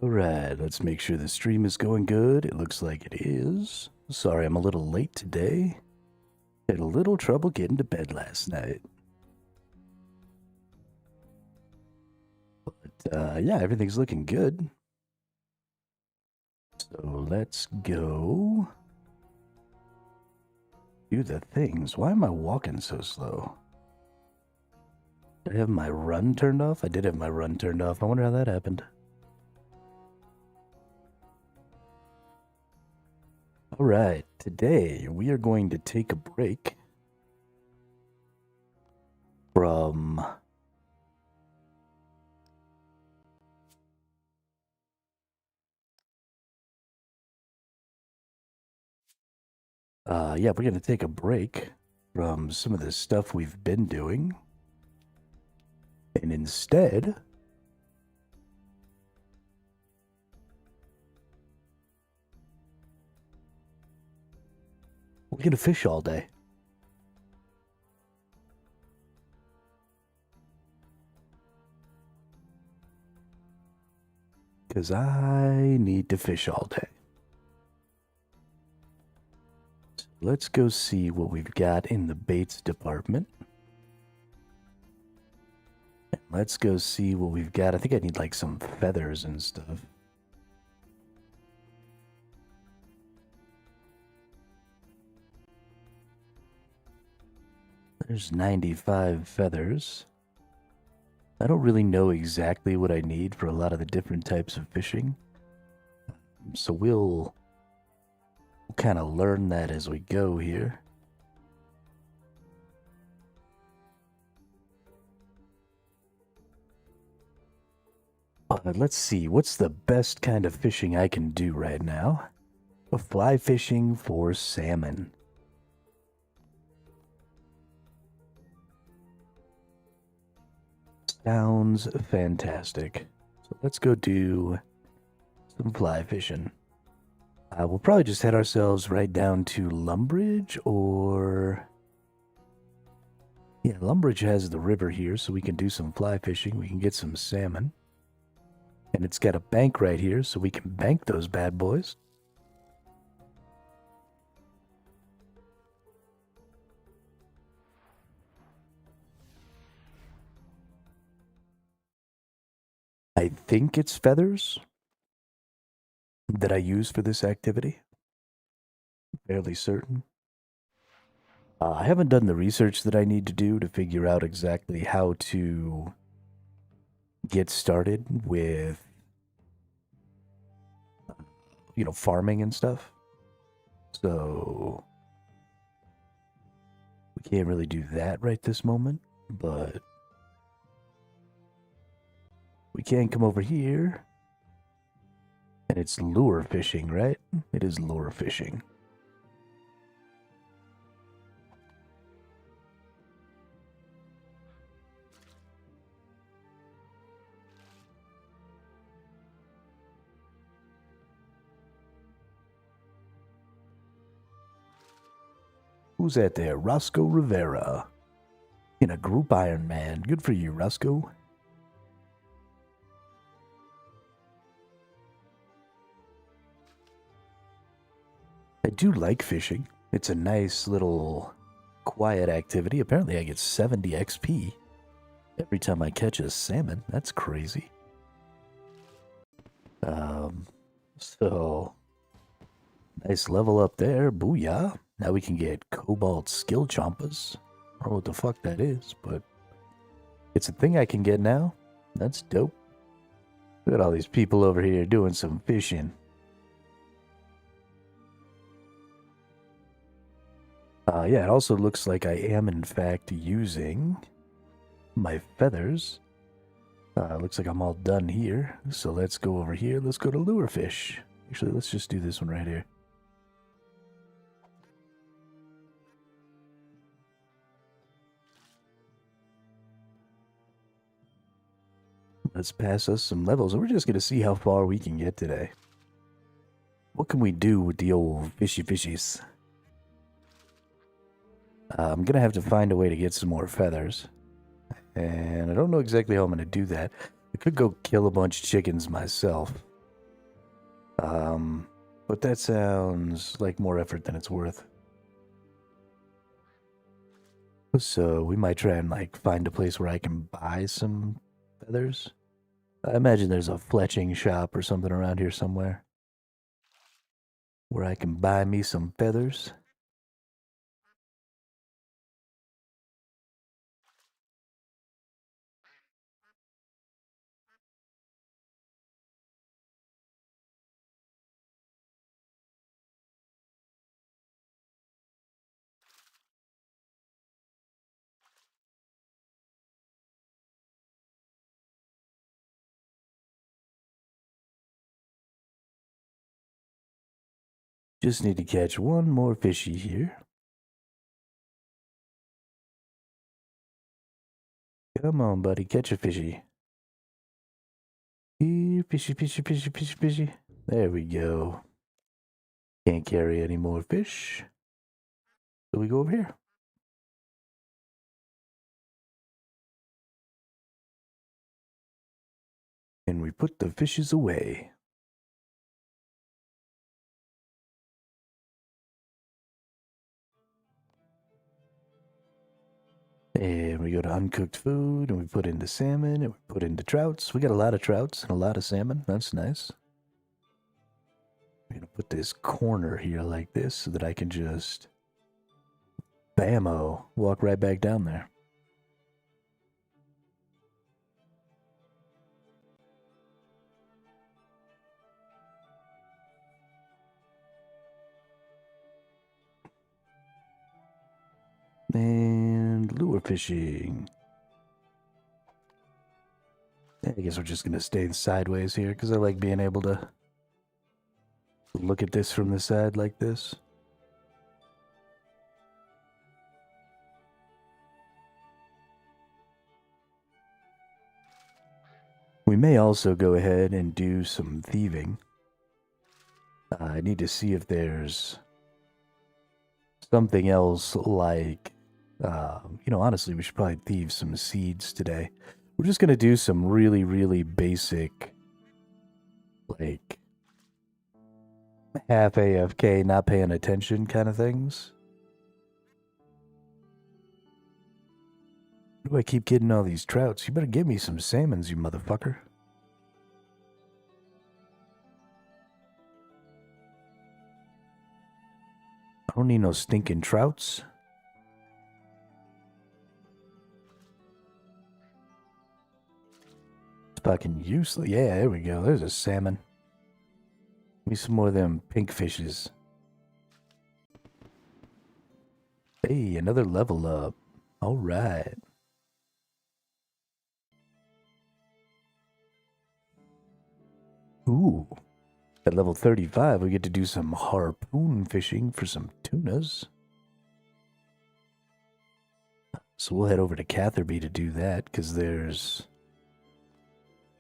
Alright, let's make sure the stream is going good. It looks like it is. Sorry, I'm a little late today. Had a little trouble getting to bed last night. But, yeah, everything's looking good. So let's go do the things. Why am I walking so slow? Did I have my run turned off? I did have my run turned off. I wonder how that happened. Alright, today we are going to take a break from we're going to take a break from some of the stuff we've been doing. And instead, we're going to fish all day. Because I need to fish all day. So let's go see what we've got in the baits department. And let's go see what we've got. I think I need like some feathers and stuff. There's 95 feathers. I don't really know exactly what I need for a lot of the different types of fishing. So we'll kind of learn that as we go here. But let's see, what's the best kind of fishing I can do right now? Fly fishing for salmon. Sounds fantastic. So let's go do some fly fishing. We'll probably just head ourselves right down to Lumbridge, or... Yeah, Lumbridge has the river here, so we can do some fly fishing. We can get some salmon. And it's got a bank right here, so we can bank those bad boys. I think it's feathers that I use for this activity. Fairly certain. I haven't done the research that I need to do to figure out exactly how to get started with, you know, farming and stuff. So we can't really do that right this moment, but we can come over here. And it's lure fishing, right? It is lure fishing. Who's that there? Roscoe Rivera. In a group Iron Man. Good for you, Roscoe. I do like fishing. It's a nice little quiet activity. Apparently I get 70 XP every time I catch a salmon. That's crazy. So nice level up there. Booyah. Now we can get Cobalt Skill Chompas. I don't know what the fuck that is, but it's a thing I can get now. That's dope. Look at all these people over here doing some fishing. Yeah, it also looks like I am, in fact, using my feathers. Looks like I'm all done here. So let's go over here. Let's go to lure fish. Actually, let's just do this one right here. Let's pass us some levels. We're just going to see how far we can get today. What can we do with the old fishy fishies? I'm going to have to find a way to get some more feathers. And I don't know exactly how I'm going to do that. I could go kill a bunch of chickens myself. But that sounds like more effort than it's worth. So we might try and like find a place where I can buy some feathers. I imagine there's a fletching shop or something around here somewhere where I can buy me some feathers. Just need to catch one more fishy here. Come on, buddy, catch a fishy. Here, fishy, fishy, fishy, fishy, fishy. There we go. Can't carry any more fish. So we go over here. And we put the fishes away. And we go to uncooked food, and we put into salmon, and we put into trouts. We got a lot of trouts and a lot of salmon. That's nice. I'm going to put this corner here like this so that I can just, bammo, walk right back down there. And lure fishing. I guess we're just going to stay sideways here because I like being able to look at this from the side like this. We may also go ahead and do some thieving. I need to see if there's something else like, honestly, we should probably thieve some seeds today. We're just going to do some really, really basic, like, half AFK, not paying attention kind of things. Why do I keep getting all these trouts? You better give me some salmons, you motherfucker. I don't need no stinking trouts. It's fucking useless. Yeah, there we go. There's a salmon. Give me some more of them pink fishes. Hey, another level up. All right. Ooh. At level 35, we get to do some harpoon fishing for some tunas. So we'll head over to Catherby to do that, because there's...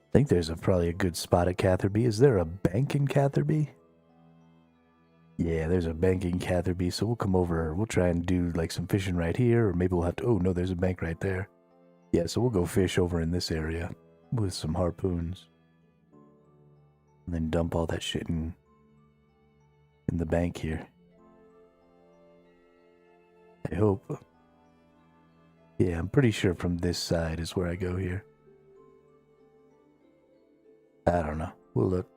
I think there's probably a good spot at Catherby. Is there a bank in Catherby? Yeah, there's a bank in Catherby, so we'll come over. We'll try and do like some fishing right here, or maybe we'll have to... Oh, no, there's a bank right there. Yeah, so we'll go fish over in this area with some harpoons. And then dump all that shit in the bank here. I hope. Yeah, I'm pretty sure from this side is where I go here. I don't know. We'll look.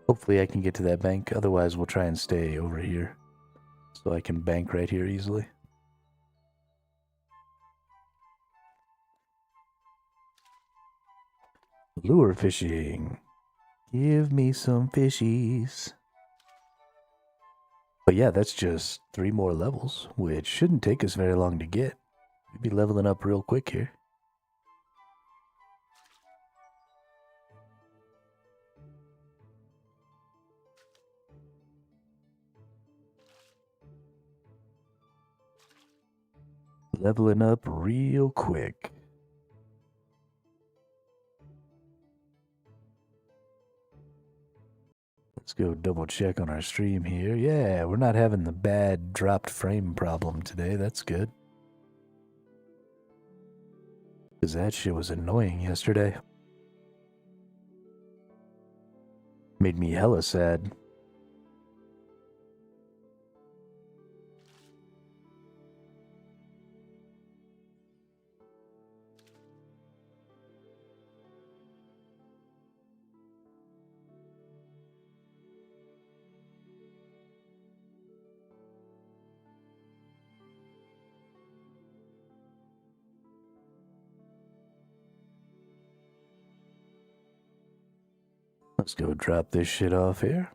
Hopefully I can get to that bank. Otherwise, we'll try and stay over here so I can bank right here easily. Lure fishing. Give me some fishies. But yeah, that's just 3 more levels, which shouldn't take us very long to get. We'll be leveling up real quick here. Leveling up real quick. Let's go double check on our stream here. Yeah, we're not having the bad dropped frame problem today. That's good. Because that shit was annoying yesterday. Made me hella sad. Let's go drop this shit off here.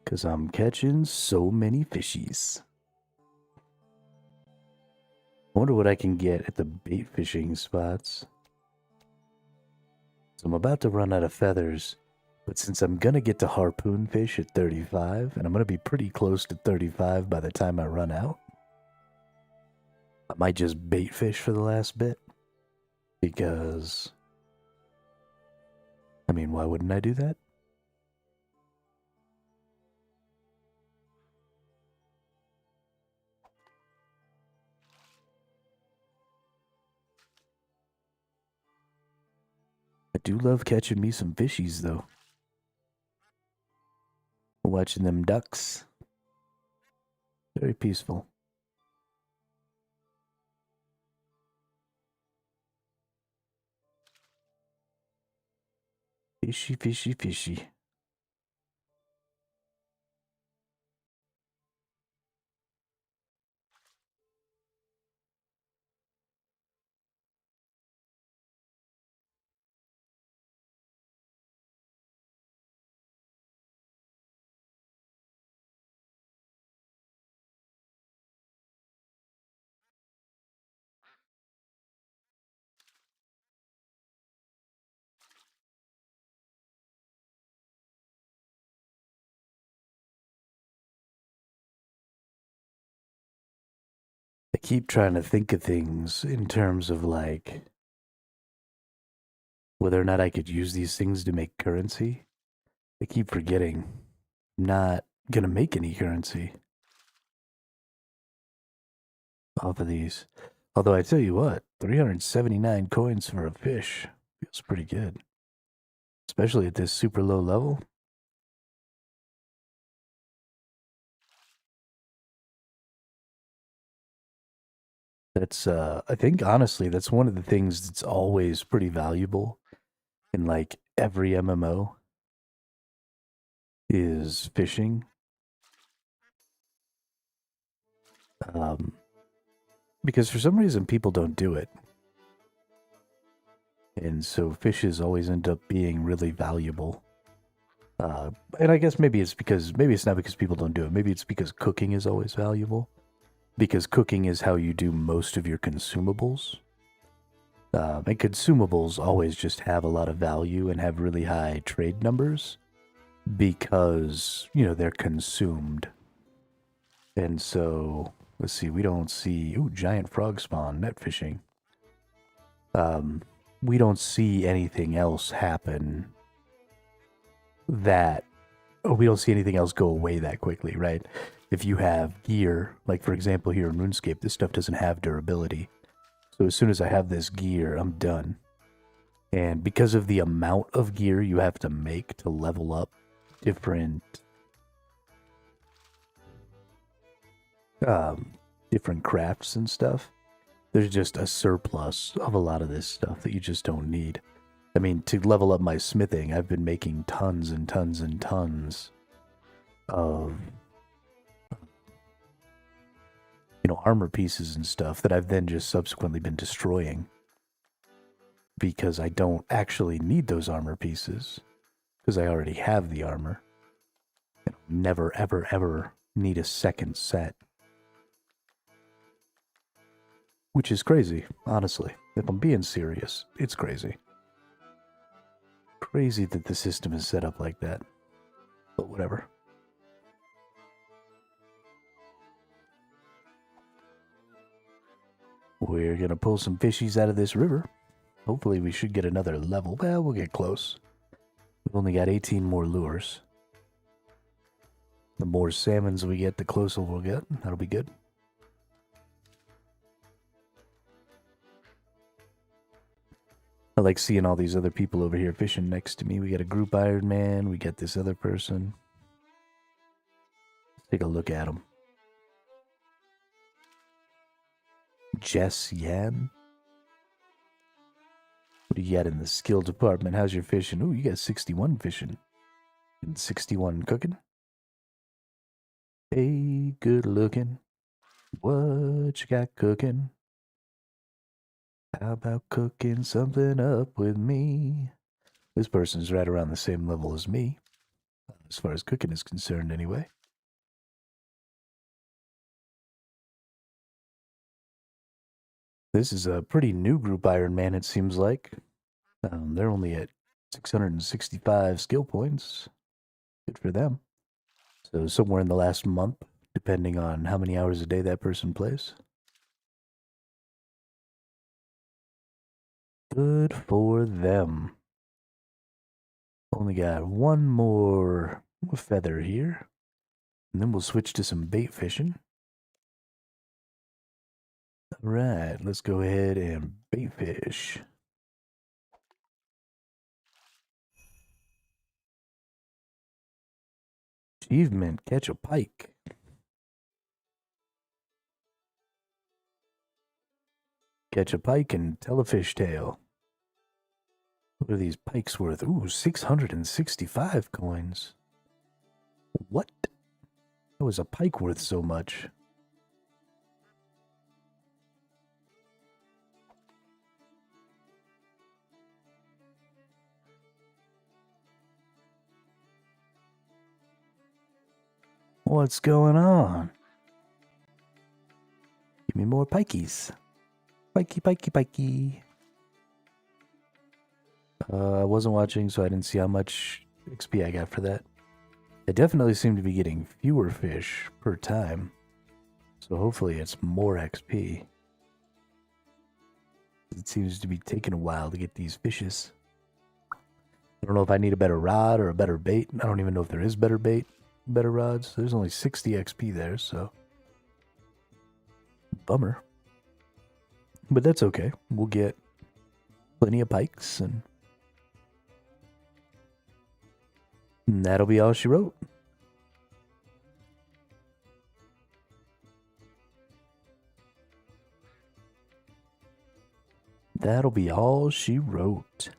Because I'm catching so many fishies. I wonder what I can get at the bait fishing spots. So I'm about to run out of feathers. But since I'm going to get to harpoon fish at 35, and I'm going to be pretty close to 35 by the time I run out, I might just bait fish for the last bit. Because, I mean, why wouldn't I do that? I do love catching me some fishies, though. Watching them ducks. Very peaceful. Fishy, fishy, fishy. I keep trying to think of things in terms of like whether or not I could use these things to make currency. I keep forgetting I'm not gonna make any currency off of these. Although I tell you what, 379 coins for a fish feels pretty good. Especially at this super low level. That's I think honestly that's one of the things that's always pretty valuable in like every MMO is fishing. Because for some reason people don't do it. And so fishes always end up being really valuable. And I guess maybe it's not because people don't do it. Maybe it's because cooking is always valuable. Because cooking is how you do most of your consumables. And consumables always just have a lot of value and have really high trade numbers because, you know, they're consumed. And so, let's see, we don't see... Ooh, giant frog spawn, net fishing. We don't see anything else happen that... Oh, we don't see anything else go away that quickly, right? If you have gear, like for example here in Runescape, this stuff doesn't have durability. So as soon as I have this gear, I'm done. And because of the amount of gear you have to make to level up different crafts and stuff, there's just a surplus of a lot of this stuff that you just don't need. I mean, to level up my smithing, I've been making tons and tons and tons of, you know, armor pieces and stuff that I've then just subsequently been destroying because I don't actually need those armor pieces because I already have the armor. And I'll never, ever, ever need a second set. Which is crazy, honestly. If I'm being serious, it's crazy. Crazy that the system is set up like that. But whatever. We're gonna pull some fishies out of this river. Hopefully we should get another level. Well, we'll get close. We've only got 18 more lures. The more salmons we get, the closer we'll get. That'll be good. I like seeing all these other people over here fishing next to me. We got a group Iron Man. We got this other person. Let's take a look at them. Jess Yan. What do you got in the skill department? How's your fishing? Ooh, you got 61 fishing. And 61 cooking. Hey, good looking. What you got cooking? How about cooking something up with me? This person's right around the same level as me, as far as cooking is concerned anyway. This is a pretty new group Iron Man, it seems like. They're only at 665 skill points. Good for them. So somewhere in the last month, depending on how many hours a day that person plays. Good for them. Only got one more feather here. And then we'll switch to some bait fishing. Alright, let's go ahead and bait fish. Achievement, catch a pike. Catch a pike and tell a fishtail. What are these pikes worth? Ooh, 665 coins. What? How is a pike worth so much? What's going on? Give me more pikeys. Pikey, pikey, pikey. I wasn't watching, so I didn't see how much XP I got for that. I definitely seem to be getting fewer fish per time. So hopefully it's more XP. It seems to be taking a while to get these fishes. I don't know if I need a better rod or a better bait. I don't even know if there is better bait, better rods. There's only 60 XP there, so... Bummer. But that's okay. We'll get plenty of pikes, and that'll be all she wrote. That'll be all she wrote.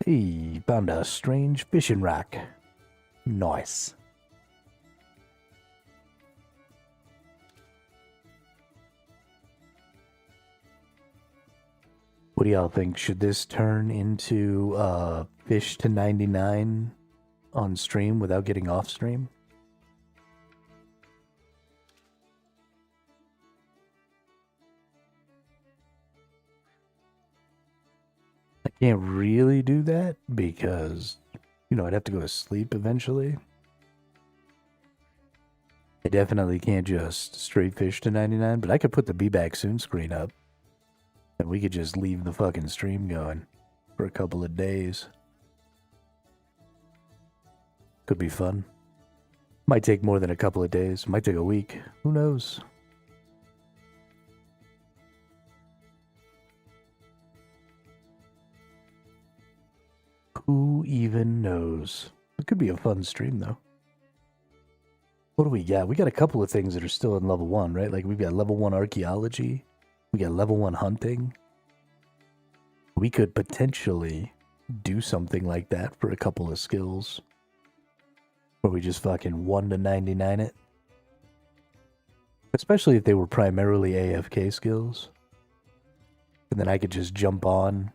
Hey, found a strange fishing rack. Nice. What do y'all think? Should this turn into fish to 99 on stream without getting off stream? I can't really do that because, you know, I'd have to go to sleep eventually. I definitely can't just straight fish to 99, but I could put the Be Back Soon screen up. And we could just leave the fucking stream going for a couple of days. Could be fun. Might take more than a couple of days. Might take a week. Who knows? Who even knows? It could be a fun stream, though. What do we got? We got a couple of things that are still in level 1, right? Like, we've got level 1 archaeology. We got level 1 hunting. We could potentially do something like that for a couple of skills. Where we just fucking 1 to 99 it. Especially if they were primarily AFK skills. And then I could just jump on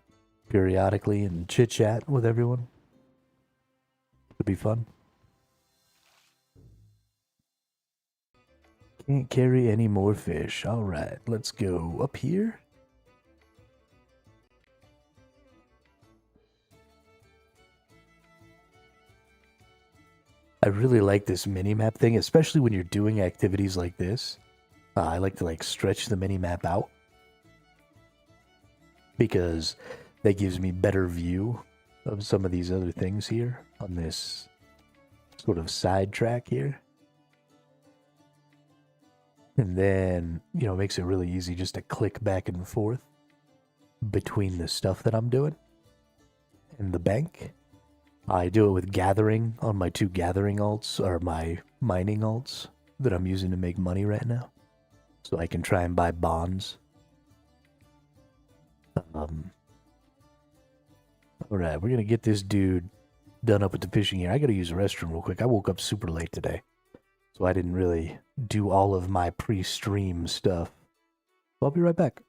periodically and chit-chat with everyone. It'd be fun. Can't carry any more fish. Alright, let's go up here. I really like this mini-map thing, especially when you're doing activities like this. I like to like stretch the mini-map out. Because that gives me better view of some of these other things here on this sort of sidetrack here. And then, makes it really easy just to click back and forth between the stuff that I'm doing and the bank. I do it with gathering on my 2 gathering alts, or my mining alts that I'm using to make money right now. So I can try and buy bonds. Alright, we're gonna get this dude done up with the fishing here. I gotta use the restroom real quick. I woke up super late today, so I didn't really do all of my pre-stream stuff. I'll be right back.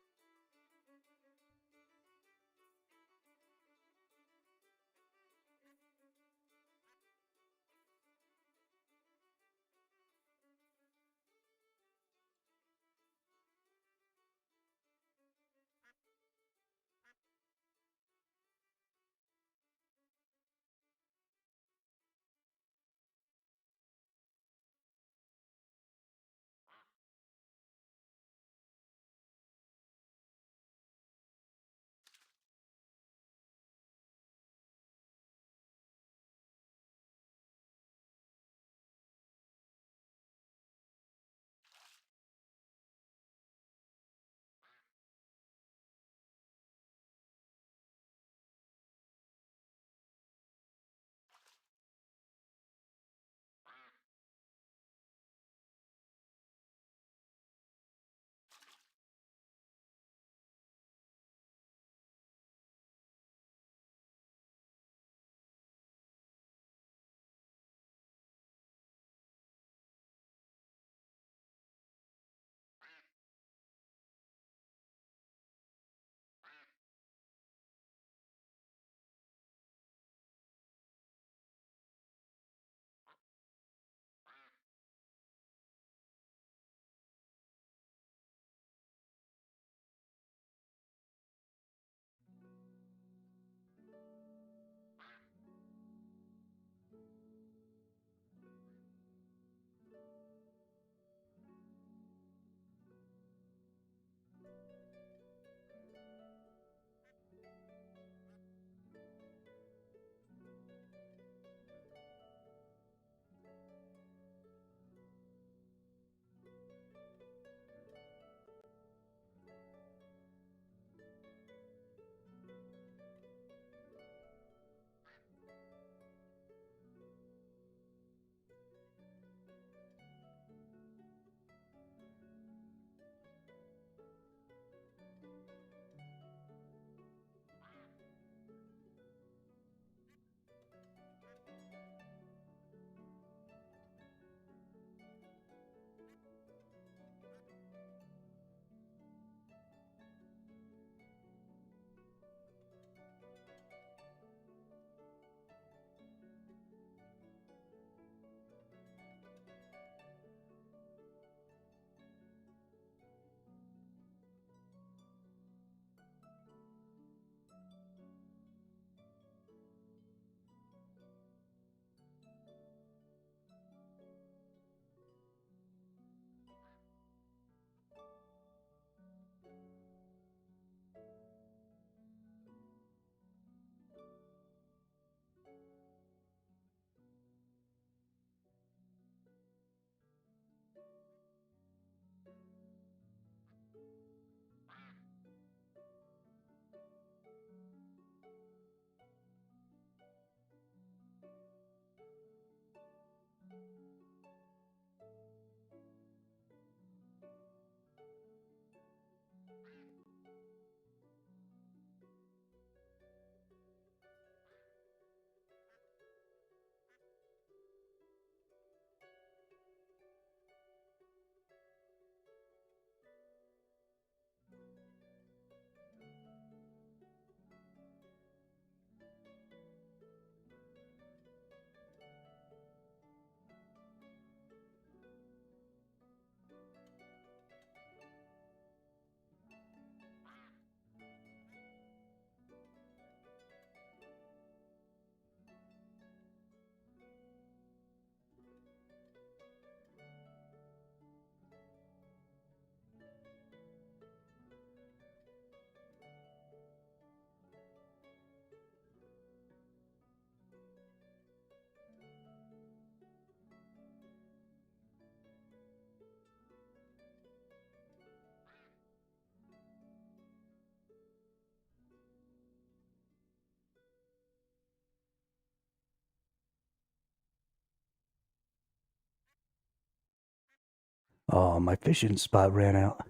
Oh, my fishing spot ran out.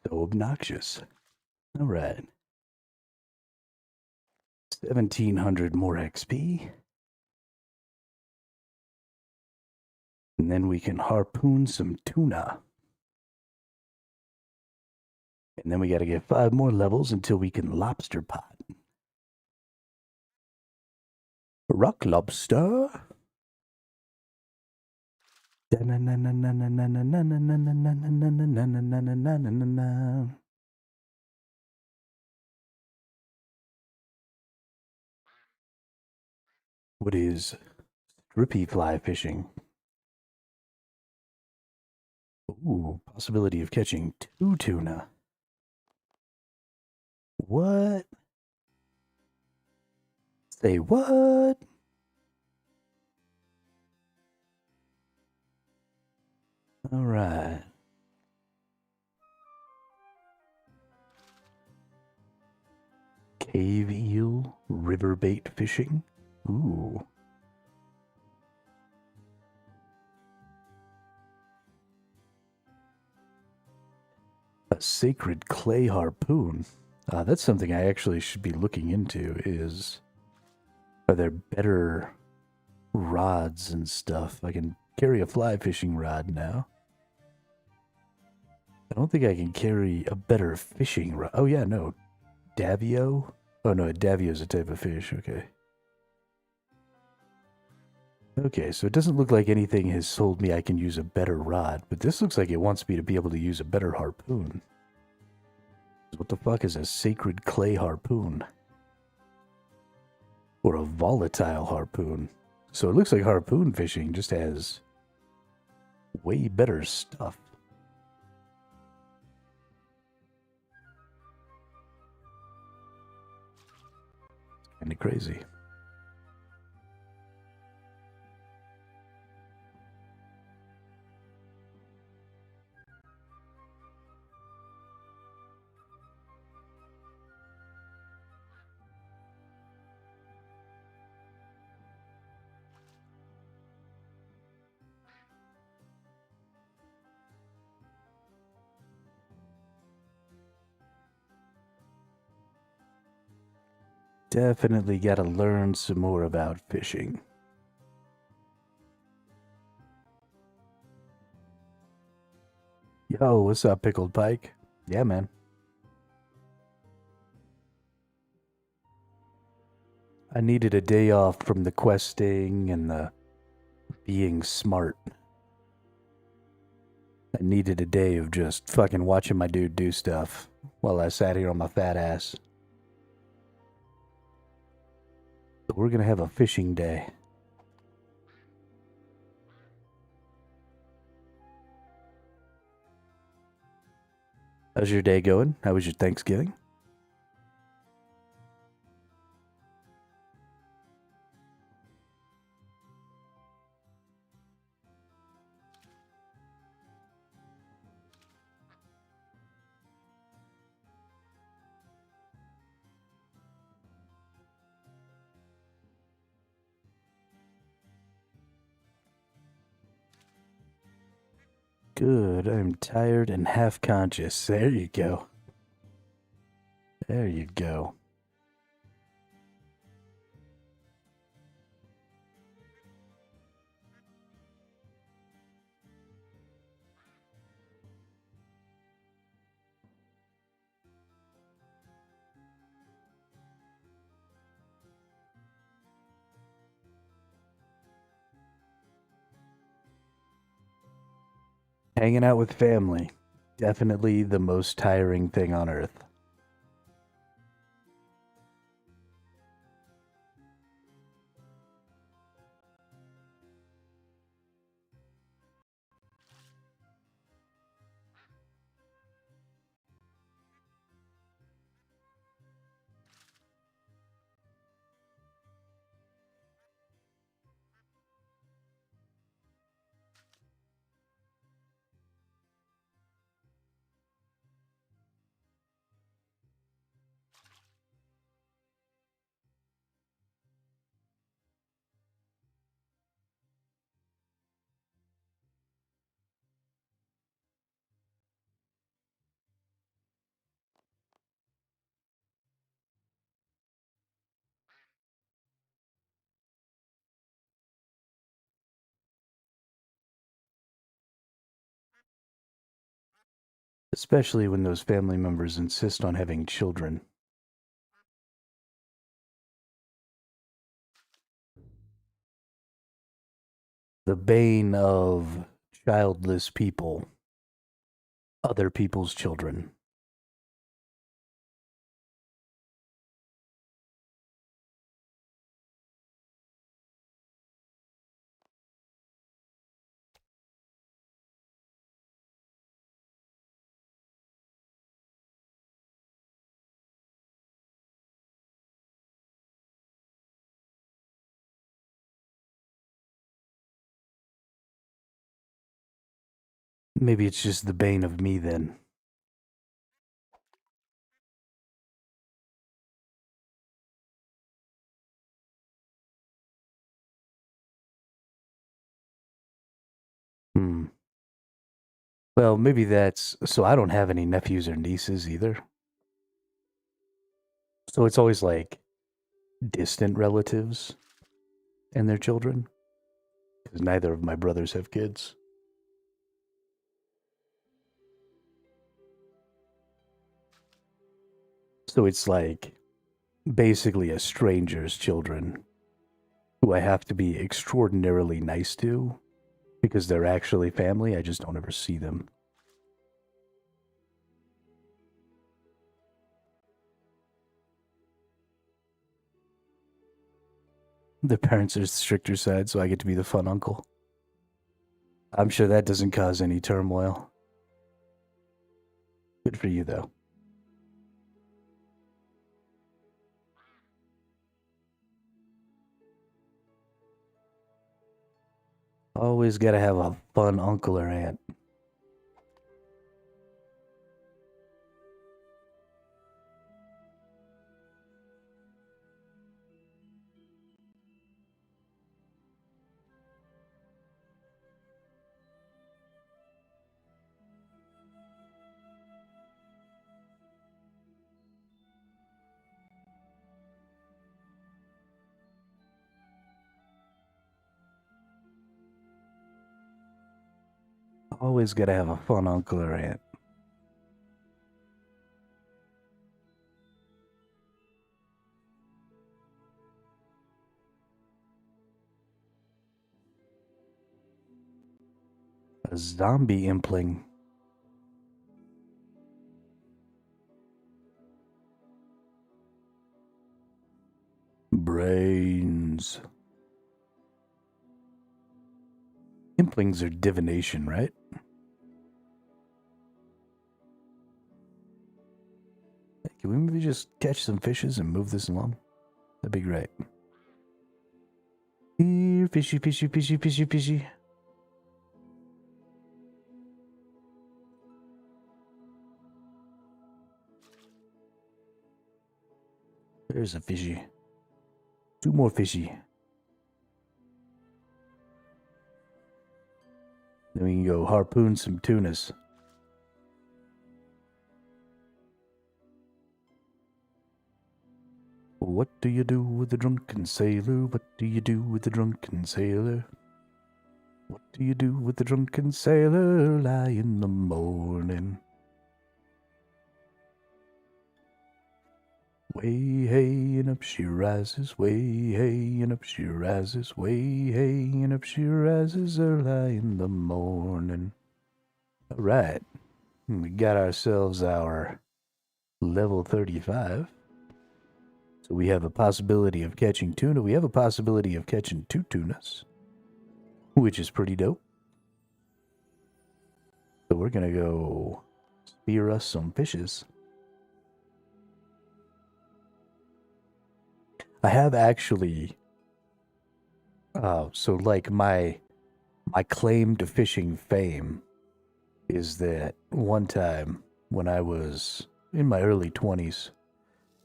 So obnoxious. All right. 1,700 more XP. And then we can harpoon some tuna. And then we got to get 5 more levels until we can lobster pot. Rock lobster. What is strippy fly fishing? Ooh, possibility of catching 2 tuna. What? Say what? All right. Cave eel, river bait fishing. Ooh. A sacred clay harpoon. That's something I actually should be looking into. Are there better rods and stuff? I can carry a fly fishing rod now. I don't think I can carry a better fishing rod. Oh yeah, no. Davio? Oh no, a davio is a type of fish. Okay. Okay, so it doesn't look like anything has told me I can use a better rod, but this looks like it wants me to be able to use a better harpoon. What the fuck is a sacred clay harpoon? Or a volatile harpoon? So it looks like harpoon fishing just has way better stuff. It's kind of crazy. Definitely gotta learn some more about fishing. Yo, what's up, Pickled Pike? Yeah, man. I needed a day off from the questing and the being smart. I needed a day of just fucking watching my dude do stuff while I sat here on my fat ass. So we're gonna have a fishing day. How's your day going? How was your Thanksgiving? Good. I'm tired and half conscious. There you go. There you go. Hanging out with family. Definitely the most tiring thing on earth. Especially when those family members insist on having children. The bane of childless people, other people's children. Maybe it's just the bane of me then. Hmm. Well, maybe that's... So I don't have any nephews or nieces either. So it's always like distant relatives and their children. Because neither of my brothers have kids. So it's like basically a stranger's children who I have to be extraordinarily nice to because they're actually family. I just don't ever see them. Their parents are the stricter side, so I get to be the fun uncle. I'm sure that doesn't cause any turmoil. Good for you, though. Always gotta have a fun uncle or aunt. Always gotta have a fun uncle or aunt. A zombie impling. Brains. Implings are divination, right? Can we maybe just catch some fishes and move this along? That'd be great. Here, fishy, fishy, fishy, fishy, fishy. There's a fishy. Two more fishy. Then we can go harpoon some tunas. What do you do with the drunken sailor? What do you do with the drunken sailor? What do you do with the drunken sailor? Lie in the morning. Way hey and up she rises, way hey and up she rises, way hey and up she rises early in the morning. All right, we got ourselves our level 35. So we have a possibility of catching tuna. We have a possibility of catching 2 tunas, which is pretty dope. So we're gonna go spear us some fishes. I have actually, so like my claim to fishing fame is that one time when I was in my early 20s,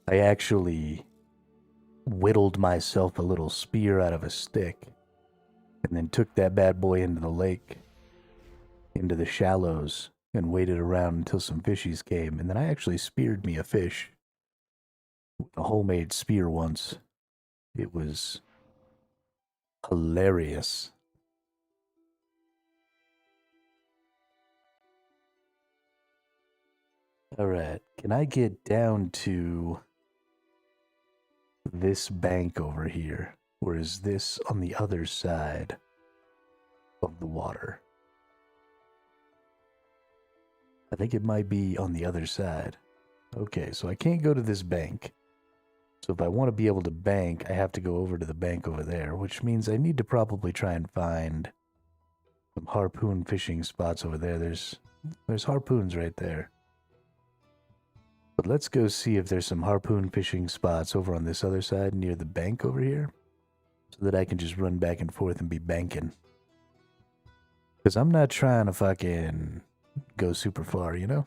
I actually whittled myself a little spear out of a stick and then took that bad boy into the lake, into the shallows, and waited around until some fishies came. And then I actually speared me a fish with a homemade spear once. It was hilarious. Alright, can I get down to this bank over here? Or is this on the other side of the water? I think it might be on the other side. Okay, so I can't go to this bank. So if I want to be able to bank, I have to go over to the bank over there, which means I need to probably try and find some harpoon fishing spots over there. There's harpoons right there. But let's go see if there's some harpoon fishing spots over on this other side near the bank over here, so that I can just run back and forth and be banking. Because I'm not trying to fucking go super far, you know?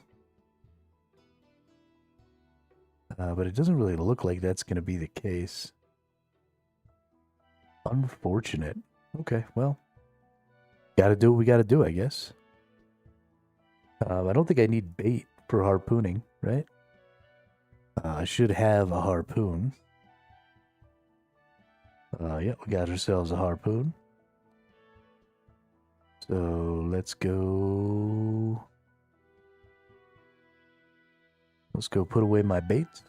But it doesn't really look like that's going to be the case. Unfortunate. Okay, well. Gotta do what we gotta do, I guess. I don't think I need bait for harpooning, right? I should have a harpoon. Yeah, we got ourselves a harpoon. So let's go. Let's go put away my baits.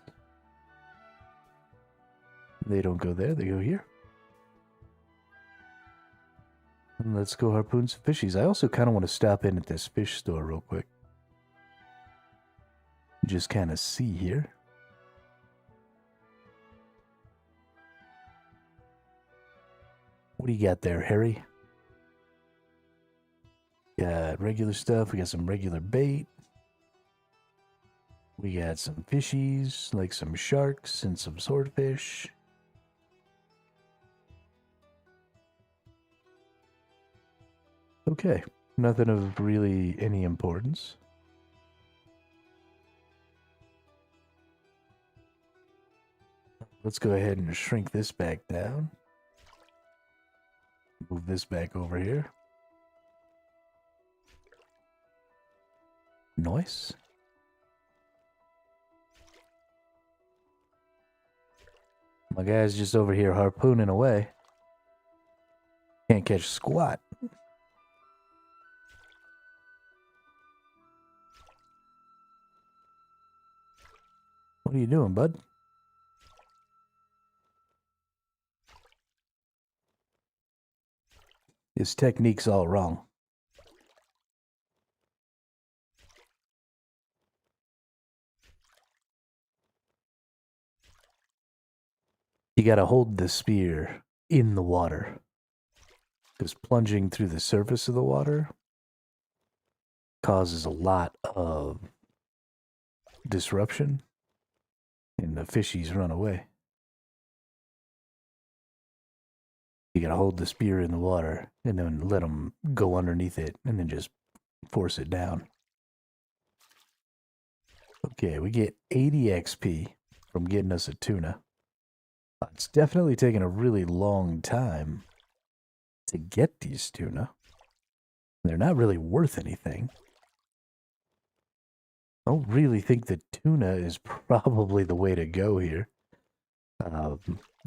They don't go there, they go here. And let's go harpoon some fishies. I also kind of want to stop in at this fish store real quick. Just kind of see here. What do you got there, Harry? Got regular stuff. We got some regular bait. We got some fishies, like some sharks and some swordfish. Okay, nothing of really any importance. Let's go ahead and shrink this back down. Move this back over here. Nice. My guy's just over here harpooning away. Can't catch squat. What are you doing, bud? His technique's all wrong. You gotta hold the spear in the water. Because plunging through the surface of the water causes a lot of disruption. And the fishies run away. You gotta hold the spear in the water and then let them go underneath it and then just force it down. Okay, we get 80 XP from getting us a tuna. It's definitely taken a really long time to get these tuna. They're not really worth anything. I don't really think the tuna is probably the way to go here.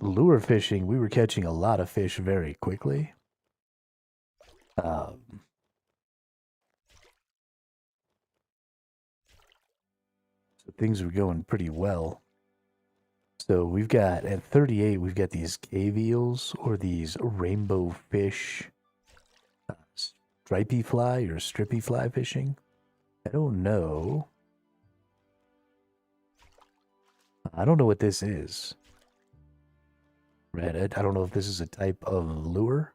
Lure fishing, we were catching a lot of fish very quickly. So things were going pretty well. So we've got, at 38, we've got these cave eels, or these rainbow fish, stripey fly, or strippy fly fishing. I don't know. I don't know what this is. Reddit. I don't know if this is a type of lure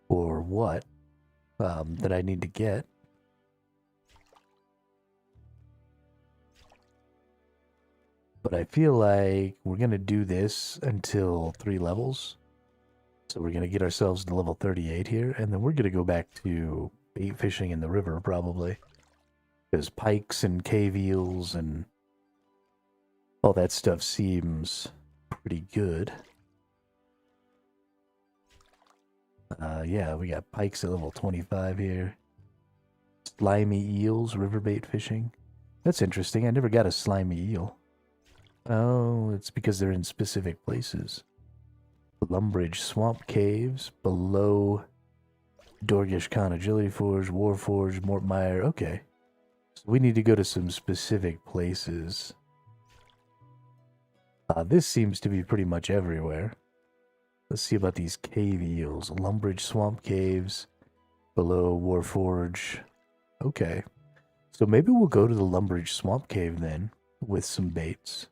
or what that I need to get. But I feel like we're going to do this until 3 levels. So we're going to get ourselves to level 38 here, and then we're going to go back to bait fishing in the river probably. Because pikes and cave eels and all that stuff seems pretty good. Yeah, we got pikes at level 25 here. Slimy eels, riverbait fishing. That's interesting. I never got a slimy eel. Oh, it's because they're in specific places. Lumbridge swamp caves, below Dorgish Khan Agility Forge, Warforge, Mortmire. Okay. So we need to go to some specific places. This seems to be pretty much everywhere. Let's see about these cave eels. Lumbridge Swamp Caves, below Warforge. Okay. So maybe we'll go to the Lumbridge Swamp Cave then, with some baits.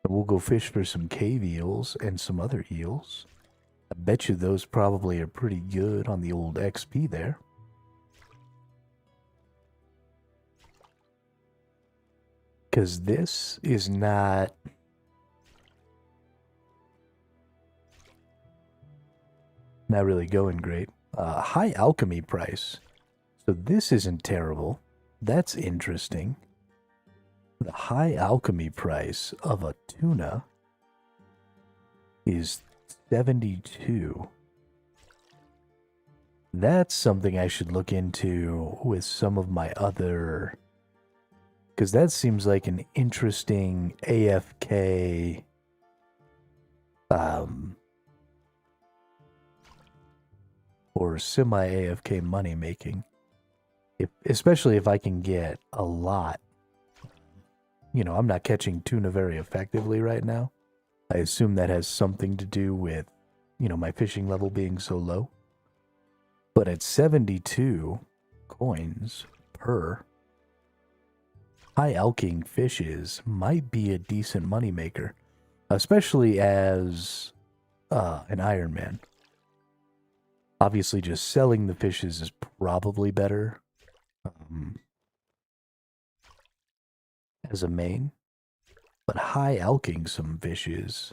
And we'll go fish for some cave eels and some other eels. I bet you those probably are pretty good on the old XP there. Because this is not... not really going great. High alchemy price. So this isn't terrible. That's interesting. The high alchemy price of a tuna is 72. That's something I should look into with some of my other... because that seems like an interesting AFK... or semi-AFK money making. Especially if I can get a lot. You know, I'm not catching tuna very effectively right now. I assume that has something to do with, you know, my fishing level being so low. But at 72 coins per, high alking fishes might be a decent moneymaker. Especially as an Iron Man. Obviously, just selling the fishes is probably better as a main. But high alking some fishes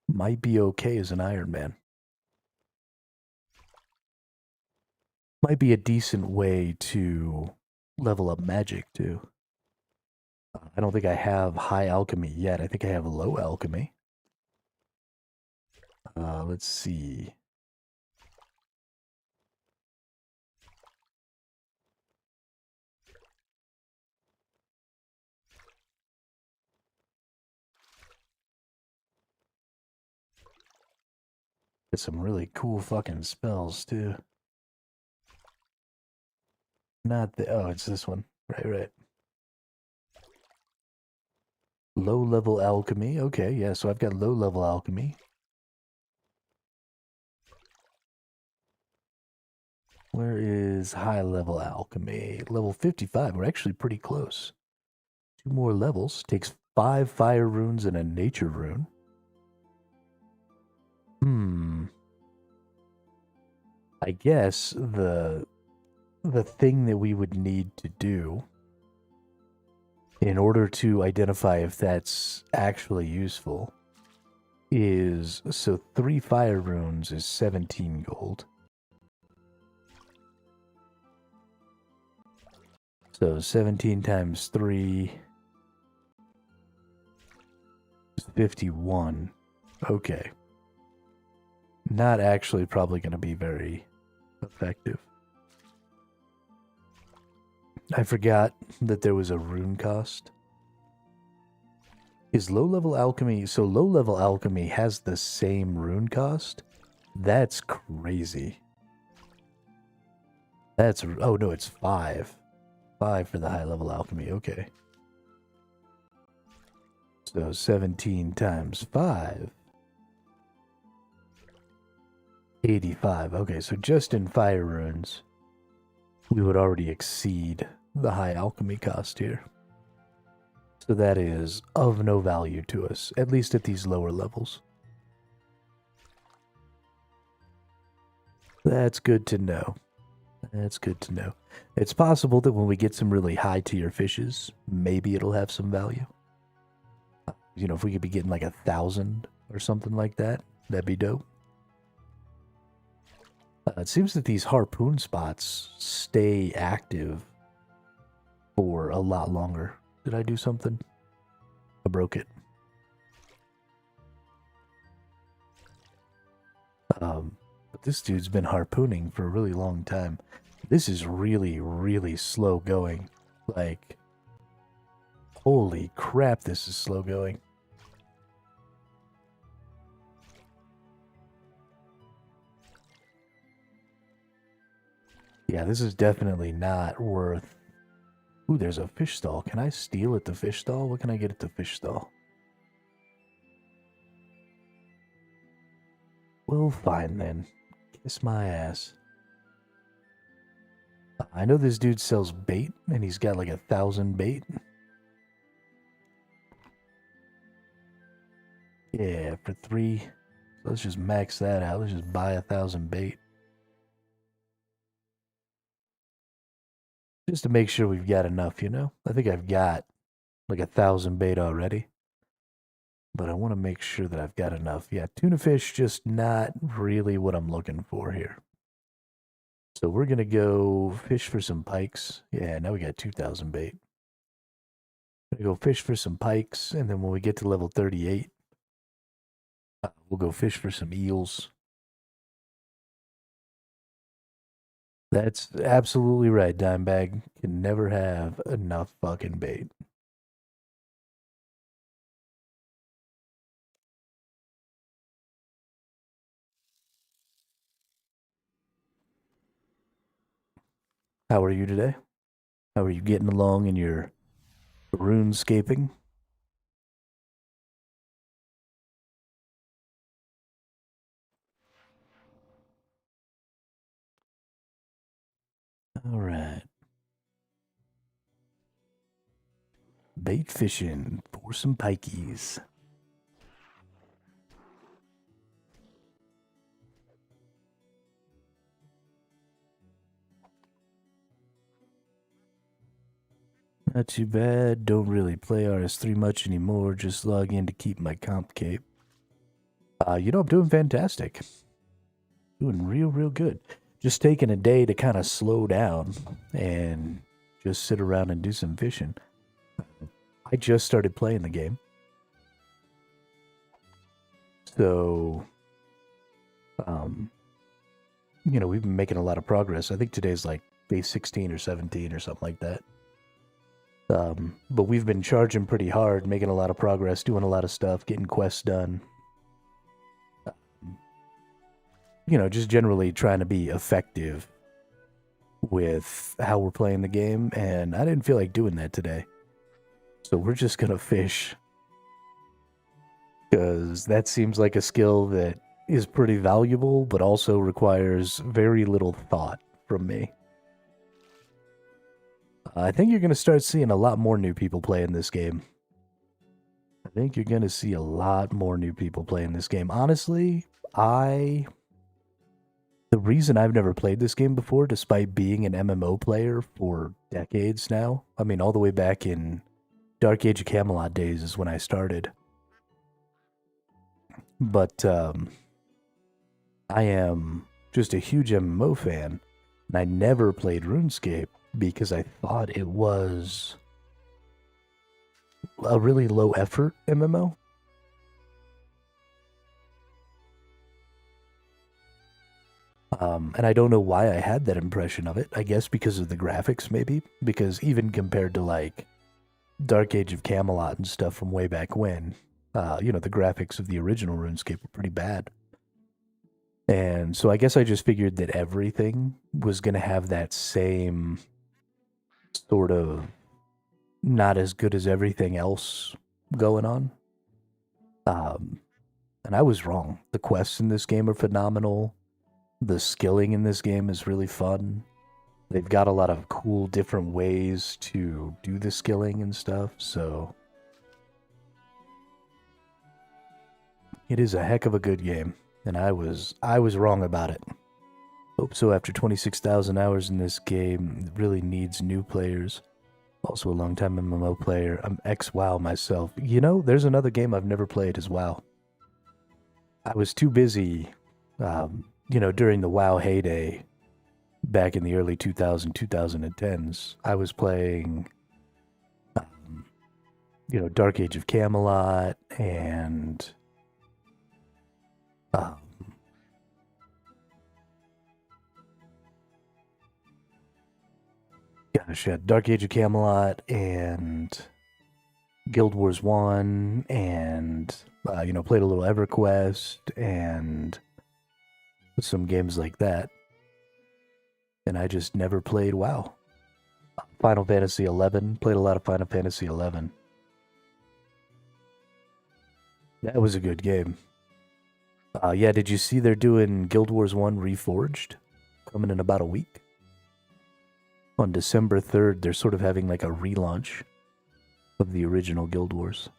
might be okay as an Iron Man. Might be a decent way to level up magic, too. I don't think I have high alchemy yet. I think I have low alchemy. Let's see. Get some really cool fucking spells, too. Not the... oh, it's this one. Right. Low level alchemy. Okay, yeah, so I've got low level alchemy. Where is high level alchemy? Level 55. We're actually pretty close. 2 more levels. Takes 5 fire runes and a nature rune. I guess the thing that we would need to do in order to identify if that's actually useful is, so 3 fire runes is 17 gold. So 17 times 3 is 51. Okay. Not actually probably going to be very effective. I forgot that there was a rune cost. Is low-level alchemy... so low-level alchemy has the same rune cost? That's crazy. That's... oh no, it's 5. 5 for the high-level alchemy, okay. So 17 times 5. 85. Okay, so just in fire runes, we would already exceed the high alchemy cost here. So that is of no value to us, at least at these lower levels. That's good to know. That's good to know. It's possible that when we get some really high tier fishes, maybe it'll have some value. You know, if we could be getting like 1,000 or something like that, that'd be dope. It seems that these harpoon spots stay active for a lot longer. Did I do something? I broke it. But this dude's been harpooning for a really long time. This is really, really slow going. Like, holy crap, this is slow going. Yeah, this is definitely not worth Ooh, there's a fish stall. Can I steal at the fish stall? What can I get at the fish stall? Well, fine then. Kiss my ass. I know this dude sells bait, and he's got like 1,000 bait. Yeah, for 3. So let's just max that out. Let's just buy 1,000 bait. Just to make sure we've got enough, you know? I think I've got like 1,000 bait already. But I want to make sure that I've got enough. Yeah, tuna fish, just not really what I'm looking for here. So we're going to go fish for some pikes. Yeah, now we got 2,000 bait. We're going to go fish for some pikes, and then when we get to level 38, we'll go fish for some eels. That's absolutely right, Dimebag. Can never have enough fucking bait. How are you today? How are you getting along in your runescaping? All right. Bait fishing for some pikeys. Not too bad. Don't really play RS3 much anymore. Just log in to keep my comp cape. You know, I'm doing fantastic. Doing real good. Just taking a day to kind of slow down and just sit around and do some fishing. I just started playing the game. So, you know, we've been making a lot of progress. I think today's like day 16 or 17 or something like that. But we've been charging pretty hard, making a lot of progress, doing a lot of stuff, getting quests done. You know, just generally trying to be effective with how we're playing the game, and I didn't feel like doing that today. So we're just gonna fish. Because that seems like a skill that is pretty valuable, but also requires very little thought from me. I think you're going to start seeing a lot more new people playing this game. I think you're going to see a lot more new people playing this game. Honestly, the reason I've never played this game before, despite being an MMO player for decades now, I mean, all the way back in Dark Age of Camelot days is when I started. But I am just a huge MMO fan, and I never played RuneScape because I thought it was a really low effort MMO. And I don't know why I had that impression of it. I guess because of the graphics, maybe. Because even compared to like Dark Age of Camelot and stuff from way back when, you know, the graphics of the original RuneScape were pretty bad. And so I guess I just figured that everything was going to have that same sort of not as good as everything else going on. And I was wrong. The quests in this game are phenomenal. The skilling in this game is really fun. They've got a lot of cool different ways to do the skilling and stuff, so it is a heck of a good game, and I was wrong about it. Hope so. After 26,000 hours in this game, it really needs new players. Also a long-time MMO player. I'm ex-WoW myself. You know, there's another game I've never played as WoW. I was too busy, you know, during the WoW heyday, back in the early 2010s, I was playing, you know, Dark Age of Camelot and gosh, yeah, Dark Age of Camelot and Guild Wars 1 and, you know, played a little EverQuest and some games like that. And I just never played WoW. Final Fantasy 11. Played a lot of Final Fantasy 11. That was a good game. Yeah, did you see they're doing Guild Wars 1 Reforged? Coming in about a week? On December 3rd, they're sort of having like a relaunch of the original Guild Wars.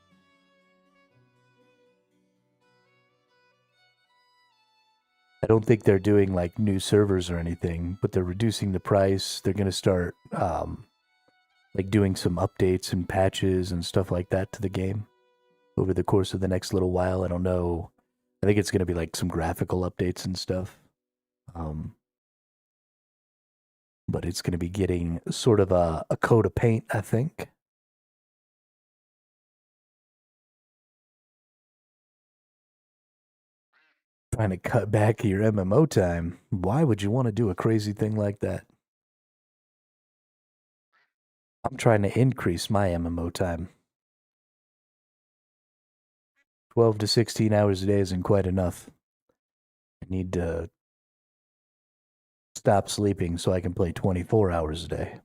I don't think they're doing like new servers or anything, but they're reducing the price. They're going to start like doing some updates and patches and stuff like that to the game over the course of the next little while. I don't know. I think it's going to be like some graphical updates and stuff. But it's going to be getting sort of a coat of paint, I think. Trying to cut back your MMO time. Why would you want to do a crazy thing like that? I'm trying to increase my MMO time. 12 to 16 hours a day isn't quite enough. I need to stop sleeping so I can play 24 hours a day.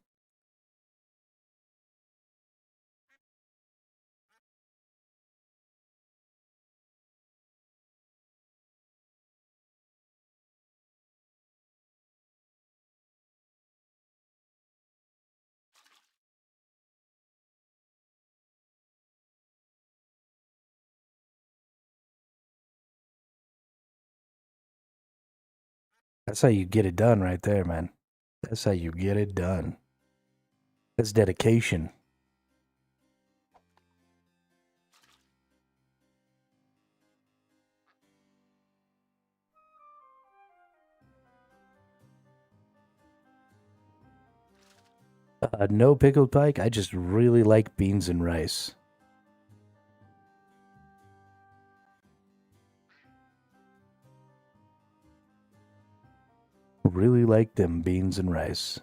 That's how you get it done right there, man. That's how you get it done. That's dedication. No pickled pike. I just really like beans and rice. Really like them beans and rice.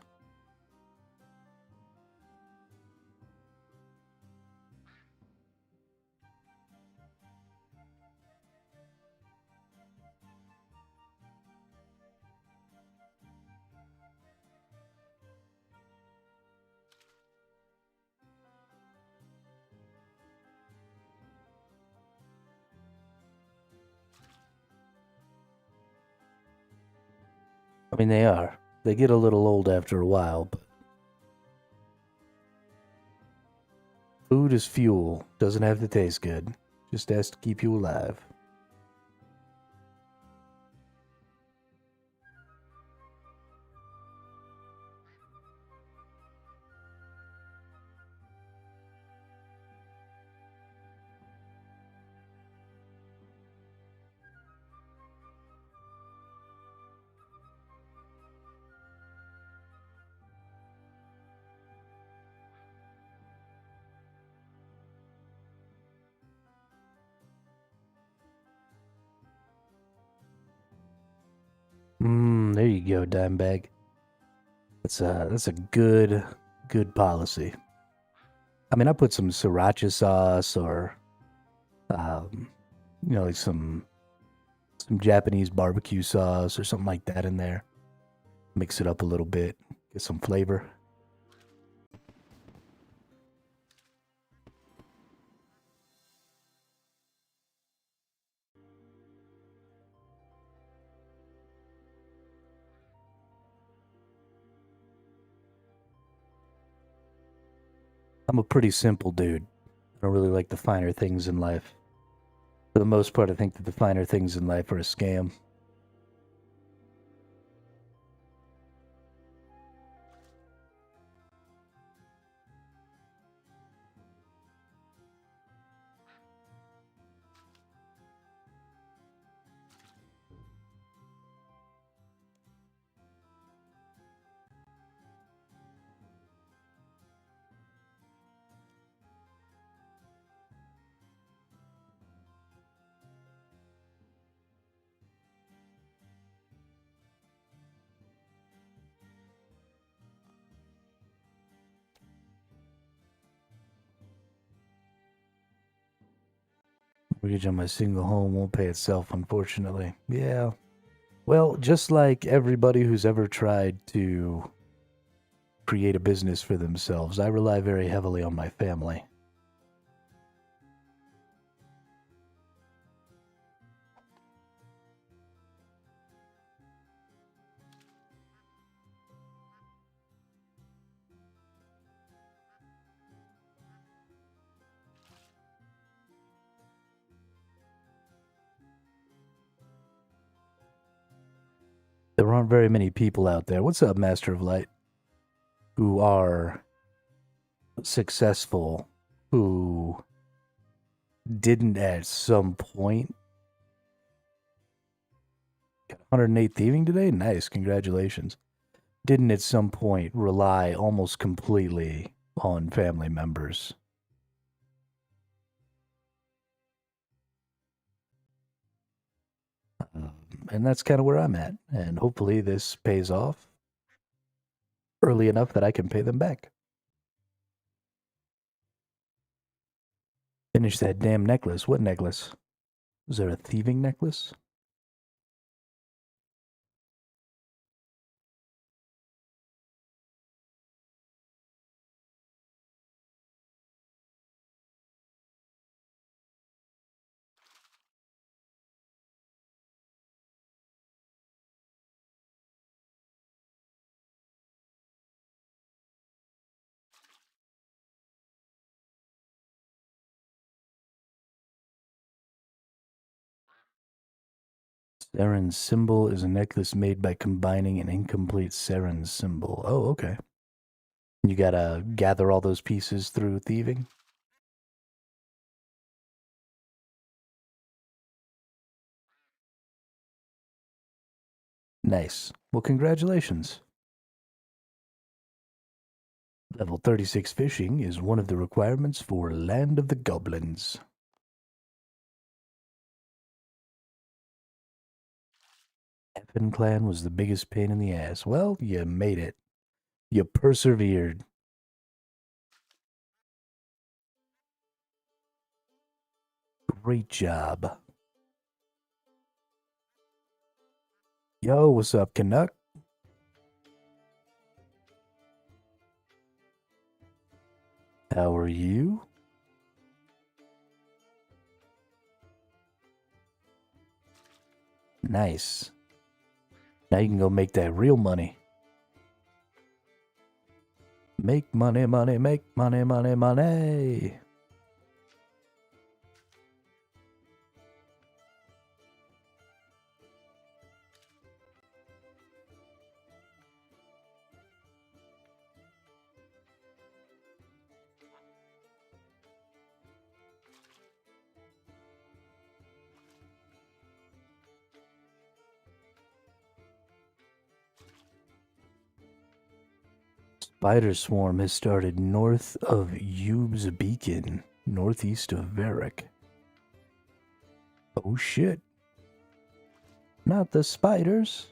I mean, they are. They get a little old after a while, but food is fuel. Doesn't have to taste good. Just has to keep you alive. There you go, Dimebag. That's a good policy. I mean, I put some sriracha sauce or, like some Japanese barbecue sauce or something like that in there. Mix it up a little bit, get some flavor. I'm a pretty simple dude. I don't really like the finer things in life. For the most part, I think that the finer things in life are a scam. Mortgage on my single home won't pay itself, unfortunately. Yeah. Well, just like everybody who's ever tried to create a business for themselves. I rely very heavily on my family. There aren't very many people out there. What's up, Master of Light? Who are successful, who didn't at some point. Got 108 thieving today? Nice, congratulations. Didn't at some point rely almost completely on family members. And that's kind of where I'm at. And hopefully this pays off early enough that I can pay them back. Finish that damn necklace. What necklace? Is there a thieving necklace? Saren's symbol is a necklace made by combining an incomplete Saren's symbol. Oh, okay. You gotta gather all those pieces through thieving? Nice. Well, congratulations. Level 36 fishing is one of the requirements for Land of the Goblins. Effin clan was the biggest pain in the ass. Well, you made it. You persevered. Great job. Yo, what's up, Canuck? How are you? Nice. Now you can go make that real money. Make money, money, make money, money, money. Spider swarm has started north of Yube's Beacon, northeast of Varric. Oh shit. Not the spiders.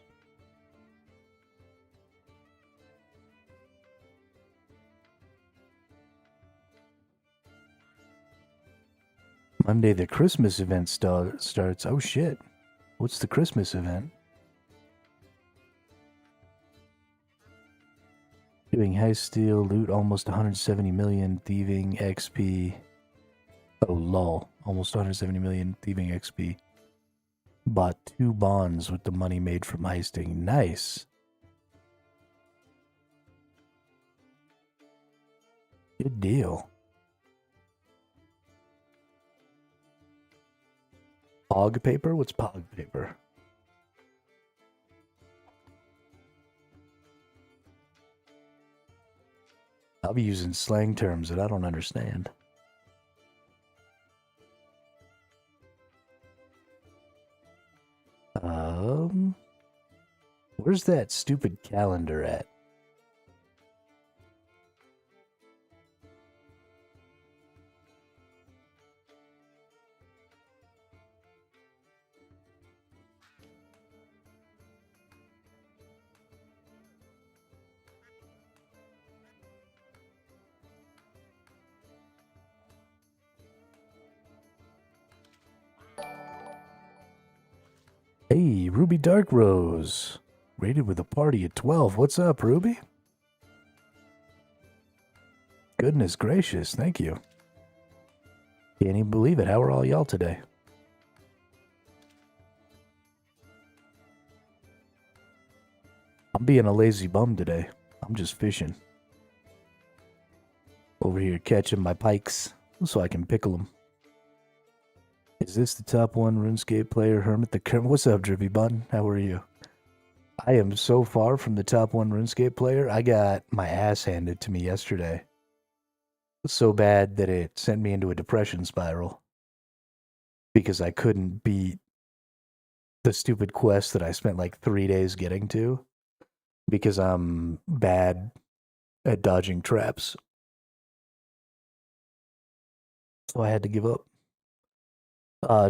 Monday the Christmas event starts. Oh shit. What's the Christmas event? Doing high steel, loot almost 170 million, thieving XP. Oh lol, almost 170 million thieving XP. Bought 2 bonds with the money made from heisting. Nice. Good deal. Pog paper? What's pog paper? I'll be using slang terms that I don't understand. Where's that stupid calendar at? Hey, Ruby Dark Rose. Rated with a party at 12. What's up, Ruby? Goodness gracious, thank you. Can't even believe it. How are all y'all today? I'm being a lazy bum today. I'm just fishing. Over here catching my pikes so I can pickle them. Is this the top one RuneScape player, Hermit the Kermit? What's up, Drippy Bun? How are you? I am so far from the top one RuneScape player. I got my ass handed to me yesterday. So bad that it sent me into a depression spiral. Because I couldn't beat the stupid quest that I spent like 3 days getting to. Because I'm bad at dodging traps. So I had to give up.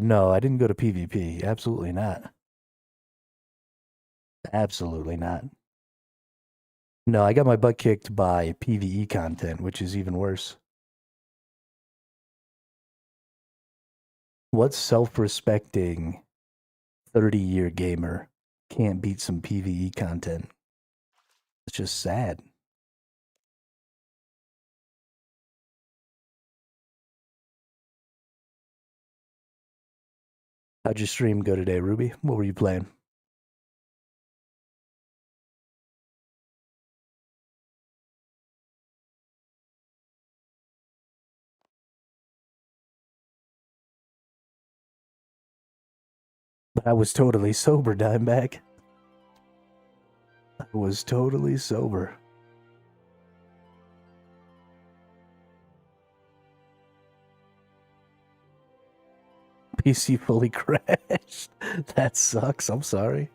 No, I didn't go to PvP. Absolutely not. Absolutely not. No, I got my butt kicked by PvE content, which is even worse. What self-respecting 30-year gamer can't beat some PvE content? It's just sad. How'd your stream go today, Ruby? What were you playing? But I was totally sober, Dimebag. I was totally sober. PC fully crashed. That sucks. I'm sorry.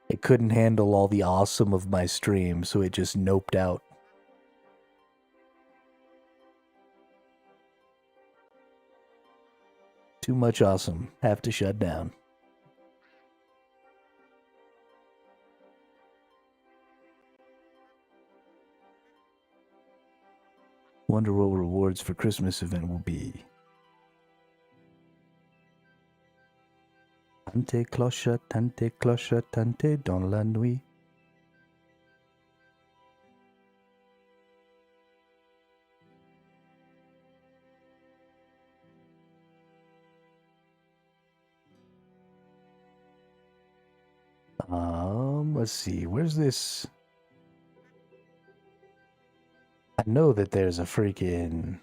It couldn't handle all the awesome of my stream, so it just noped out. Too much awesome. Have to shut down. Wonder what rewards for Christmas event will be. Tante cloche, tante dans la nuit. Let's see. Where's this? I know that there's a freaking...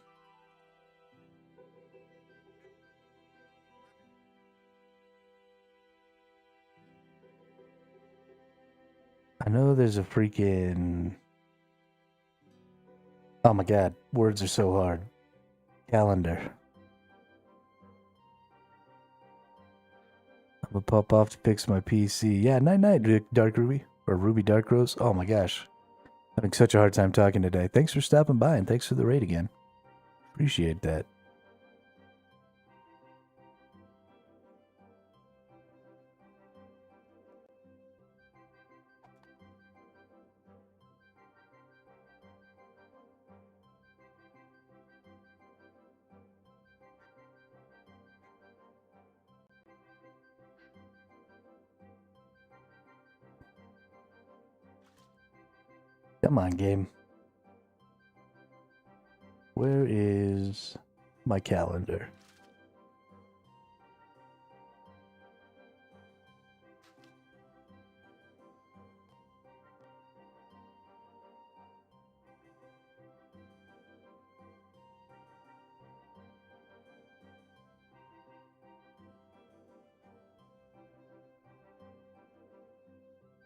I know there's a freaking... Oh my god, words are so hard. Calendar. I'm gonna pop off to fix my PC. Yeah, night, Dark Ruby. Or Ruby Dark Rose. Oh my gosh. Having such a hard time talking today. Thanks for stopping by and thanks for the raid again. Appreciate that. Come on, game. Where is my calendar?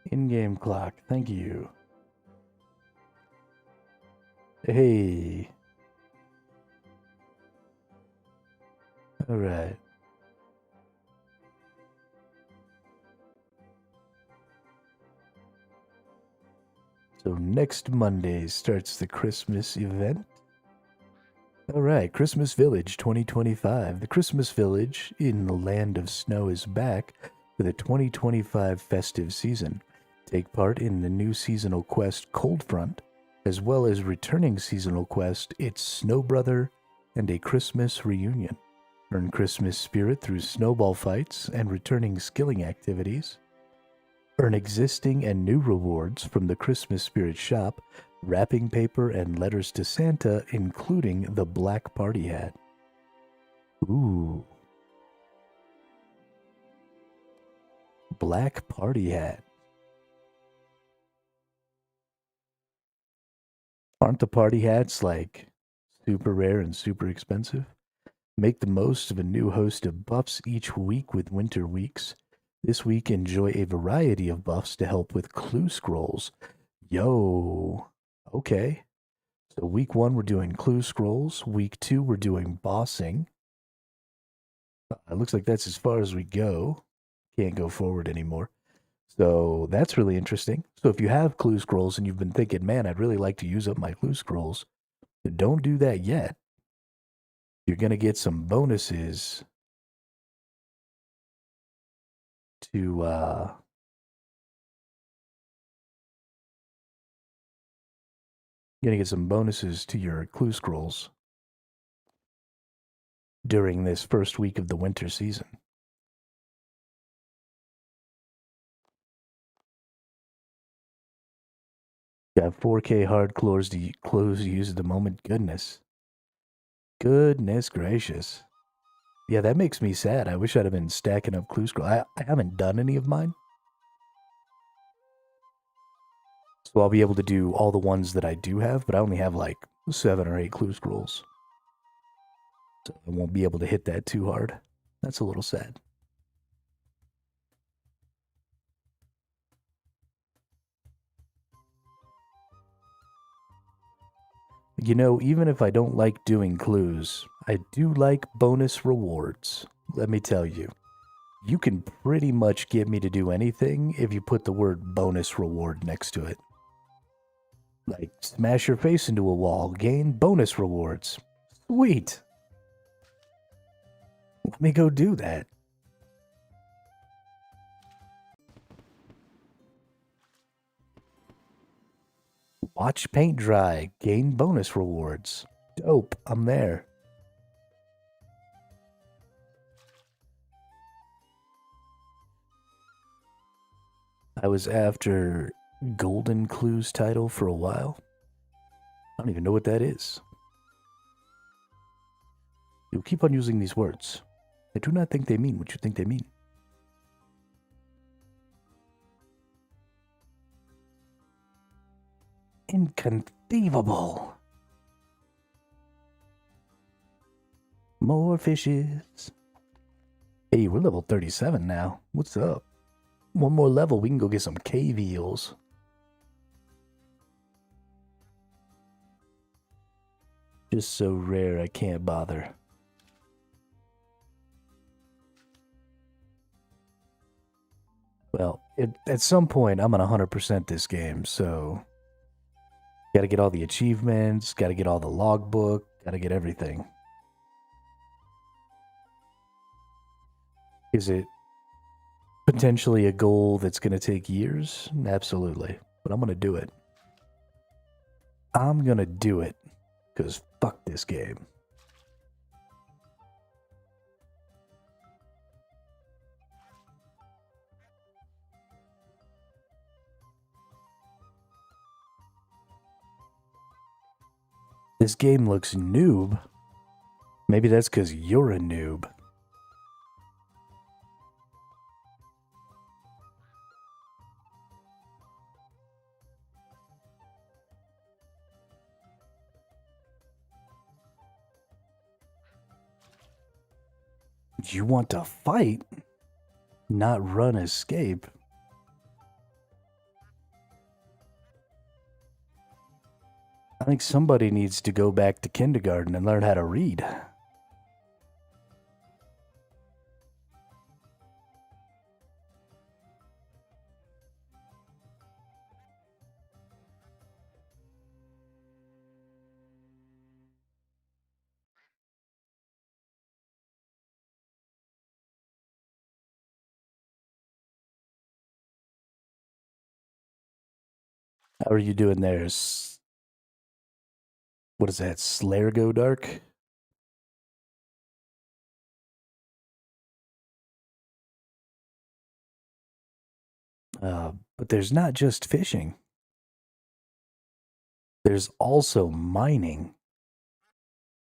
In-game clock. Thank you. Hey. All right. So next Monday starts the Christmas event. All right, Christmas Village 2025. The Christmas Village in the Land of Snow is back for the 2025 festive season. Take part in the new seasonal quest Cold Front, as well as returning seasonal quest It's Snow Brother and a Christmas Reunion. Earn Christmas spirit through snowball fights and returning skilling activities. Earn existing and new rewards from the Christmas Spirit shop, wrapping paper, and letters to Santa, including the Black Party Hat. Ooh. Black Party Hat. Aren't the party hats like super rare and super expensive? Make the most of a new host of buffs each week with Winter Weeks. This week, enjoy a variety of buffs to help with clue scrolls. Yo, okay. So week 1, we're doing clue scrolls. Week 2, we're doing bossing. It looks like that's as far as we go. Can't go forward anymore. So that's really interesting. So if you have clue scrolls and you've been thinking, man, I'd really like to use up my clue scrolls, don't do that yet. You're going to get some bonuses to you're going to get some bonuses to your clue scrolls during this first week of the winter season. Got 4K hard clues to use at the moment. Goodness gracious. Yeah, that makes me sad. I wish I'd have been stacking up clue scrolls. I haven't done any of mine. So I'll be able to do all the ones that I do have, but I only have like 7 or 8 clue scrolls. So I won't be able to hit that too hard. That's a little sad. You know, even if I don't like doing clues, I do like bonus rewards. Let me tell you. You can pretty much get me to do anything if you put the word bonus reward next to it. Like, smash your face into a wall, gain bonus rewards. Sweet. Let me go do that. Watch paint dry, gain bonus rewards. Dope, I'm there. I was after Golden Clues title for a while. I don't even know what that is. You keep on using these words. I do not think they mean what you think they mean. Inconceivable. More fishes. Hey, we're level 37 now. What's up? One more level, we can go get some cave eels. Just so rare, I can't bother. Well, at some point, I'm gonna 100% this game, so... Gotta get all the achievements, gotta get all the logbook, gotta get everything. Is it potentially a goal that's gonna take years? Absolutely. But I'm gonna do it. I'm gonna do it. Because fuck this game. This game looks noob. Maybe that's because you're a noob. You want to fight, not run escape. I think somebody needs to go back to kindergarten and learn how to read. How are you doing there? What is that? Slayer Go Dark? But there's not just fishing. There's also mining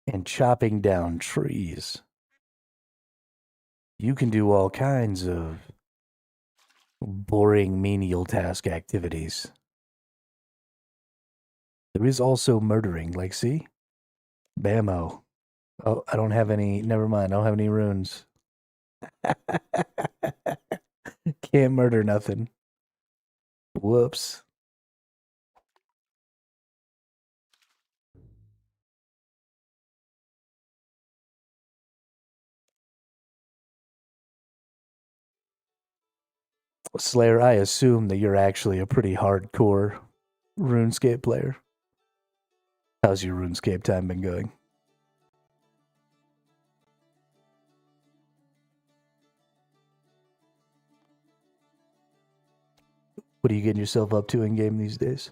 and chopping down trees. You can do all kinds of boring menial task activities. There is also murdering, like, see? Bammo. Oh, I don't have any, never mind, I don't have any runes. Can't murder nothing. Whoops. Slayer, I assume that you're actually a pretty hardcore RuneScape player. How's your RuneScape time been going? What are you getting yourself up to in game these days?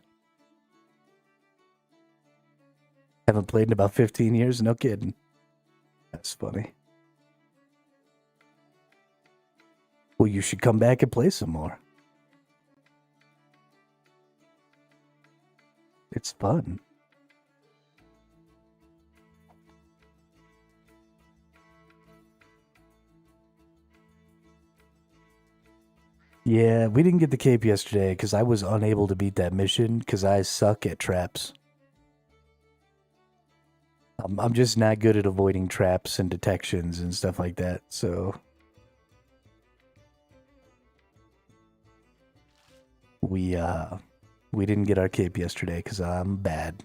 Haven't played in about 15 years? No kidding. That's funny. Well, you should come back and play some more. It's fun. Yeah, we didn't get the cape yesterday because I was unable to beat that mission because I suck at traps. I'm just not good at avoiding traps and detections and stuff like that, so... We didn't get our cape yesterday because I'm bad.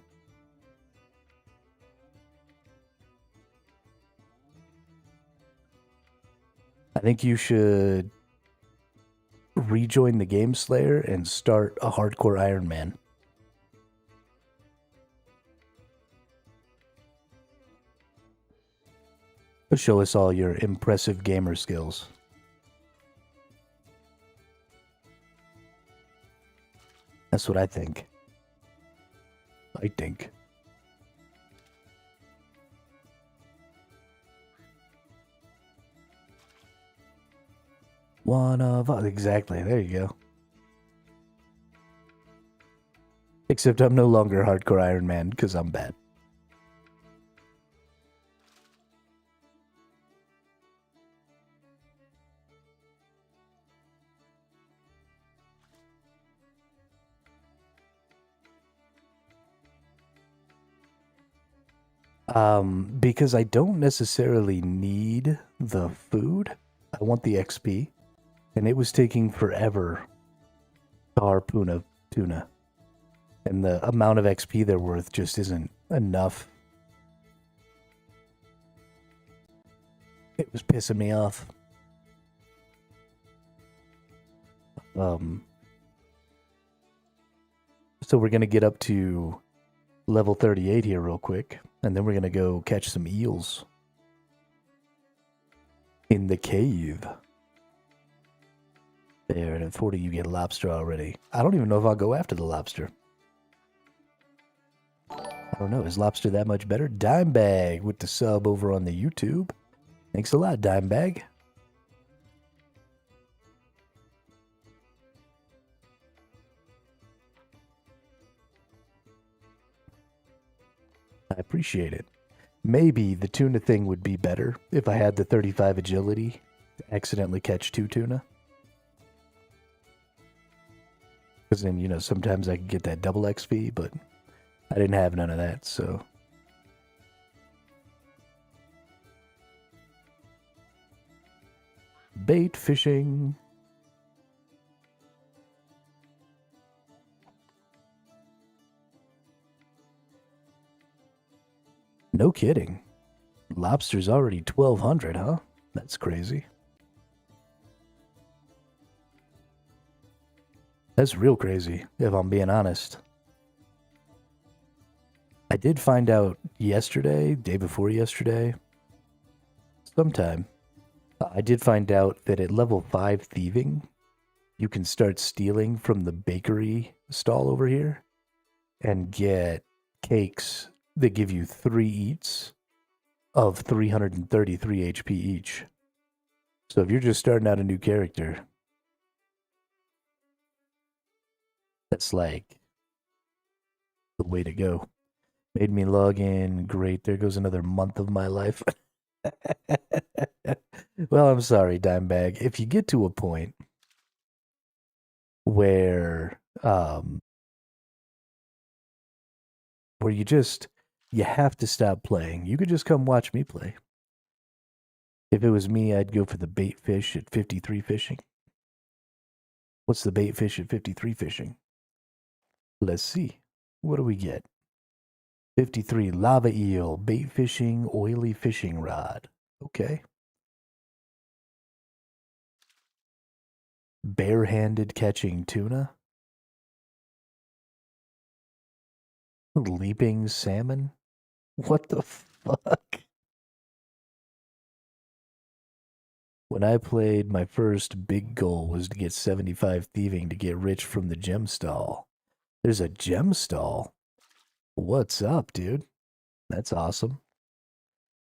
I think you should rejoin the Game Slayer and start a hardcore Iron Man. Show us all your impressive gamer skills. That's what I think. One of us. Exactly. There you go. Except I'm no longer hardcore Iron Man because I'm bad. Because I don't necessarily need the food. I want the XP. And it was taking forever to harpoon a tuna. And the amount of XP they're worth just isn't enough. It was pissing me off. So we're going to get up to level 38 here real quick. And then we're going to go catch some eels. In the cave. There, and at 40 you get lobster already. I don't even know if I'll go after the lobster. I don't know, is lobster that much better? Dimebag with the sub over on the YouTube. Thanks a lot, Dimebag. I appreciate it. Maybe the tuna thing would be better if I had the 35 agility to accidentally catch 2 tuna. Because then, you know, sometimes I could get that double XP, but I didn't have none of that, so... Bait fishing. No kidding. Lobster's already 1,200, huh? That's crazy. That's real crazy, if I'm being honest. I did find out yesterday, day before yesterday, sometime, I did find out that at level 5 thieving, you can start stealing from the bakery stall over here and get cakes that give you 3 eats of 333 HP each. So if you're just starting out a new character, That's like the way to go. Made me log in. Great. There goes another month of my life. Well, I'm sorry, Dimebag. If you get to a point where where you have to stop playing, you could just come watch me play. If it was me, I'd go for the bait fish at 53 fishing. What's the bait fish at 53 fishing? Let's see. What do we get? 53 lava eel, bait fishing, oily fishing rod. Okay. Barehanded catching tuna. Leaping salmon. What the fuck? When I played, my first big goal was to get 75 thieving to get rich from the gem stall. There's a gem stall? What's up, dude? That's awesome.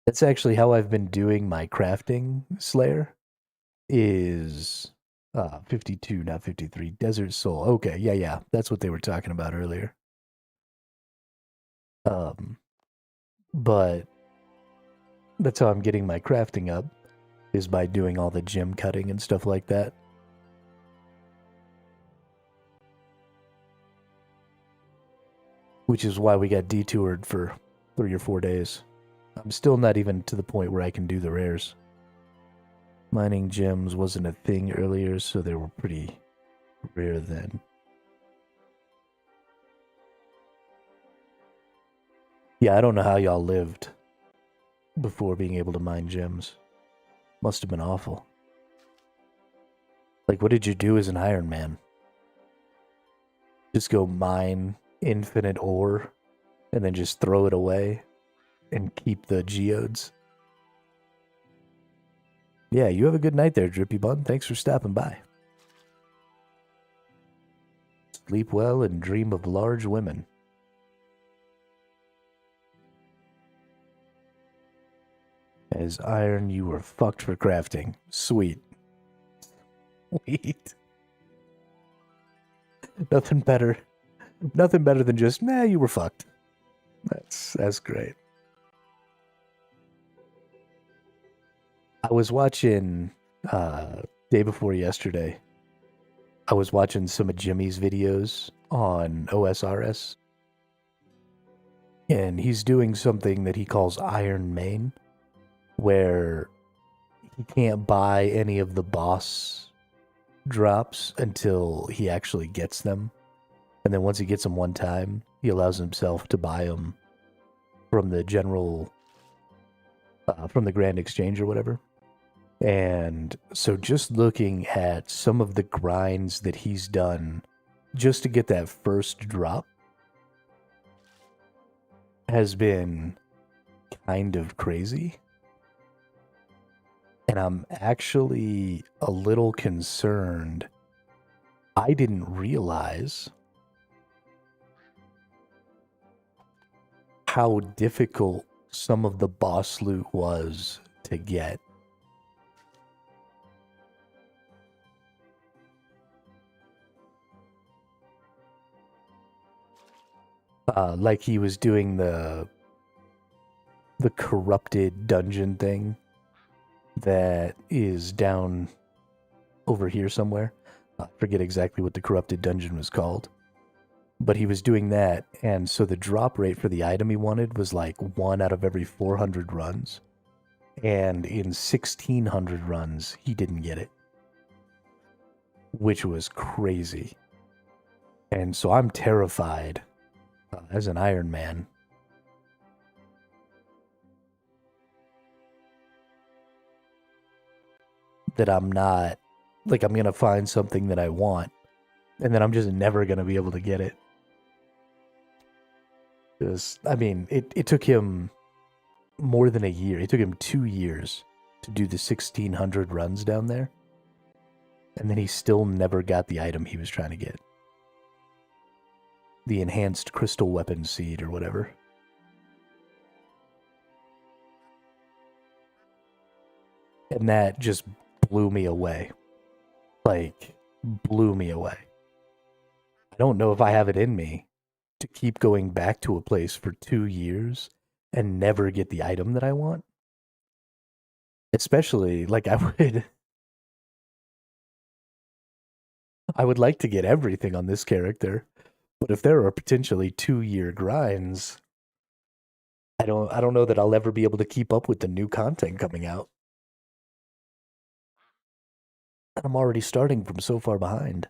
That's actually how I've been doing my crafting Slayer. Is 52, not 53. Desert Soul. Okay, yeah. That's what they were talking about earlier. But that's how I'm getting my crafting up, is by doing all the gem cutting and stuff like that. Which is why we got detoured for 3 or 4 days. I'm still not even to the point where I can do the rares. Mining gems wasn't a thing earlier, so they were pretty rare then. Yeah, I don't know how y'all lived before being able to mine gems. Must have been awful. Like, what did you do as an Iron Man? Just go mine infinite ore and then just throw it away and keep the geodes? Yeah, you have a good night there, Drippy Bun. Thanks for stopping by. Sleep well and dream of large women. As iron, you were fucked for crafting. Sweet. Sweet. Nothing better than just, you were fucked. That's great. I was watching, day before yesterday, I was watching some of Jimmy's videos on OSRS. And he's doing something that he calls Iron Main, where he can't buy any of the boss drops until he actually gets them. And then once he gets them one time, he allows himself to buy them from the general, from the Grand Exchange or whatever. And so just looking at some of the grinds that he's done just to get that first drop has been kind of crazy. And I'm actually a little concerned. I didn't realize how difficult some of the boss loot was to get. Like he was doing the corrupted dungeon thing that is down over here somewhere. I forget exactly what the corrupted dungeon was called. But he was doing that, and so the drop rate for the item he wanted was like 1 out of every 400 runs. And in 1,600 runs, he didn't get it. Which was crazy. And so I'm terrified as an Iron Man that I'm not, like, I'm going to find something that I want, and then I'm just never going to be able to get it. Because, I mean, it took him more than a year. It took him 2 years to do the 1,600 runs down there. And then he still never got the item he was trying to get. The enhanced crystal weapon seed or whatever. And that just blew me away. Like, blew me away. I don't know if I have it in me to keep going back to a place for 2 years and never get the item that I want. Especially, like, I would like to get everything on this character, but if there are potentially 2-year grinds, I don't know that I'll ever be able to keep up with the new content coming out. I'm already starting from so far behind.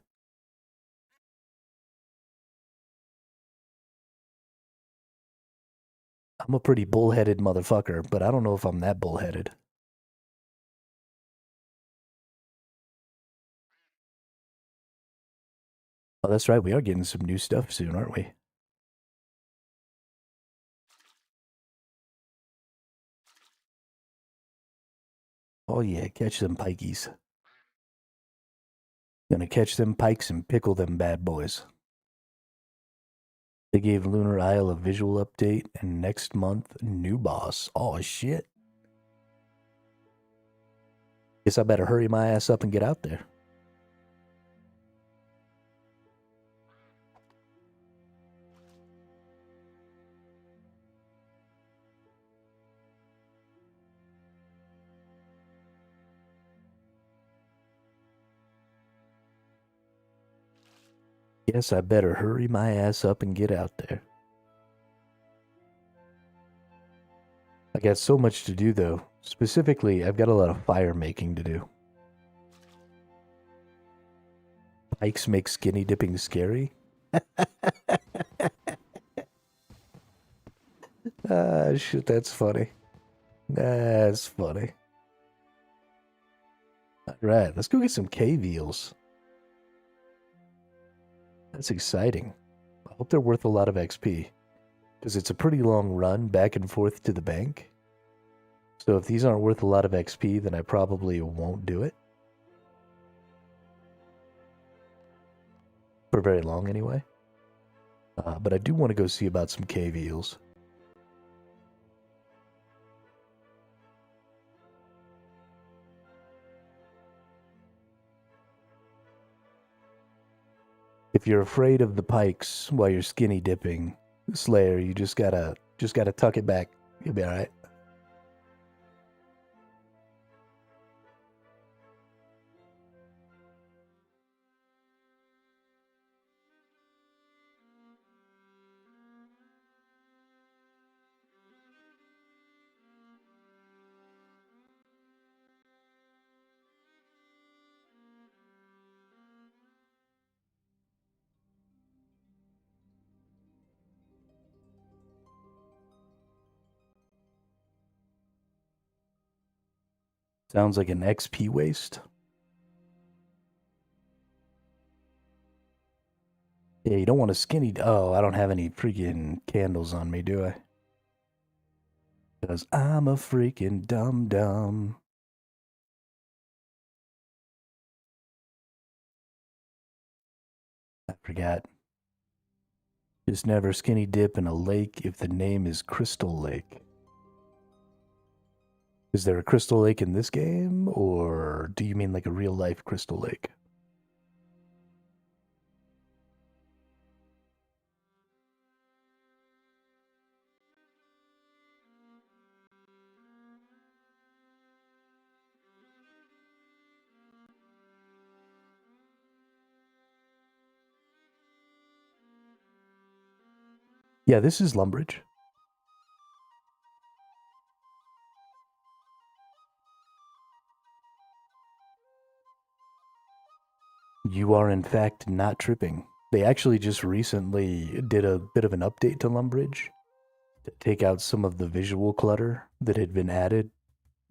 I'm a pretty bullheaded motherfucker, but I don't know if I'm that bullheaded. Oh, that's right. We are getting some new stuff soon, aren't we? Oh yeah, catch them pikeys. Gonna catch them pikes and pickle them bad boys. They gave Lunar Isle a visual update, and next month, new boss. Oh shit. Guess I better hurry my ass up and get out there. Guess I better hurry my ass up and get out there. I got so much to do, though. Specifically, I've got a lot of fire making to do. Pikes make skinny dipping scary? Ah, shit, that's funny. That's funny. Alright, let's go get some cave eels. That's exciting. I hope they're worth a lot of XP. Because it's a pretty long run back and forth to the bank. So if these aren't worth a lot of XP, then I probably won't do it. For very long, anyway. But I do want to go see about some cave eels. If you're afraid of the pikes while you're skinny dipping, Slayer, you just gotta tuck it back. You'll be alright. Sounds like an XP waste. Yeah, you don't want a skinny... Oh, I don't have any freaking candles on me, do I? Because I'm a freaking dum-dum. I forgot. Just never skinny dip in a lake if the name is Crystal Lake. Is there a Crystal Lake in this game, or do you mean like a real-life Crystal Lake? Yeah, this is Lumbridge. You are in fact not tripping. They actually just recently did a bit of an update to Lumbridge to take out some of the visual clutter that had been added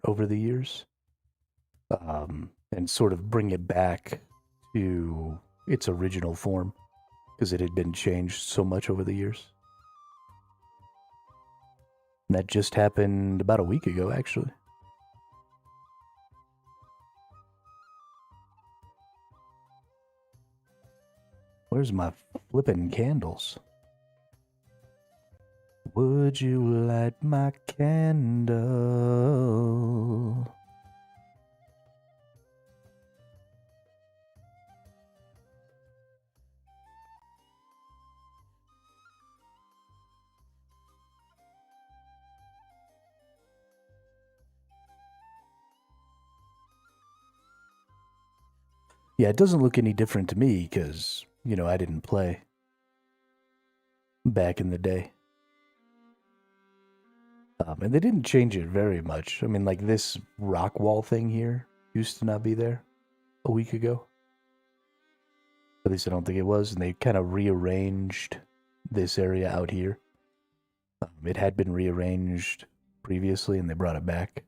over the years, and sort of bring it back to its original form because it had been changed so much over the years. And that just happened about a week ago, actually. Where's my flippin' candles? Would you light my candle? Yeah, it doesn't look any different to me because, you know, I didn't play back in the day. And they didn't change it very much. I mean, like this rock wall thing here used to not be there a week ago. At least I don't think it was. And they kind of rearranged this area out here. It had been rearranged previously and they brought it back.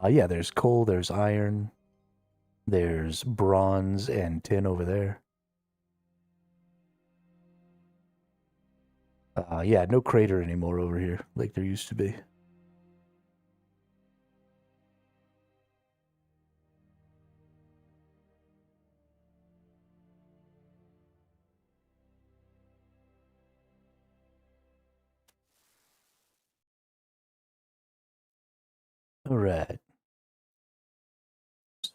Yeah, there's coal, there's iron, there's bronze and tin over there. Yeah, no crater anymore over here like there used to be. All right.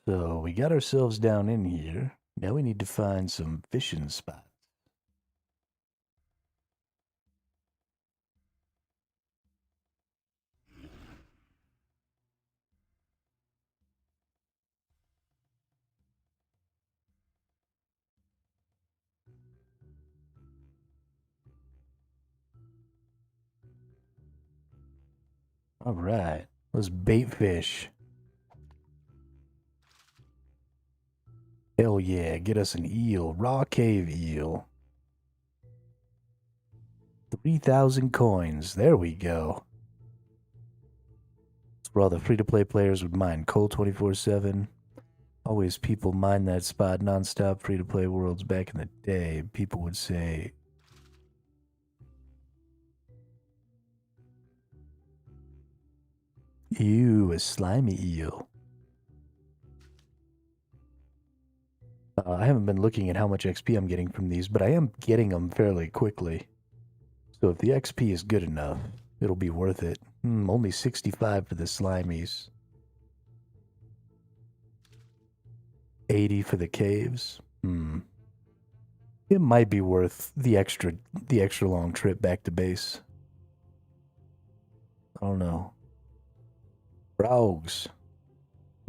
So we got ourselves down in here. Now we need to find some fishing spots. All right. Let's bait fish. Hell yeah, get us an eel. Raw cave eel. 3,000 coins. There we go. That's where all the free-to-play players would mine coal 24/7. Always people mine that spot non-stop free-to-play worlds back in the day. People would say, ew, a slimy eel. I haven't been looking at how much XP I'm getting from these, but I am getting them fairly quickly. So if the XP is good enough, it'll be worth it. Only 65 for the slimies. 80 for the caves. It might be worth the extra long trip back to base. I don't know. Frogs.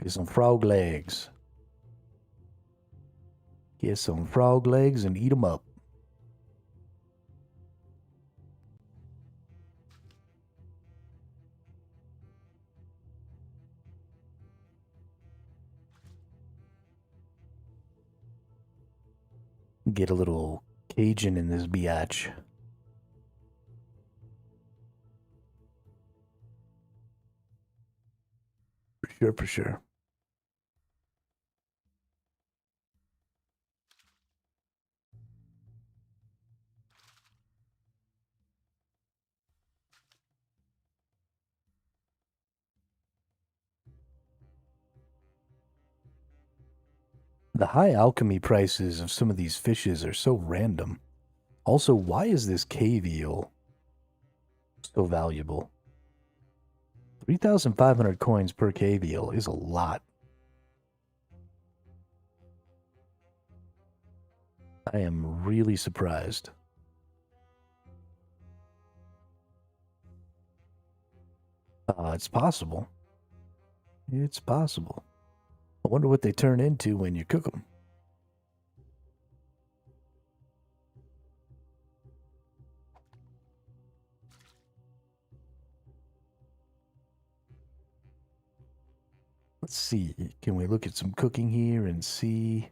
Get some frog legs. Get some frog legs and eat them up. Get a little Cajun in this biatch. For sure, for sure. The high alchemy prices of some of these fishes are so random. Also, why is this cave eel so valuable? 3,500 coins per cave eel is a lot. I am really surprised. It's possible. It's possible. I wonder what they turn into when you cook them. Let's see. Can we look at some cooking here and see?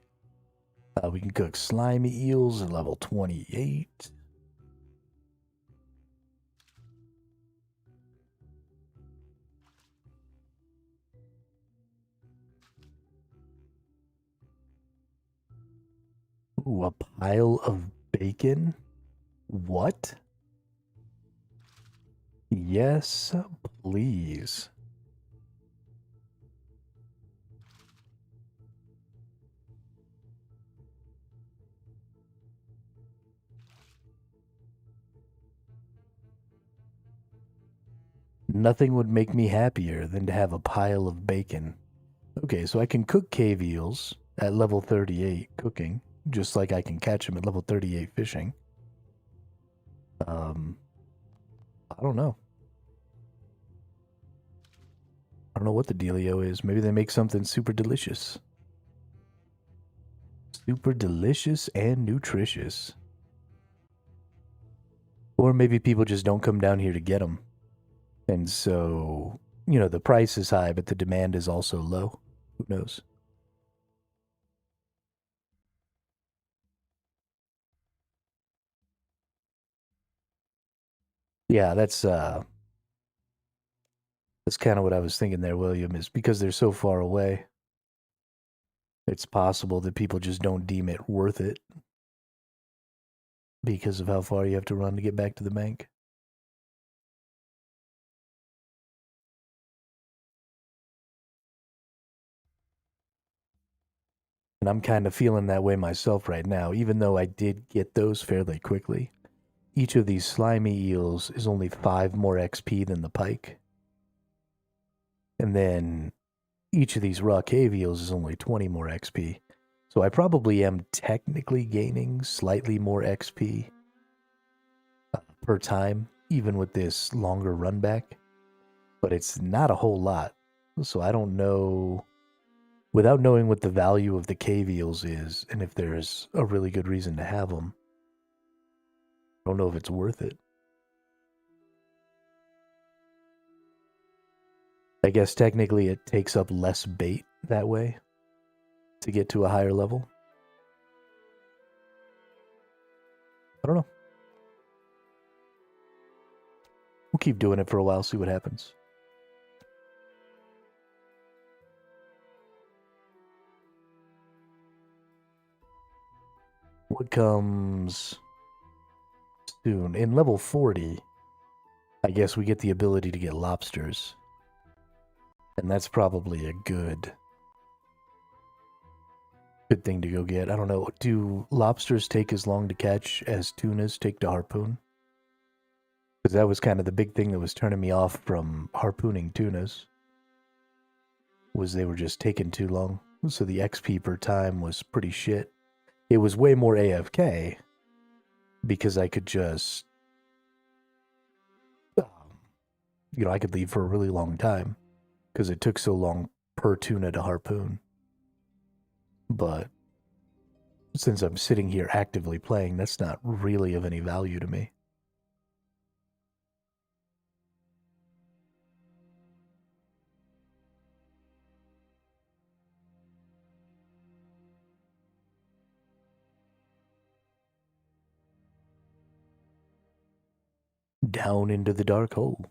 We can cook slimy eels at level 28. Ooh, a pile of bacon? What? Yes, please. Nothing would make me happier than to have a pile of bacon. Okay, so I can cook cave eels at level 38 cooking, just like I can catch them at level 38 fishing. I don't know. I don't know what the dealio is. Maybe they make something super delicious. Super delicious and nutritious. Or maybe people just don't come down here to get them. And so, you know, the price is high, but the demand is also low. Who knows? Yeah, that's kind of what I was thinking there, William, is because they're so far away. It's possible that people just don't deem it worth it because of how far you have to run to get back to the bank. And I'm kind of feeling that way myself right now, even though I did get those fairly quickly. Each of these slimy eels is only 5 more XP than the pike. And then each of these raw cave eels is only 20 more XP. So I probably am technically gaining slightly more XP per time, even with this longer run back. But it's not a whole lot. So I don't know, without knowing what the value of the cave eels is, and if there's a really good reason to have them, I don't know if it's worth it. I guess technically it takes up less bait that way to get to a higher level. I don't know. We'll keep doing it for a while, see what happens. What comes soon? In level 40, I guess we get the ability to get lobsters. And that's probably a good thing to go get. I don't know. Do lobsters take as long to catch as tunas take to harpoon? Because that was kind of the big thing that was turning me off from harpooning tunas. Was they were just taking too long. So the XP per time was pretty shit. It was way more AFK because I could just, you know, I could leave for a really long time because it took so long per tuna to harpoon. But since I'm sitting here actively playing, that's not really of any value to me. Down into the dark hole.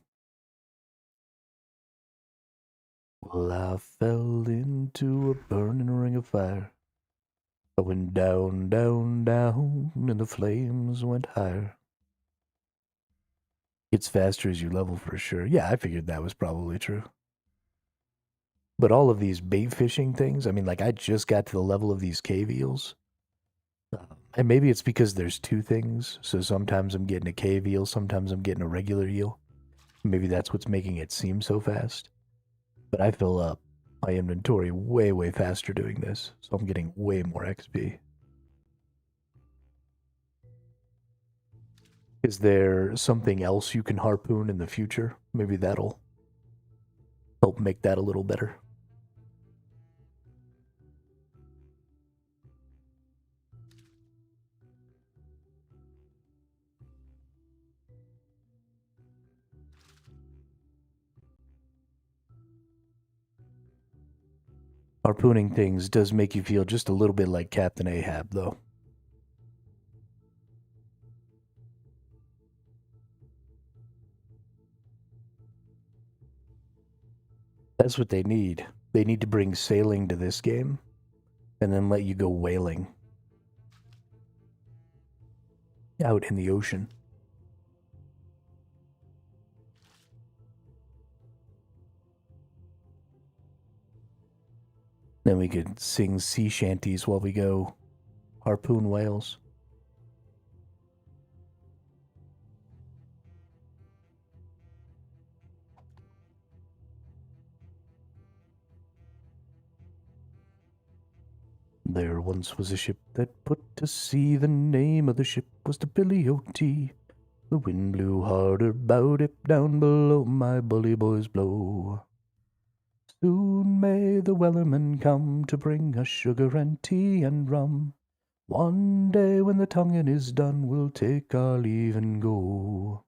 Well, I fell into a burning ring of fire. I went down, down, down, and the flames went higher. It's faster as you level for sure. Yeah, I figured that was probably true. But all of these bait fishing things, I mean, like, I just got to the level of these cave eels. And maybe it's because there's two things. So sometimes I'm getting a cave eel, sometimes I'm getting a regular eel. Maybe that's what's making it seem so fast. But I fill up my inventory way, way faster doing this. So I'm getting way more XP. Is there something else you can harpoon in the future? Maybe that'll help make that a little better. Harpooning things does make you feel just a little bit like Captain Ahab, though. That's what they need. They need to bring sailing to this game and then let you go whaling out in the ocean. Then we could sing sea shanties while we go harpoon whales. There once was a ship that put to sea. The name of the ship was the Billy O.T. The wind blew harder, bowed it down below. My bully boys blow. Soon may the wellerman come to bring us sugar and tea and rum. One day when the tonguing is done, we'll take our leave and go.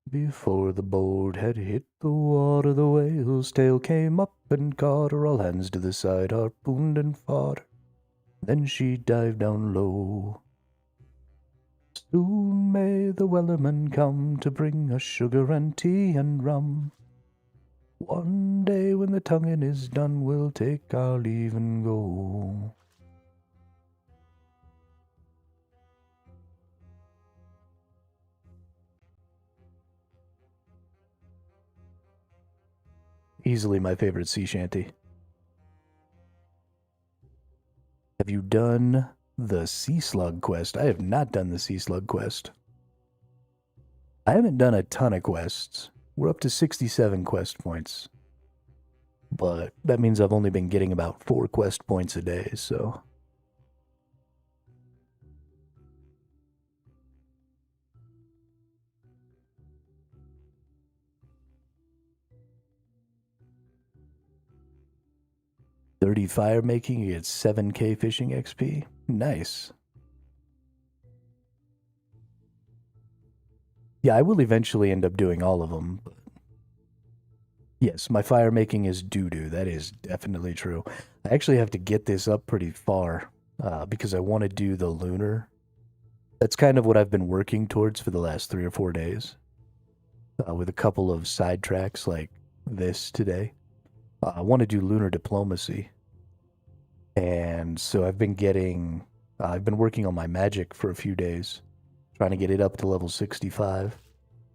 Before the boat had hit the water, the whale's tail came up and caught her. All hands to the side, harpooned and fought her. Then she dived down low. Soon may the wellerman come to bring us sugar and tea and rum. One day when the tonguing is done, we'll take our leave and go. Easily my favorite sea shanty. Have you done the sea slug quest? I have not done the sea slug quest. I haven't done a ton of quests. We're up to 67 quest points. But that means I've only been getting about 4 quest points a day, so... $30 fire making, you get 7k fishing XP. Nice. Yeah, I will eventually end up doing all of them. But yes, my fire making is doo-doo. That is definitely true. I actually have to get this up pretty far because I want to do the lunar. That's kind of what I've been working towards for the last 3 or 4 days. With a couple of side tracks like this today. I want to do lunar diplomacy. And so I've been working on my magic for a few days, trying to get it up to level 65. And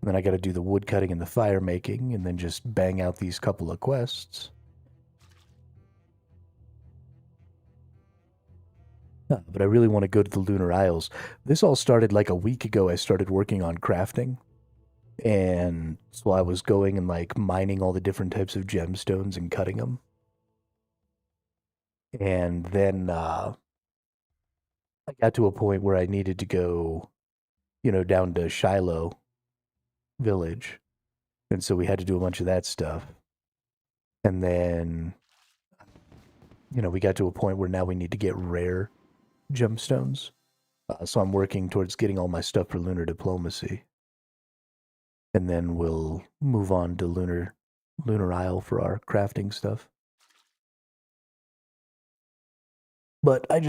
then I got to do the wood cutting and the fire making, and then just bang out these couple of quests. But I really want to go to the Lunar Isles. This all started like a week ago. I started working on crafting. And so I was going and like mining all the different types of gemstones and cutting them. And then I got to a point where I needed to go, down to Shiloh village. And so we had to do a bunch of that stuff. And then, we got to a point where now we need to get rare gemstones. So I'm working towards getting all my stuff for lunar diplomacy. And then we'll move on to Lunar Isle for our crafting stuff. But I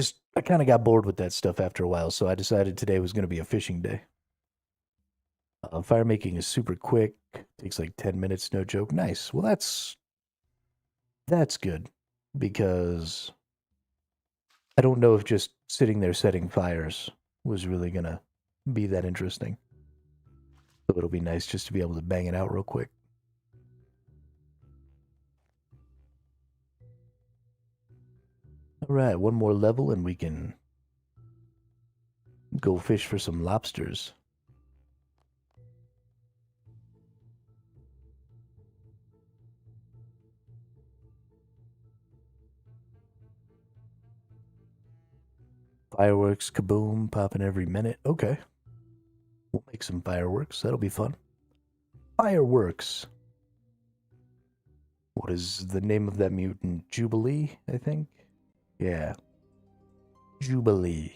kind of got bored with that stuff after a while, so I decided today was going to be a fishing day. Fire making is super quick. Takes like 10 minutes, no joke. Nice. Well, that's good because I don't know if just sitting there setting fires was really going to be that interesting. So it'll be nice just to be able to bang it out real quick. All right, one more level and we can go fish for some lobsters. Fireworks, kaboom, popping every minute. Okay. We'll make some fireworks. That'll be fun. Fireworks. What is the name of that mutant? Jubilee, I think? Yeah. Jubilee.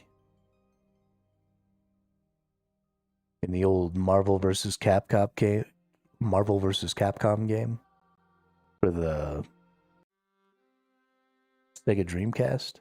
In the old Marvel vs. Capcom game, for the Sega Dreamcast.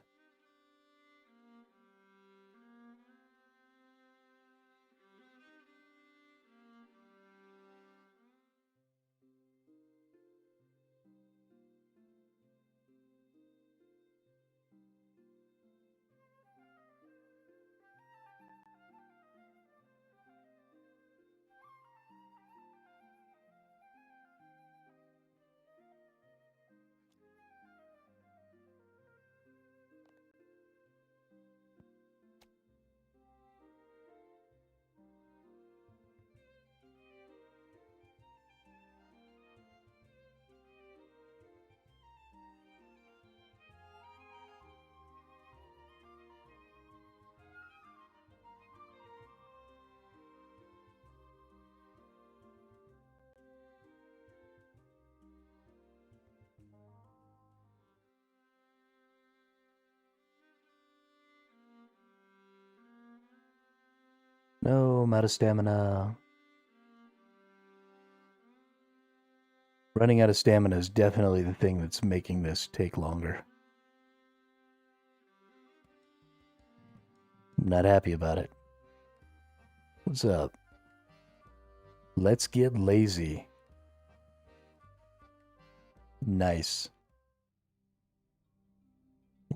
No, I'm out of stamina. Running out of stamina is definitely the thing that's making this take longer. I'm not happy about it. What's up? Let's get lazy. Nice.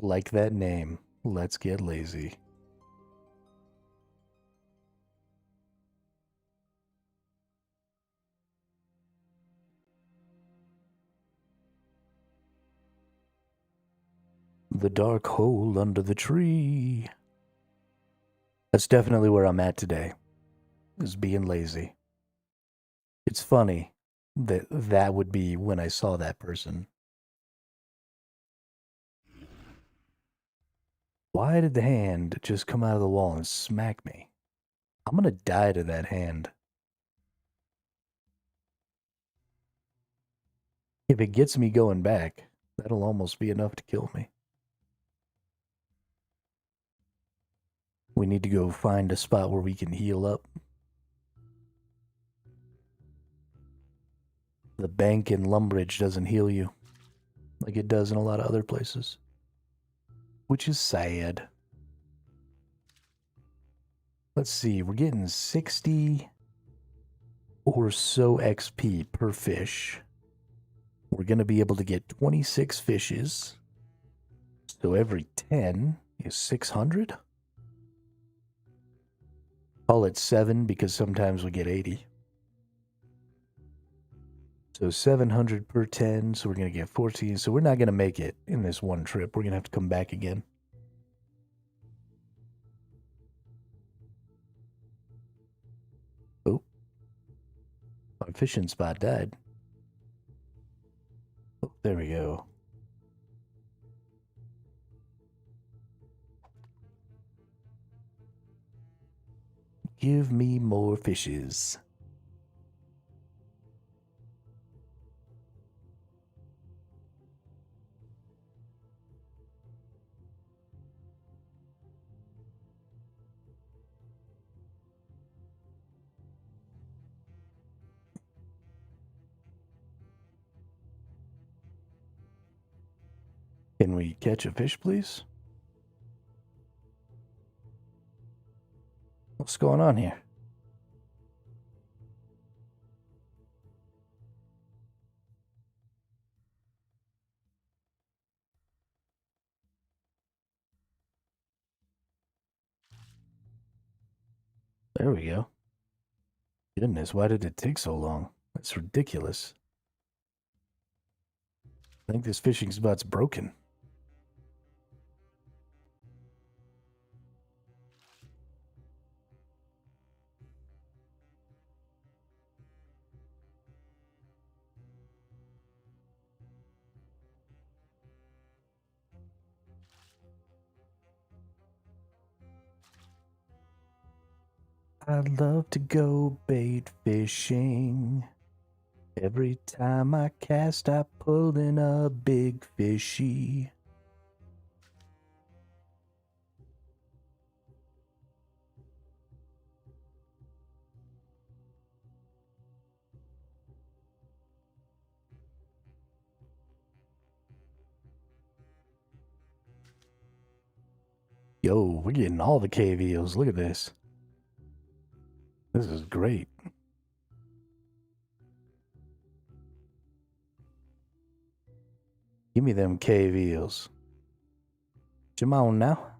Like that name. Let's get lazy. The dark hole under the tree. That's definitely where I'm at today, is being lazy. It's funny that that would be when I saw that person. Why did the hand just come out of the wall and smack me? I'm gonna die to that hand. If it gets me going back, that'll almost be enough to kill me. We need to go find a spot where we can heal up. The bank in Lumbridge doesn't heal you like it does in a lot of other places, which is sad. Let's see, we're getting 60 or so XP per fish. We're going to be able to get 26 fishes. So every 10 is 600. Call it 7 because sometimes we get 80. So 700 per 10, so we're going to get 14. So we're not going to make it in this one trip. We're going to have to come back again. Oh. Our fishing spot died. Oh, there we go. Give me more fishes. Can we catch a fish, please? What's going on here? There we go. Goodness, why did it take so long? That's ridiculous. I think this fishing spot's broken. I'd love to go bait fishing. Every time I cast, I pull in a big fishy. Yo, we're getting all the cave eels. Look at this. This is great. Give me them cave eels. Come on now.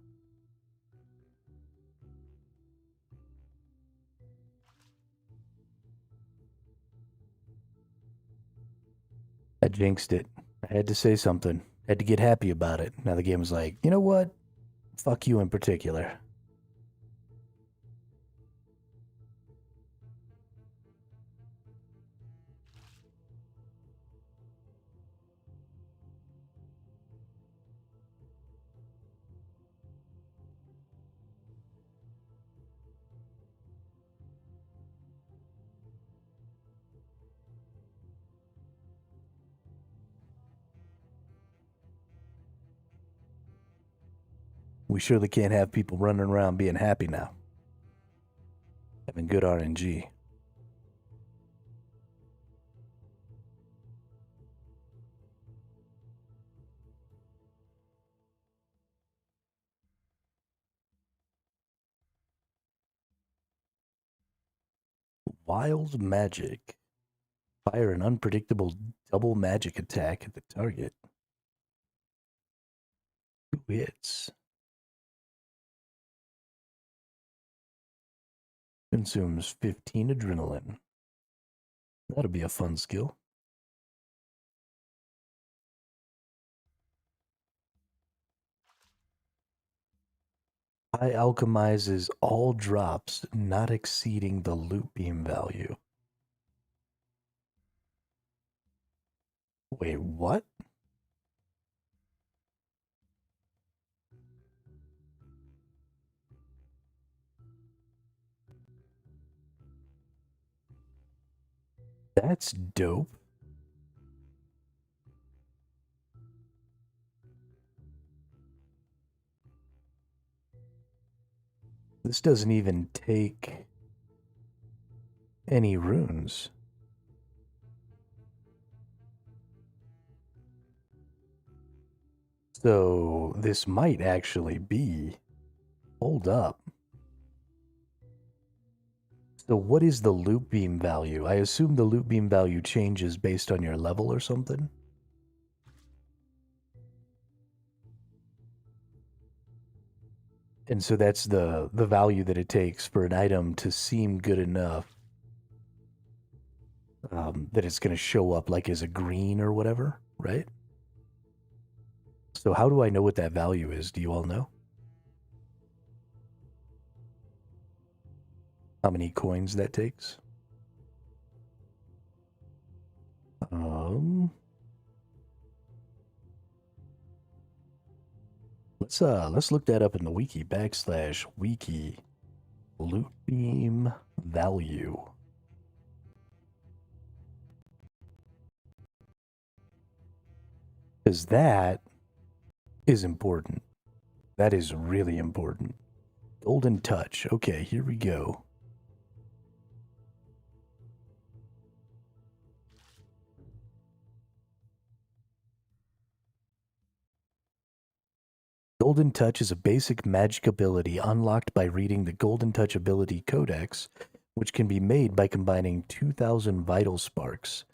I jinxed it. I had to say something. I had to get happy about it. Now the game was like, you know what? Fuck you in particular. We surely can't have people running around being happy now. Having good RNG. Wild magic. Fire an unpredictable double magic attack at the target. 2 hits. Consumes 15 adrenaline. That'll be a fun skill. High alchemizes all drops not exceeding the loot beam value. Wait, what? That's dope. This doesn't even take any runes. So this might actually be... Hold up. So what is the loot beam value? I assume the loot beam value changes based on your level or something? And so that's the value that it takes for an item to seem good enough that it's going to show up like as a green or whatever, right? So how do I know what that value is? Do you all know? How many coins that takes? Let's look that up in the wiki. /wiki loot beam value. Because that is important. That is really important. Golden touch. Okay, here we go. Golden Touch is a basic magic ability unlocked by reading the Golden Touch Ability Codex, which can be made by combining 2,000 vital sparks.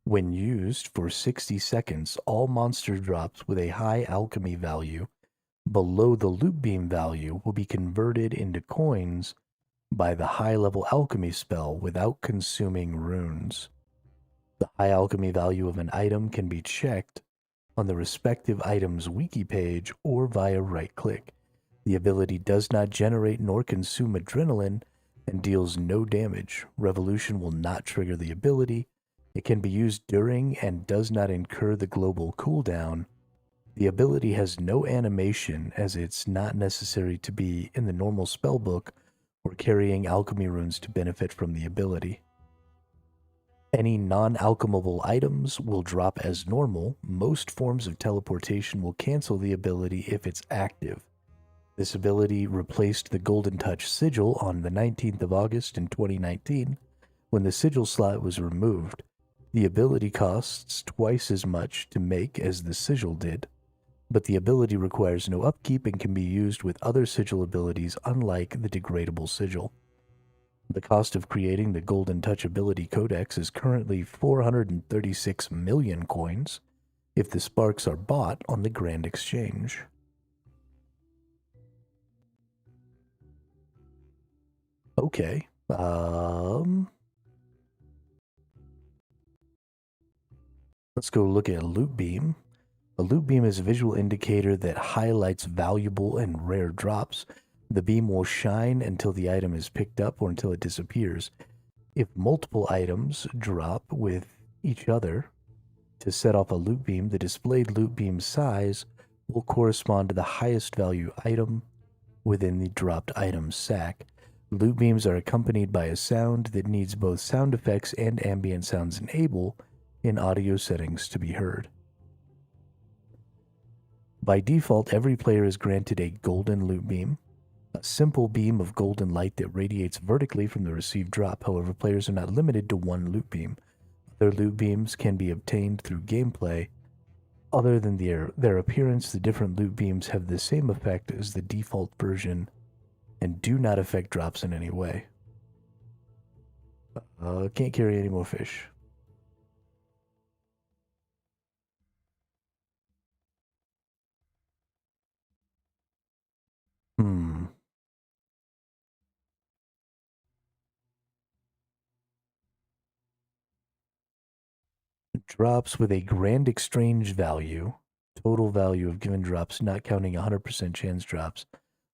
When used for 60 seconds, all monster drops with a high alchemy value below the loot beam value will be converted into coins by the high-level alchemy spell without consuming runes. The high alchemy value of an item can be checked on the respective item's wiki page or via right-click. The ability does not generate nor consume adrenaline and deals no damage. Revolution will not trigger the ability. It can be used during and does not incur the global cooldown. The ability has no animation as it's not necessary to be in the normal spellbook or carrying alchemy runes to benefit from the ability. Any non-alchemable items will drop as normal. Most forms of teleportation will cancel the ability if it's active. This ability replaced the Golden Touch sigil on the 19th of August in 2019 when the sigil slot was removed. The ability costs twice as much to make as the sigil did, but the ability requires no upkeep and can be used with other sigil abilities unlike the degradable sigil. The cost of creating the Golden Touch Ability Codex is currently 436 million coins if the sparks are bought on the Grand Exchange. Okay. Let's go look at Loot Beam. A Loot Beam is a visual indicator that highlights valuable and rare drops. The beam will shine until the item is picked up or until it disappears. If multiple items drop with each other to set off a loot beam, the displayed loot beam size will correspond to the highest value item within the dropped item sack. Loot beams are accompanied by a sound that needs both sound effects and ambient sounds enabled in audio settings to be heard. By default, every player is granted a golden loot beam. A simple beam of golden light that radiates vertically from the received drop. However, players are not limited to one loot beam. Other loot beams can be obtained through gameplay. Other than their appearance, the different loot beams have the same effect as the default version and do not affect drops in any way. Can't carry any more fish. Drops with a grand exchange value, total value of given drops, not counting 100% chance drops,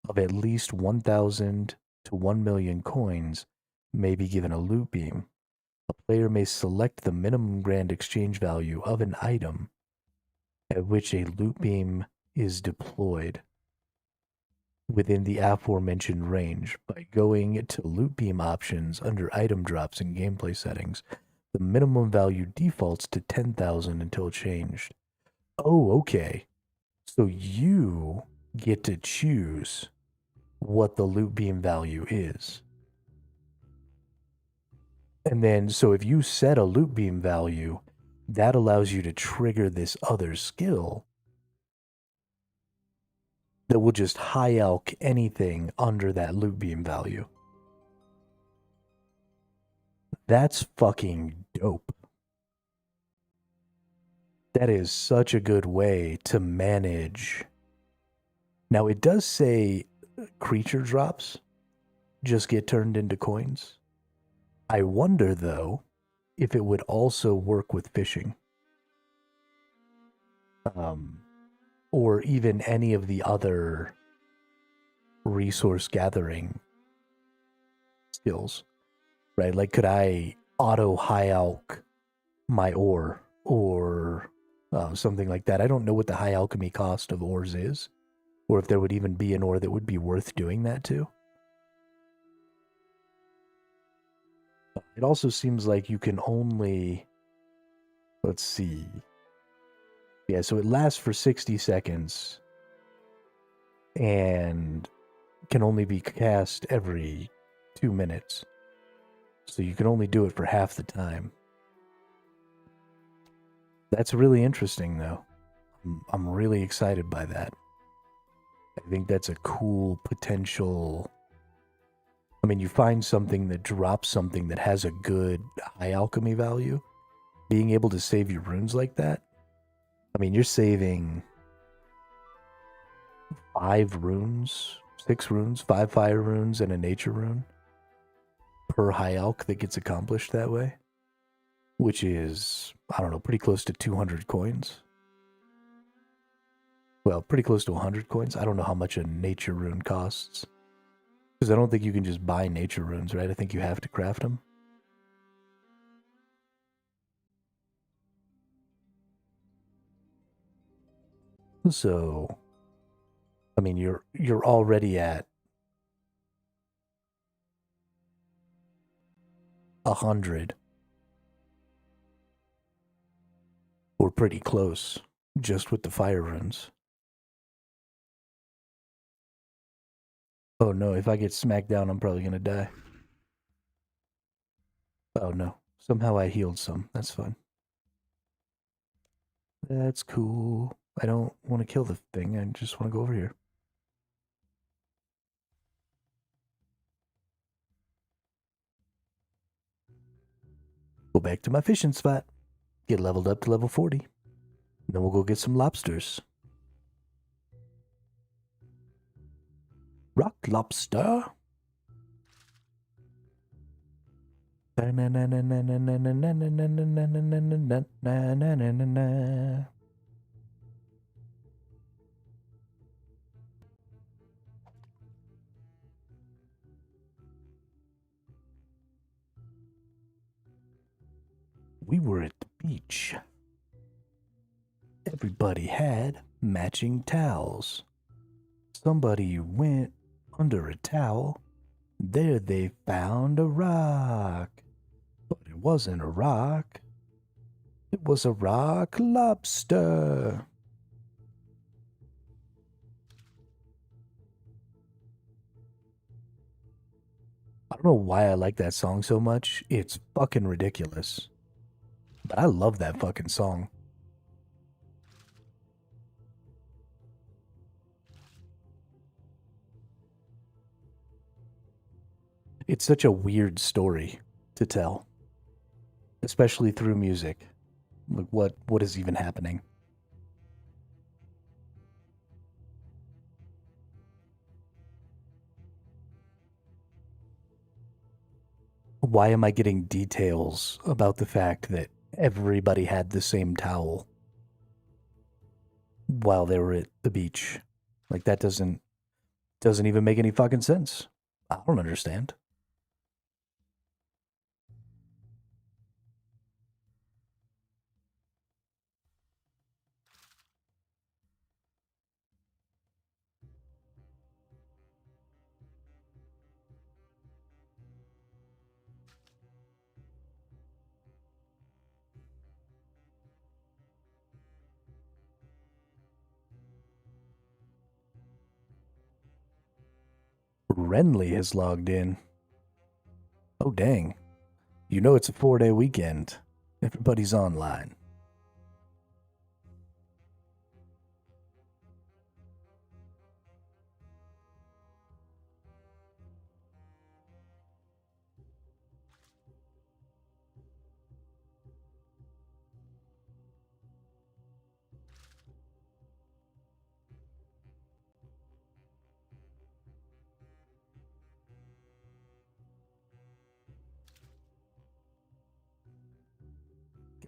of at least 1,000 to 1 million coins may be given a loot beam. A player may select the minimum grand exchange value of an item at which a loot beam is deployed within the aforementioned range by going to loot beam options under item drops and gameplay settings. The minimum value defaults to 10,000 until changed. Oh, okay. So you get to choose what the loot beam value is. And then, so if you set a loot beam value, that allows you to trigger this other skill that will just high alch anything under that loot beam value. That's fucking dope. That is such a good way to manage. Now, it does say creature drops just get turned into coins. I wonder, though, if it would also work with fishing. Or even any of the other resource gathering skills, right? Like, could I auto high alch my ore or something like that? I don't know what the high alchemy cost of ores is, or if there would even be an ore that would be worth doing that to. It also seems like you can only, let's see. Yeah, so it lasts for 60 seconds and can only be cast every 2 minutes. So you can only do it for half the time. That's really interesting, though. I'm really excited by that. I think that's a cool potential. I mean, you find something that drops something that has a good high alchemy value. Being able to save your runes like that. I mean, you're saving 5 runes, 6 runes, 5 fire runes, and a nature rune per high alch that gets accomplished that way, which is, I don't know, pretty close to 200 coins. Well, pretty close to 100 coins. I don't know how much a nature rune costs, because I don't think you can just buy nature runes, right? I think you have to craft them. So, I mean, you're already at 100, or pretty close, just with the fire runes. Oh no, if I get smacked down, I'm probably gonna die. Oh no, somehow I healed some. That's fine. That's cool. I don't want to kill the thing, I just want to go over here. Go back to my fishing spot. Get leveled up to level 40. Then we'll go get some lobsters. Rock lobster. We were at the beach. Everybody had matching towels. Somebody went under a towel. There they found a rock. But it wasn't a rock. It was a rock lobster. don't know why I like that song so much. It's fucking ridiculous. But I love that fucking song. It's such a weird story to tell, especially through music. Like what is even happening? Why am I getting details about the fact that everybody had the same towel while they were at the beach? Like that doesn't even make any fucking sense. I don't understand. Renly has logged in. Oh dang. You know it's a 4-day weekend. Everybody's online.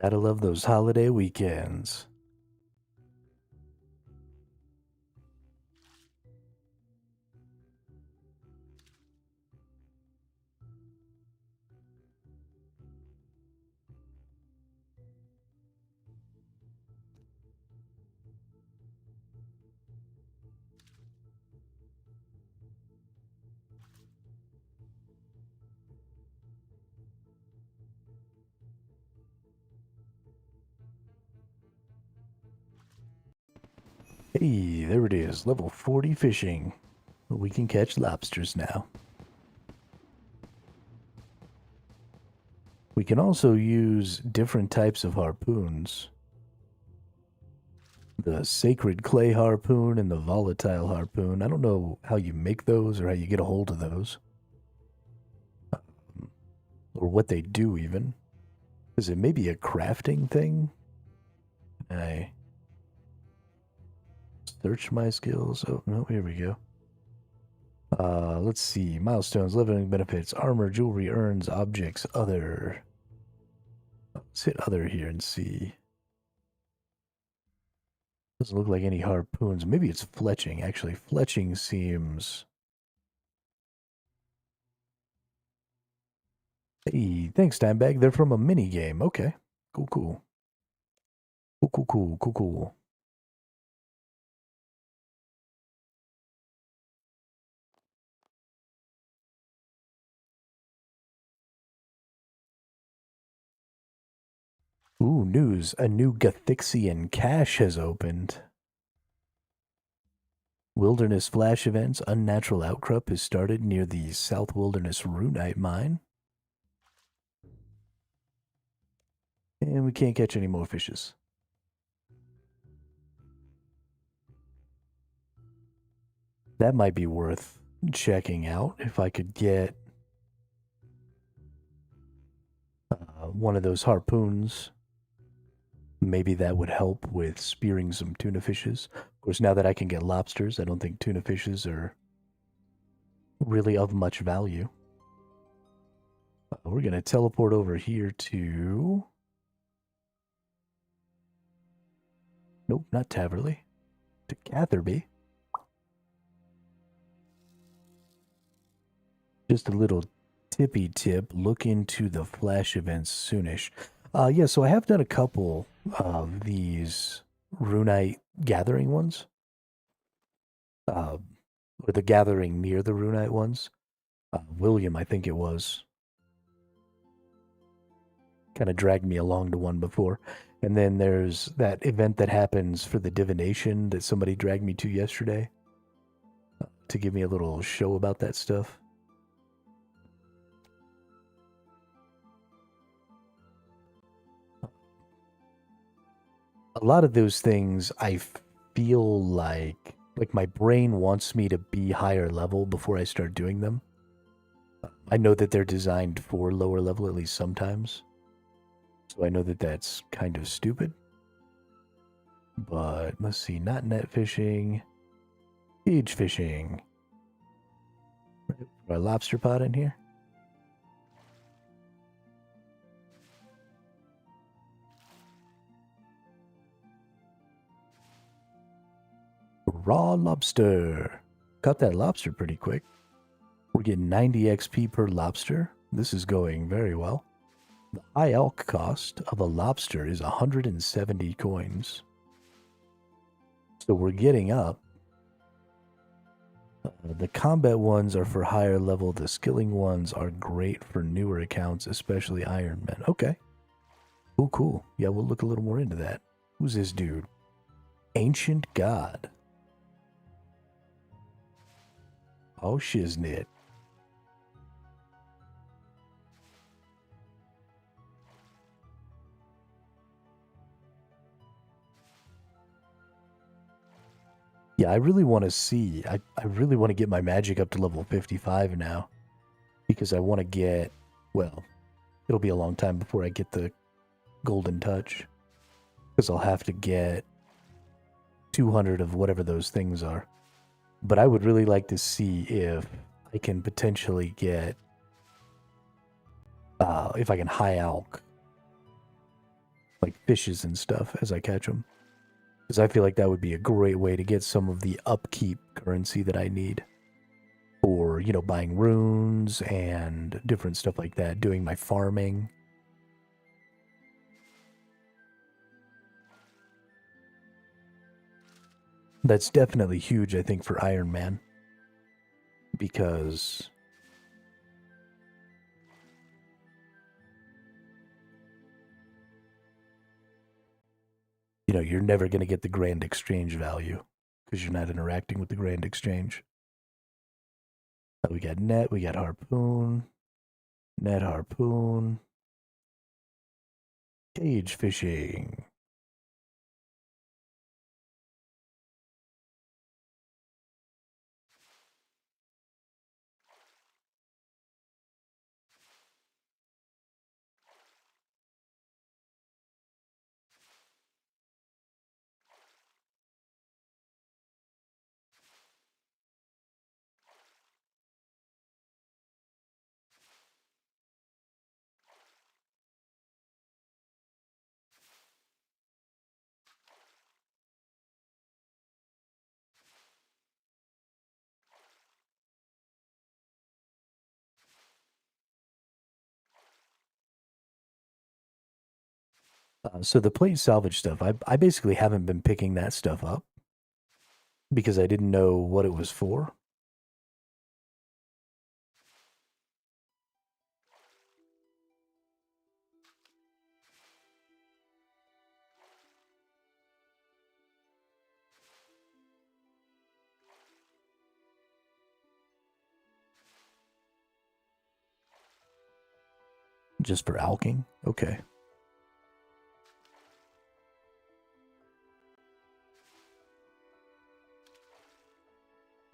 Gotta love those holiday weekends. Hey, there it is. Level 40 fishing. We can catch lobsters now. We can also use different types of harpoons. The sacred clay harpoon and the volatile harpoon. I don't know how you make those or how you get a hold of those. Or what they do even. Is it maybe a crafting thing? I search my skills. Oh, no, here we go. Let's see. Milestones, living benefits, armor, jewelry, earns, objects, other. Let's hit other here and see. Doesn't look like any harpoons. Maybe it's fletching. Actually, fletching seems... Hey, thanks, Timebag. They're from a mini game. Okay. Cool, cool. Cool, cool, cool, cool, cool. Ooh, news. A new Gathixian cache has opened. Wilderness flash events. Unnatural outcrop has started near the South Wilderness Runite mine. And we can't catch any more fishes. That might be worth checking out if I could get one of those harpoons. Maybe that would help with spearing some tuna fishes. Of course, now that I can get lobsters, I don't think tuna fishes are really of much value. We're going to teleport over here to... Nope, not Taverley. To Catherby. Just a little tippy tip. Look into the flash events soonish. Yeah, so I have done a couple of these Runite gathering ones. Or the gathering near the Runite ones. William, I think it was, kind of dragged me along to one before. And then there's that event that happens for the divination that somebody dragged me to yesterday to give me a little show about that stuff. a lot of those things I feel like my brain wants me to be higher level before I start doing them. I know that they're designed for lower level, at least sometimes. So I know that that's kind of stupid. But let's see, not net fishing, cage fishing. Our lobster pot in here. Raw lobster. Caught that lobster pretty quick. We're getting 90 XP per lobster. This is going very well. The high elk cost of a lobster is 170 coins. So we're getting up. The combat ones are for higher level. The skilling ones are great for newer accounts, especially Iron Men. Okay. Oh, cool. Yeah, we'll look a little more into that. Who's this dude? Ancient God. Oh, shiznit. Yeah, I really want to see. I really want to get my magic up to level 55 now. Because I want to get, well, it'll be a long time before I get the golden touch. Because I'll have to get 200 of whatever those things are. But I would really like to see if I can potentially get, if I can high alk, like fishes and stuff as I catch them. Because I feel like that would be a great way to get some of the upkeep currency that I need. For, you know, buying runes and different stuff like that, doing my farming. That's definitely huge, I think, for Iron Man. Because you know, you're never going to get the grand exchange value because you're not interacting with the grand exchange. We got net, we got harpoon, net harpoon, cage fishing. So the plate salvage stuff, I basically haven't been picking that stuff up because I didn't know what it was for. Just for alking? Okay.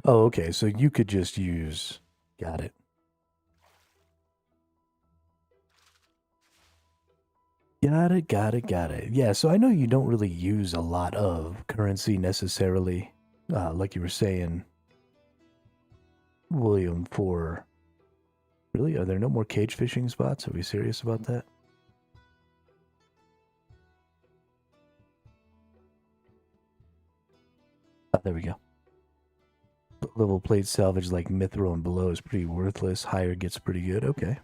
Oh, okay. So you could just use. Got it. Got it. Yeah, so I know you don't really use a lot of currency necessarily, like you were saying, William, for. Really? Are there no more cage fishing spots? Are we serious about that? Oh, there we go. Level plate salvage like mithril and below is pretty worthless. Higher gets pretty good. Okay.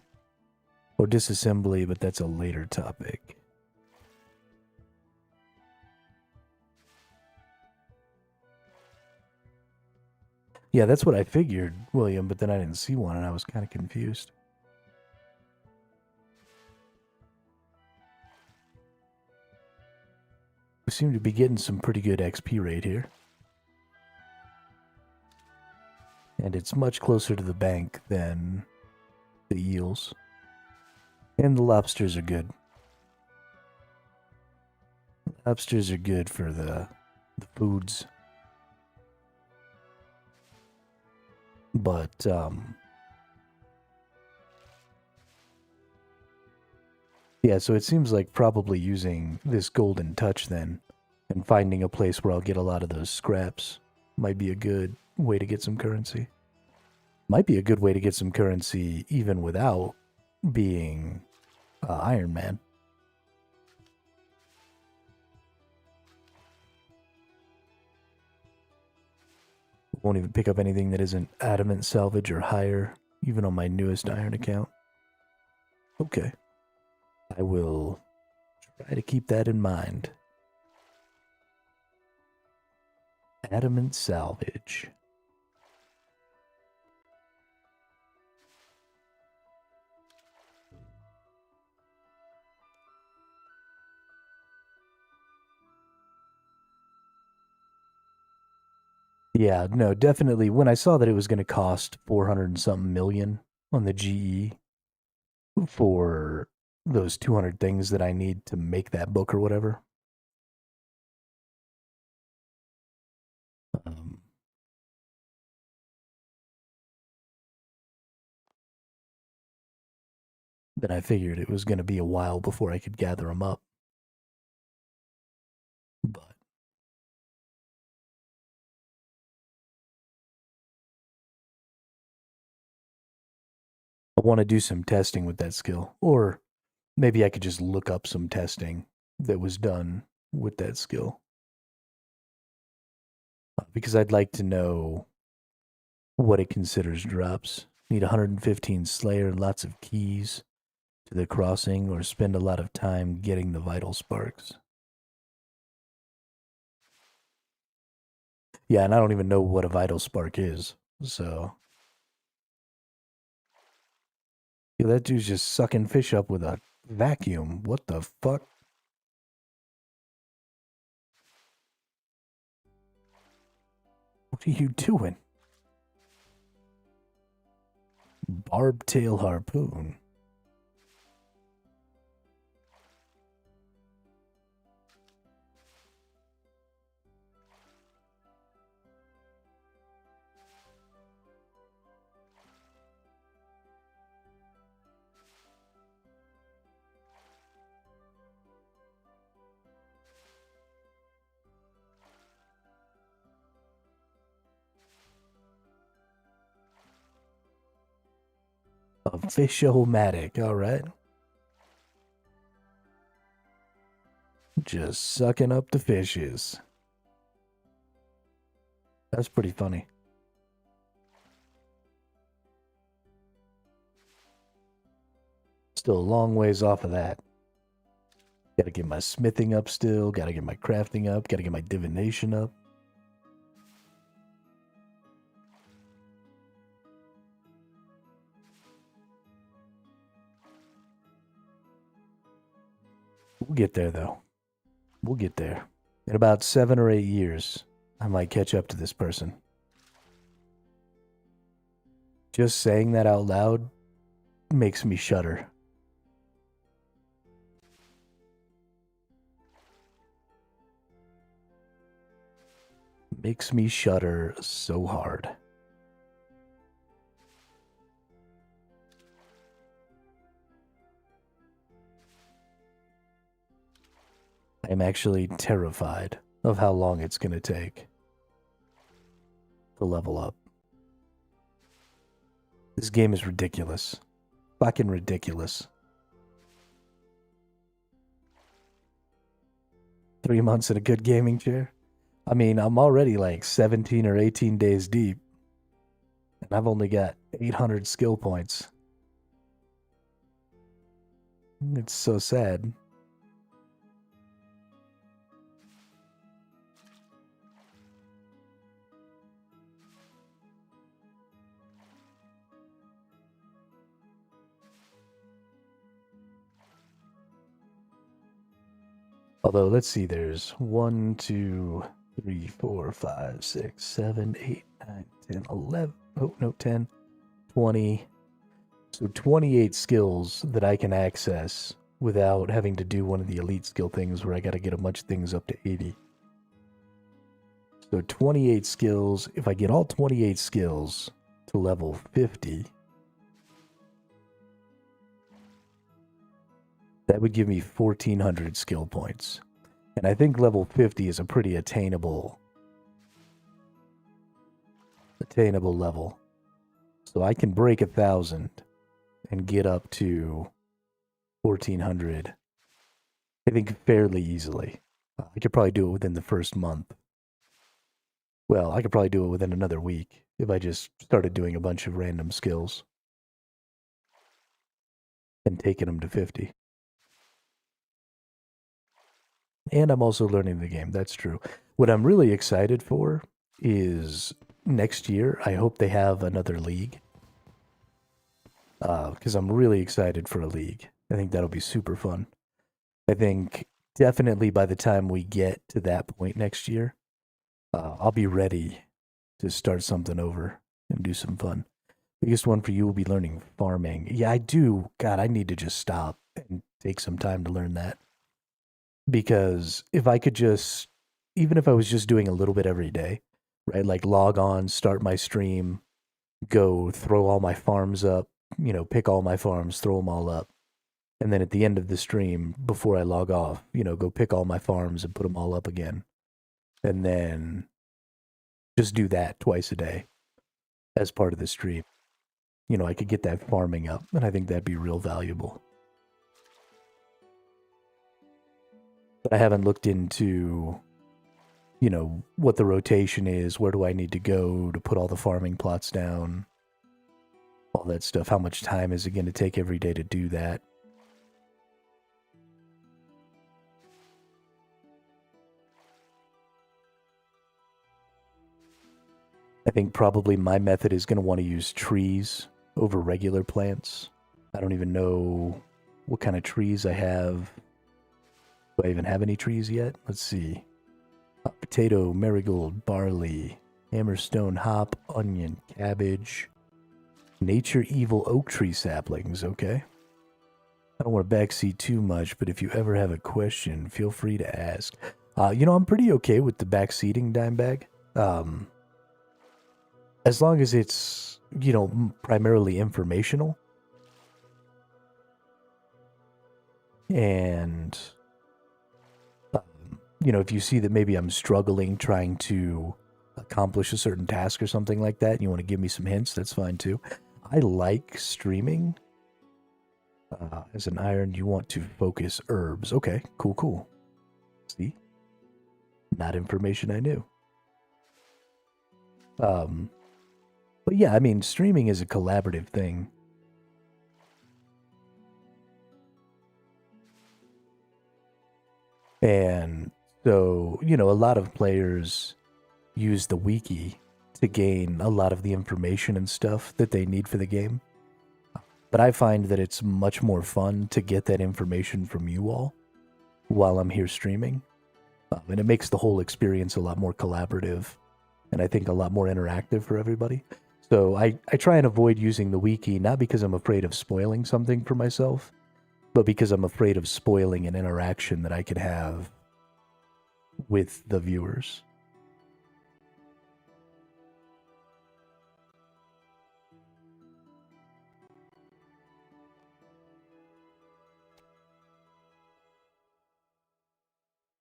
Or disassembly, but that's a later topic. Yeah, that's what I figured, William, but then I didn't see one and I was kind of confused. We seem to be getting some pretty good XP rate here. And it's much closer to the bank than the eels. And the lobsters are good. Lobsters are good for the foods. But, yeah, so it seems like probably using this golden touch then and finding a place where I'll get a lot of those scraps might be a good way to get some currency. Might be a good way to get some currency even without being Iron Man. Won't even pick up anything that isn't adamant salvage or higher, even on my newest iron account. Okay. I will try to keep that in mind. Adamant salvage. Yeah, no, definitely. When I saw that it was going to cost 400 and something million on the GE for those 200 things that I need to make that book or whatever. Then I figured it was going to be a while before I could gather them up. But I want to do some testing with that skill. Or maybe I could just look up some testing that was done with that skill. Because I'd like to know what it considers drops. Need 115 Slayer and lots of keys to the crossing, or spend a lot of time getting the vital sparks. Yeah, and I don't even know what a vital spark is, so. Yeah, that dude's just sucking fish up with a vacuum. What the fuck? What are you doing? Barbtail harpoon. A fish-o-matic, alright. Just sucking up the fishes. That's pretty funny. Still a long ways off of that. Gotta get my smithing up still, gotta get my crafting up, gotta get my divination up. We'll get there, though. We'll get there. In about 7 or 8 years, I might catch up to this person. Just saying that out loud makes me shudder. Makes me shudder so hard. I am actually terrified of how long it's going to take to level up. This game is ridiculous. Fucking ridiculous. 3 months in a good gaming chair? I mean, I'm already like 17 or 18 days deep. And I've only got 800 skill points. It's so sad. Although, let's see, there's 1, 2, 3, 4, 5, 6, 7, 8, 9, 10, 11. Oh, no, 10, 20. So 28 skills that I can access without having to do one of the elite skill things where I got to get a bunch of things up to 80. So 28 skills. If I get all 28 skills to level 50, that would give me 1,400 skill points. And I think level 50 is a pretty attainable level. So I can break 1,000 and get up to 1,400, I think, fairly easily. I could probably do it within the first month. Well, I could probably do it within another week if I just started doing a bunch of random skills and taking them to 50. And I'm also learning the game, that's true. What I'm really excited for is next year, I hope they have another league. Because I'm really excited for a league. I think that'll be super fun. I think definitely by the time we get to that point next year, I'll be ready to start something over and do some fun. Biggest one for you will be learning farming. Yeah, I do. God, I need to just stop and take some time to learn that. Because if I could just, even if I was just doing a little bit every day, right? Like log on, start my stream, go throw all my farms up, pick all my farms, throw them all up. And then at the end of the stream, before I log off, go pick all my farms and put them all up again. And then just do that twice a day as part of the stream. I could get that farming up, and I think that'd be real valuable. But I haven't looked into, what the rotation is, where do I need to go to put all the farming plots down, all that stuff. How much time is it going to take every day to do that? I think probably my method is going to want to use trees over regular plants. I don't even know what kind of trees I have. Do I even have any trees yet? Let's see. Potato, marigold, barley, hammerstone, hop, onion, cabbage, nature evil oak tree saplings. Okay. I don't want to backseat too much, but if you ever have a question, feel free to ask. I'm pretty okay with the backseating, Dimebag. As long as it's, primarily informational. And, if you see that maybe I'm struggling trying to accomplish a certain task or something like that, and you want to give me some hints, that's fine too. I like streaming. As an iron, you want to focus herbs. Okay, cool. See? Not information I knew. But yeah, I mean, streaming is a collaborative thing. And so, a lot of players use the wiki to gain a lot of the information and stuff that they need for the game. But I find that it's much more fun to get that information from you all while I'm here streaming. And it makes the whole experience a lot more collaborative and I think a lot more interactive for everybody. So I try and avoid using the wiki, not because I'm afraid of spoiling something for myself, but because I'm afraid of spoiling an interaction that I could have with the viewers.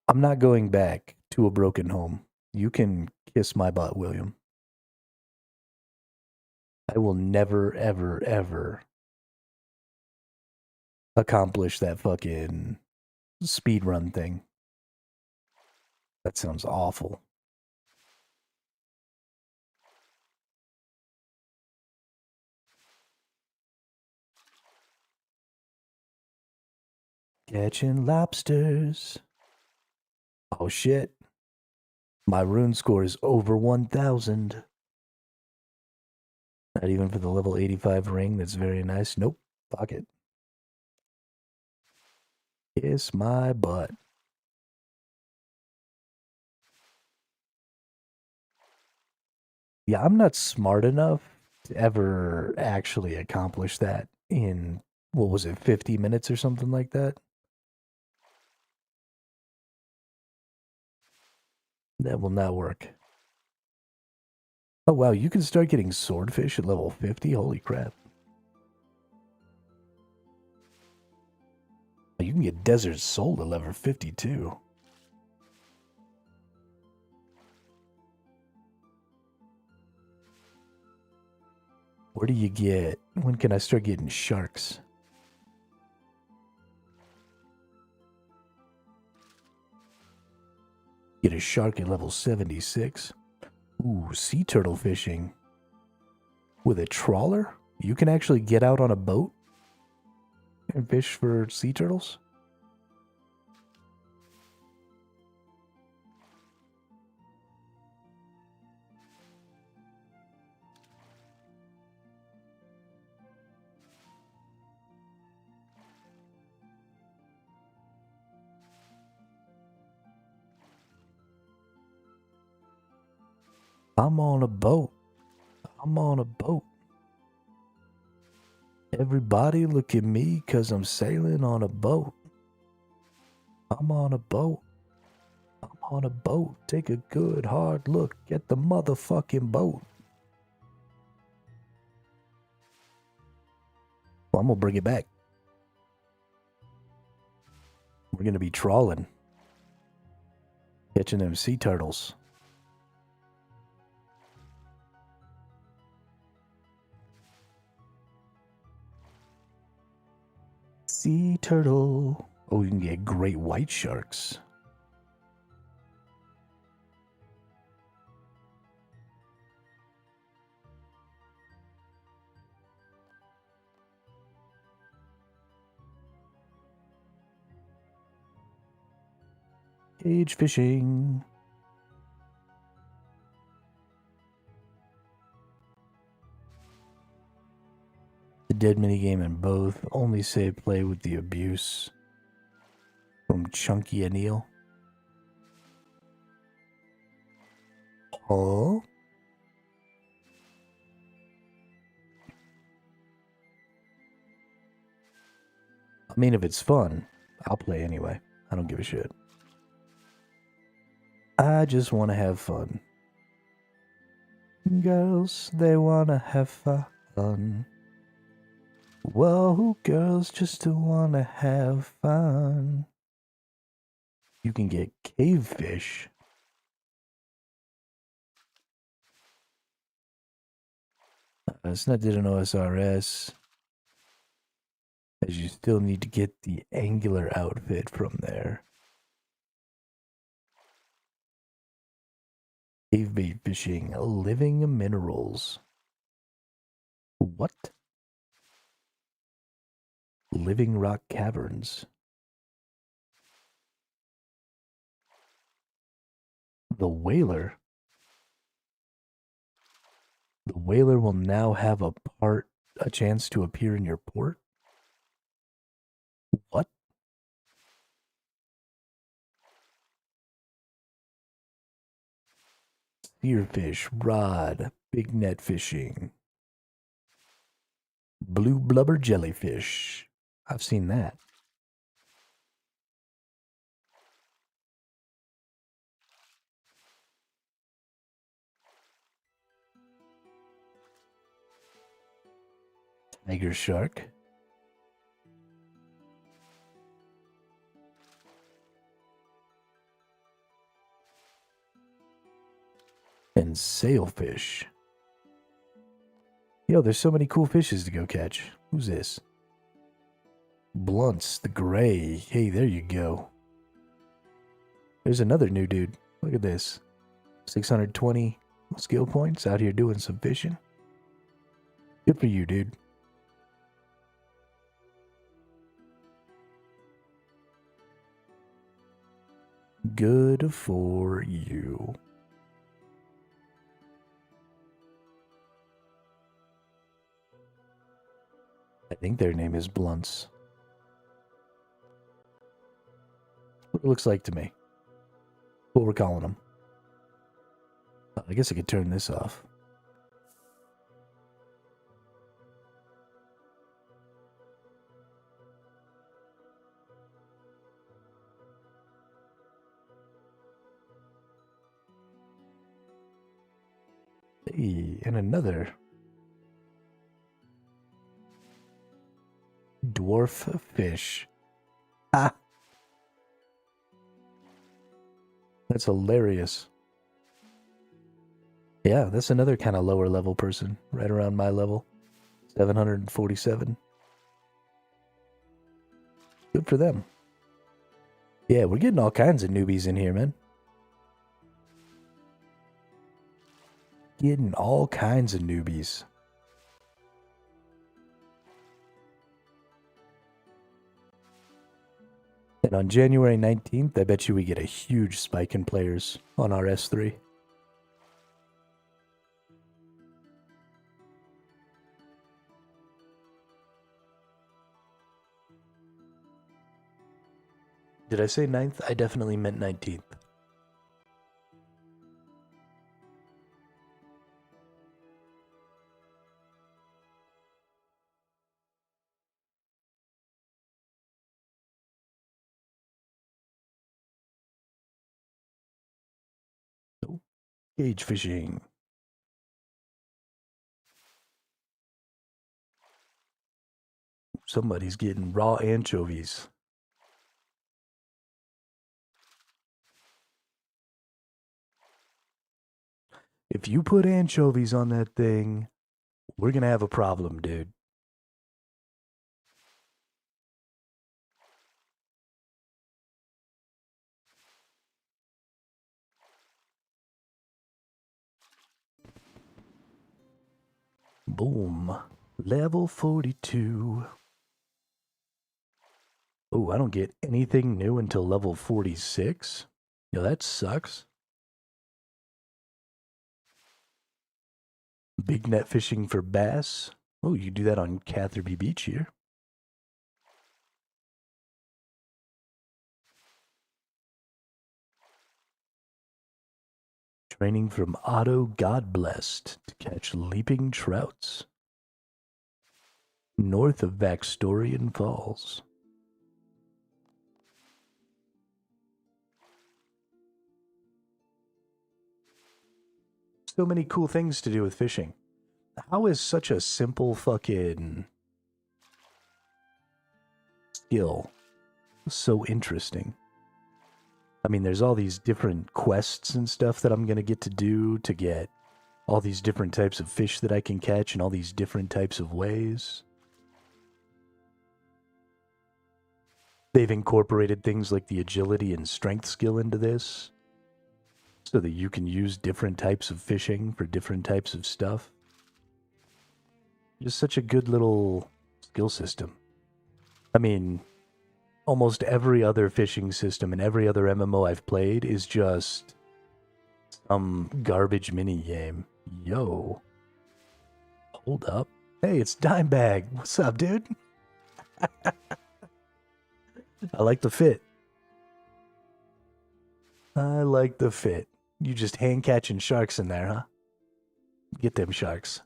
I'm not going back to a broken home. You can kiss my butt, William. I will never, ever, ever accomplish that fucking speedrun thing. That sounds awful. Catching lobsters. Oh shit. My rune score is over 1,000. Not even for the level 85 ring. That's very nice. Nope. Fuck it. Kiss my butt. Yeah, I'm not smart enough to ever actually accomplish that in, what was it, 50 minutes or something like that? That will not work. Oh wow, you can start getting swordfish at level 50? Holy crap. You can get desert soul at level 52. Where do you get... When can I start getting sharks? Get a shark at level 76. Ooh, sea turtle fishing. With a trawler? You can actually get out on a boat and fish for sea turtles? I'm on a boat. I'm on a boat. Everybody look at me because I'm sailing on a boat. I'm on a boat. I'm on a boat. Take a good hard look at the motherfucking boat. Well, I'm going to bring it back. We're going to be trawling. Catching them sea turtles. Sea turtle. Oh, you can get great white sharks. Cage fishing. The dead minigame in both. Only say play with the abuse. From Chunky Anil. Oh? I mean, if it's fun, I'll play anyway. I don't give a shit. I just want to have fun. Girls, they want to have fun. Whoa, girls just want to have fun. You can get cave fish. It's not did an OSRS. As you still need to get the angular outfit from there. Cave bait fishing, living minerals. What? Living rock caverns. The whaler. The whaler will now have a chance to appear in your port. What? Spearfish, rod, big net fishing. Blue blubber jellyfish. I've seen that. Tiger shark. And sailfish. Yo, there's so many cool fishes to go catch. Who's this? Blunts, the gray. Hey, there you go. There's another new dude. Look at this. 620 skill points out here doing some fishing. Good for you, dude. Good for you. I think their name is Blunts. What it looks like to me. What we're calling them. I guess I could turn this off. Hey, and another dwarf fish. Ah, that's hilarious. Yeah, that's another kind of lower level person, right around my level. 747. Good for them. Yeah, we're getting all kinds of newbies in here, man. Getting all kinds of newbies. And on January 19th, I bet you we get a huge spike in players on our S3. Did I say 9th? I definitely meant 19th. So, cage fishing. Somebody's getting raw anchovies. If you put anchovies on that thing, we're gonna have a problem, dude. Boom. Level 42. Oh, I don't get anything new until level 46? Yo, that sucks. Big net fishing for bass. Oh, you do that on Catherby Beach here. Training from Otto Godblessed to catch leaping trouts. North of Vaxtorian Falls. So many cool things to do with fishing. How is such a simple fucking skill so interesting? I mean, there's all these different quests and stuff that I'm going to get to do to get all these different types of fish that I can catch in all these different types of ways. They've incorporated things like the agility and strength skill into this so that you can use different types of fishing for different types of stuff. Just such a good little skill system. I mean, almost every other fishing system and every other MMO I've played is just some garbage mini game. Yo. Hold up. Hey, it's Dimebag. What's up, dude? I like the fit. I like the fit. You just hand catching sharks in there, huh? Get them sharks.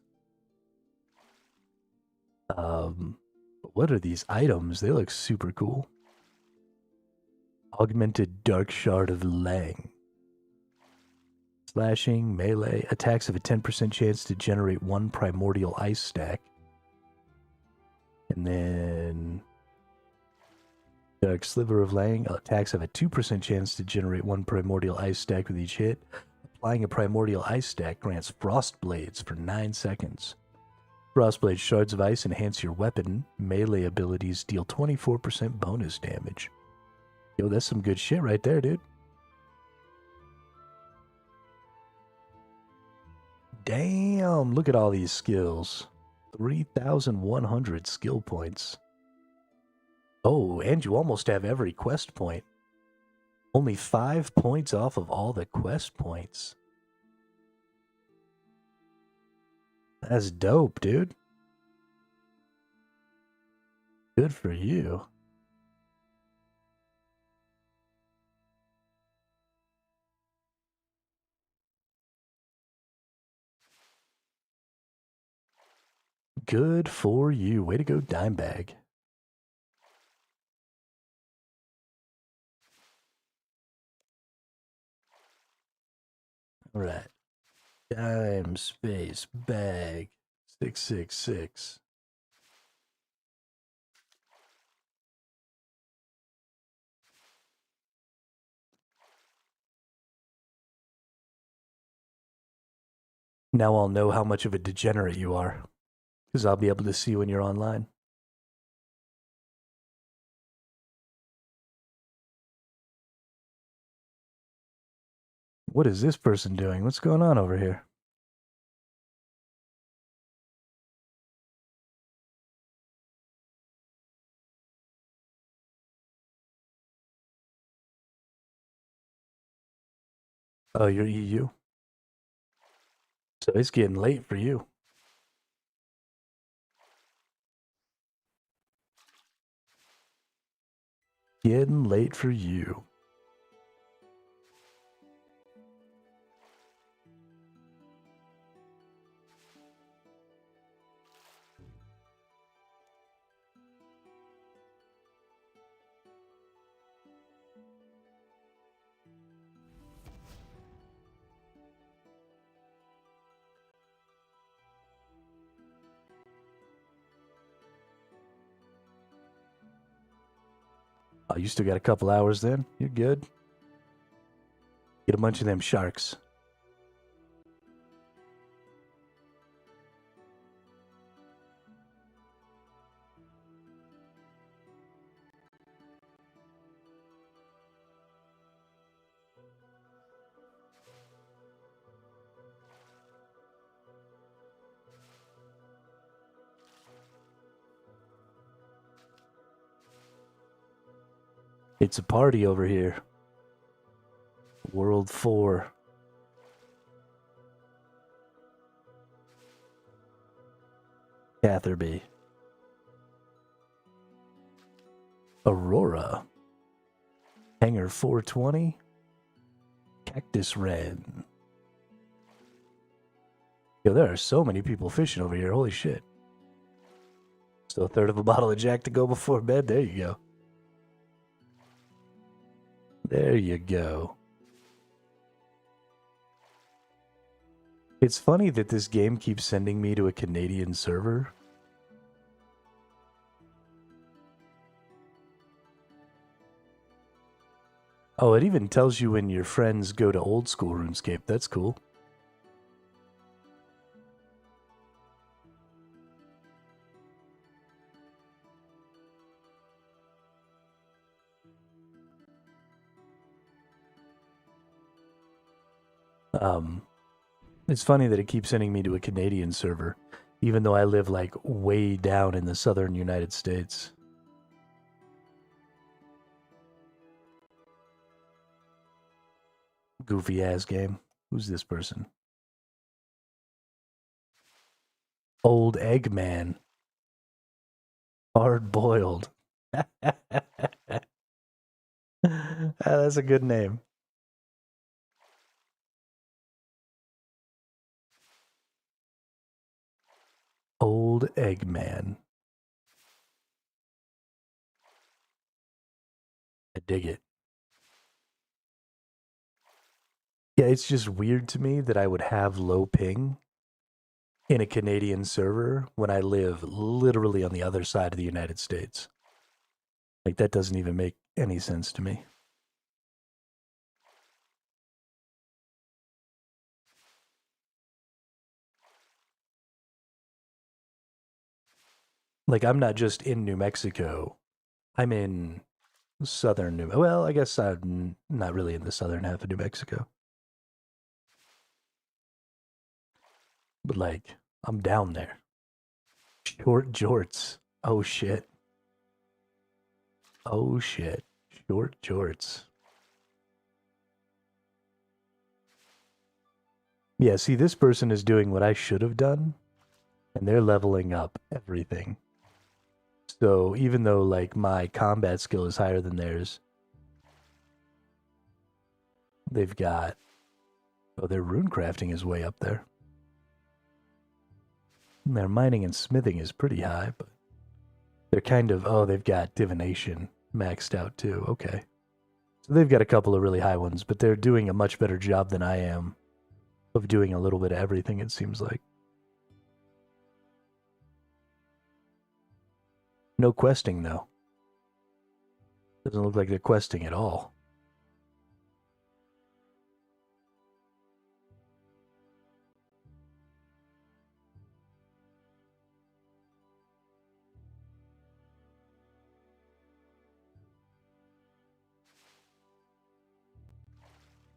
What are these items? They look super cool. Augmented Dark Shard of Lang. Slashing, melee, attacks have a 10% chance to generate one primordial ice stack. And then Dark Sliver of Lang, attacks have a 2% chance to generate one primordial ice stack with each hit. Applying a primordial ice stack grants Frost Blades for 9 seconds. Frostblade Shards of Ice enhance your weapon. Melee abilities deal 24% bonus damage. Yo, that's some good shit right there, dude. Damn, look at all these skills. 3,100 skill points. Oh, and you almost have every quest point. Only 5 points off of all the quest points. That's dope, dude. Good for you. Good for you. Way to go, Dimebag. All right. Time, space, bag, 666. Now I'll know how much of a degenerate you are, because I'll be able to see when you're online. What is this person doing? What's going on over here? Oh, you're EU? So it's getting late for you. Getting late for you. Oh, you still got a couple hours then? You're good. Get a bunch of them sharks. It's a party over here. World 4. Catherby. Aurora. Hangar 420. Cactus Wren. Yo, there are so many people fishing over here. Holy shit. Still a third of a bottle of Jack to go before bed. There you go. There you go. It's funny that this game keeps sending me to a Canadian server. Oh, it even tells you when your friends go to old school RuneScape. That's cool. It's funny that it keeps sending me to a Canadian server, even though I live like way down in the southern United States. Goofy ass game. Who's this person? Old Eggman. Hard boiled. That's a good name. Old Eggman. I dig it. Yeah, it's just weird to me that I would have low ping in a Canadian server when I live literally on the other side of the United States. Like, that doesn't even make any sense to me. Like, I'm not just in New Mexico. I'm in southern New... Well, I guess I'm not really in the southern half of New Mexico. But, like, I'm down there. Short jorts. Oh, shit. Oh, shit. Short jorts. Yeah, see, this person is doing what I should have done, and they're leveling up everything. So even though, like, my combat skill is higher than theirs, they've got... Oh, their rune crafting is way up there. Their mining and smithing is pretty high, but they're kind of... Oh, they've got divination maxed out, too. Okay. So they've got a couple of really high ones, but they're doing a much better job than I am of doing a little bit of everything, it seems like. No questing, though. Doesn't look like they're questing at all.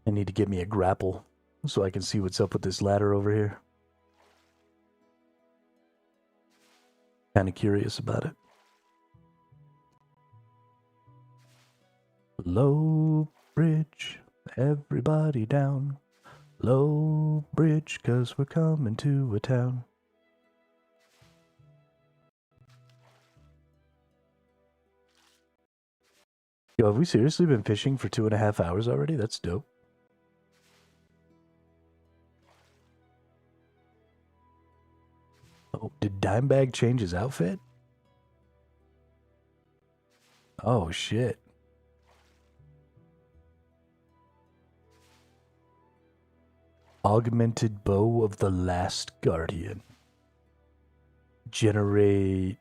I need to get me a grapple so I can see what's up with this ladder over here. Kind of curious about it. Low bridge, everybody down. Low bridge, 'cause we're coming to a town. Yo, have we seriously been fishing for 2.5 hours already? That's dope. Oh, did Dimebag change his outfit? Oh, shit. Augmented Bow of the Last Guardian. Generate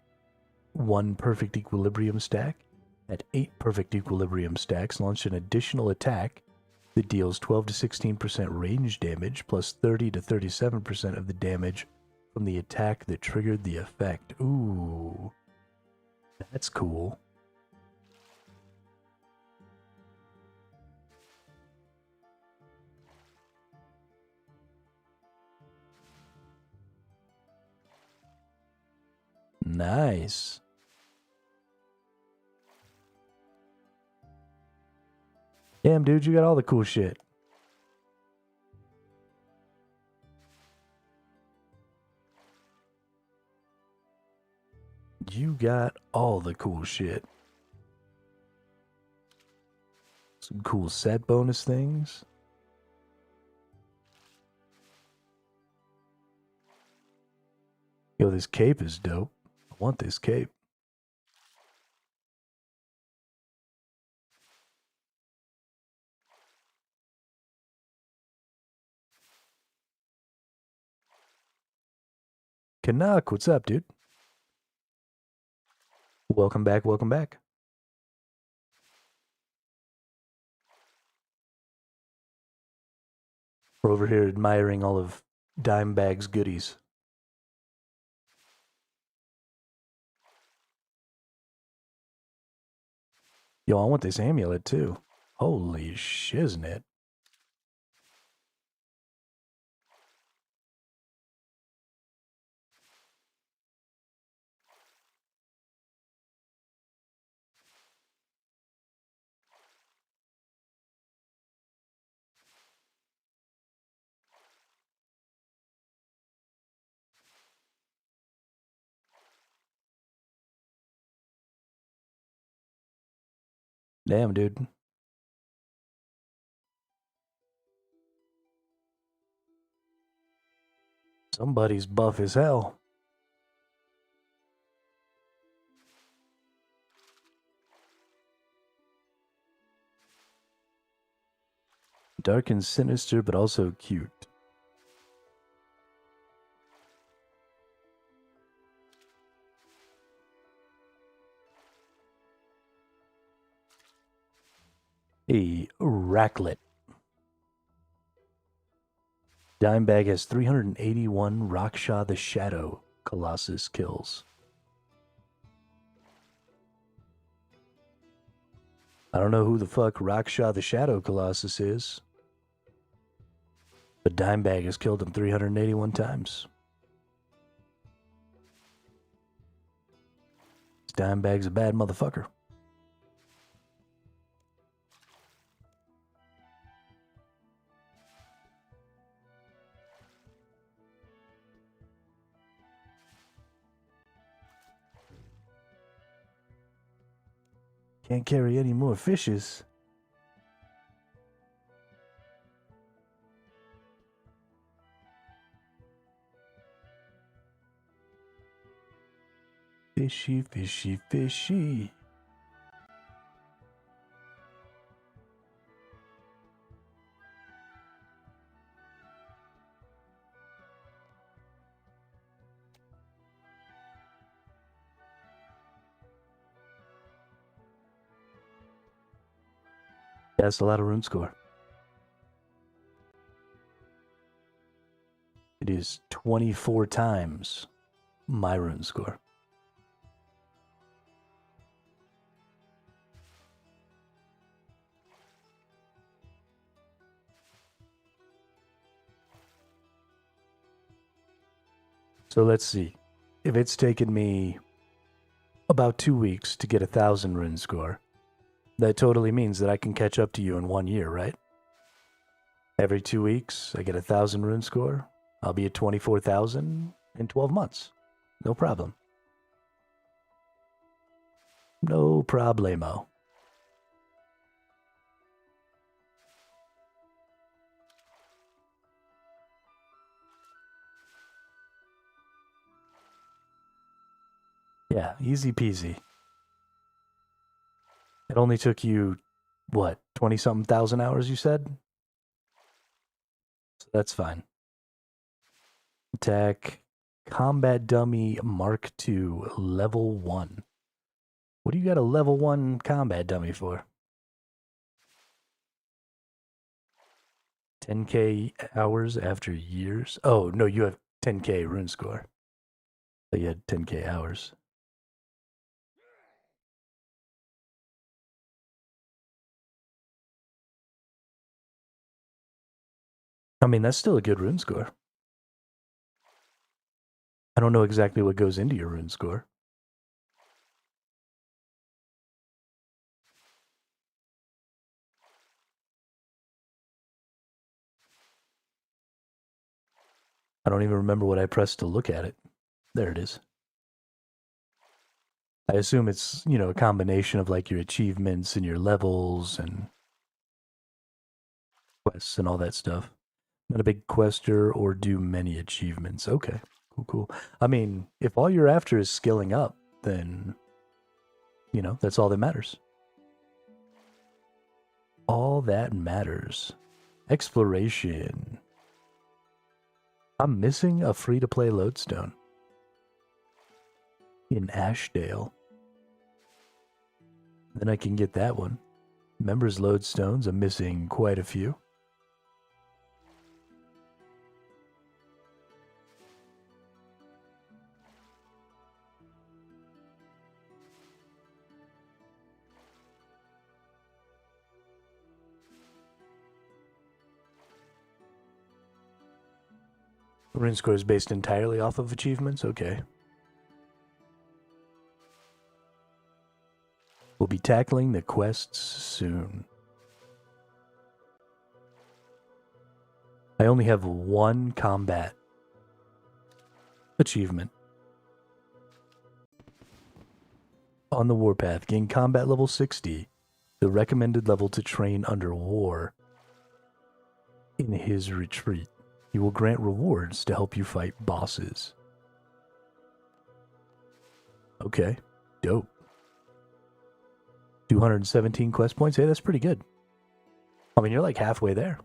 1 perfect equilibrium stack. At 8 perfect equilibrium stacks, launch an additional attack that deals 12 to 16% range damage plus 30 to 37% of the damage from the attack that triggered the effect. Ooh, that's cool. Nice. Damn, dude, you got all the cool shit. You got all the cool shit. Some cool set bonus things. Yo, this cape is dope. I want this cape. Canuck, what's up, dude? Welcome back, welcome back. We're over here admiring all of Dimebag's goodies. Yo, I want this amulet too. Holy shiznit. Damn, dude. Somebody's buff as hell. Dark and sinister, but also cute. A Racklet. Dimebag has 381 Raksha the Shadow Colossus kills. I don't know who the fuck Raksha the Shadow Colossus is, but Dimebag has killed him 381 times. Dimebag's a bad motherfucker. Can't carry any more fishes. Fishy, fishy, fishy. That's a lot of rune score. It is 24 times my rune score. So let's see. If it's taken me about 2 weeks to get 1,000 rune score, that totally means that I can catch up to you in 1 year, right? Every 2 weeks, I get 1,000 rune score. I'll be at 24,000 in 12 months. No problem. No problemo. Yeah, easy peasy. It only took you, what, 20-something thousand hours, you said? So that's fine. Attack, Combat Dummy Mark II, Level 1. What do you got a Level 1 Combat Dummy for? 10k hours after years? Oh, no, you have 10k rune score. So you had 10k hours. I mean, that's still a good rune score. I don't know exactly what goes into your rune score. I don't even remember what I pressed to look at it. There it is. I assume it's, you know, a combination of like your achievements and your levels and quests and all that stuff. Not a big quester or do many achievements. Okay, cool. I mean, if all you're after is skilling up, then, you know, that's all that matters. All that matters. Exploration. I'm missing a free-to-play lodestone in Ashdale. Then I can get that one. Members lodestones, I'm missing quite a few. Rune score is based entirely off of achievements? Okay. We'll be tackling the quests soon. I only have one combat achievement. On the warpath, gain combat level 60, the recommended level to train under war in his retreat. He will grant rewards to help you fight bosses. Okay, dope. 217 quest points. Hey, that's pretty good. I mean, you're like halfway there.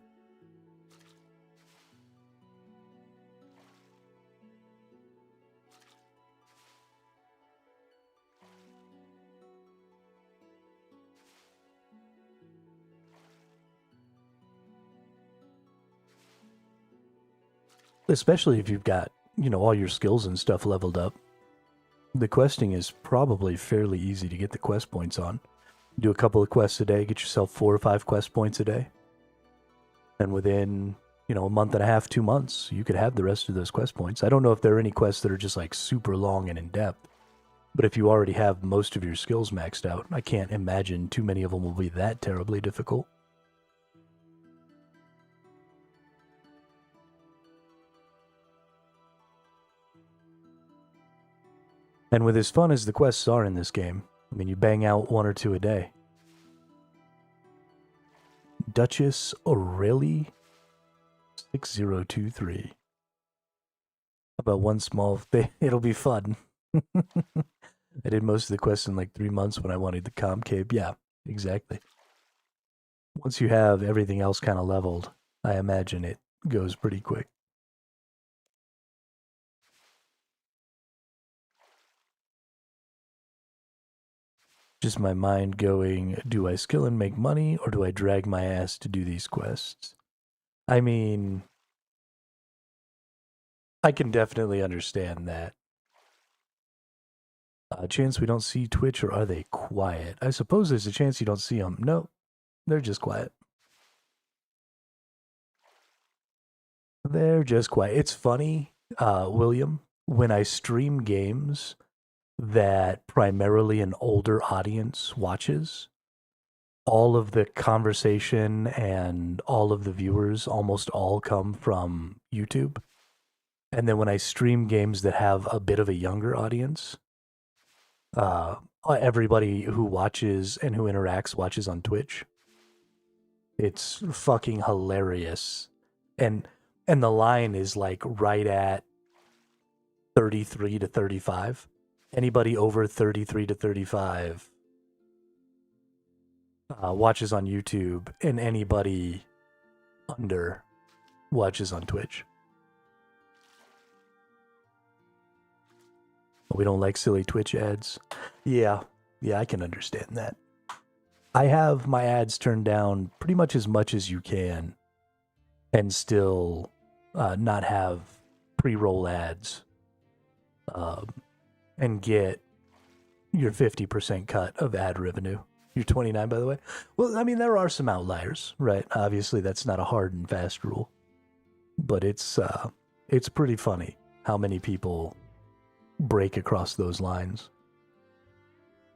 Especially if you've got, you know, all your skills and stuff leveled up. The questing is probably fairly easy to get the quest points on. Do a couple of quests a day, get yourself 4 or 5 quest points a day. And within, you know, a month and a half, 2 months, you could have the rest of those quest points. I don't know if there are any quests that are just like super long and in depth. But if you already have most of your skills maxed out, I can't imagine too many of them will be that terribly difficult. And with as fun as the quests are in this game, I mean, you bang out 1 or 2 a day. Duchess Aurelie 6023. How about one small thing? It'll be fun. I did most of the quests in like 3 months when I wanted the Comcape. Yeah, exactly. Once you have everything else kind of leveled, I imagine it goes pretty quick. Just my mind going, do I skill and make money, or do I drag my ass to do these quests? I mean, I can definitely understand that. Chance we don't see Twitch, or are they quiet? I suppose there's a chance you don't see them. No, they're just quiet. They're just quiet. It's funny, William, when I stream games that primarily an older audience watches, all of the conversation and all of the viewers almost all come from YouTube. And then when I stream games that have a bit of a younger audience, everybody who watches and who interacts watches on Twitch. It's fucking hilarious. And the line is like right at 33 to 35. Anybody over 33 to 35 watches on YouTube, and anybody under watches on Twitch. We don't like silly Twitch ads. Yeah, I can understand that. I have my ads turned down pretty much as you can, and still not have pre-roll ads, and get your 50% cut of ad revenue. You're 29, by the way. Well, I mean, there are some outliers, right? Obviously, that's not a hard and fast rule, but it's pretty funny how many people break across those lines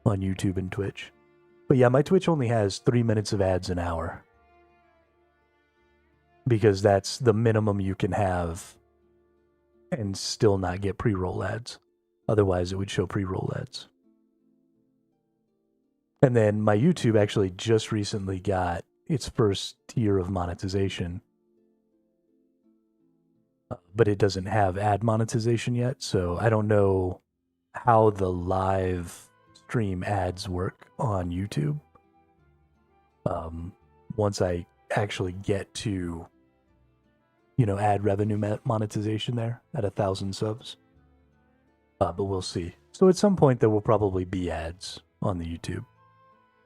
on YouTube and Twitch. But yeah, my Twitch only has 3 minutes of ads an hour, because that's the minimum you can have and still not get pre-roll ads. Otherwise, it would show pre-roll ads. And then my YouTube actually just recently got its first tier of monetization, but it doesn't have ad monetization yet, so I don't know how the live stream ads work on YouTube. Once I actually get to, ad revenue monetization there at 1,000 subs. But we'll see. So at some point there will probably be ads on the YouTube.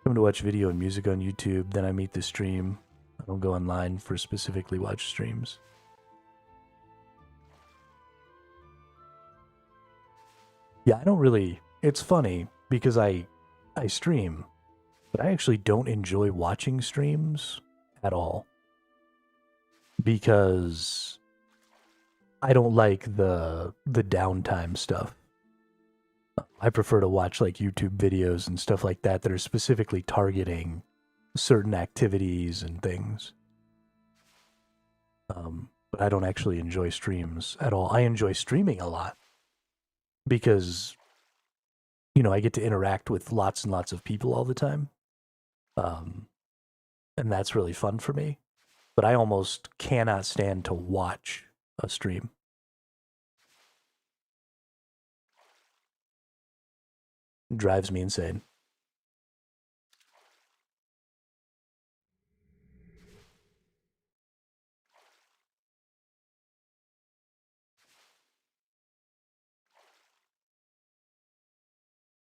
Come to watch video and music on YouTube, then I meet the stream. I don't go online for specifically watch streams. Yeah, I don't really... It's funny, because I stream, but I actually don't enjoy watching streams at all. Because I don't like the downtime stuff. I prefer to watch like YouTube videos and stuff like that that are specifically targeting certain activities and things. But I don't actually enjoy streams at all. I enjoy streaming a lot because, I get to interact with lots and lots of people all the time. And that's really fun for me. But I almost cannot stand to watch a stream. It drives me insane.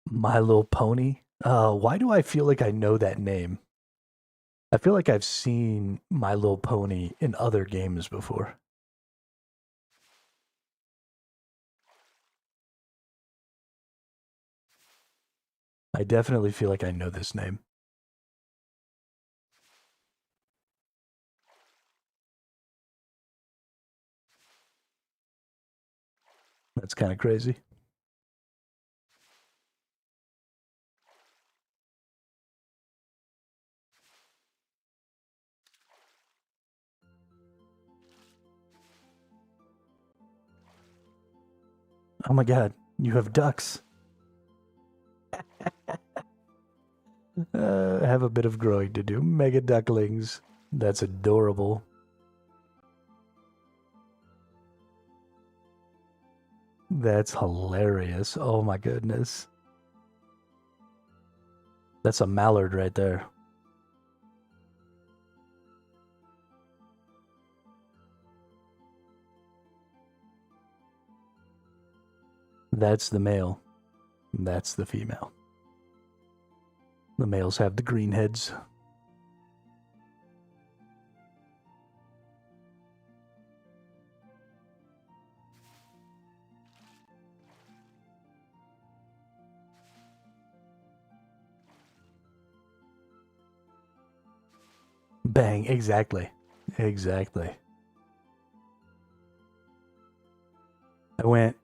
My Little Pony? Why do I feel like I know that name? I feel like I've seen My Little Pony in other games before. I definitely feel like I know this name. That's kind of crazy. Oh my god, you have ducks. I have a bit of growing to do. Mega ducklings. That's adorable. That's hilarious. Oh my goodness. That's a mallard right there. That's the male. That's the female. The males have the green heads. Bang, exactly. Exactly. I went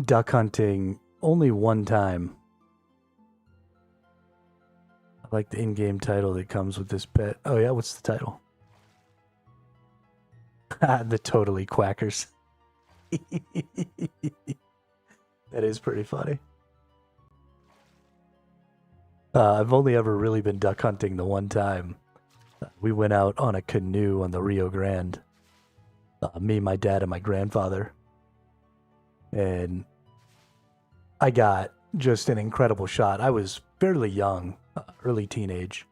duck hunting only one time. I like the in-game title that comes with this pet. Oh yeah, what's the title? The Totally Quackers. That is pretty funny. I've only ever really been duck hunting the one time. We went out on a canoe on the Rio Grande. Me, my dad, and my grandfather. And I got just an incredible shot. I was fairly young, early teenage.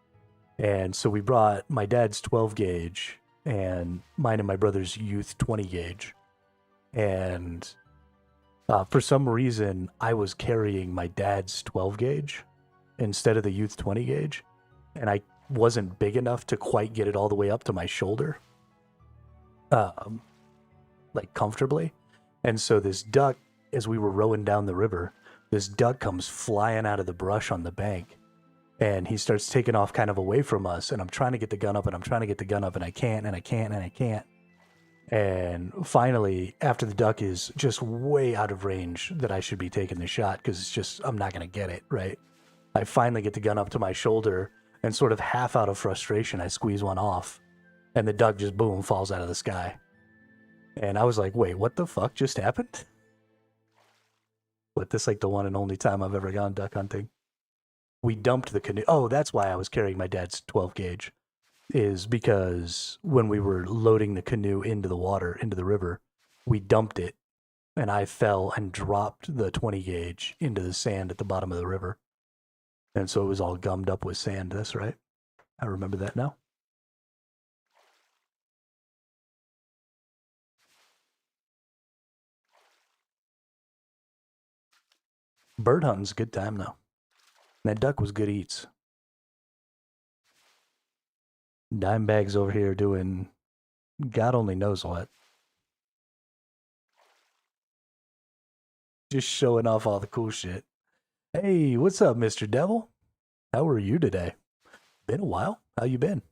And so we brought my dad's 12 gauge and mine and my brother's youth 20 gauge. And for some reason, I was carrying my dad's 12 gauge instead of the youth 20 gauge. And I wasn't big enough to quite get it all the way up to my shoulder, like comfortably. And so this duck, as we were rowing down the river, this duck comes flying out of the brush on the bank. And he starts taking off kind of away from us. And I'm trying to get the gun up, and I'm trying to get the gun up, and I can't, and I can't, and I can't. And finally, after the duck is just way out of range that I should be taking the shot, because it's just, I'm not going to get it, right? I finally get the gun up to my shoulder, and sort of half out of frustration, I squeeze one off. And the duck just, boom, falls out of the sky. And I was like, wait, what the fuck just happened? But this is like the one and only time I've ever gone duck hunting. We dumped the canoe. Oh, that's why I was carrying my dad's 12 gauge, is because when we were loading the canoe into the water, into the river, we dumped it, and I fell and dropped the 20 gauge into the sand at the bottom of the river. And so it was all gummed up with sand. That's right. I remember that now. Bird hunting's a good time, though. And that duck was good eats. Dimebag's over here doing God only knows what. Just showing off all the cool shit. Hey, what's up, Mr. Devil? How are you today? Been a while. How you been?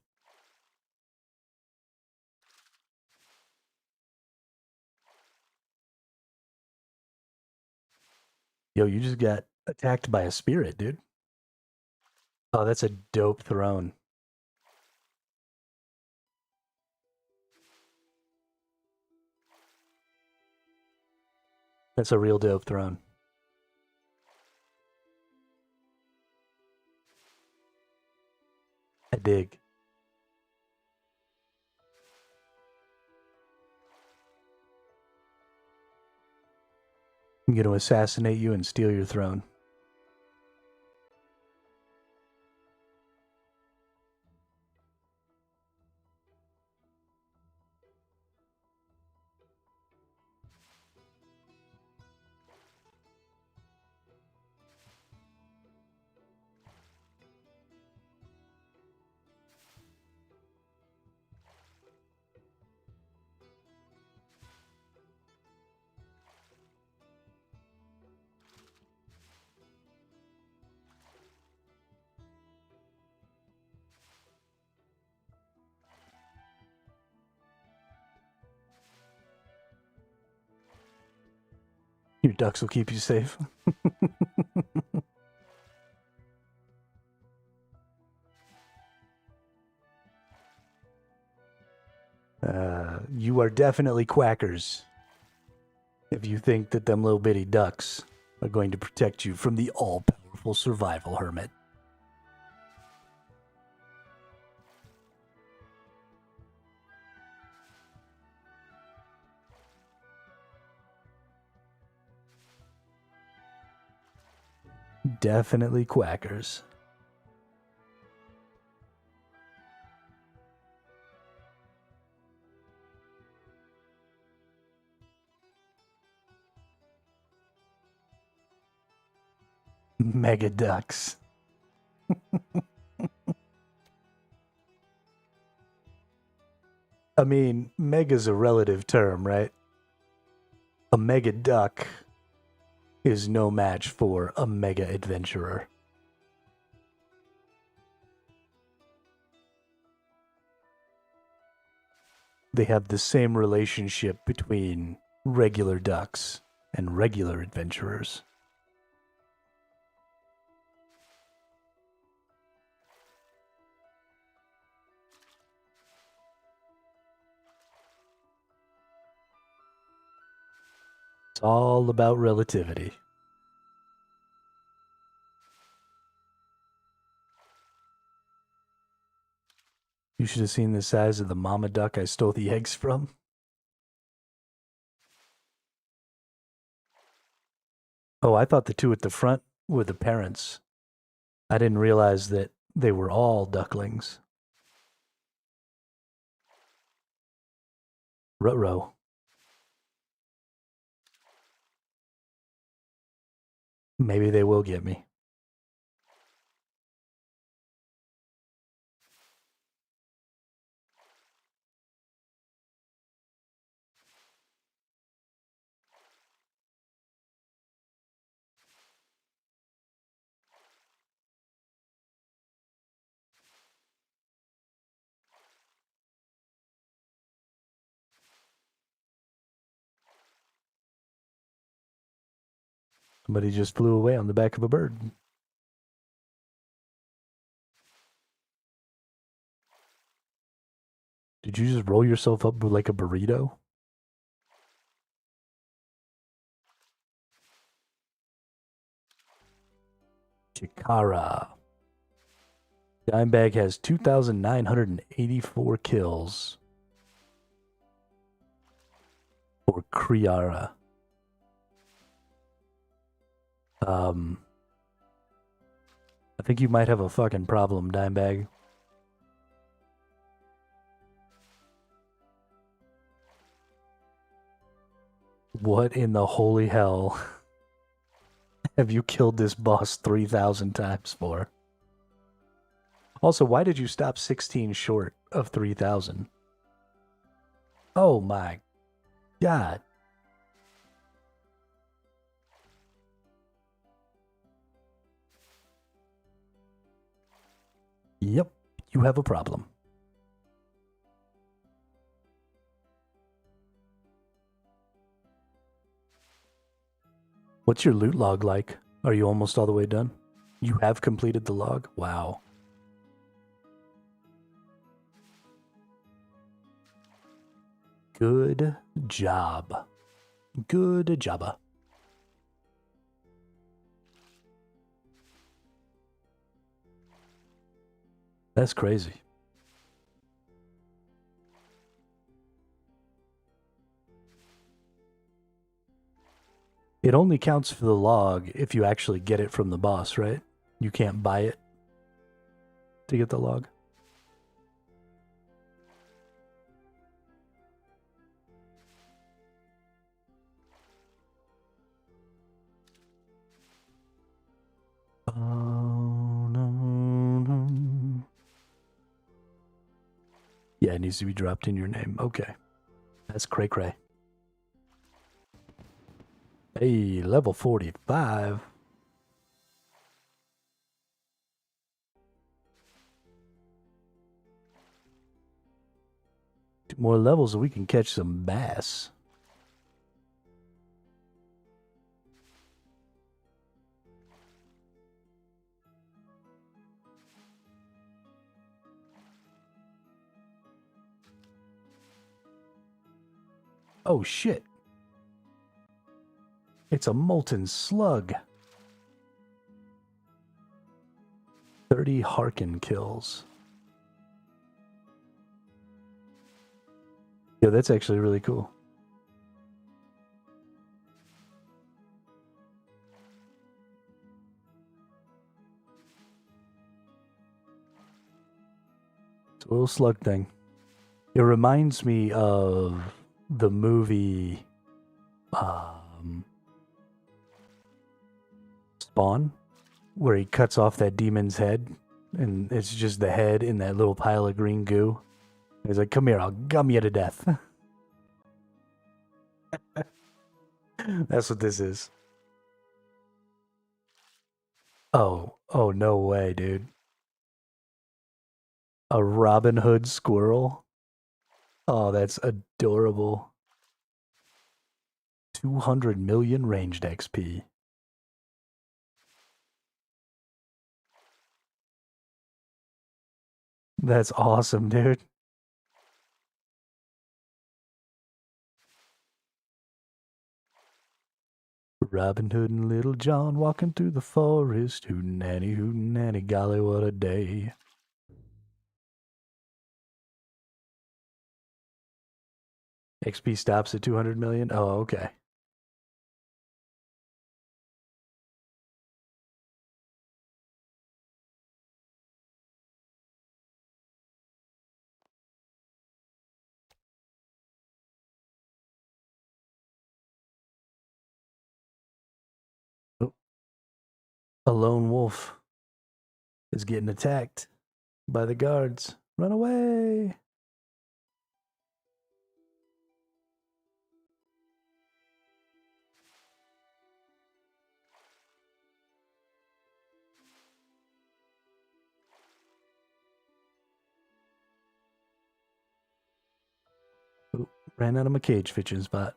Yo, you just got attacked by a spirit, dude. Oh, that's a dope throne. That's a real dope throne. I dig. I'm going to assassinate you and steal your throne. Your ducks will keep you safe. You are definitely quackers if you think that them little bitty ducks are going to protect you from the all-powerful survival hermit. Definitely quackers. Mega ducks. I mean, mega's a relative term, right? A mega duck is no match for a mega adventurer. They have the same relationship between regular ducks and regular adventurers. It's all about relativity. You should have seen the size of the mama duck I stole the eggs from. Oh, I thought the two at the front were the parents. I didn't realize that they were all ducklings. Ruh-roh. Maybe they will get me. Somebody just flew away on the back of a bird. Did you just roll yourself up like a burrito? Chikara. Dimebag has 2,984 kills for Kriara. I think you might have a fucking problem, Dimebag. What in the holy hell have you killed this boss 3,000 times for? Also, why did you stop 16 short of 3,000? Oh my god. Yep, you have a problem. What's your loot log like? Are you almost all the way done? You have completed the log? Wow. Good job. Good job. That's crazy. It only counts for the log if you actually get it from the boss, right? You can't buy it to get the log. Oh, no. Yeah, it needs to be dropped in your name. Okay. That's cray-cray. Hey, level 45. Two more levels and we can catch some bass. Oh, shit. It's a molten slug. 30 Harkin kills. Yeah, that's actually really cool. It's a little slug thing. It reminds me of the movie Spawn, where he cuts off that demon's head, and it's just the head in that little pile of green goo, He's like, come here, I'll gum you to death. That's what this is. Oh, no way, dude. A Robin Hood squirrel? Oh, that's adorable. 200 million ranged XP. That's awesome, dude. Robin Hood and Little John walking through the forest. Hootin' nanny, golly, what a day. XP stops at 200 million? Oh, okay. Oh, a lone wolf is getting attacked by the guards. Run away! Ooh, ran out of my cage fishing spot.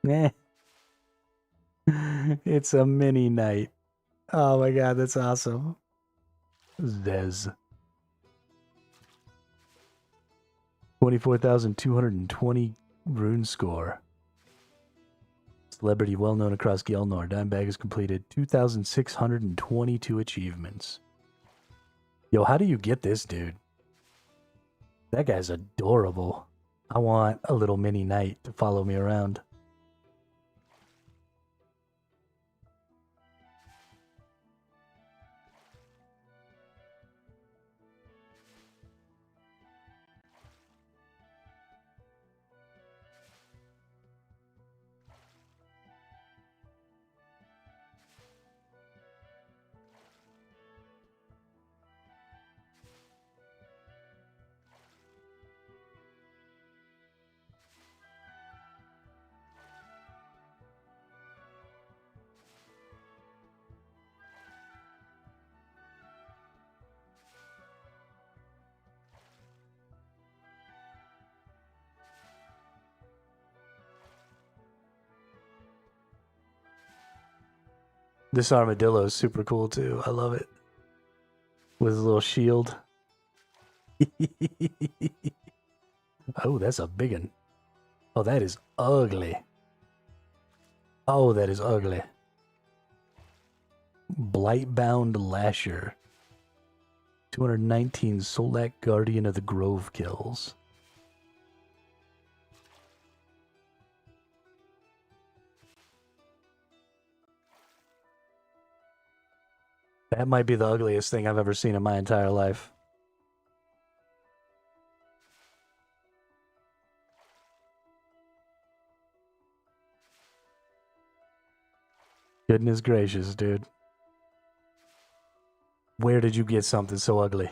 Eh. It's a mini night. Oh my god, that's awesome. Zez. 24,220 rune score. Celebrity well known across Gilnor. Dimebag has completed 2,622 achievements. Yo, how do you get this, dude? That guy's adorable. I want a little mini knight to follow me around. This armadillo is super cool too. I love it. With his little shield. Oh, that's a big one. Oh, that is ugly. Oh, that is ugly. Blightbound Lasher. 219 Solak Guardian of the Grove kills. That might be the ugliest thing I've ever seen in my entire life. Goodness gracious, dude. Where did you get something so ugly?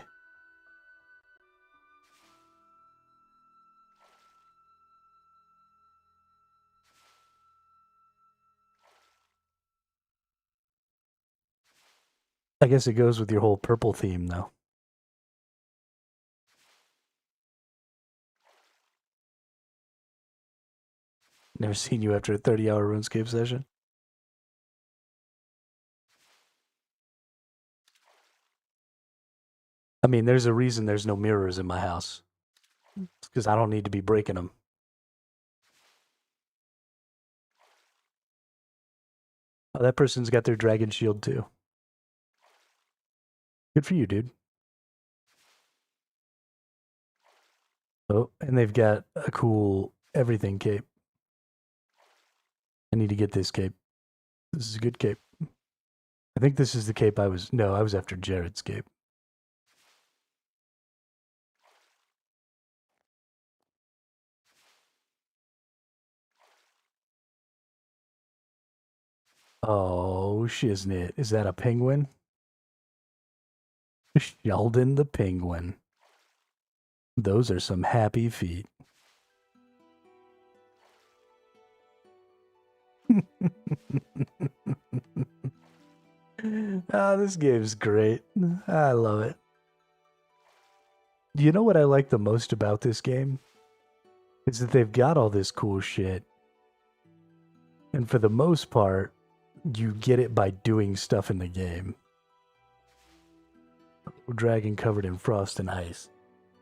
I guess it goes with your whole purple theme, though. Never seen you after a 30-hour RuneScape session. I mean, there's a reason there's no mirrors in my house. It's because I don't need to be breaking them. Oh, that person's got their dragon shield, too. Good for you, dude. Oh, and they've got a cool everything cape. I need to get this cape. This is a good cape. I think this is the cape I was... No, I was after Jared's cape. Oh, shiznit. Is that a penguin? Sheldon the penguin. Those are some happy feet. Ah, this game's great. I love it. You know what I like the most about this game? Is that they've got all this cool shit. And for the most part, you get it by doing stuff in the game. Dragon covered in frost and ice.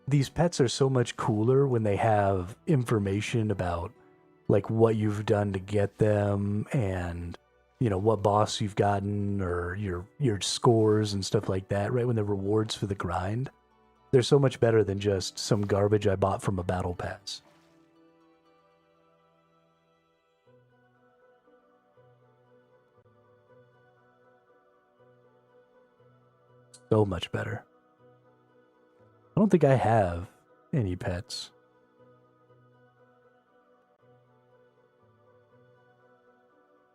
These pets are so much cooler when they have information about like what you've done to get them and you know what boss you've gotten or your scores and stuff like that, right? When the rewards for the grind. They're so much better than just some garbage I bought from a battle pass. So much better. I don't think I have any pets.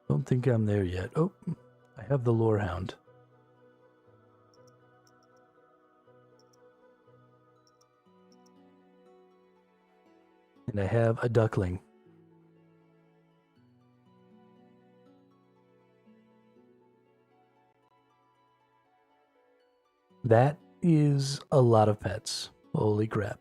Don't think I'm there yet. Oh, I have the Lorehound. And I have a duckling. That is a lot of pets. Holy crap.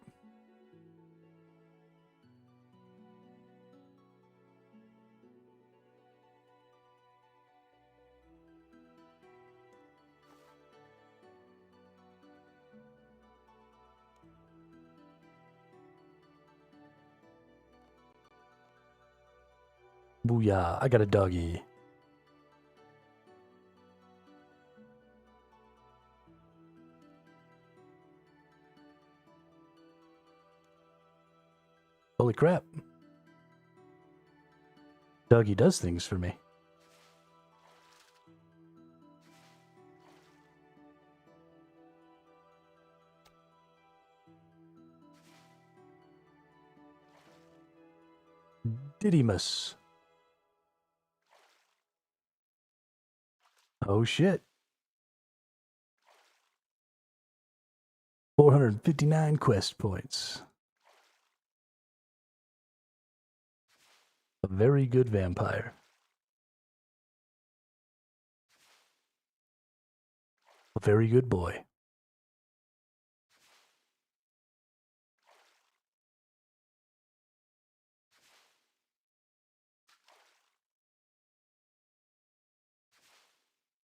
Booyah, I got a doggy. Holy crap. Doggy does things for me. Didymus. Oh shit. 459 quest points. A very good vampire. A very good boy.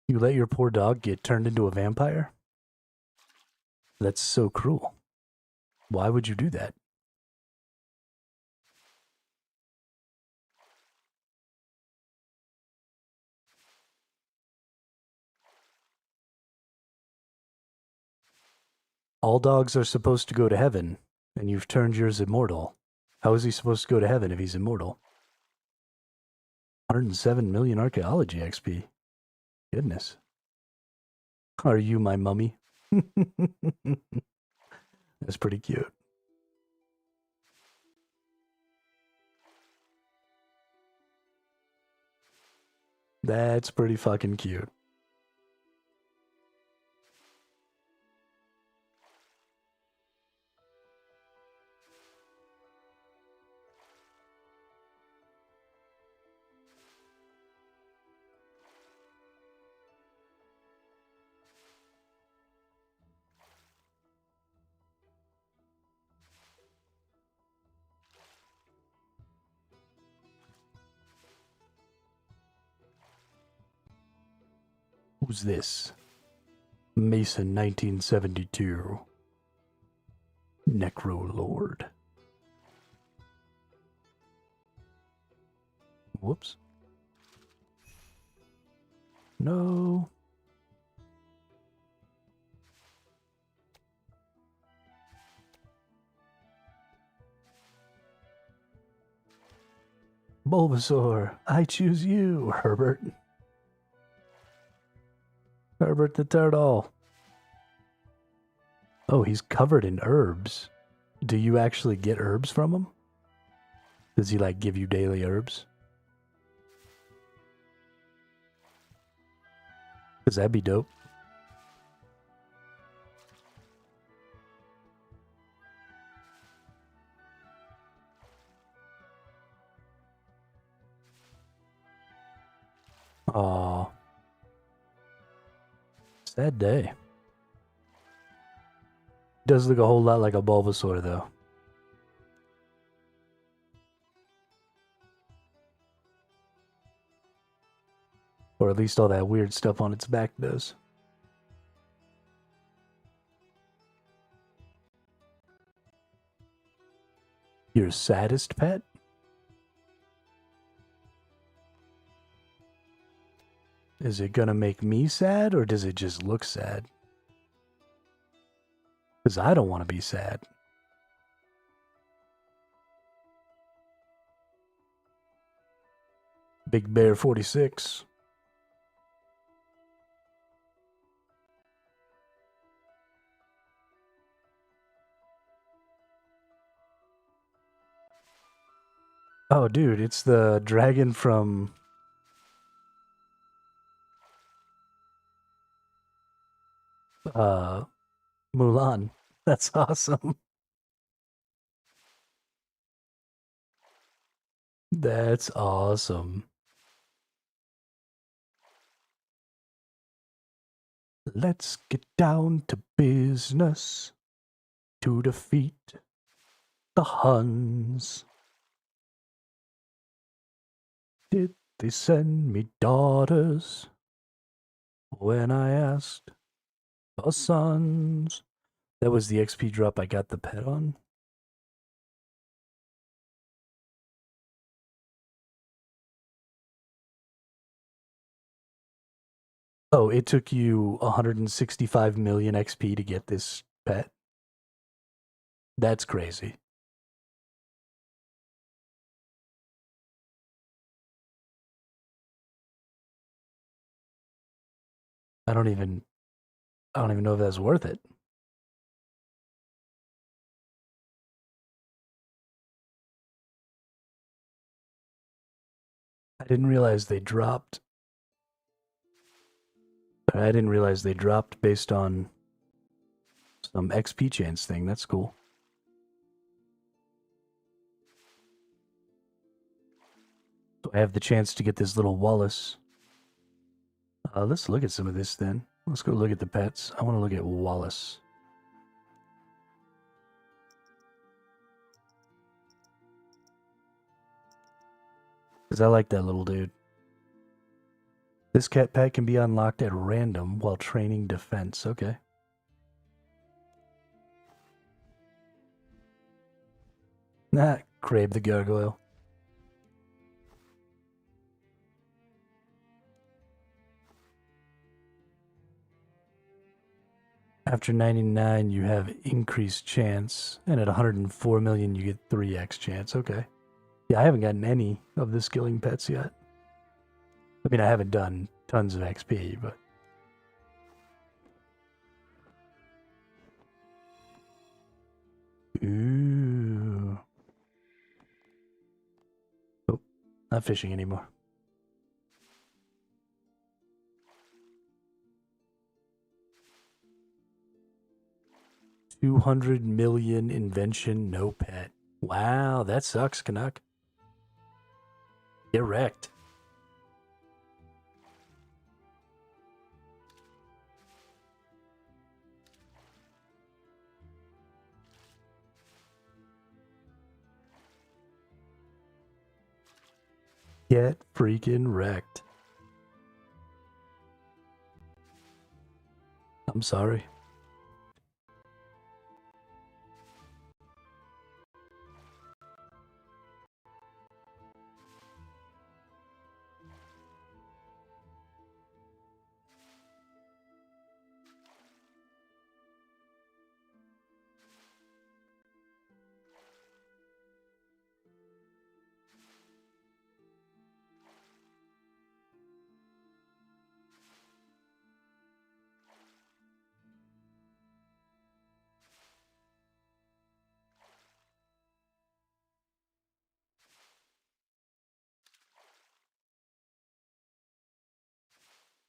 You let your poor dog get turned into a vampire? That's so cruel. Why would you do that? All dogs are supposed to go to heaven, and you've turned yours immortal. How is he supposed to go to heaven if he's immortal? 107 million archaeology XP. Goodness. Are you my mummy? That's pretty cute. That's pretty fucking cute. Who's this? Mason 1972. Necro Lord. Whoops. No. Bulbasaur, I choose you, Herbert. Herbert the Turtle. Oh, he's covered in herbs. Do you actually get herbs from him? Does he, like, give you daily herbs? Because that'd be dope. Aw. Sad day. Does look a whole lot like a Bulbasaur, though. Or at least all that weird stuff on its back does. Your saddest pet? Is it gonna make me sad, or does it just look sad? Because I don't want to be sad. Big Bear 46. Oh, dude, it's the dragon from... Mulan. That's awesome. That's awesome. Let's get down to business to defeat the Huns. Did they send me daughters when I asked for sons? That was the XP drop I got the pet on. Oh, it took you 165 million XP to get this pet? That's crazy. I don't even know if that's worth it. I didn't realize they dropped based on some XP chance thing. That's cool. So I have the chance to get this little Wallace. Let's look at some of this then. Let's go look at the pets. I want to look at Wallace. Because I like that little dude. This cat pet can be unlocked at random while training defense. Okay. Nah, Crabe the Gargoyle. After 99, you have increased chance, and at 104 million, you get 3x chance. Okay. Yeah, I haven't gotten any of the skilling pets yet. I mean, I haven't done tons of XP, but... Ooh. Oh, not fishing anymore. $200 million invention, no pet. Wow, that sucks, Canuck. Get wrecked. Get freaking wrecked. I'm sorry.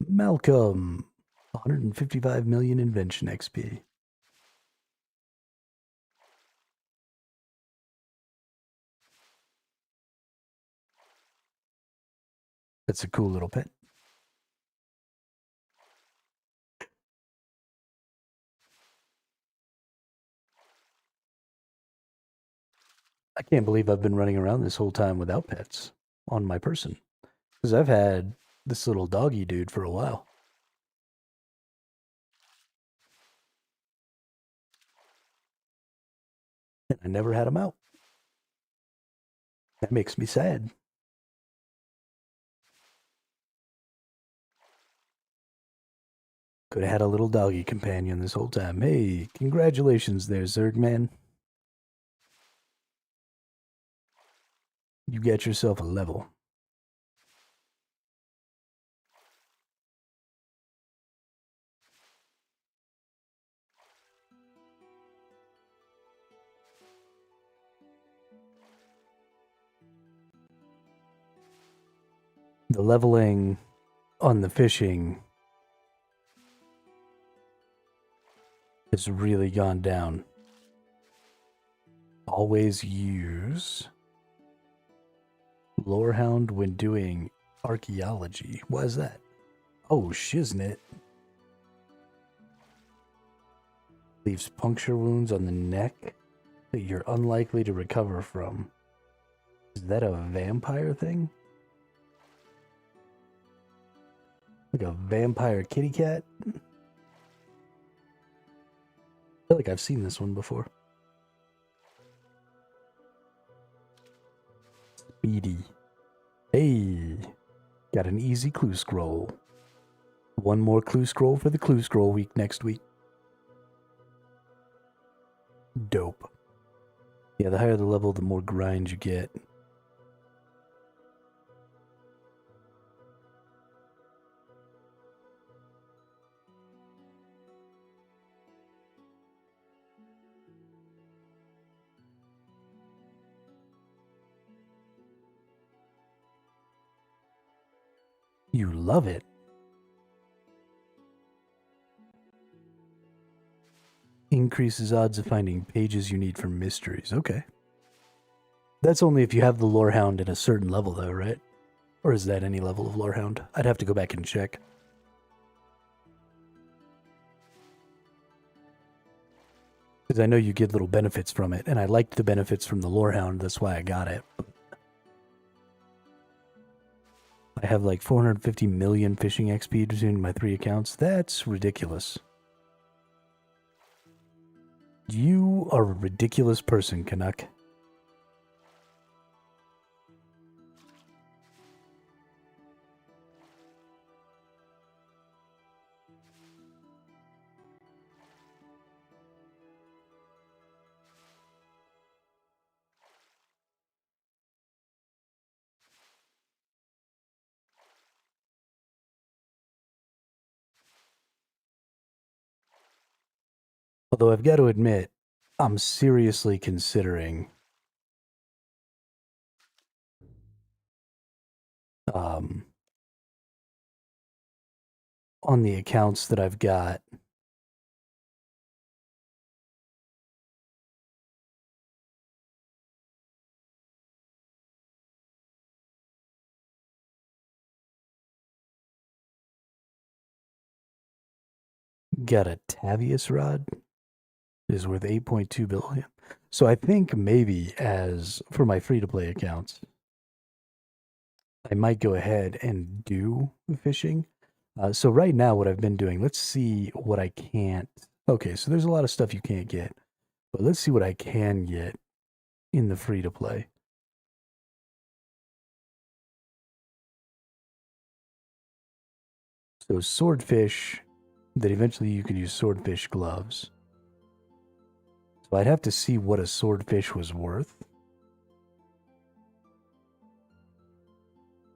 Malcolm. 155 million invention XP. That's a cool little pet. I can't believe I've been running around this whole time without pets on my person. Because I've had this little doggy dude for a while. And I never had him out. That makes me sad. Could have had a little doggy companion this whole time. Hey, congratulations there, Zergman. You got yourself a level. The leveling on the fishing has really gone down. Always use Lorehound when doing archaeology. Why is that? Oh, shiznit. Leaves puncture wounds on the neck that you're unlikely to recover from. Is that a vampire thing? Like a vampire kitty cat? I feel like I've seen this one before. Speedy. Hey, got an easy clue scroll. One more clue scroll for the clue scroll week next week. Dope. Yeah, the higher the level, the more grind you get. You love it. Increases odds of finding pages you need for mysteries. Okay. That's only if you have the Lorehound at a certain level, though, right? Or is that any level of Lorehound? I'd have to go back and check. Because I know you get little benefits from it, and I liked the benefits from the Lorehound, that's why I got it. I have like 450 million fishing XP between my 3 accounts. That's ridiculous. You are a ridiculous person, Canuck. Although I've got to admit, I'm seriously considering on the accounts that I've got, got a Tavius rod. It is worth 8.2 billion. So I think maybe as for my free-to-play accounts, I might go ahead and do fishing. So right now what I've been doing, let's see what I can't. Okay, so there's a lot of stuff you can't get. But let's see what I can get in the free-to-play. So swordfish, that eventually you could use swordfish gloves. So I'd have to see what a swordfish was worth.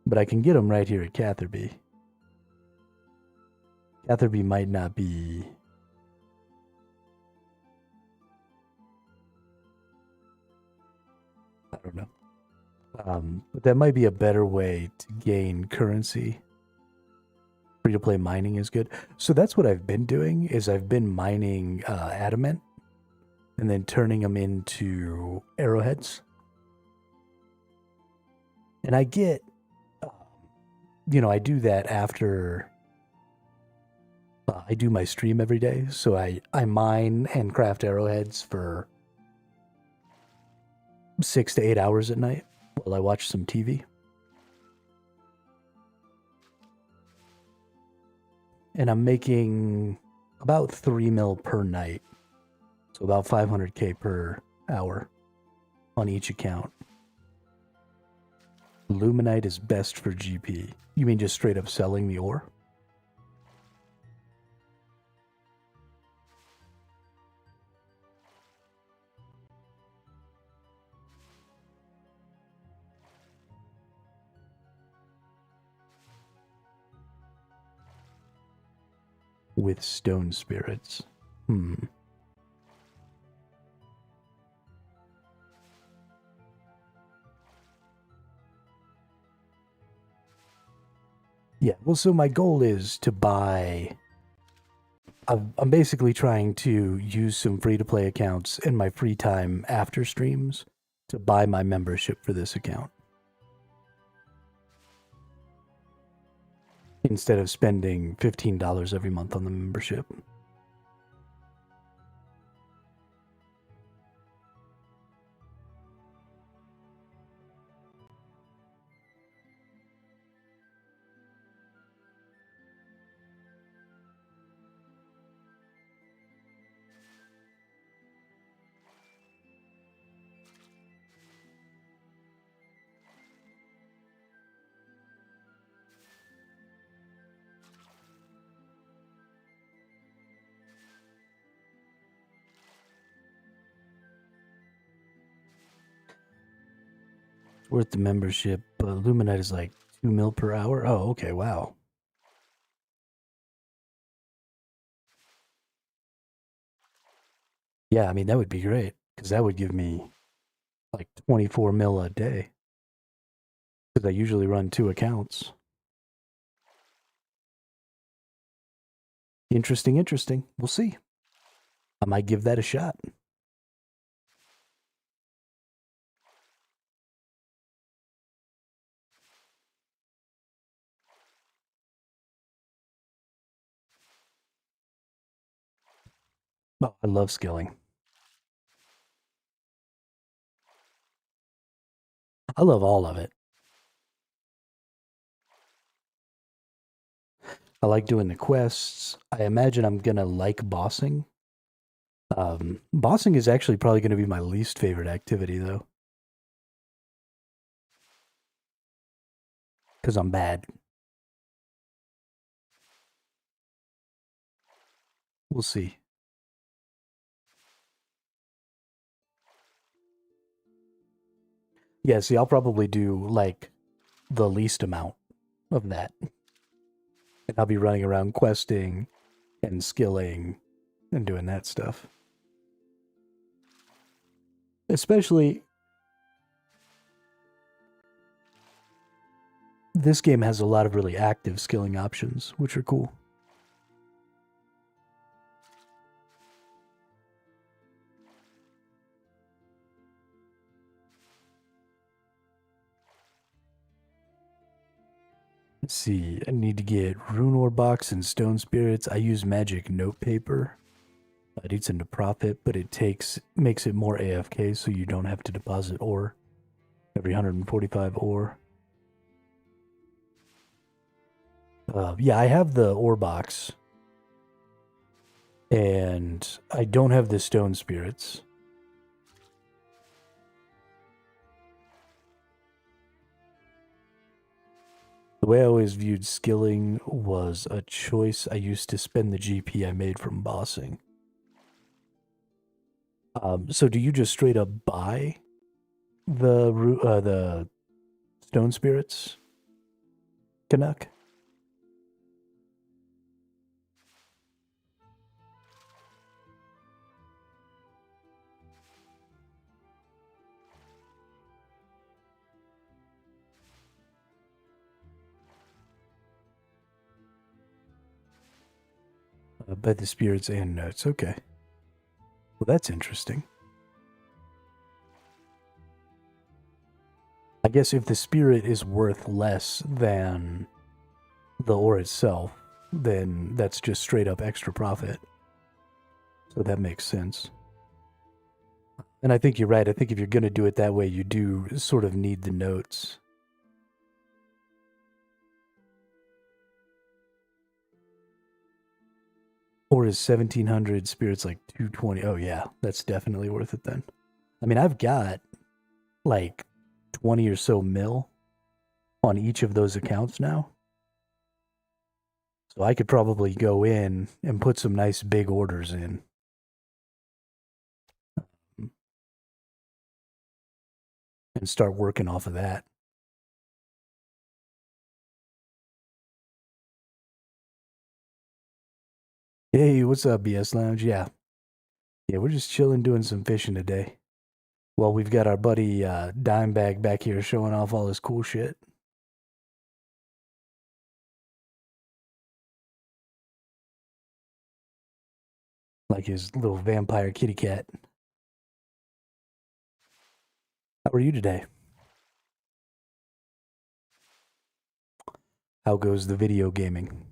But I can get them right here at Catherby. Catherby might not be... I don't know. But that might be a better way to gain currency. Free-to-play mining is good. So that's what I've been doing, is I've been mining adamant and then turning them into arrowheads. And I get, I do that after I do my stream every day. So I mine and craft arrowheads for 6 to 8 hours at night while I watch some TV. And I'm making about 3 mil per night. So about 500k per hour on each account. Luminite is best for GP. You mean just straight up selling the ore? With stone spirits. Yeah, well, so my goal is to buy... I'm basically trying to use some free-to-play accounts in my free time after streams to buy my membership for this account. Instead of spending $15 every month on the membership. Worth the membership. Luminite is like 2 mil per hour. Oh, okay, wow. Yeah, I mean, that would be great, because that would give me like 24 mil a day. Because I usually run 2 accounts. Interesting, interesting. We'll see. I might give that a shot. Oh, I love skilling. I love all of it. I like doing the quests. I imagine I'm going to like bossing. Bossing is actually probably going to be my least favorite activity, though. Because I'm bad. We'll see. Yeah, see, I'll probably do, like, the least amount of that. And I'll be running around questing and skilling and doing that stuff. Especially, this game has a lot of really active skilling options, which are cool. Let's see, I need to get rune ore box and stone spirits. I use magic note paper. It eats into profit, but it makes it more AFK, so you don't have to deposit ore every 145 ore. Yeah, I have the ore box, and I don't have the stone spirits. The way I always viewed skilling was a choice I used to spend the GP I made from bossing. So do you just straight up buy the stone spirits, Canuck? By the spirits and notes. Okay. Well, that's interesting. I guess if the spirit is worth less than the ore itself, then that's just straight up extra profit. So that makes sense. And I think you're right. I think if you're going to do it that way, you do sort of need the notes. Or is 1700 spirits like 220? Oh, yeah, that's definitely worth it then. I mean, I've got like 20 or so mil on each of those accounts now. So I could probably go in and put some nice big orders in. And start working off of that. Hey, what's up, BS Lounge? Yeah. Yeah, we're just chilling doing some fishing today. Well, we've got our buddy Dimebag back here showing off all his cool shit. Like his little vampire kitty cat. How are you today? How goes the video gaming?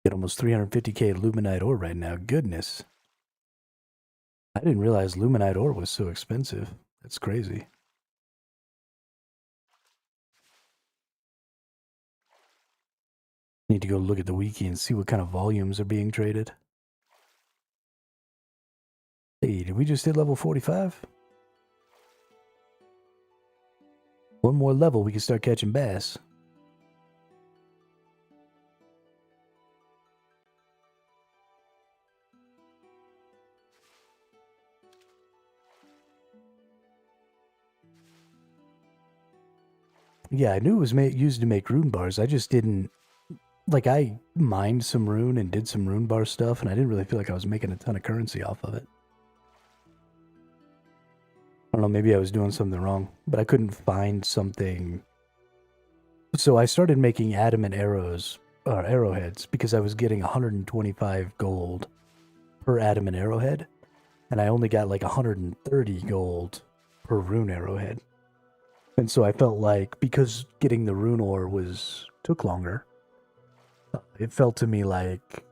Get almost 350k Luminite ore right now. Goodness. I didn't realize Luminite ore was so expensive. That's crazy. Need to go look at the wiki and see what kind of volumes are being traded. Hey, did we just hit level 45? One more level, we can start catching bass. Yeah, I knew it was used to make rune bars. I just didn't... Like, I mined some rune and did some rune bar stuff, and I didn't really feel like I was making a ton of currency off of it. I don't know, maybe I was doing something wrong, but I couldn't find something. So I started making adamant arrows, or arrowheads, because I was getting 125 gold per adamant arrowhead, and I only got like 130 gold per rune arrowhead. And so I felt like, because getting the rune ore took longer, it felt to me like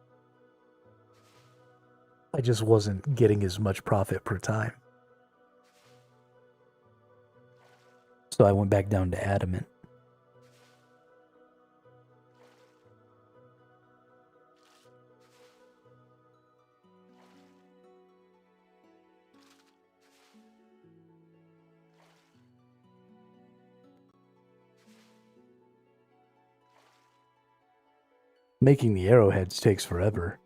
I just wasn't getting as much profit per time. So I went back down to adamant. Making the arrowheads takes forever,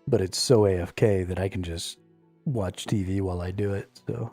but it's so AFK that I can just watch TV while I do it, so...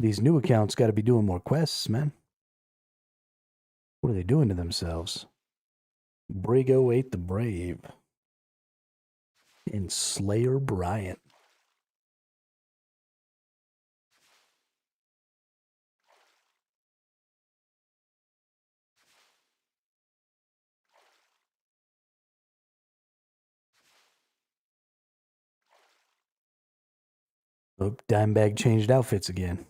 These new accounts got to be doing more quests, man. What are they doing to themselves? Brago ate the Brave. And Slayer Bryant. Oh, Dimebag changed outfits again.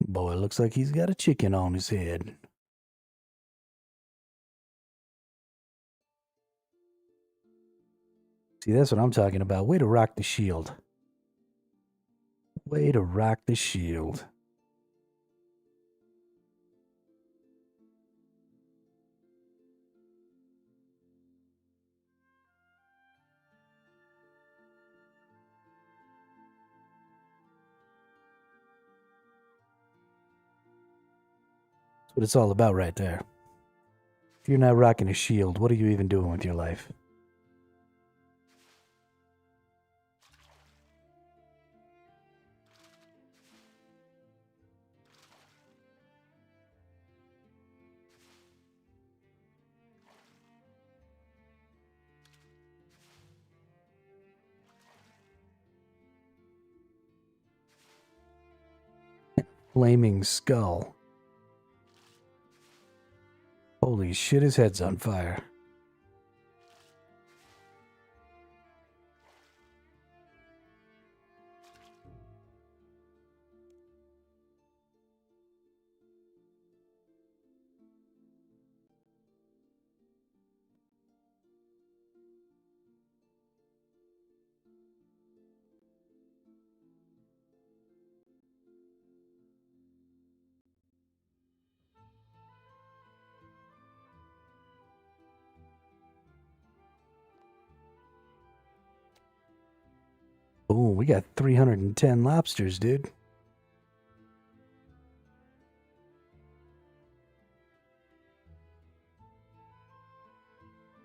Boy, looks like he's got a chicken on his head. See, that's what I'm talking about. Way to rock the shield. Way to rock the shield. That's what it's all about right there. If you're not rocking a shield, what are you even doing with your life? Flaming skull. Holy shit, his head's on fire. Oh, we got 310 lobsters, dude.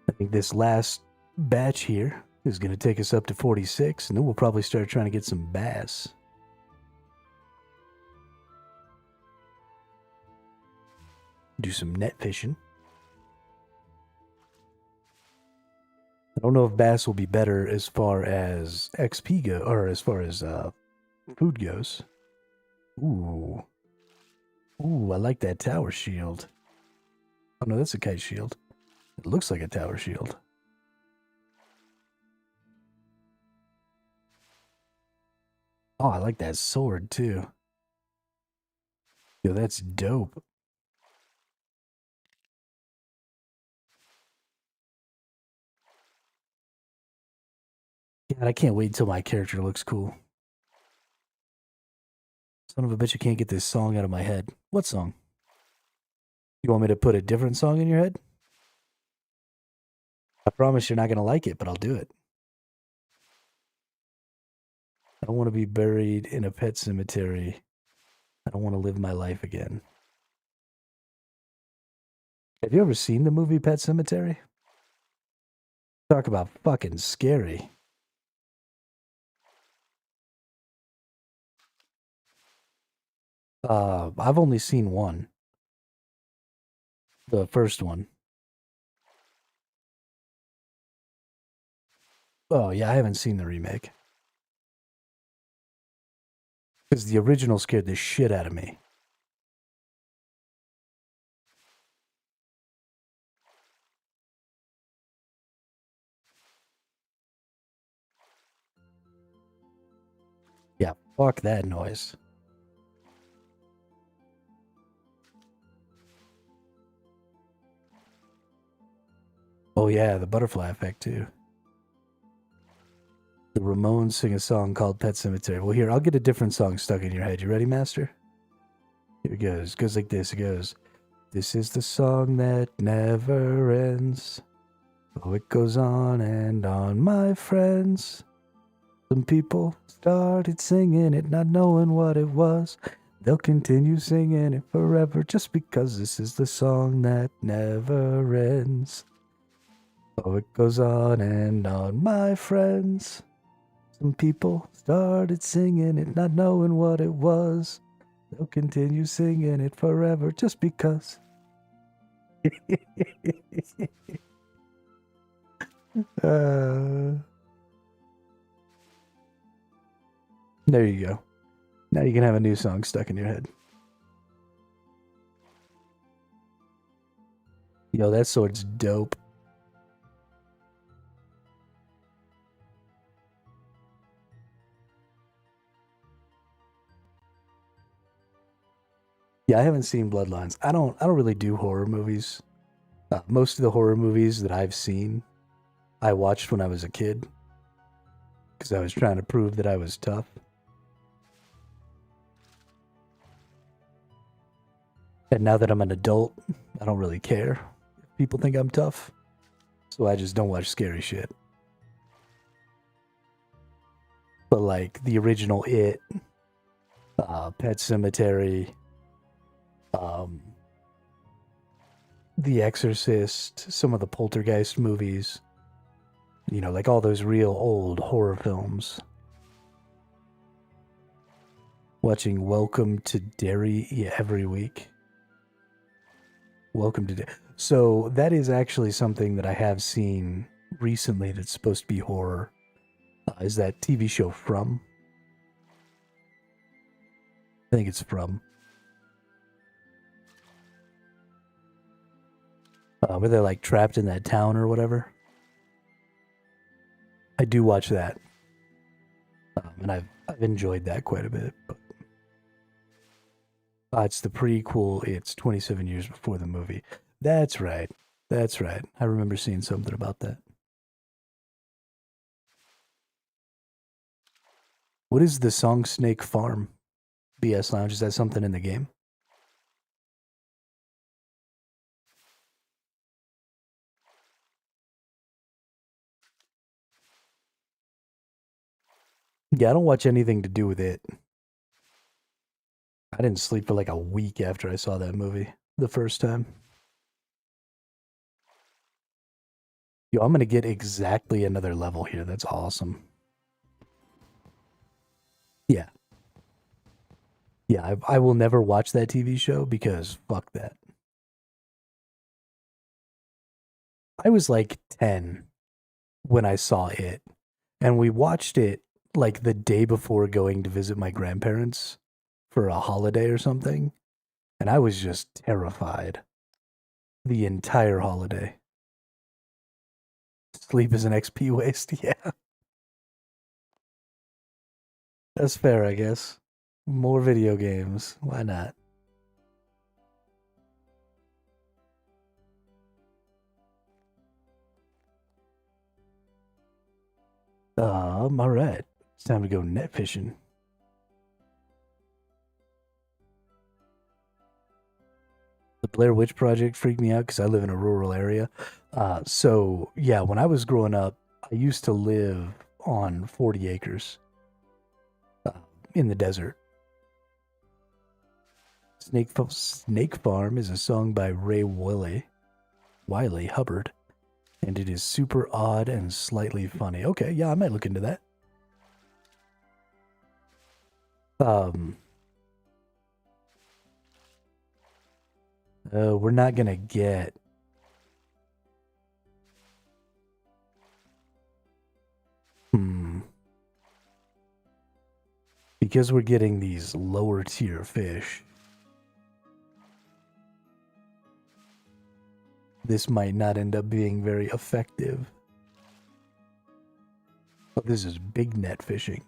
I think this last batch here is going to take us up to 46, and then we'll probably start trying to get some bass. Do some net fishing. I don't know if bass will be better as far as XP go, or as far as food goes. Ooh. Ooh, I like that tower shield. Oh no, that's a kite shield. It looks like a tower shield. Oh, I like that sword too. Yo, that's dope. God, I can't wait until my character looks cool. Son of a bitch, I can't get this song out of my head. What song? You want me to put a different song in your head? I promise you're not going to like it, but I'll do it. I don't want to be buried in a pet cemetery. I don't want to live my life again. Have you ever seen the movie Pet Cemetery? Talk about fucking scary. I've only seen one. The first one. Oh, yeah, I haven't seen the remake. Because the original scared the shit out of me. Yeah, fuck that noise. Oh, yeah, the butterfly effect, too. The Ramones sing a song called Pet Cemetery. Well, here, I'll get a different song stuck in your head. You ready, Master? Here it goes. It goes like this. It goes, this is the song that never ends. Oh, it goes on and on, my friends. Some people started singing it, not knowing what it was. They'll continue singing it forever just because this is the song that never ends. Oh, it goes on and on, my friends. Some people started singing it, not knowing what it was. They'll continue singing it forever just because. There you go. Now you can have a new song stuck in your head. Yo, that sword's dope. Yeah, I haven't seen Bloodlines. I don't really do horror movies. Most of the horror movies that I've seen, I watched when I was a kid because I was trying to prove that I was tough. And now that I'm an adult, I don't really care if people think I'm tough. So I just don't watch scary shit. But like the original It, Pet Cemetery, um, The Exorcist, some of the Poltergeist movies, you know, like all those real old horror films. Watching Welcome to Derry every week. Welcome to Derry. So that is actually something that I have seen recently that's supposed to be horror. Is that TV show From? I think it's From. Where they're like trapped in that town or whatever. I do watch that. And I've enjoyed that quite a bit. But it's the prequel. It's 27 years before the movie. That's right. That's right. I remember seeing something about that. What is the Song Snake Farm? BS Lounge, is that something in the game? Yeah, I don't watch anything to do with it. I didn't sleep for like a week after I saw that movie the first time. Yo, I'm gonna get exactly another level here. That's awesome. Yeah. Yeah, I will never watch that TV show because fuck that. I was like 10 when I saw it, and we watched it like the day before going to visit my grandparents for a holiday or something, and I was just terrified the entire holiday. Sleep is an XP waste, yeah. That's fair, I guess. More video games. Why not? All right. It's time to go net fishing. The Blair Witch Project freaked me out because I live in a rural area. So, yeah, when I was growing up, I used to live on 40 acres uh, in the desert. Snake Farm is a song by Ray Wiley Hubbard, and it is super odd and slightly funny. Okay, yeah, I might look into that. We're not gonna get because we're getting these lower tier fish. This might not end up being very effective. But this is big net fishing.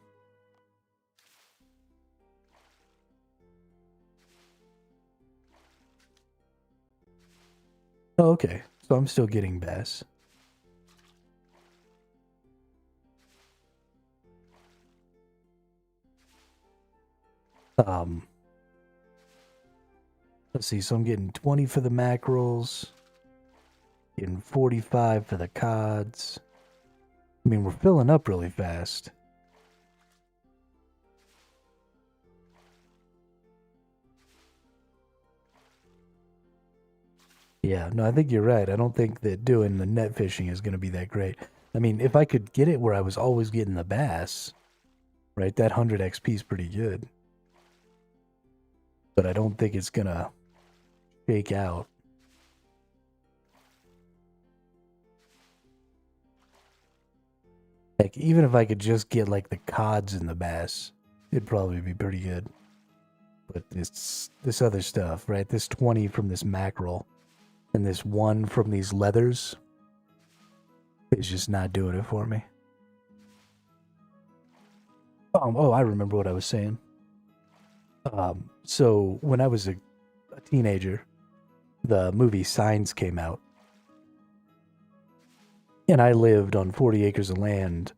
Oh, okay. So I'm still getting bass. Let's see. So I'm getting 20 for the mackerels, getting 45 for the cods. I mean, we're filling up really fast. Yeah, no, I think you're right. I don't think that doing the net fishing is going to be that great. I mean, if I could get it where I was always getting the bass, right, that 100 XP is pretty good. But I don't think it's going to shake out. Like, even if I could just get, like, the cods and the bass, it'd probably be pretty good. But this other stuff, right, this 20 from this mackerel and this 1 from these leathers is just not doing it for me. Oh, I remember what I was saying. So when I was a teenager, the movie Signs came out. And I lived on 40 acres of land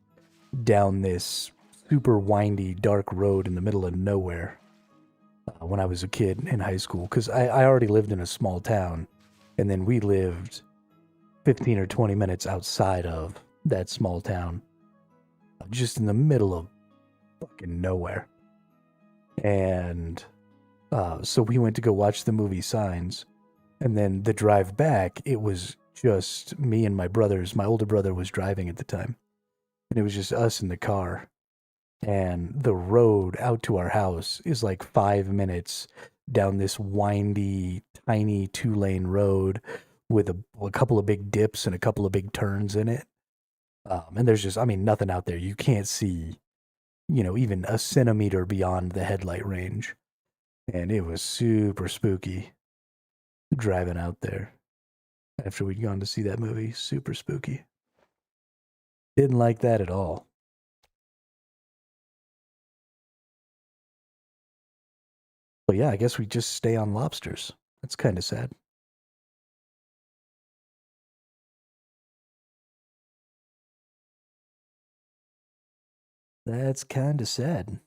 down this super windy, dark road in the middle of nowhere when I was a kid in high school. Because I already lived in a small town, and then we lived 15 or 20 minutes outside of that small town, just in the middle of fucking nowhere. And so we went to go watch the movie Signs, and then the drive back, it was just me and my brothers. My older brother was driving at the time, and it was just us in the car. And the road out to our house is like 5 minutes down this windy, tiny 2-lane road with a couple of big dips and a couple of big turns in it. And there's just, I mean, nothing out there. You can't see, even a centimeter beyond the headlight range. And it was super spooky driving out there after we'd gone to see that movie. Super spooky. Didn't like that at all. But yeah, I guess we just stay on lobsters. That's kind of sad. That's kind of sad.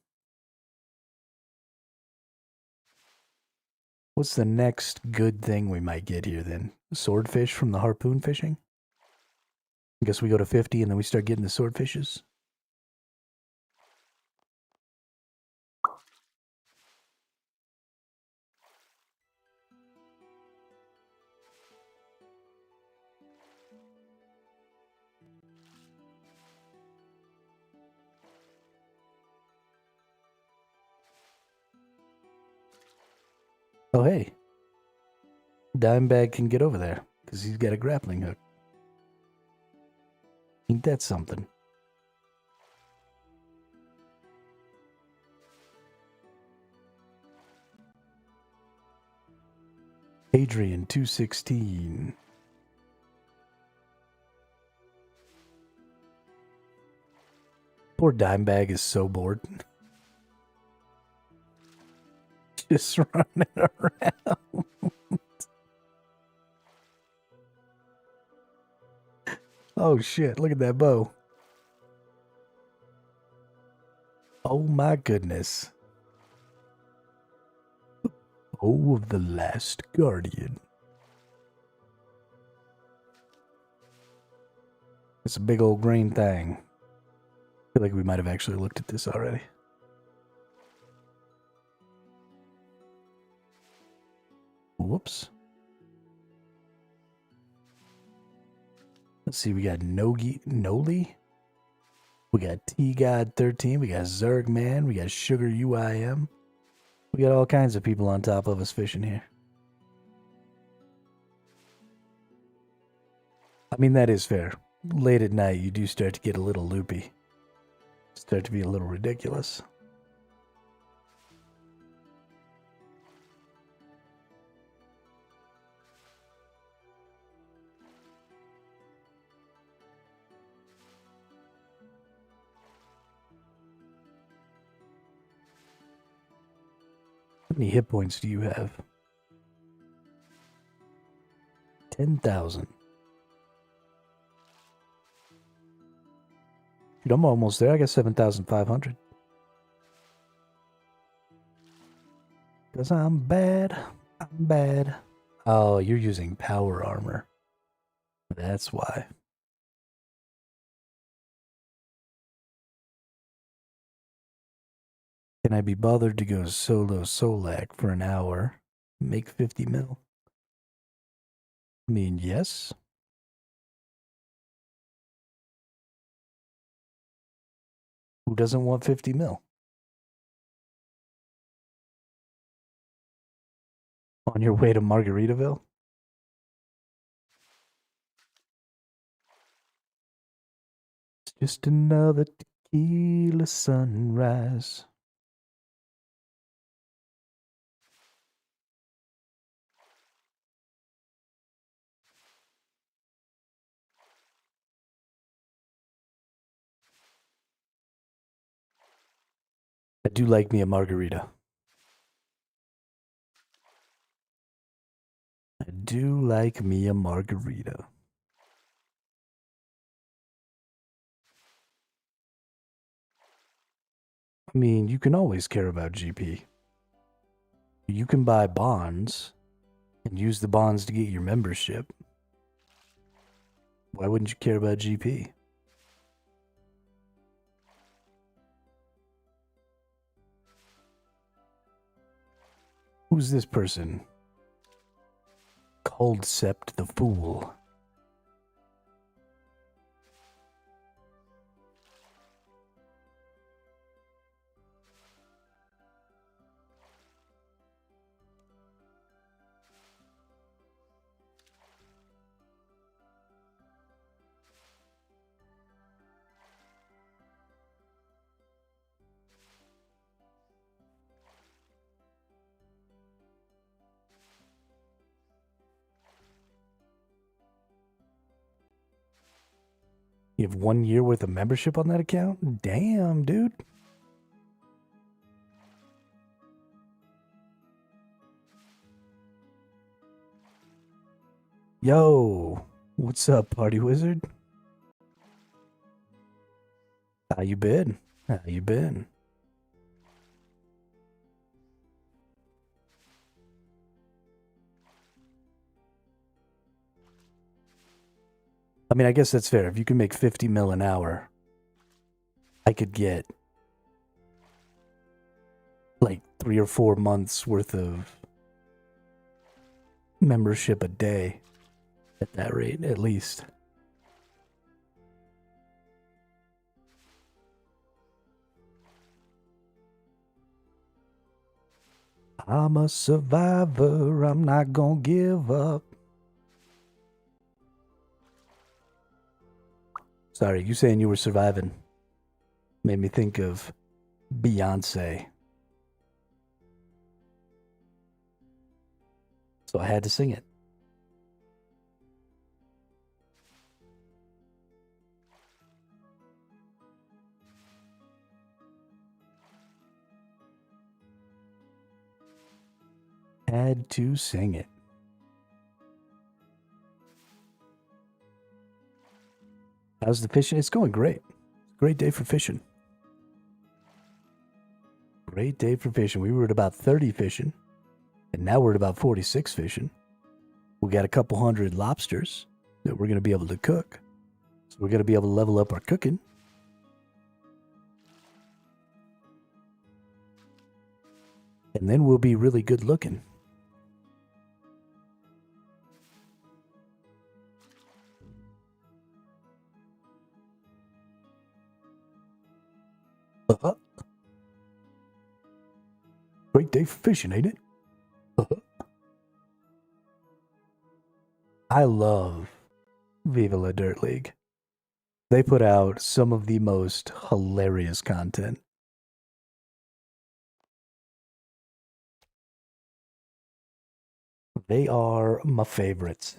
What's the next good thing we might get here then? Swordfish from the harpoon fishing? I guess we go to 50 and then we start getting the swordfishes. Oh, hey. Dimebag can get over there because he's got a grappling hook. Ain't that something? Adrian 216. Poor Dimebag is so bored. Just running around. Oh shit, look at that bow. Oh my goodness. Bow of the Last Guardian. It's a big old green thing. I feel like we might have actually looked at this already. Whoops. Let's see, we got Noli. We got T-God 13. We got Zergman. We got Sugar UIM. We got all kinds of people on top of us fishing here. I mean, that is fair. Late at night, you do start to get a little loopy. Start to be a little ridiculous. How many hit points do you have? 10,000. Dude, I'm almost there. I got 7,500. Because I'm bad. I'm bad. Oh, you're using power armor. That's why. Can I be bothered to go solo Solak for an hour? Make 50 mil? I mean, yes. Who doesn't want 50 mil? On your way to Margaritaville? It's just another tequila sunrise. I do like me a margarita. I do like me a margarita. I mean, you can always care about GP. You can buy bonds and use the bonds to get your membership. Why wouldn't you care about GP? Who's this person? Called Sept the Fool. You have 1 year worth of membership on that account? Damn, dude. Yo, what's up, party wizard? How you been? How you been? I mean, I guess that's fair. If you can make 50 mil an hour, I could get like 3 or 4 months worth of membership a day at that rate, at least. I'm a survivor. I'm not gonna give up. Sorry, you saying you were surviving made me think of Beyonce. So I had to sing it. Had to sing it. How's the fishing? It's going great. Great day for fishing. Great day for fishing. We were at about 30 fishing, and now we're at about 46 fishing. We got a couple hundred lobsters that we're going to be able to cook. So we're going to be able to level up our cooking. And then we'll be really good looking. Great day for fishing, ain't it? I love Viva La Dirt League. They put out some of the most hilarious content. They are my favorites.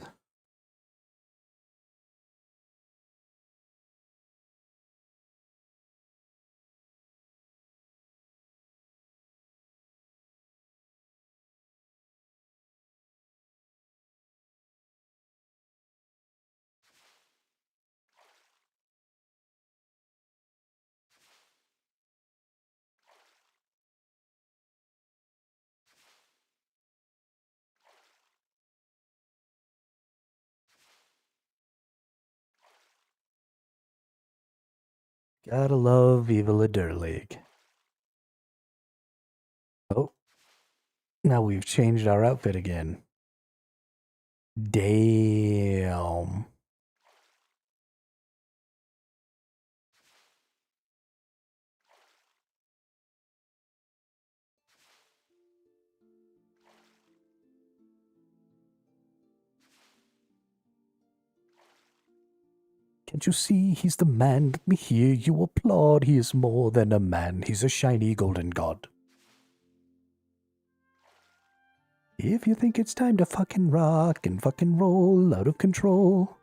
Gotta love Viva La Dirt League. Oh, now we've changed our outfit again. Damn. Can't you see he's the man? Let me hear you applaud. He is more than a man. He's a shiny golden god. If you think it's time to fucking rock and fucking roll out of control.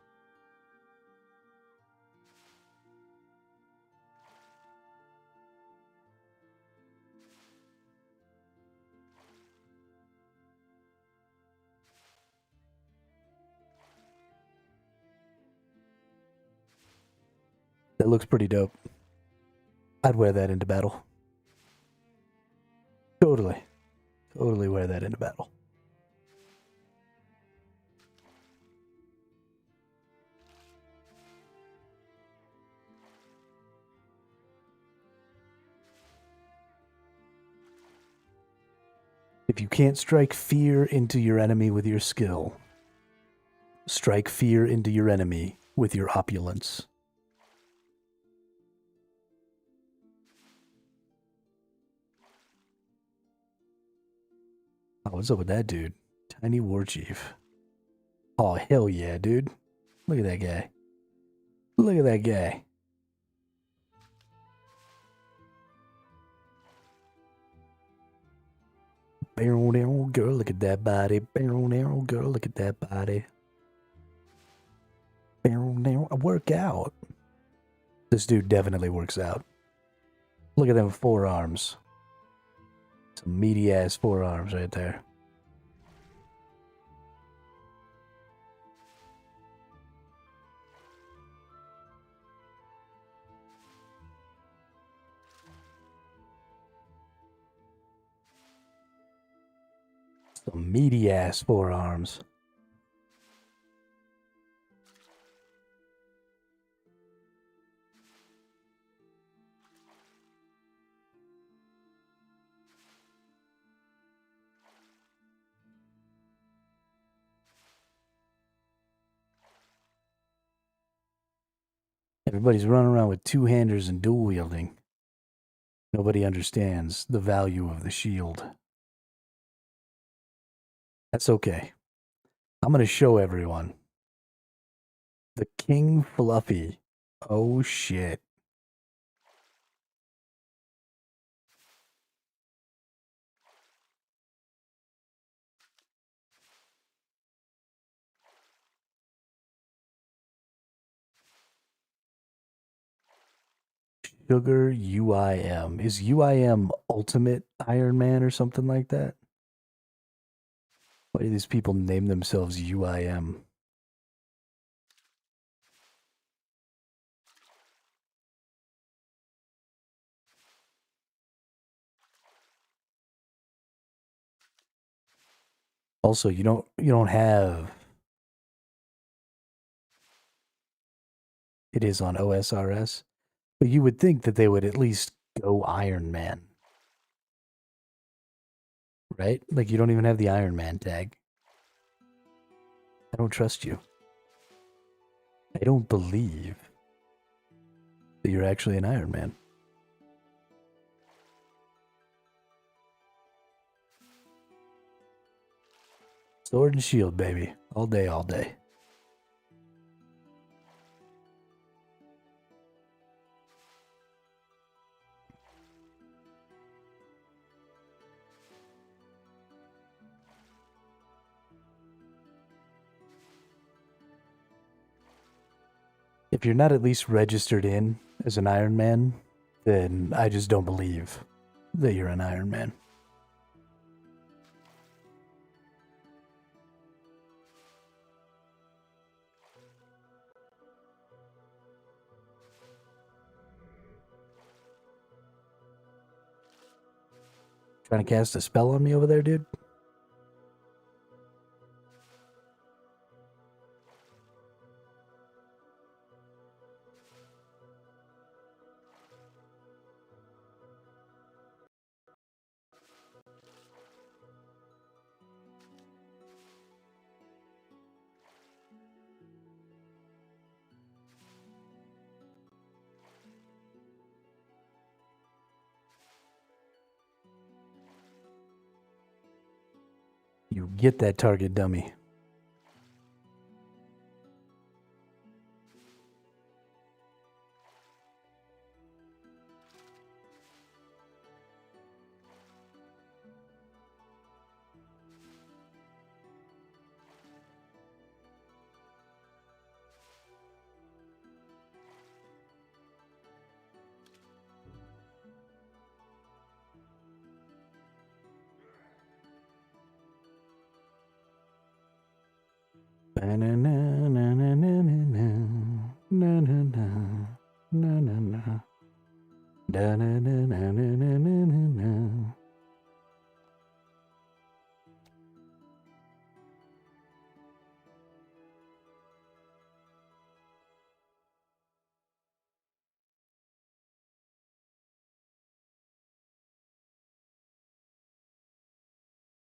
That looks pretty dope. I'd wear that into battle. Totally. Totally wear that into battle. If you can't strike fear into your enemy with your skill, strike fear into your enemy with your opulence. Oh, what's up with that dude? Tiny War Chief. Oh, hell yeah, dude. Look at that guy. Look at that guy. Barrel down, girl, look at that body. Barrel down, girl, look at that body. Barrel down, I work out. This dude definitely works out. Look at them forearms. Some meaty ass forearms right there. Some meaty ass forearms. Everybody's running around with two-handers and dual wielding. Nobody understands the value of the shield. That's okay. I'm going to show everyone. The King Fluffy. Oh, shit. Sugar UIM. Is UIM Ultimate Iron Man or something like that? Why do these people name themselves UIM? Also, you don't have. It is on OSRS, but you would think that they would at least go Iron Man, right? Like you don't even have the Iron Man tag. I don't trust you. I don't believe that you're actually an Iron Man. Sword and shield, baby. All day, all day. If you're not at least registered in as an Iron Man, then I just don't believe that you're an Iron Man. Trying to cast a spell on me over there, dude? You get that target, dummy. Na na na. Da na na na na na na na.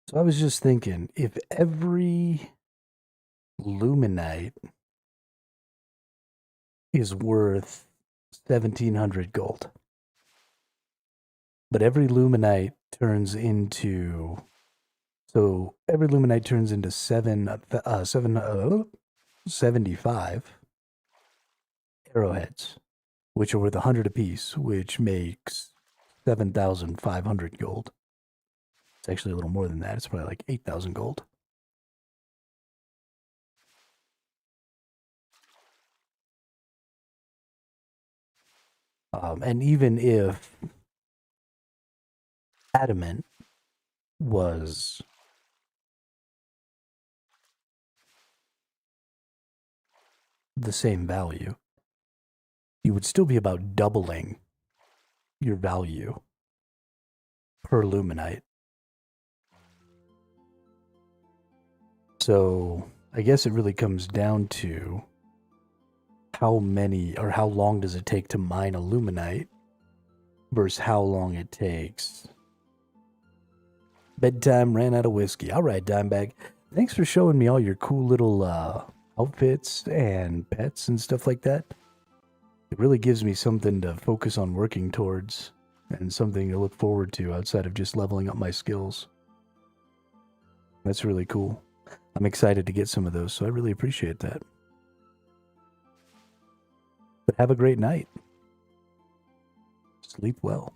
So I was just thinking, if every luminite is worth 1,700 gold, but every luminite turns into every luminite turns into 75 arrowheads, which are worth 100 apiece, which makes 7,500 gold. It's actually a little more than that. It's probably like 8,000 gold. And even if adamant was the same value, you would still be about doubling your value per luminite. So I guess it really comes down to how many or how long does it take to mine a luminite versus how long it takes. Bedtime ran out of whiskey. All right, Dimebag. Thanks for showing me all your cool little outfits and pets and stuff like that. It really gives me something to focus on working towards and something to look forward to outside of just leveling up my skills. That's really cool. I'm excited to get some of those, so I really appreciate that. But have a great night. Sleep well.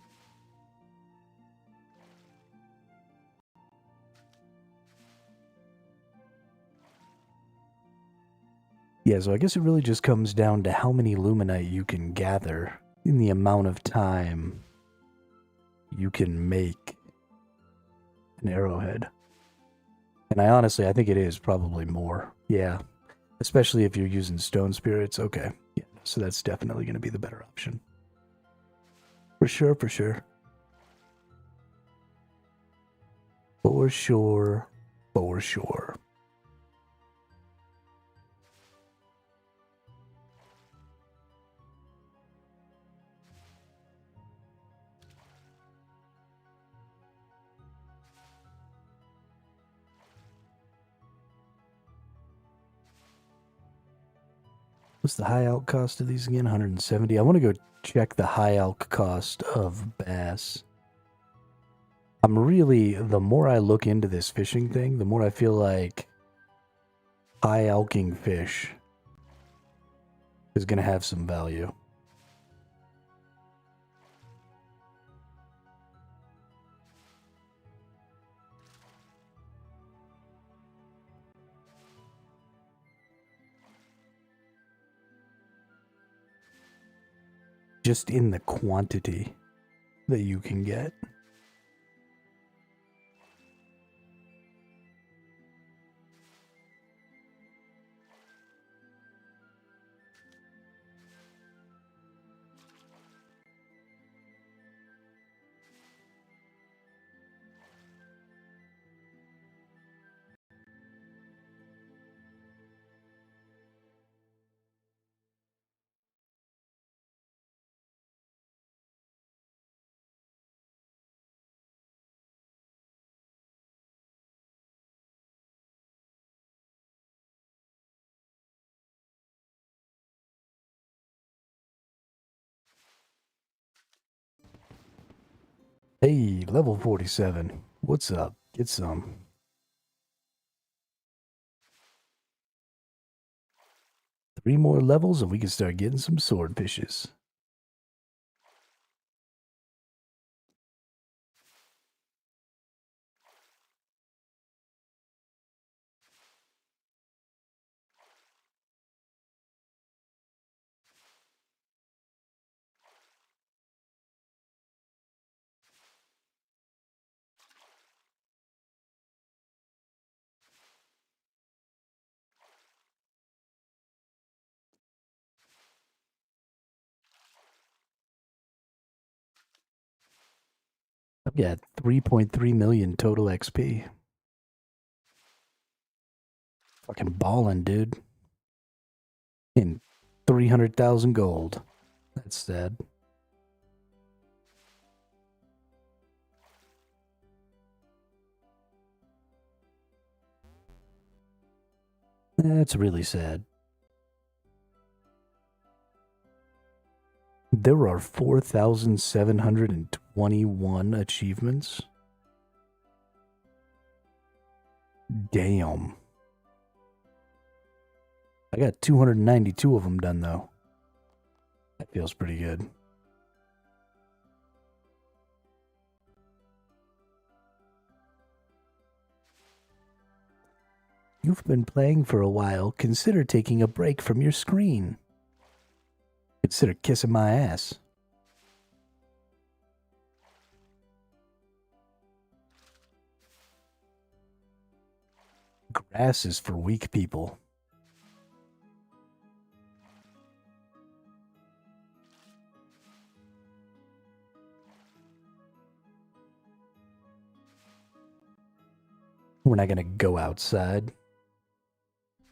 Yeah, so I guess it really just comes down to how many luminite you can gather in the amount of time you can make an arrowhead. And I think it is probably more. Yeah, especially if you're using stone spirits. Okay, yeah, so that's definitely going to be the better option. For sure, for sure. For sure, for sure. What's the high alk cost of these again? 170. I want to go check the high alk cost of bass. The more I look into this fishing thing, the more I feel like high alking fish is going to have some value. Just in the quantity that you can get. Hey, level 47. What's up? Get some. Three more levels and we can start getting some swordfishes. I've got 3.3 million total XP. Fucking ballin', dude. In 300,000 gold. That's sad. That's really sad. There are 4,721 achievements. Damn. I got 292 of them done, though. That feels pretty good. You've been playing for a while. Consider taking a break from your screen. Consider kissing my ass. Grass is for weak people. We're not gonna go outside.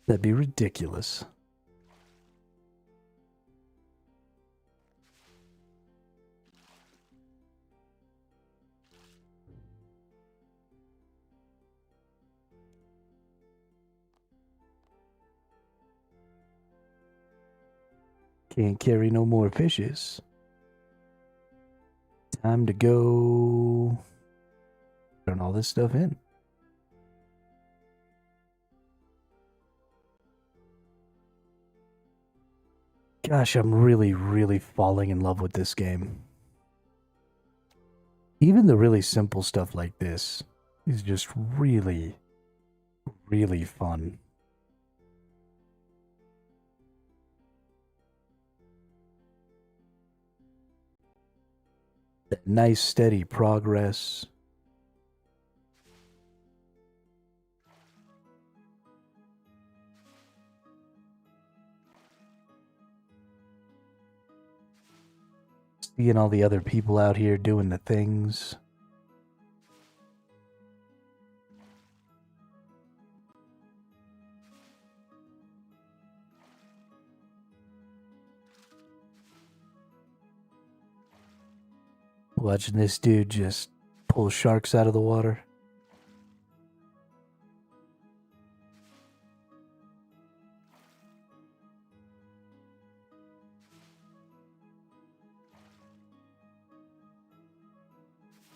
That'd be ridiculous. Can't carry no more fishes. Time to go turn all this stuff in. Gosh, I'm really, really falling in love with this game. Even the really simple stuff like this is just really, really fun. That nice, steady progress. Seeing all the other people out here doing the things. Watching this dude just pull sharks out of the water.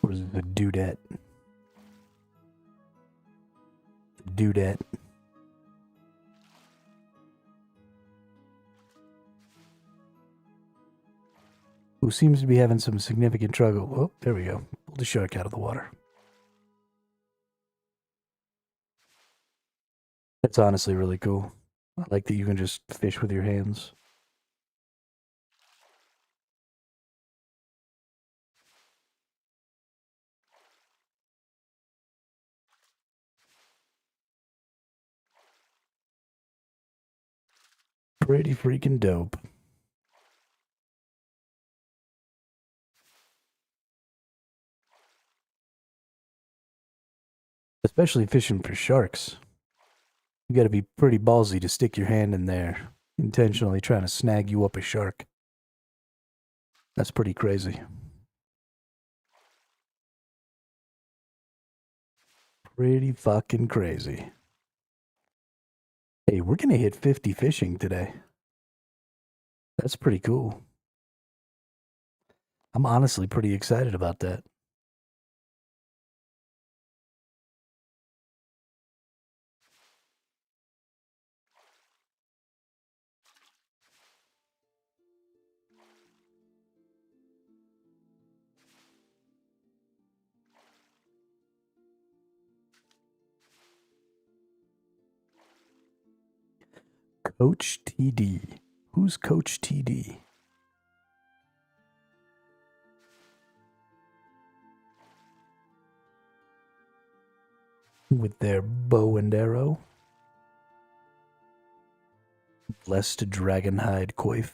Or is it a dudette? Dudette. Who seems to be having some significant trouble. Oh, there we go. Pull the shark out of the water. That's honestly really cool. I like that you can just fish with your hands. Pretty freaking dope. Especially fishing for sharks. You gotta be pretty ballsy to stick your hand in there, intentionally trying to snag you up a shark. That's pretty crazy. Pretty fucking crazy. Hey, we're gonna hit 50 fishing today. That's pretty cool. I'm honestly pretty excited about that. Coach TD. Who's Coach TD? With their bow and arrow. Blessed dragonhide coif.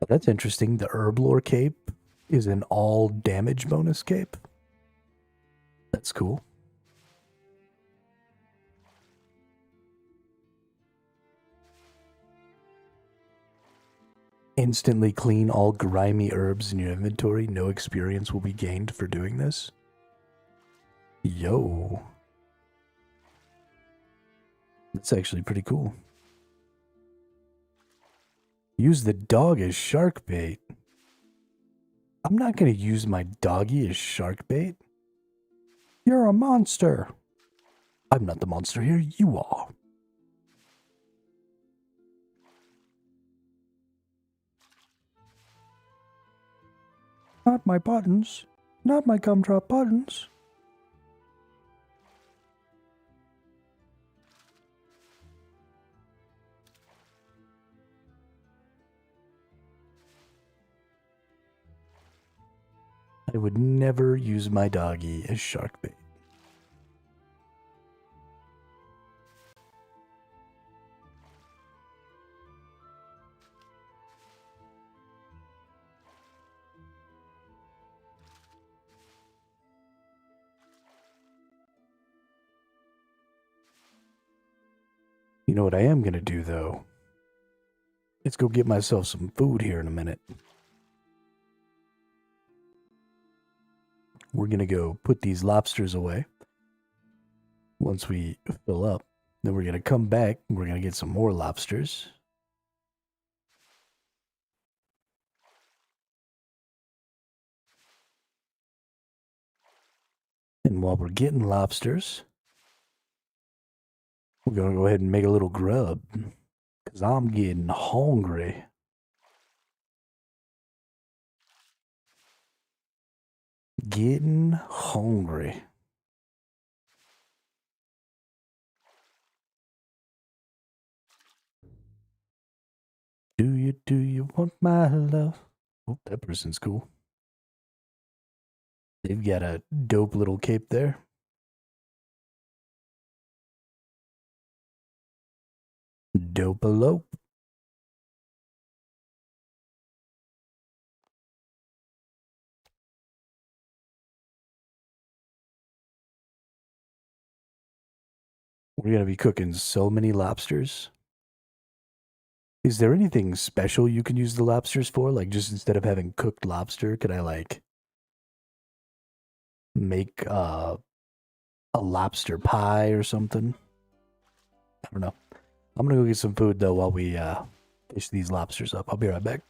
That's interesting. The herb lore cape is an all damage bonus cape. That's cool. Instantly clean all grimy herbs in your inventory. No experience will be gained for doing this. Yo. That's actually pretty cool. Use the dog as shark bait. I'm not going to use my doggy as shark bait. You're a monster. I'm not the monster here, you are. Not my buttons. Not my gumdrop buttons. I would never use my doggy as shark bait. You know what I am going to do, though? Let's go get myself some food here in a minute. We're going to go put these lobsters away. Once we fill up, then we're going to come back. We're going to get some more lobsters. And while we're getting lobsters, we're going to go ahead and make a little grub. Because I'm getting hungry. Getting hungry. Do you want my love? Oh, that person's cool. They've got a dope little cape there. Dope-a-lope. We're going to be cooking so many lobsters. Is there anything special you can use the lobsters for? Like, just instead of having cooked lobster, could I, like, make a lobster pie or something? I don't know. I'm going to go get some food, though, while we fish these lobsters up. I'll be right back.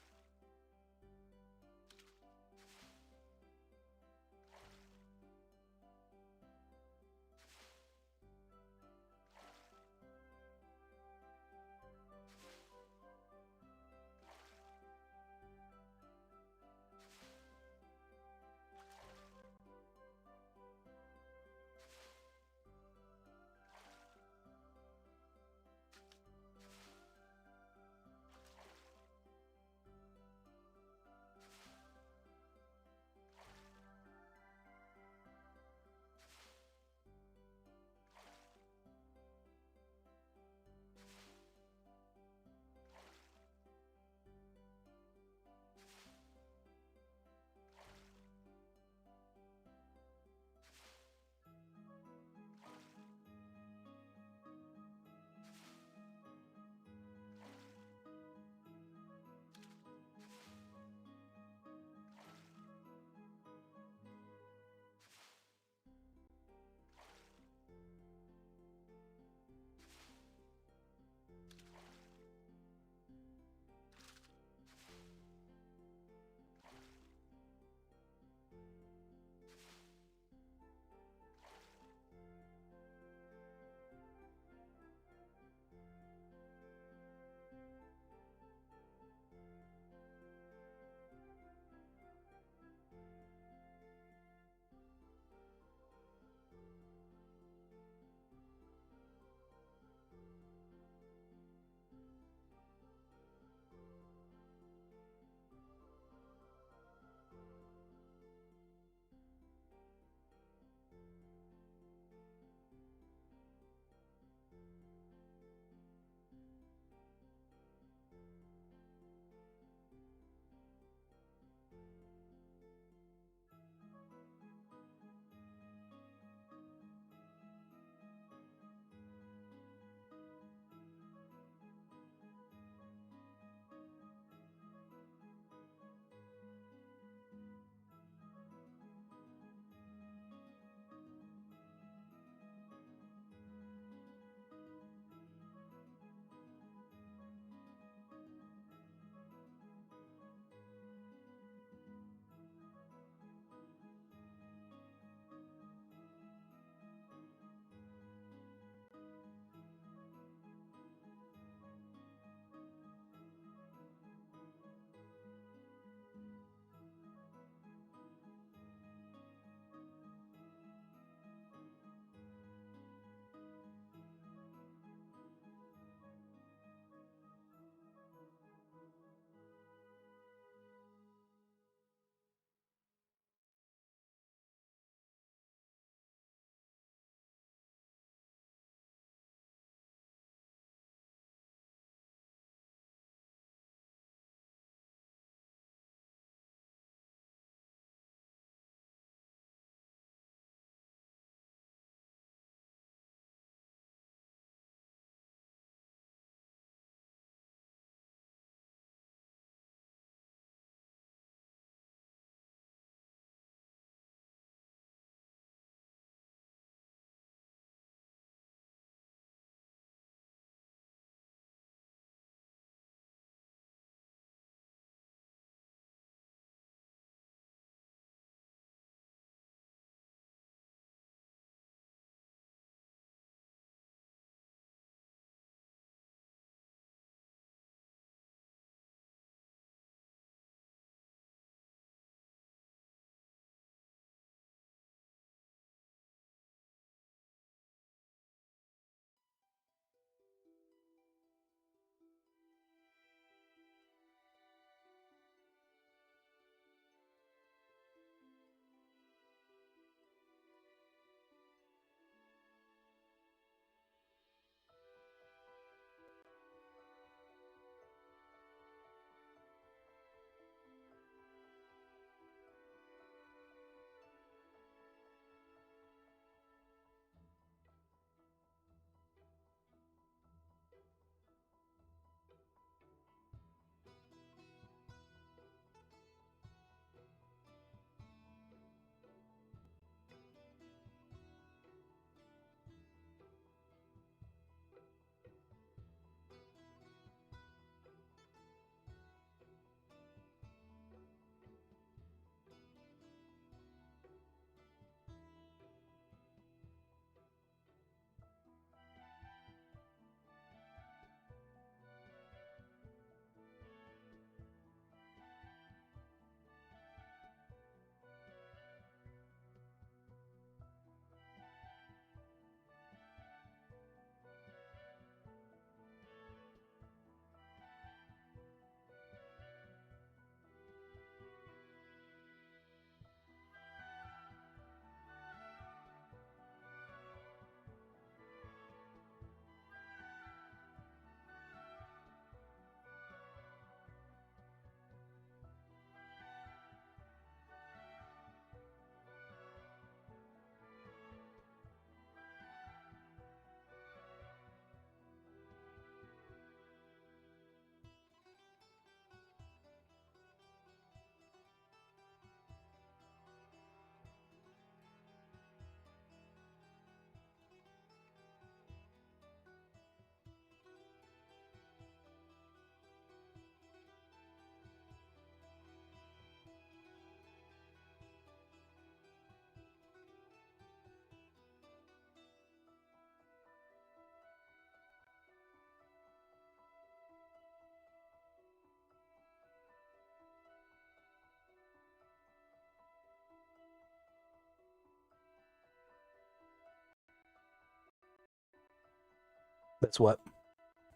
That's what?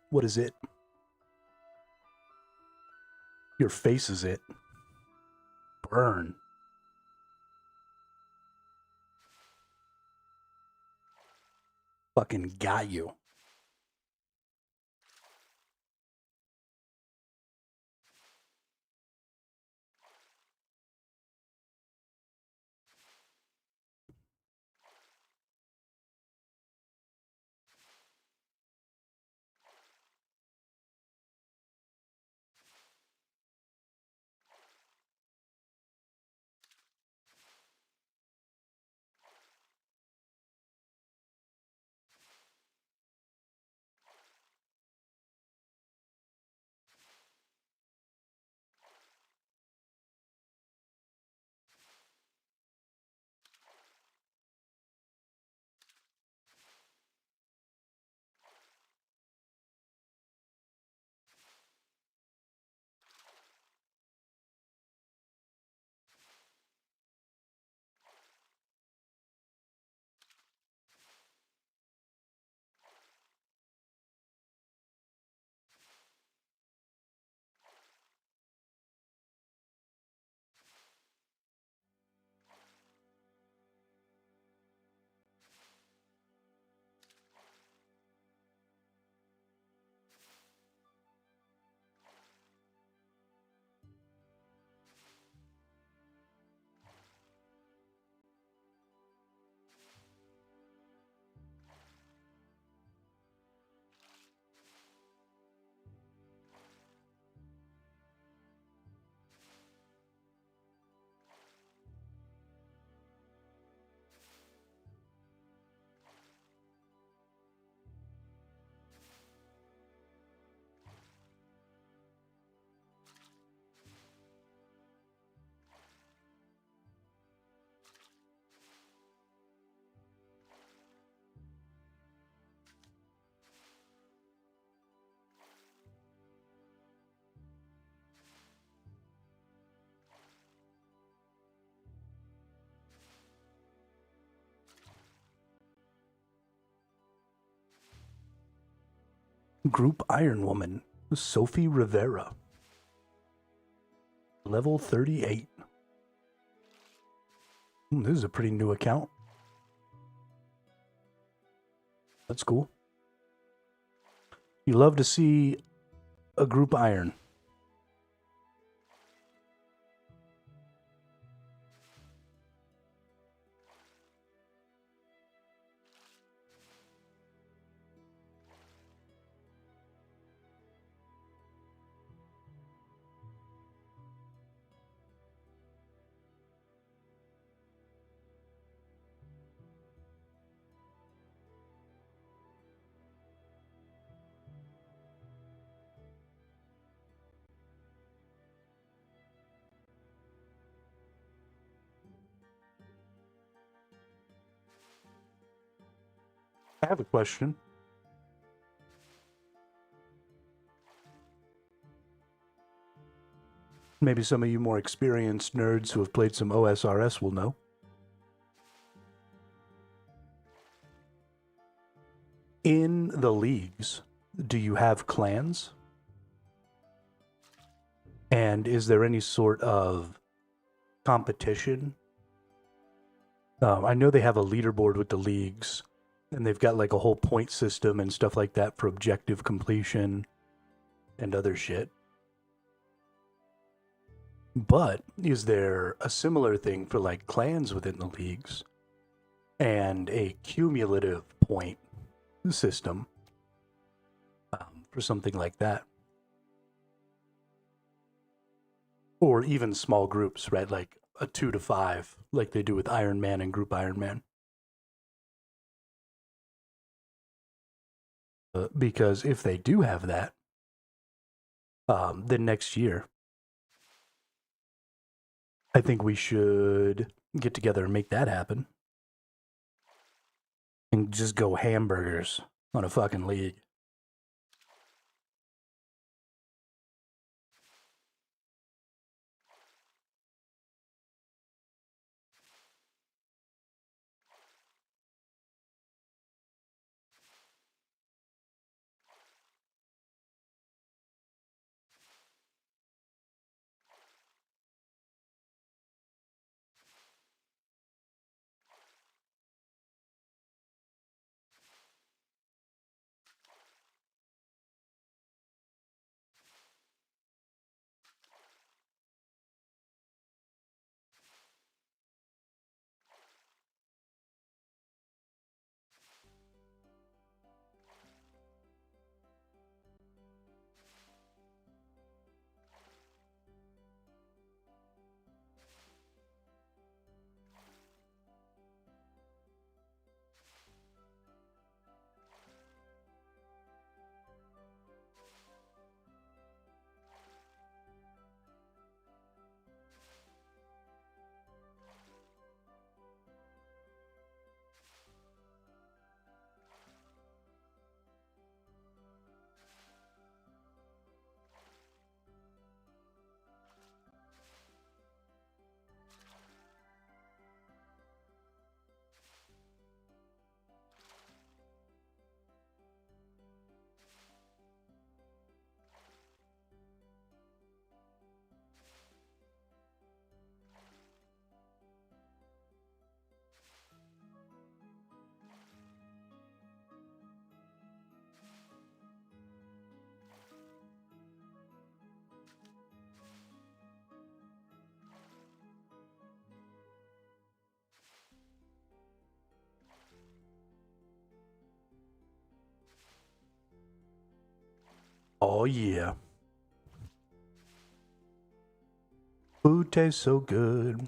What is it? Your face is it. Burn. Fucking got you. Group Iron Woman, Sophie Rivera. Level 38. This is a pretty new account. That's cool. You love to see a group iron. I have a question. Maybe some of you more experienced nerds who have played some OSRS will know. In the leagues, do you have clans? And is there any sort of competition? I know they have a leaderboard with the leagues, and they've got like a whole point system and stuff like that for objective completion and other shit. But is there a similar thing for like clans within the leagues and a cumulative point system for something like that? Or even small groups, right? Like a 2 to 5, like they do with Iron Man and Group Iron Man. Because if they do have that, then next year, I think we should get together and make that happen. And just go hamburgers on a fucking league. Oh, yeah. Food tastes so good.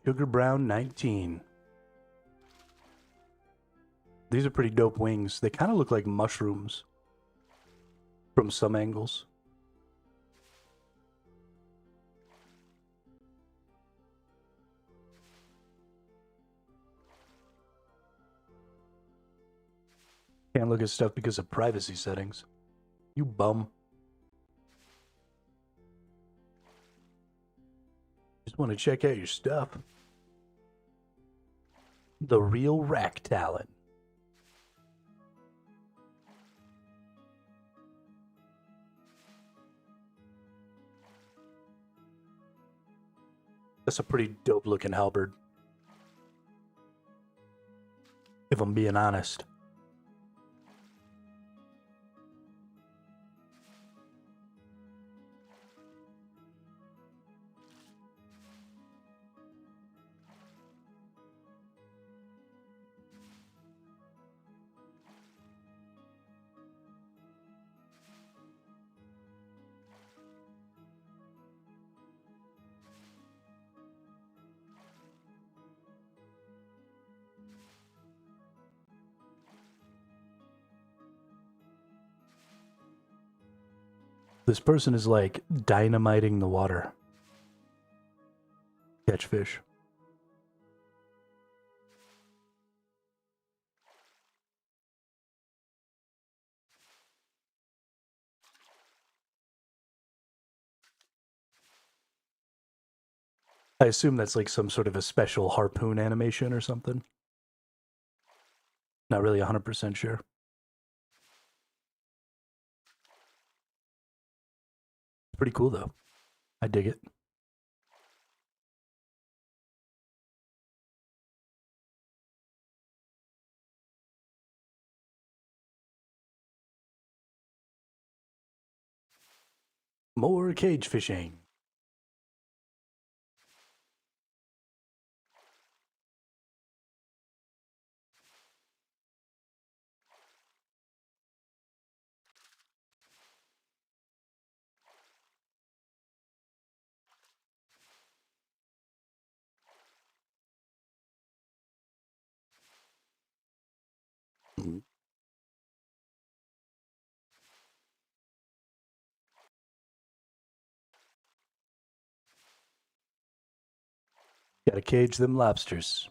Sugar Brown 19. These are pretty dope wings. They kind of look like mushrooms from some angles. Can't look at stuff because of privacy settings. You bum. Just want to check out your stuff. The real rack talent. That's a pretty dope looking halberd, if I'm being honest. This person is like dynamiting the water. Catch fish. I assume that's like some sort of a special harpoon animation or something. Not really 100% sure. Pretty cool though. I dig it. More cage fishing. Mhm. Gotta cage them lobsters.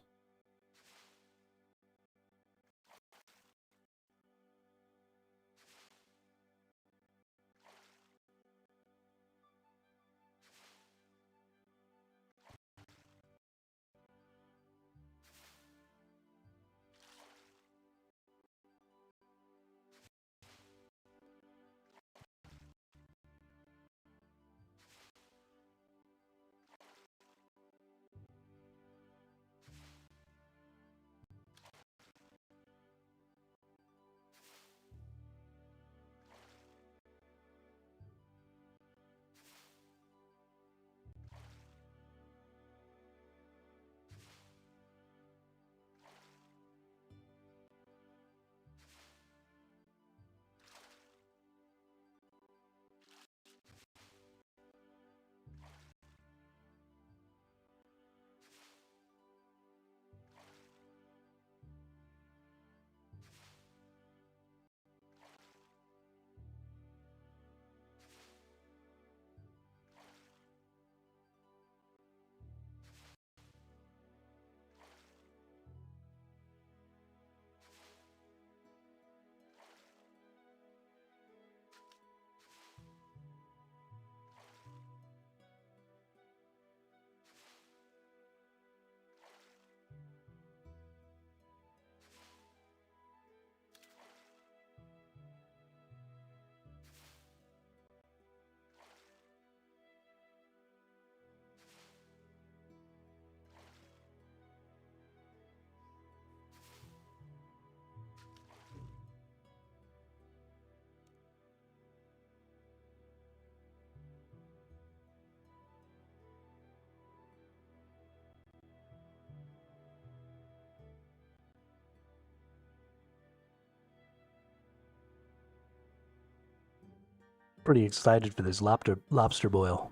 Pretty excited for this lobster boil.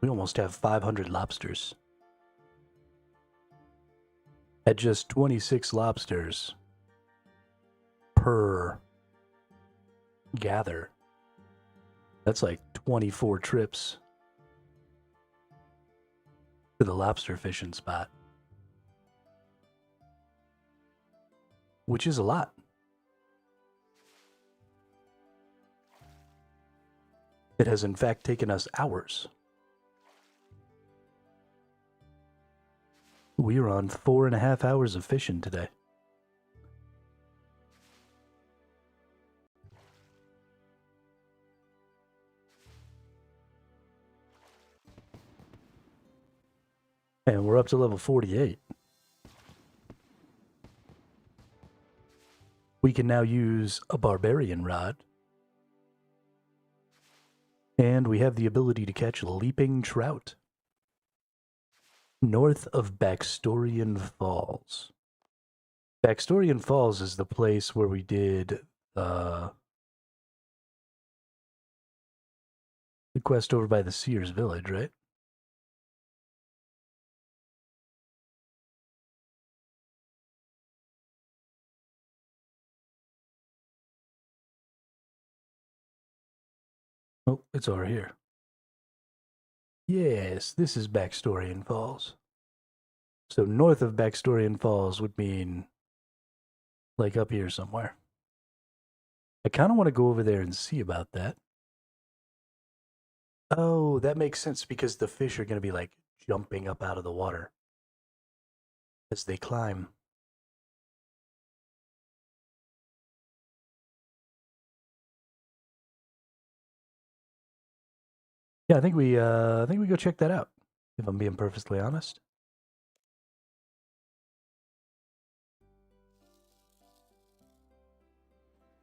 We almost have 500 lobsters. At just 26 lobsters per gather, that's like 24 trips to the lobster fishing spot, which is a lot. It has in fact taken us hours. We are on 4.5 hours of fishing today. And we're up to level 48. We can now use a barbarian rod. And we have the ability to catch leaping trout. North of Baxtorian Falls. Baxtorian Falls is the place where we did the quest over by the Seers village, right? Oh, it's over here. Yes, this is Baxtorian Falls. So north of Baxtorian Falls would mean like up here somewhere. I kind of want to go over there and see about that. Oh, that makes sense because the fish are going to be like jumping up out of the water as they climb. Yeah, I think we go check that out, if I'm being perfectly honest.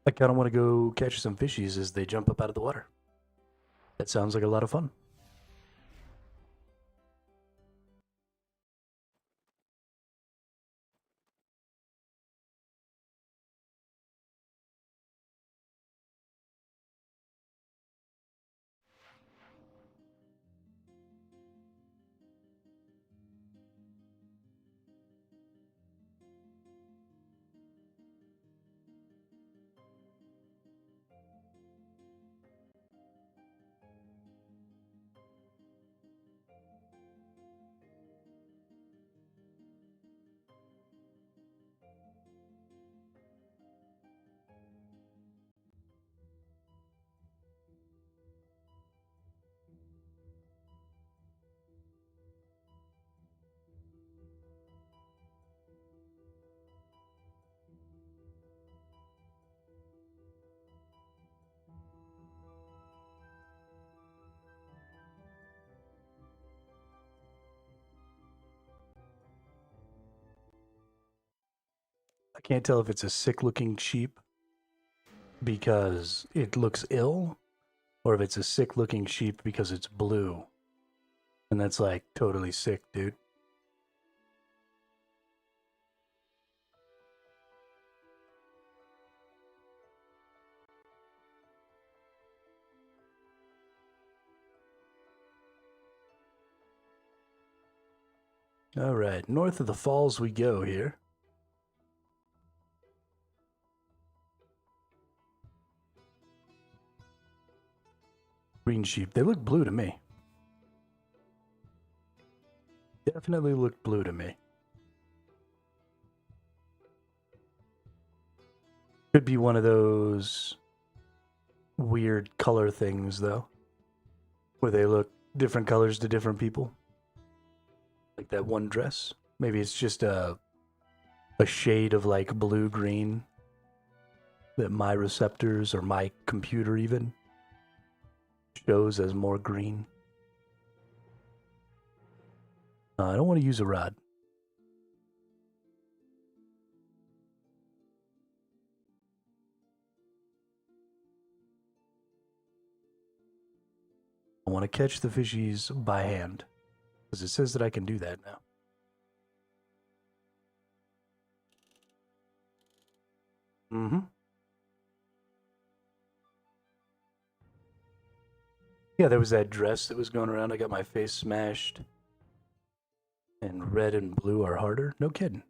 I kind of want to go catch some fishies as they jump up out of the water. That sounds like a lot of fun. I can't tell if it's a sick-looking sheep because it looks ill, or if it's a sick-looking sheep because it's blue. And that's like totally sick, dude. All right, north of the falls we go here. Green sheep. They look blue to me. Definitely look blue to me. Could be one of those weird color things, though, where they look different colors to different people. Like that one dress. Maybe it's just a shade of like blue-green that my receptors or my computer even shows as more green. I don't want to use a rod. I want to catch the fishies by hand, because it says that I can do that now. Mm-hmm. Yeah, there was that dress that was going around. I got my face smashed. And red and blue are harder? No kidding.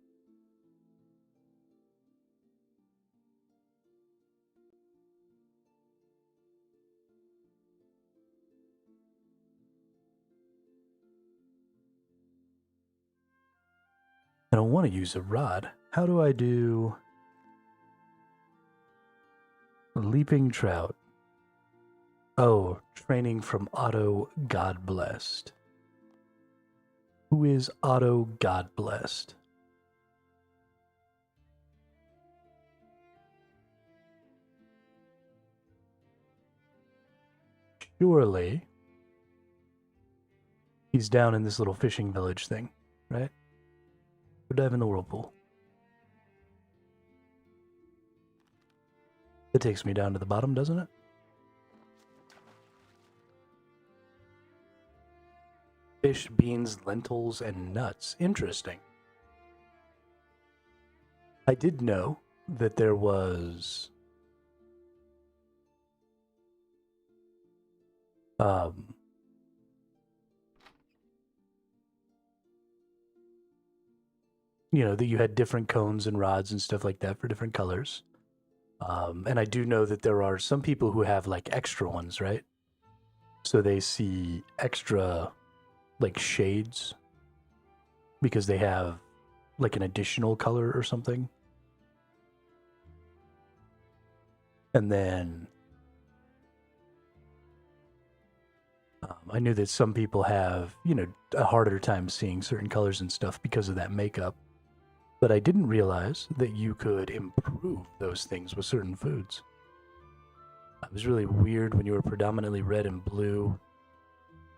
I don't want to use a rod. How do I do leaping trout? Oh, training from Otto God Blessed. Who is Otto God Blessed? Surely he's down in this little fishing village thing, right? Go dive in the whirlpool. It takes me down to the bottom, doesn't it? Fish, beans, lentils, and nuts. Interesting. I did know that there was you know, that you had different cones and rods and stuff like that for different colors. And I do know that there are some people who have like extra ones, right? So they see extra like shades because they have like an additional color or something. And then I knew that some people have, you know, a harder time seeing certain colors and stuff because of that makeup. But I didn't realize that you could improve those things with certain foods. It was really weird when you were predominantly red and blue.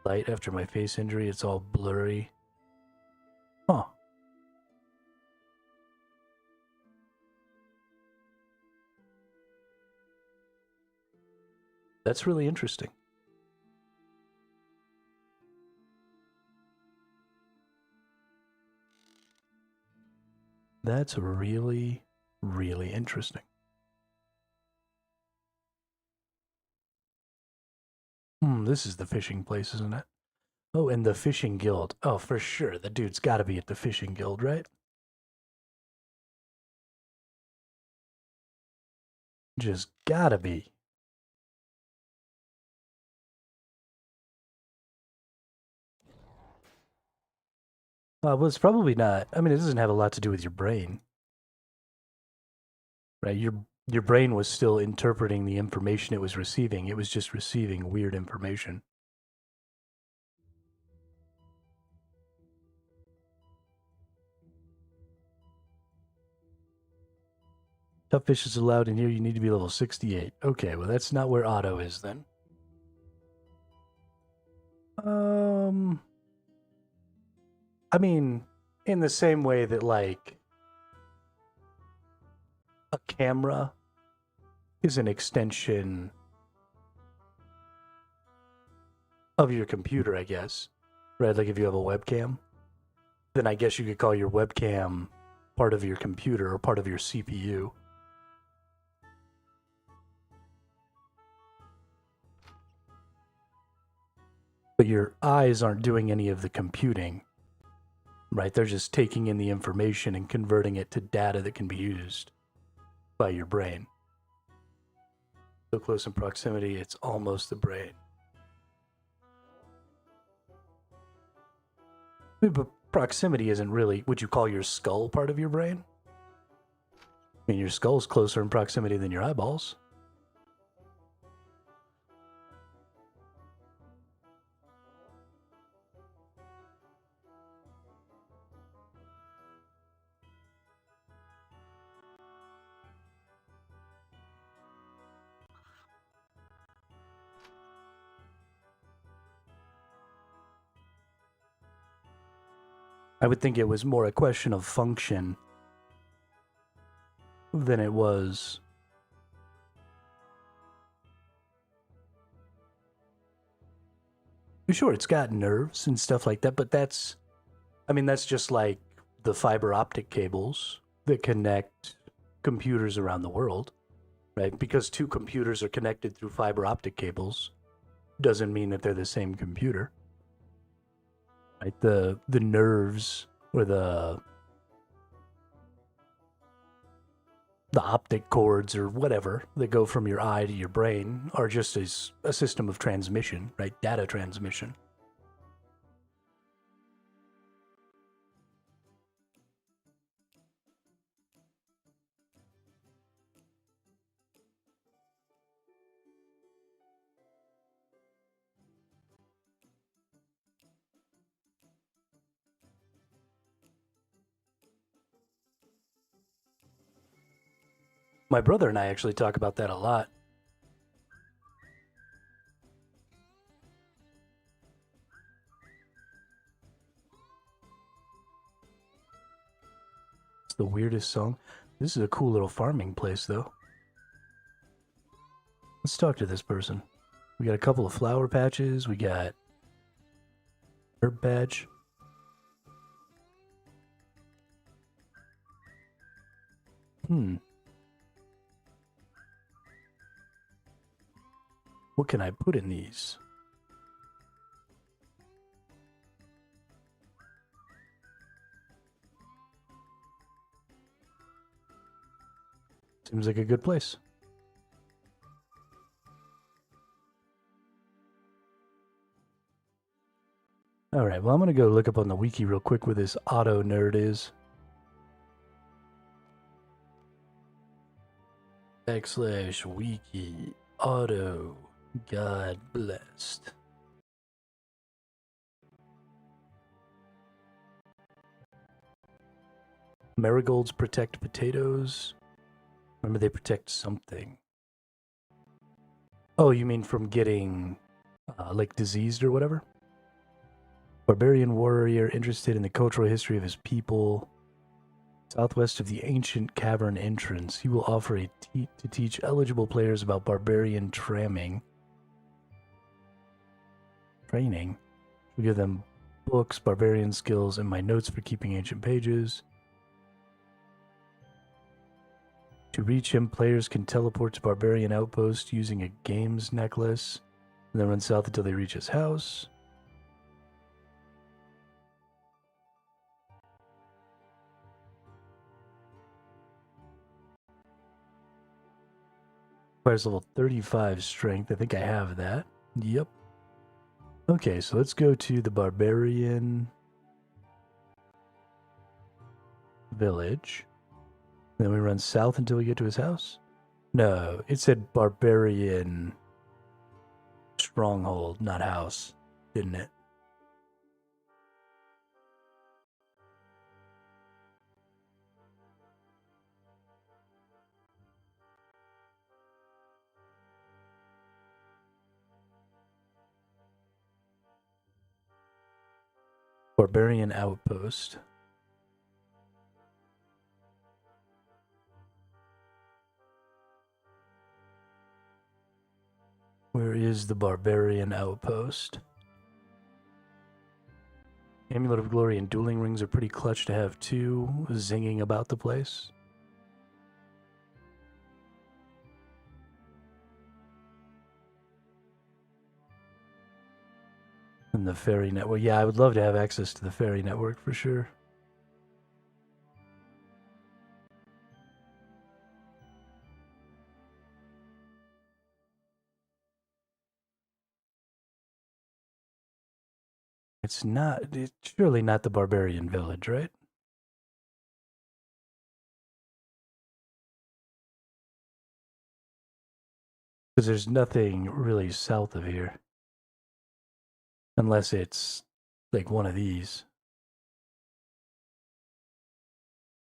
Light after my face injury, it's all blurry. Huh. That's really interesting. That's really, really interesting. This is the fishing place, isn't it? Oh, and the fishing guild. Oh, for sure. The dude's got to be at the fishing guild, right? Just gotta be. Well, it's probably not. I mean, it doesn't have a lot to do with your brain, right? Your brain was still interpreting the information it was receiving. It was just receiving weird information. Tough fish is allowed in here. You need to be level 68. Okay, well, that's not where Otto is then. I mean, in the same way that, like, a camera is an extension of your computer, I guess. Right? Like, if you have a webcam, then I guess you could call your webcam part of your computer or part of your CPU. But your eyes aren't doing any of the computing, right? They're just taking in the information and converting it to data that can be used by your brain. So close in proximity, it's almost the brain. But proximity isn't really, would you call your skull part of your brain? I mean, your skull's closer in proximity than your eyeballs. I would think it was more a question of function than it was. Sure, it's got nerves and stuff like that, but that's, I mean, that's just like the fiber optic cables that connect computers around the world, right? Because two computers are connected through fiber optic cables, doesn't mean that they're the same computer. Right? The nerves or the optic cords or whatever that go from your eye to your brain are just a system of transmission, right? Data transmission. My brother and I actually talk about that a lot. It's the weirdest song. This is a cool little farming place, though. Let's talk to this person. We got a couple of flower patches. We got herb badge. What can I put in these? Seems like a good place. Alright, well, I'm going to go look up on the wiki real quick where this auto nerd is. /wiki auto God blessed. Marigolds protect potatoes. Remember, they protect something. Oh, you mean from getting, like, diseased or whatever? Barbarian warrior interested in the cultural history of his people. Southwest of the ancient cavern entrance, he will offer a to teach eligible players about barbarian training. We give them books, barbarian skills, and my notes for keeping ancient pages. To reach him, players can teleport to Barbarian Outpost using a games necklace, and then run south until they reach his house. Requires level 35 strength. I think I have that. Yep. Okay, so let's go to the Barbarian Village. Then we run south until we get to his house? No, it said Barbarian Stronghold, not house, didn't it? Barbarian Outpost. Where is the Barbarian Outpost? Amulet of Glory and Dueling Rings are pretty clutch to have too, zinging about the place. And the ferry network. Yeah, I would love to have access to the ferry network for sure. It's surely not the Barbarian Village, right? Because there's nothing really south of here. Unless it's like one of these.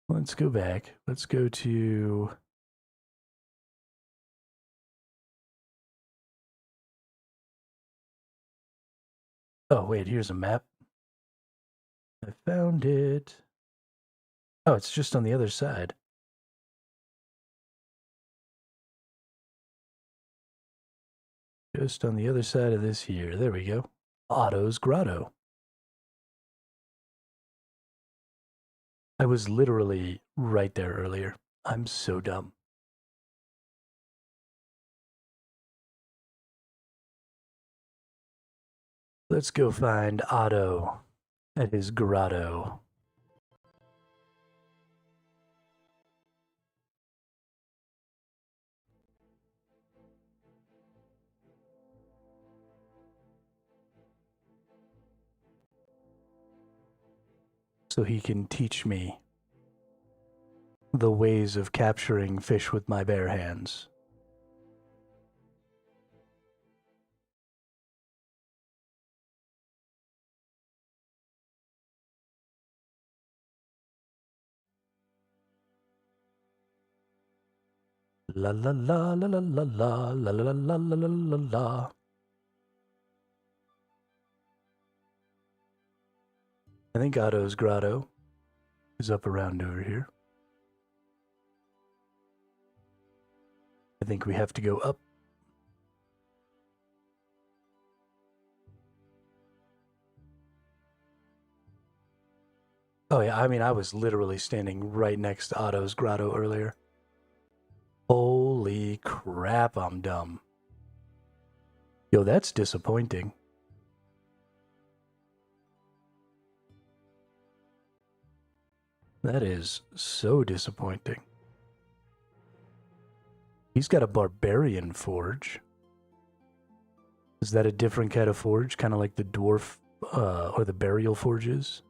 Let's go back. Let's go to... Oh, wait, here's a map. I found it. Oh, it's just on the other side. Just on the other side of this here. There we go. Otto's Grotto. I was literally right there earlier. I'm so dumb. let's go find Otto at his grotto. So he can teach me the ways of capturing fish with my bare hands. La la la la la la la la la la la la la la. I think Otto's grotto is up around over here. I think we have to go up. Oh yeah, I mean, I was literally standing right next to Otto's grotto earlier. Holy crap, I'm dumb. Yo, that's disappointing. That is so disappointing. He's got a barbarian forge. Is that a different kind of forge? Kind of like the dwarf or the burial forges?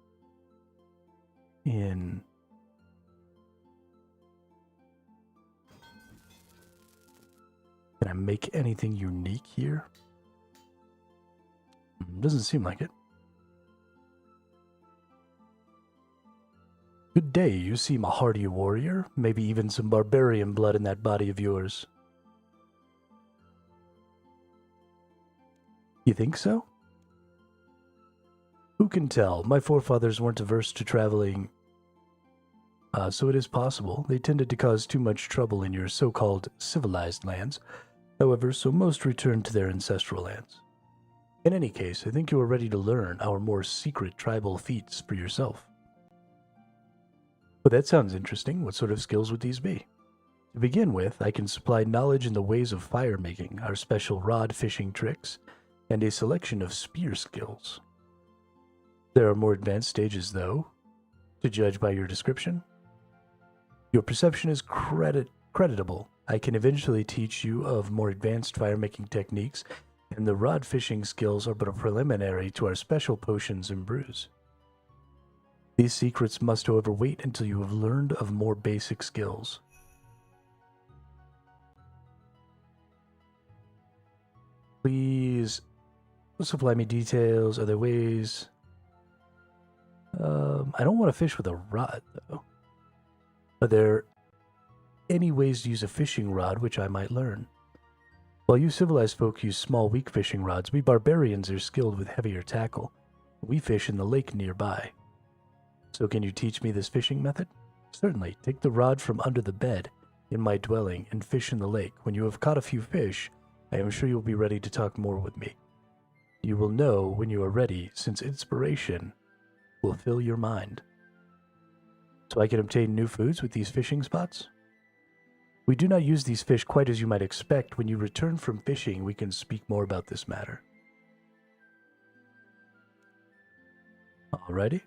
Can I make anything unique here? Doesn't seem like it. Good day, you seem a hardy warrior. Maybe even some barbarian blood in that body of yours. You think so? Who can tell? My forefathers weren't averse to traveling, so it is possible. They tended to cause too much trouble in your so-called civilized lands. However, so most returned to their ancestral lands. In any case, I think you are ready to learn our more secret tribal feats for yourself. Well, that sounds interesting. What sort of skills would these be? To begin with, I can supply knowledge in the ways of fire making, our special rod fishing tricks, and a selection of spear skills. There are more advanced stages, though, to judge by your description. Your perception is creditable. I can eventually teach you of more advanced fire-making techniques, and the rod fishing skills are but a preliminary to our special potions and brews. These secrets must, however, wait until you have learned of more basic skills. Please supply me details. Are there ways? I don't want to fish with a rod, though. Are there any ways to use a fishing rod which I might learn? While you civilized folk use small, weak fishing rods, we barbarians are skilled with heavier tackle. We fish in the lake nearby. So can you teach me this fishing method? Certainly. Take the rod from under the bed in my dwelling and fish in the lake. When you have caught a few fish, I am sure you'll be ready to talk more with me. You will know when you are ready, since inspiration will fill your mind. So I can obtain new foods with these fishing spots? We do not use these fish quite as you might expect. When you return from fishing, we can speak more about this matter. Alrighty.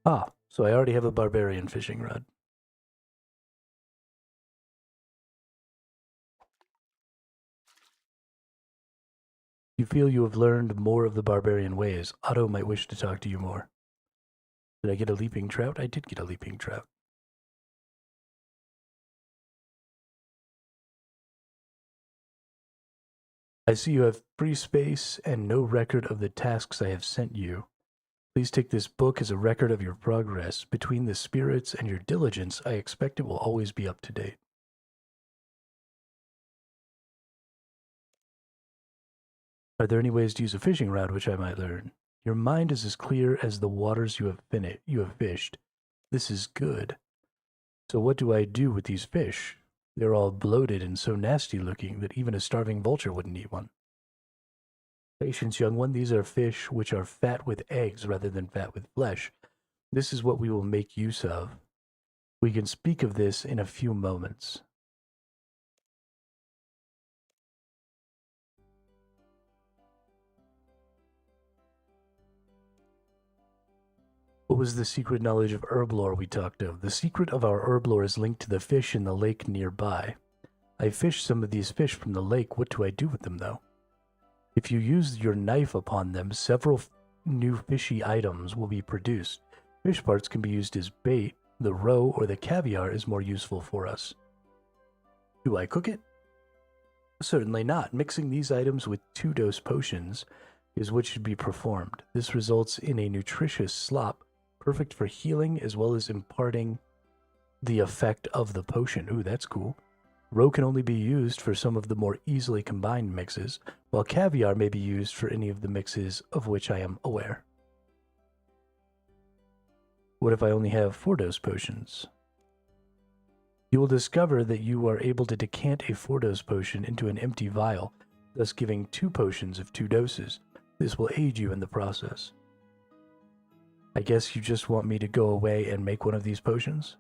Ah, so I already have a barbarian fishing rod. You feel you have learned more of the barbarian ways. Otto might wish to talk to you more. Did I get a leaping trout? I did get a leaping trout. I see you have free space and no record of the tasks I have sent you. Please take this book as a record of your progress. Between the spirits and your diligence, I expect it will always be up to date. Are there any ways to use a fishing rod which I might learn? Your mind is as clear as the waters you have fished. This is good. So what do I do with these fish? They're all bloated and so nasty looking that even a starving vulture wouldn't eat one. Patience, young one, these are fish which are fat with eggs rather than fat with flesh. This is what we will make use of. We can speak of this in a few moments. What was the secret knowledge of herb lore we talked of? The secret of our herb lore is linked to the fish in the lake nearby. I fished some of these fish from the lake. What do I do with them, though? If you use your knife upon them, several new fishy items will be produced. Fish parts can be used as bait. The roe or the caviar is more useful for us. Do I cook it? Certainly not. Mixing these items with 2-dose potions is what should be performed. This results in a nutritious slop, perfect for healing as well as imparting the effect of the potion. Ooh, that's cool. Roe can only be used for some of the more easily combined mixes, while caviar may be used for any of the mixes of which I am aware. What if I only have 4-dose potions? You will discover that you are able to decant a 4-dose potion into an empty vial, thus giving 2 potions of 2 doses. This will aid you in the process. I guess you just want me to go away and make one of these potions?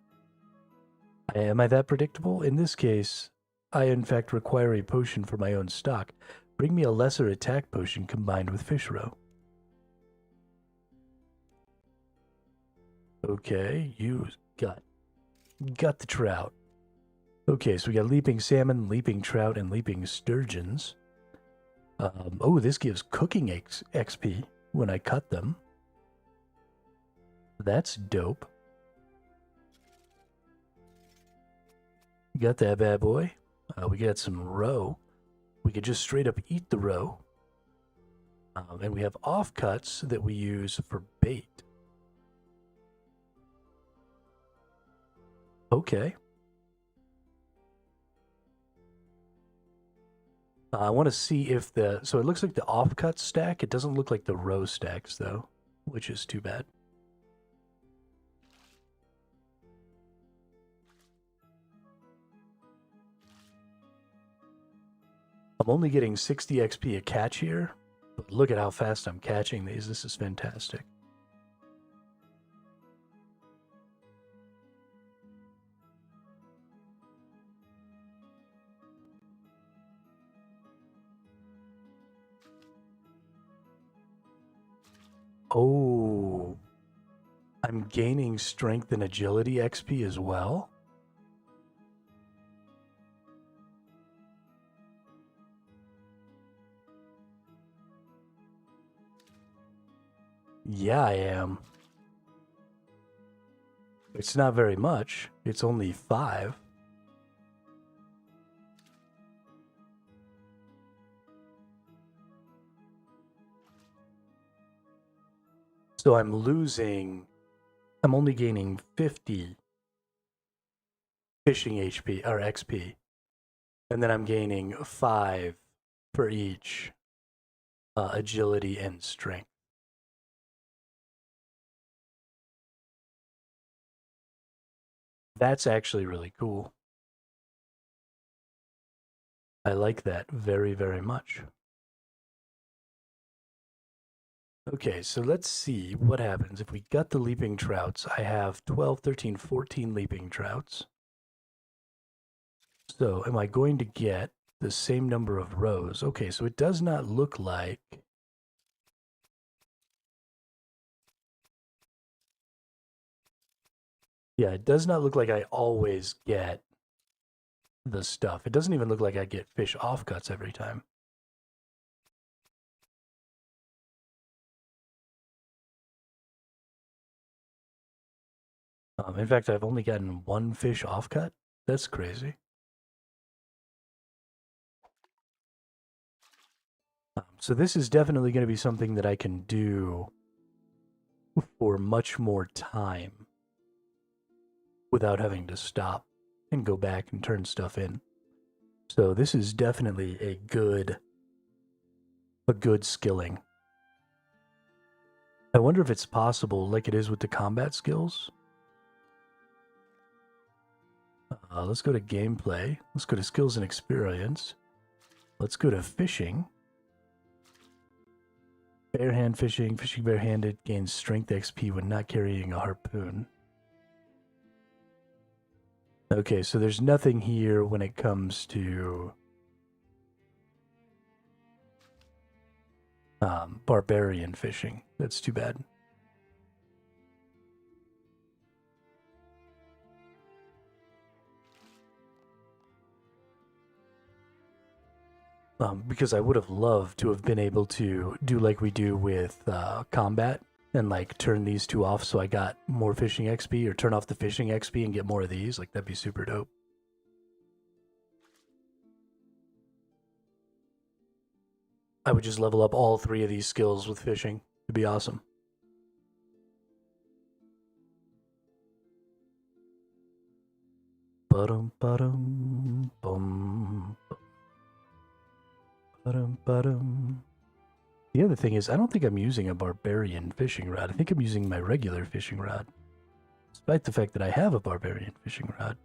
Am I that predictable? In this case, I in fact require a potion for my own stock. Bring me a lesser attack potion combined with fish roe. Okay, you got the trout. Okay, so we got leaping salmon, leaping trout, and leaping sturgeons. Oh, this gives cooking XP when I cut them. That's dope. Got that bad boy. We got some roe. We could just straight up eat the roe. And we have offcuts that we use for bait. Okay. I want to see if so it looks like the offcut stack. It doesn't look like the roe stacks though, which is too bad. I'm only getting 60 XP a catch here, but look at how fast I'm catching these. This is fantastic. Oh, I'm gaining strength and agility XP as well. Yeah, I am. It's not very much. It's only 5. So I'm only gaining 50 fishing HP or XP. And then I'm gaining 5 for each agility and strength. That's actually really cool. I like that very, very much. Okay, so let's see what happens. If we got the leaping trouts, I have 12, 13, 14 leaping trouts. So am I going to get the same number of rows? Okay, so it does not look like... Yeah, it does not look like I always get the stuff. It doesn't even look like I get fish offcuts every time. In fact, I've only gotten 1 fish offcut. That's crazy. So this is definitely going to be something that I can do for much more time without having to stop and go back and turn stuff in. So this is definitely a good skilling. I wonder if it's possible, like it is with the combat skills. Let's go to gameplay. Let's go to skills and experience. Let's go to fishing. Barehand fishing. Fishing barehanded gains strength XP when not carrying a harpoon. Okay, so there's nothing here when it comes to barbarian fishing. That's too bad. Because I would have loved to have been able to do like we do with combat and like turn these two off so I got more fishing XP, or turn off the fishing XP and get more of these. Like, that'd be super dope. I would just level up all 3 of these skills with fishing. It'd be awesome. Ba-dum, ba-dum, bum. Ba-dum, ba-dum. The other thing is, I don't think I'm using a barbarian fishing rod. I think I'm using my regular fishing rod. Despite the fact that I have a barbarian fishing rod.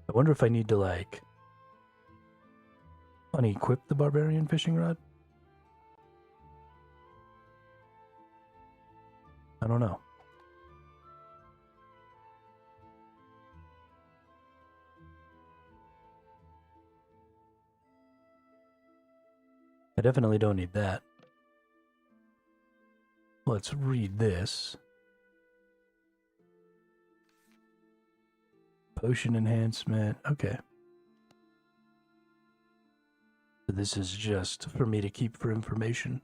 I wonder if I need to, like, unequip the barbarian fishing rod? I don't know. I definitely don't need that. Let's read this. Potion enhancement. Okay. This is just for me to keep for information.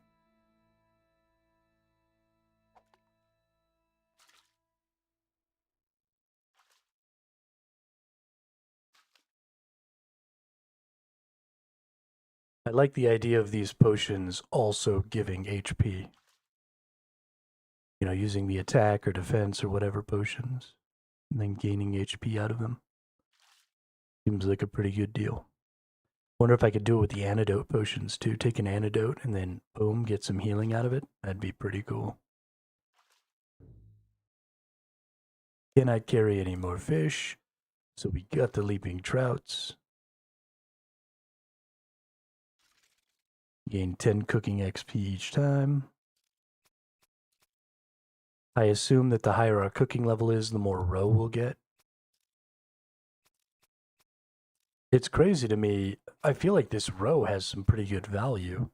I like the idea of these potions also giving HP. You know, using the attack or defense or whatever potions, and then gaining HP out of them. Seems like a pretty good deal. Wonder if I could do it with the antidote potions too. Take an antidote and then boom, get some healing out of it. That'd be pretty cool. Cannot carry any more fish. So we got the leaping trouts. Gain 10 cooking XP each time. I assume that the higher our cooking level is, the more roe we'll get. It's crazy to me. I feel like this roe has some pretty good value.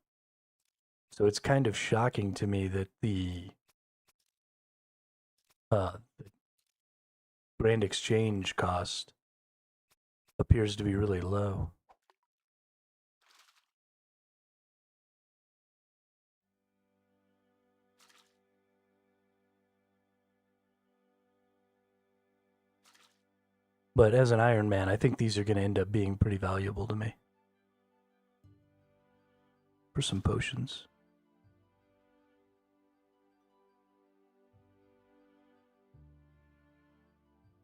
So it's kind of shocking to me that the grand exchange cost appears to be really low. But as an Iron Man, I think these are going to end up being pretty valuable to me. For some potions.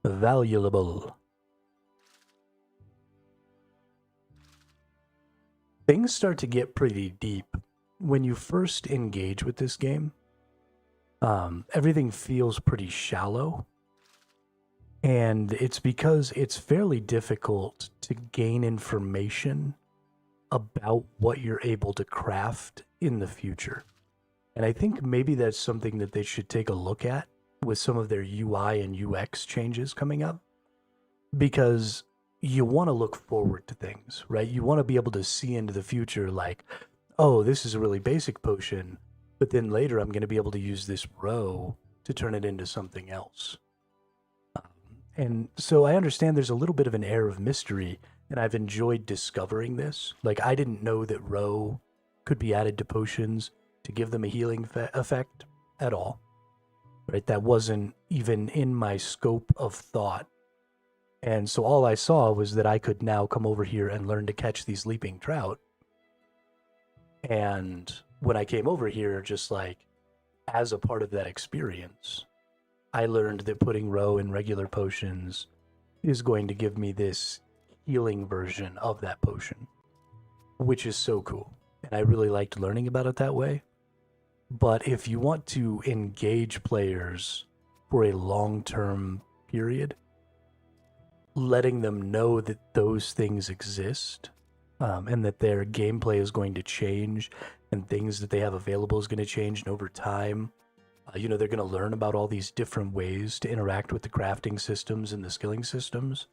Valuable. Things start to get pretty deep when you first engage with this game. Everything feels pretty shallow. And it's because it's fairly difficult to gain information about what you're able to craft in the future. And I think maybe that's something that they should take a look at with some of their UI and UX changes coming up. Because you want to look forward to things, right? You want to be able to see into the future like, oh, this is a really basic potion, but then later I'm going to be able to use this roe to turn it into something else. And so I understand there's a little bit of an air of mystery, and I've enjoyed discovering this. Like, I didn't know that roe could be added to potions to give them a healing effect at all. Right? That wasn't even in my scope of thought. And so all I saw was that I could now come over here and learn to catch these leaping trout. And when I came over here, just like as a part of that experience, I learned that putting roe in regular potions is going to give me this healing version of that potion, which is so cool. And I really liked learning about it that way. But if you want to engage players for a long-term period, letting them know that those things exist and that their gameplay is going to change and things that they have available is going to change. And over time, they're going to learn about all these different ways to interact with the crafting systems and the skilling systems.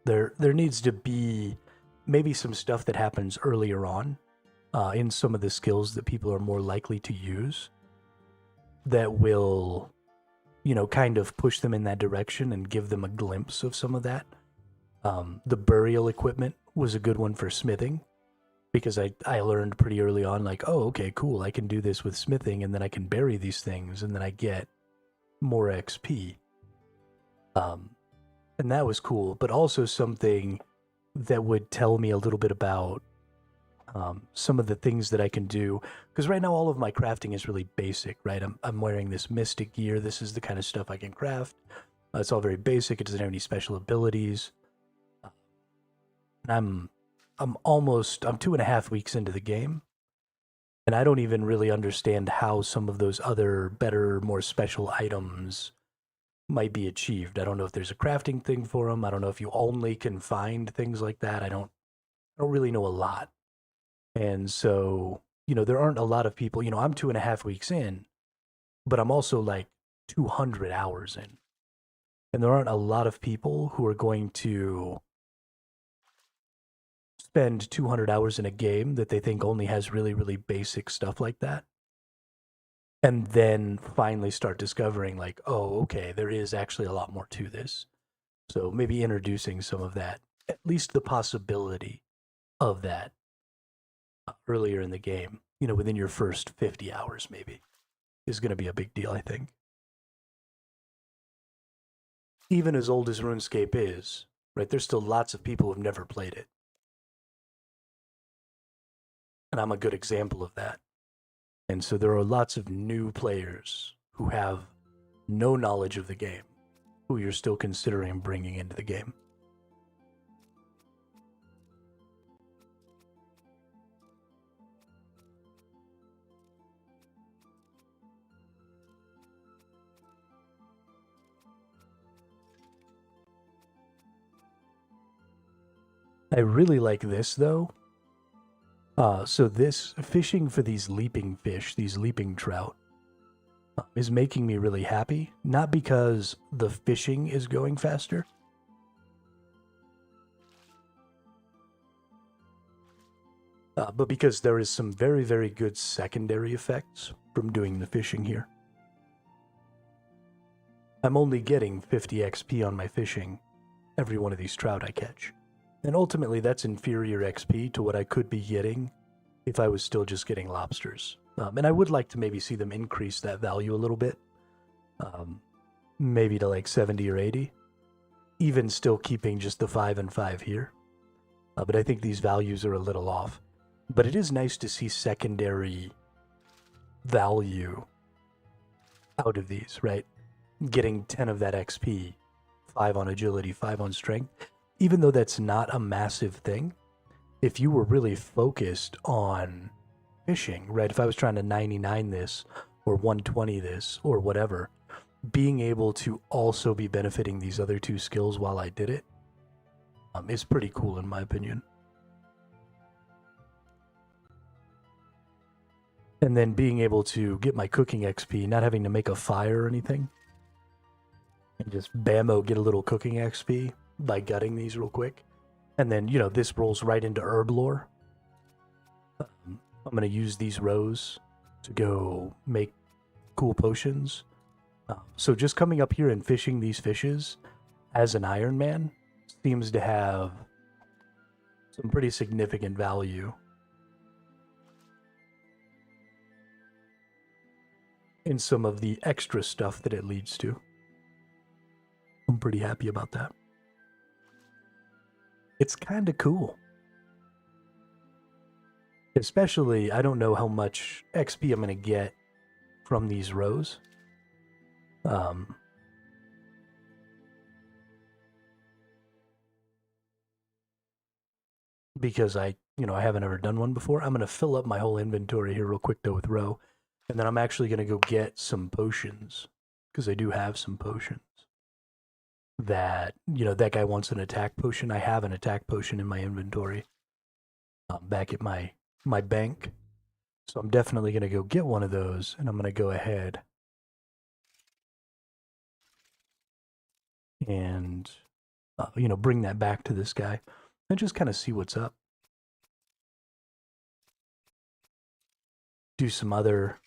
There needs to be maybe some stuff that happens earlier on in some of the skills that people are more likely to use that will, kind of push them in that direction and give them a glimpse of some of that. The burial equipment was a good one for smithing because I learned pretty early on, like, oh, okay, cool, I can do this with smithing and then I can bury these things and then I get more XP. And that was cool, but also something that would tell me a little bit about some of the things that I can do. Because right now all of my crafting is really basic, right? I'm wearing this mystic gear. This is the kind of stuff I can craft. It's all very basic. It doesn't have any special abilities. And I'm 2.5 weeks into the game, and I don't even really understand how some of those other better, more special items might be achieved. I don't know if there's a crafting thing for them. I don't know if you only can find things like that. I don't really know a lot. And so, there aren't a lot of people, I'm 2.5 weeks in, but I'm also like 200 hours in. And there aren't a lot of people who are going to spend 200 hours in a game that they think only has really, really basic stuff like that. And then finally start discovering, like, oh, okay, there is actually a lot more to this. So maybe introducing some of that, at least the possibility of that earlier in the game, within your first 50 hours maybe, is going to be a big deal, I think. Even as old as RuneScape is, right, there's still lots of people who've never played it. And I'm a good example of that. And so there are lots of new players who have no knowledge of the game, who you're still considering bringing into the game. I really like this, though. So this fishing for these leaping fish, these leaping trout, is making me really happy. Not because the fishing is going faster, but because there is some very, very good secondary effects from doing the fishing here. I'm only getting 50 XP on my fishing every one of these trout I catch. And ultimately, that's inferior XP to what I could be getting if I was still just getting lobsters. And I would like to maybe see them increase that value a little bit. Maybe to like 70 or 80. Even still keeping just the 5 and 5 here. But I think these values are a little off. But it is nice to see secondary value out of these, right? Getting 10 of that XP, 5 on agility, 5 on strength. Even though that's not a massive thing, if you were really focused on fishing, right? If I was trying to 99 this or 120 this or whatever, being able to also be benefiting these other two skills while I did it is pretty cool in my opinion. And then being able to get my cooking XP, not having to make a fire or anything, and just bammo, get a little cooking XP by gutting these real quick. And then, this rolls right into herb lore. I'm going to use these rows to go make cool potions. So just coming up here and fishing these fishes as an Iron Man seems to have some pretty significant value. In some of the extra stuff that it leads to. I'm pretty happy about that. It's kind of cool. Especially, I don't know how much XP I'm going to get from these rows. Because I haven't ever done one before. I'm going to fill up my whole inventory here real quick, though, with row. And then I'm actually going to go get some potions. Because I do have some potions. that, that guy wants an attack potion. I have an attack potion in my inventory back at my bank. So I'm definitely going to go get one of those, and I'm going to go ahead and, bring that back to this guy and just kind of see what's up. Do some other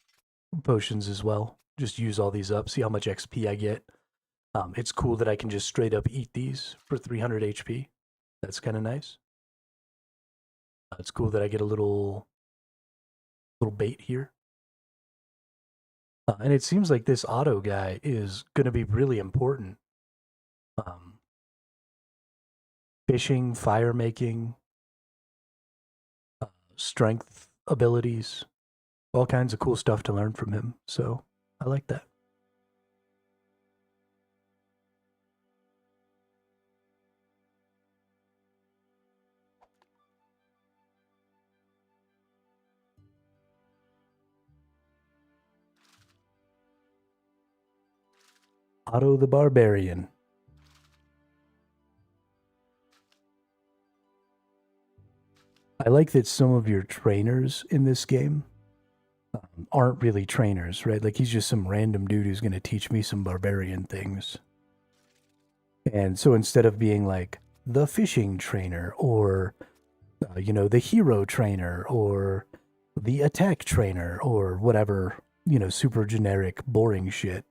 potions as well. Just use all these up, see how much XP I get. It's cool that I can just straight up eat these for 300 HP. That's kind of nice. It's cool that I get a little bait here. And it seems like this auto guy is going to be really important. Fishing, fire making, strength abilities, all kinds of cool stuff to learn from him. So I like that. Otto the Barbarian. I like that some of your trainers in this game aren't really trainers, right? Like he's just some random dude who's going to teach me some barbarian things. And so instead of being like the fishing trainer or, the hero trainer or the attack trainer or whatever, super generic, boring shit,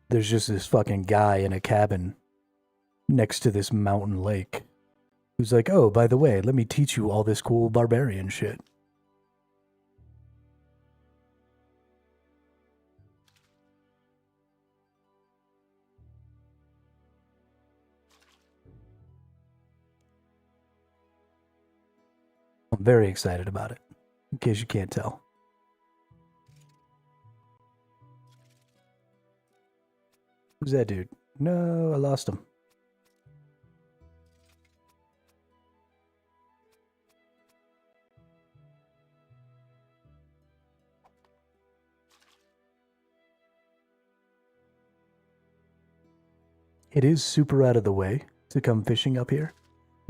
there's just this fucking guy in a cabin next to this mountain lake who's like, oh, by the way, let me teach you all this cool barbarian shit. I'm very excited about it, in case you can't tell. Who's that dude? No, I lost him. It is super out of the way to come fishing up here,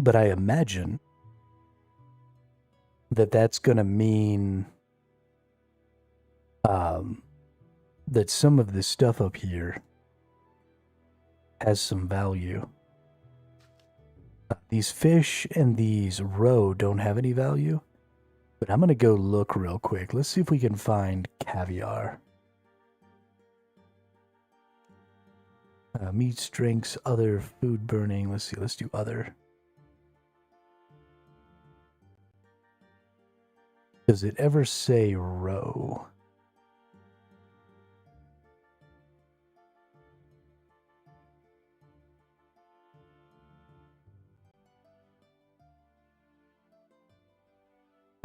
but I imagine that that's going to mean that some of this stuff up here has some value. These fish and these roe don't have any value, but I'm going to go look real quick. Let's see if we can find caviar. Meats, drinks, other food burning. Let's see. Let's do other. Does it ever say roe?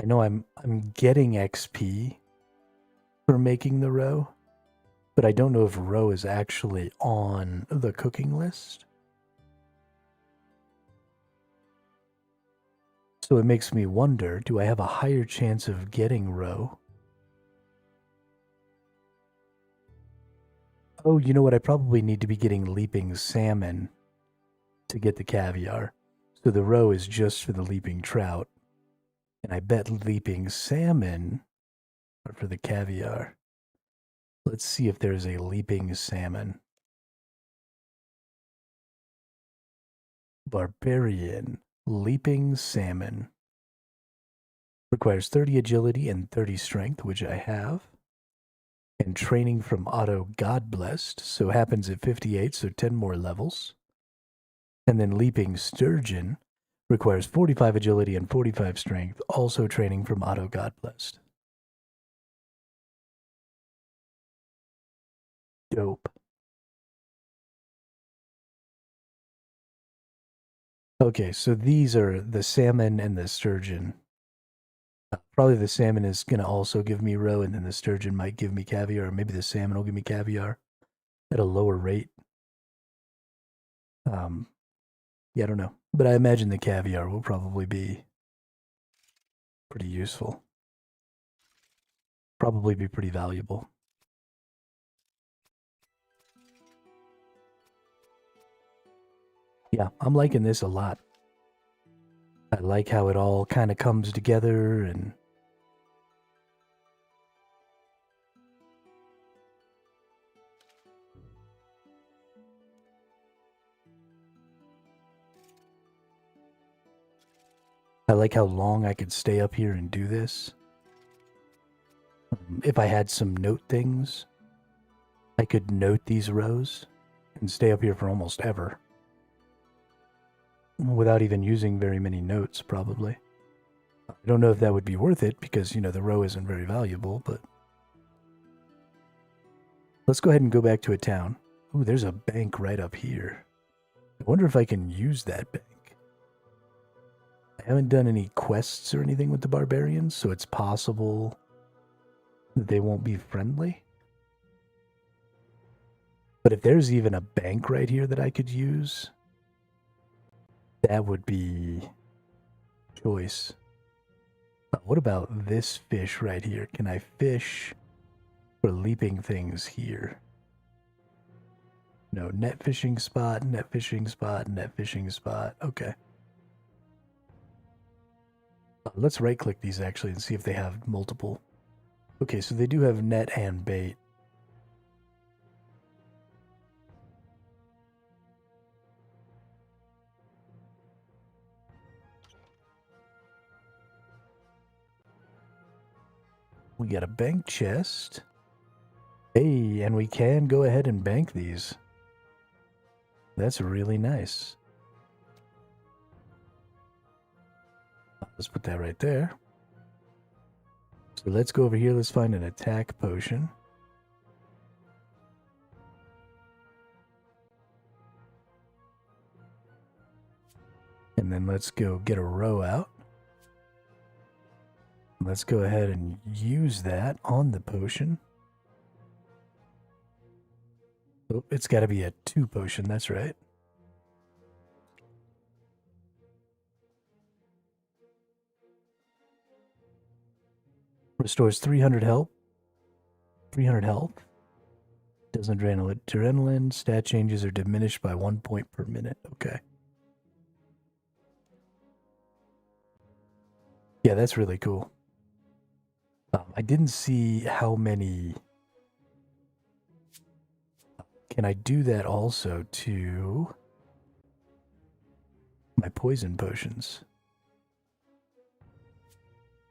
I know I'm getting XP for making the roe, but I don't know if roe is actually on the cooking list. So it makes me wonder, do I have a higher chance of getting roe? Oh, you know what? I probably need to be getting leaping salmon to get the caviar. So the roe is just for the leaping trout. And I bet leaping salmon are for the caviar. Let's see if there's a leaping salmon. Barbarian leaping salmon. Requires 30 agility and 30 strength, which I have. And training from Auto God Blessed, so happens at 58, so 10 more levels. And then leaping sturgeon requires 45 agility and 45 strength, also training from Auto God Blessed. Dope. Okay, so these are the salmon and the sturgeon. Probably the salmon is going to also give me roe, and then the sturgeon might give me caviar, or maybe the salmon will give me caviar at a lower rate. Yeah, I don't know. But I imagine the caviar will probably be pretty useful. Probably be pretty valuable. Yeah, I'm liking this a lot. I like how it all kind of comes together and I like how long I could stay up here and do this. If I had some note things, I could note these rows and stay up here for almost ever. Without even using very many notes, probably. I don't know if that would be worth it because, the row isn't very valuable, but... Let's go ahead and go back to a town. Ooh, there's a bank right up here. I wonder if I can use that bank. I haven't done any quests or anything with the barbarians, so it's possible that they won't be friendly. But if there's even a bank right here that I could use, that would be choice. What about this fish right here? Can I fish for leaping things here? No, net fishing spot, net fishing spot, net fishing spot. Okay. Let's right click these actually and see if they have multiple. Okay, so they do have net and bait. We got a bank chest. Hey, and we can go ahead and bank these. That's really nice. Let's put that right there. So let's go over here. Let's find an attack potion. And then let's go get a row out. Let's go ahead and use that on the potion. Oh, it's got to be a 2 potion. That's right. Restores 300 health. 300 health. Doesn't drain adrenaline. Stat changes are diminished by 1 point per minute. Okay. Yeah, that's really cool. I didn't see how many... Can I do that also to my poison potions?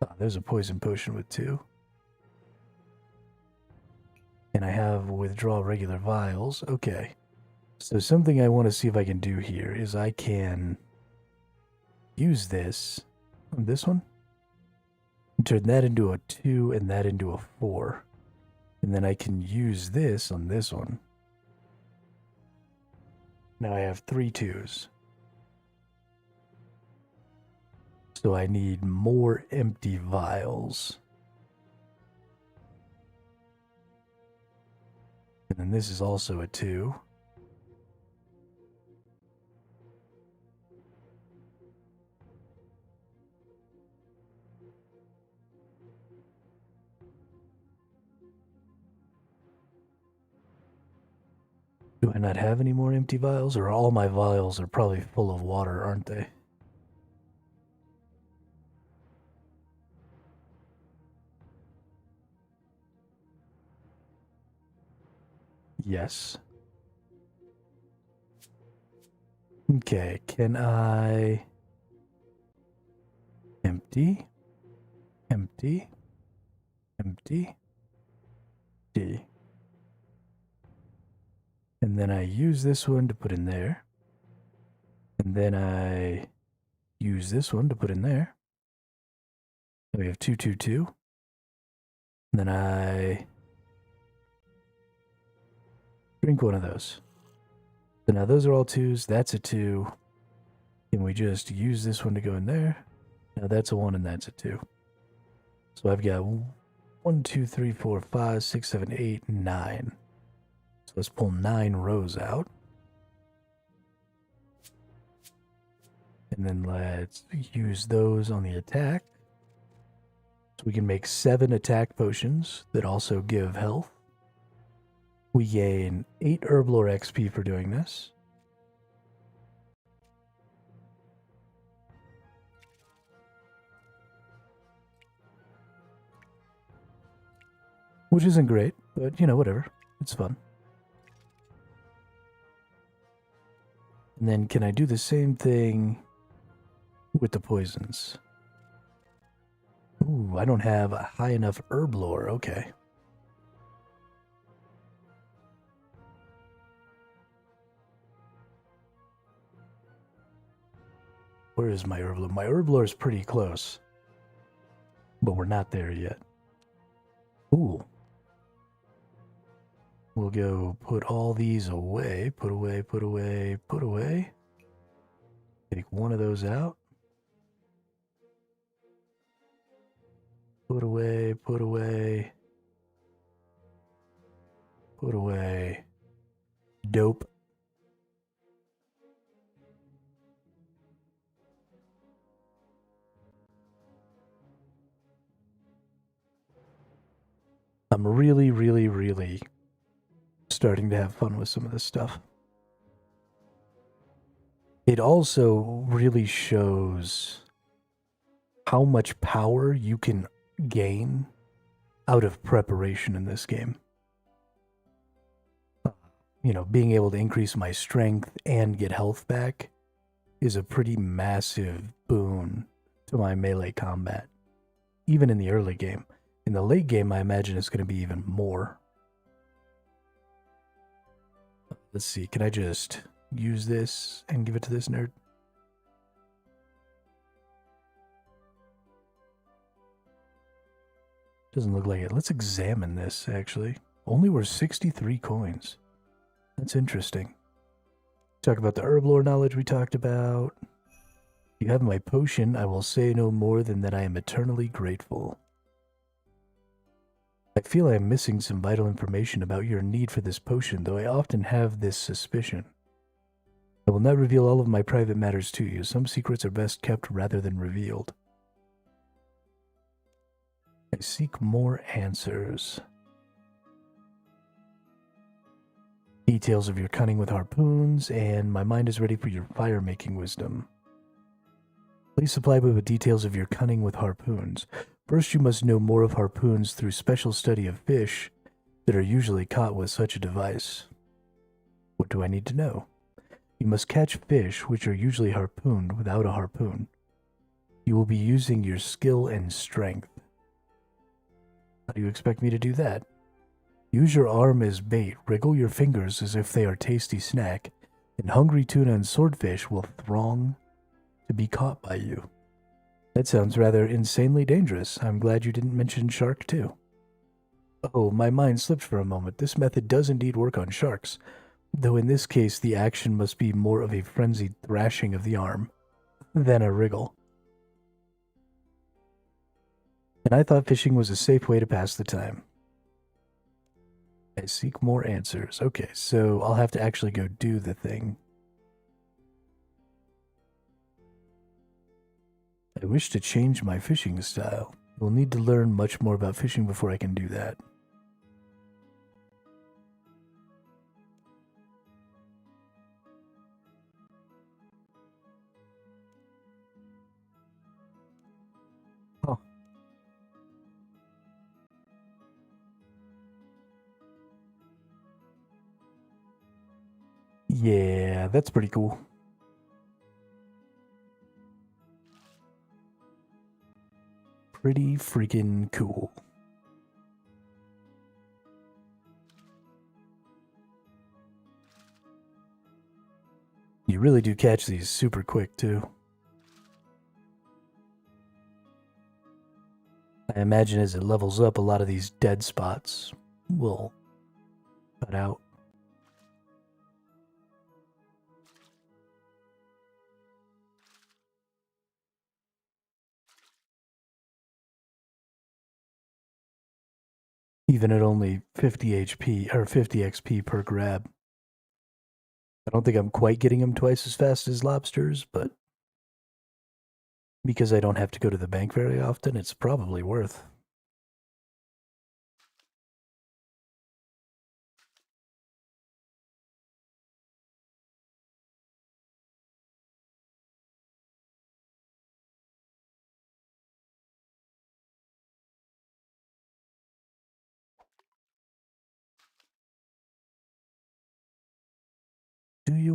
Oh, there's a poison potion with 2. And I have withdraw regular vials. Okay. So something I want to see if I can do here is I can use this on this one. And turn that into a 2 and that into a 4. And then I can use this on this one. Now I have 3 2s. So I need more empty vials. And then this is also a 2. Do I not have any more empty vials? Or all my vials are probably full of water, aren't they? Yes. Okay, can I... Empty? Empty? Empty? D. And then I use this one to put in there. And then I use this one to put in there. So we have 2 2 2. And then I drink one of those. So now those are all 2s. That's a 2. Can we just use this one to go in there? Now that's a 1 and that's a 2. So I've got 1, 2, 3, 4, 5, 6, 7, 8, 9. So let's pull 9 rows out. And then let's use those on the attack. So we can make 7 attack potions that also give health. We gain 8 Herblore XP for doing this. which isn't great, but you know, whatever. It's fun. And then can I do the same thing with the poisons? Ooh, I don't have a high enough herb lore. Okay. Where is my herb lore? My herb lore is pretty close, but we're not there yet. Ooh. We'll go put all these away. Put away, put away, put away. Take one of those out. Put away, put away. Put away. Dope. I'm really, really, really starting to have fun with some of this stuff. It also really shows how much power you can gain out of preparation in this game. You know, being able to increase my strength and get health back is a pretty massive boon to my melee combat, even in the early game. In the late game, I imagine it's going to be even more. Let's see, can I just use this and give it to this nerd? Doesn't look like it. Let's examine this, actually. Only worth 63 coins. That's interesting. Talk about the herb lore knowledge we talked about. You have my potion. I will say no more than that I am eternally grateful. I feel I am missing some vital information about your need for this potion, though I often have this suspicion. I will not reveal all of my private matters to you. Some secrets are best kept rather than revealed. I seek more answers. Details of your cunning with harpoons, and my mind is ready for your fire-making wisdom. Please supply me with details of your cunning with harpoons. First, you must know more of harpoons through special study of fish that are usually caught with such a device. What do I need to know? You must catch fish which are usually harpooned without a harpoon. You will be using your skill and strength. How do you expect me to do that? Use your arm as bait, wriggle your fingers as if they are tasty snack, and hungry tuna and swordfish will throng to be caught by you. That sounds rather insanely dangerous. I'm glad you didn't mention shark too. Oh, my mind slipped for a moment. This method does indeed work on sharks, though in this case the action must be more of a frenzied thrashing of the arm than a wriggle. And I thought fishing was a safe way to pass the time. I seek more answers. Okay, so I'll have to actually go do the thing. I wish to change my fishing style. We'll need to learn much more about fishing before I can do that. Oh. Yeah, that's pretty cool. Pretty freaking cool. You really do catch these super quick, too. I imagine as it levels up, a lot of these dead spots will cut out. Even at only 50 HP or 50 XP per grab. I don't think I'm quite getting them twice as fast as lobsters, but because I don't have to go to the bank very often, it's probably worth.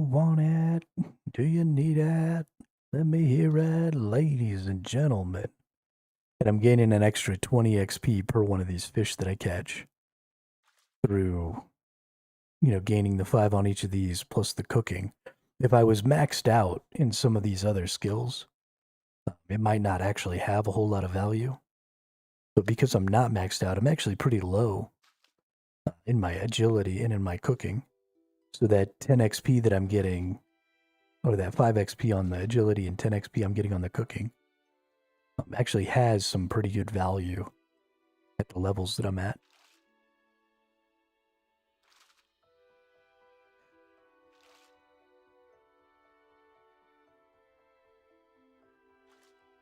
you want it? Do you need it? Let me hear it, ladies and gentlemen. And I'm gaining an extra 20 XP per one of these fish that I catch through, gaining the 5 on each of these plus the cooking. If I was maxed out in some of these other skills, it might not actually have a whole lot of value. But because I'm not maxed out, I'm actually pretty low in my agility and in my cooking. So that 10 XP that I'm getting, or that 5 XP on the agility and 10 XP I'm getting on the cooking, actually has some pretty good value at the levels that I'm at.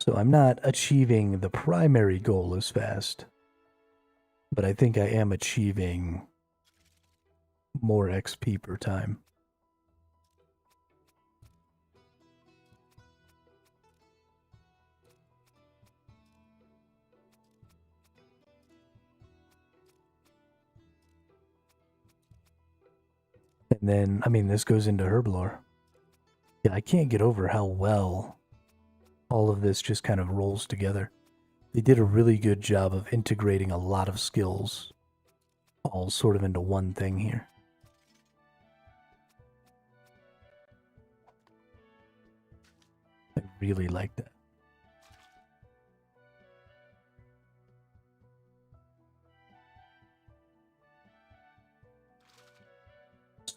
So I'm not achieving the primary goal as fast, but I think I am achieving more XP per time. And then, I mean, this goes into herblore. Yeah, I can't get over how well all of this just kind of rolls together. They did a really good job of integrating a lot of skills all sort of into one thing here. I really like that.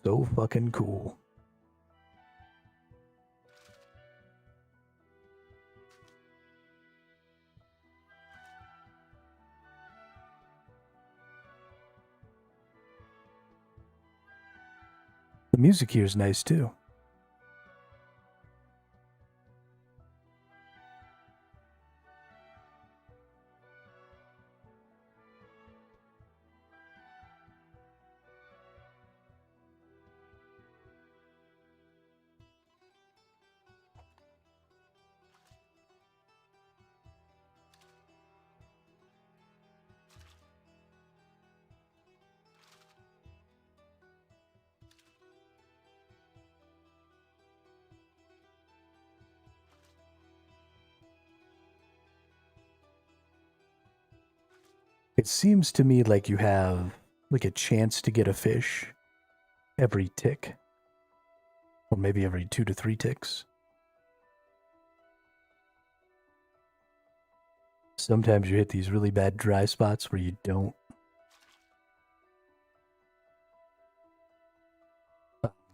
So fucking cool. The music here is nice too. It seems to me like you have like a chance to get a fish every tick, or maybe every 2 to 3 ticks. Sometimes you hit these really bad dry spots where you don't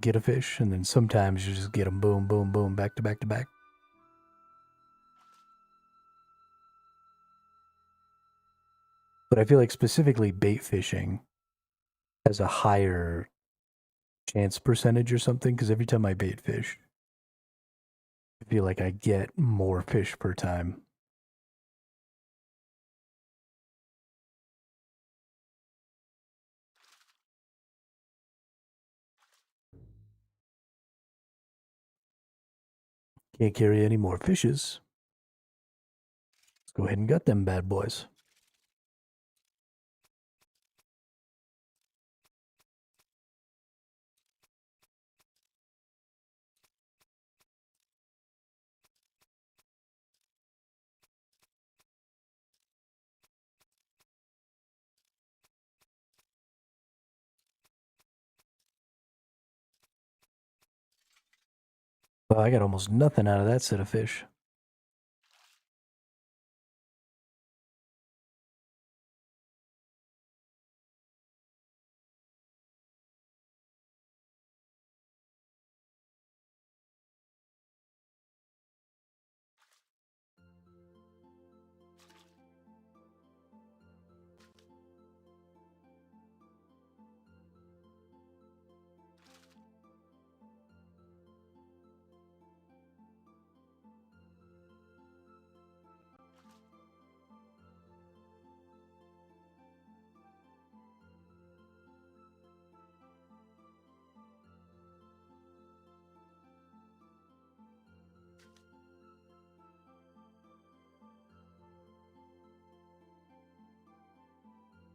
get a fish, and then sometimes you just get them boom, boom, boom, back to back to back. But I feel like specifically bait fishing has a higher chance percentage or something, because every time I bait fish, I feel like I get more fish per time. Can't carry any more fishes. Let's go ahead and gut them bad boys. Well, I got almost nothing out of that set of fish.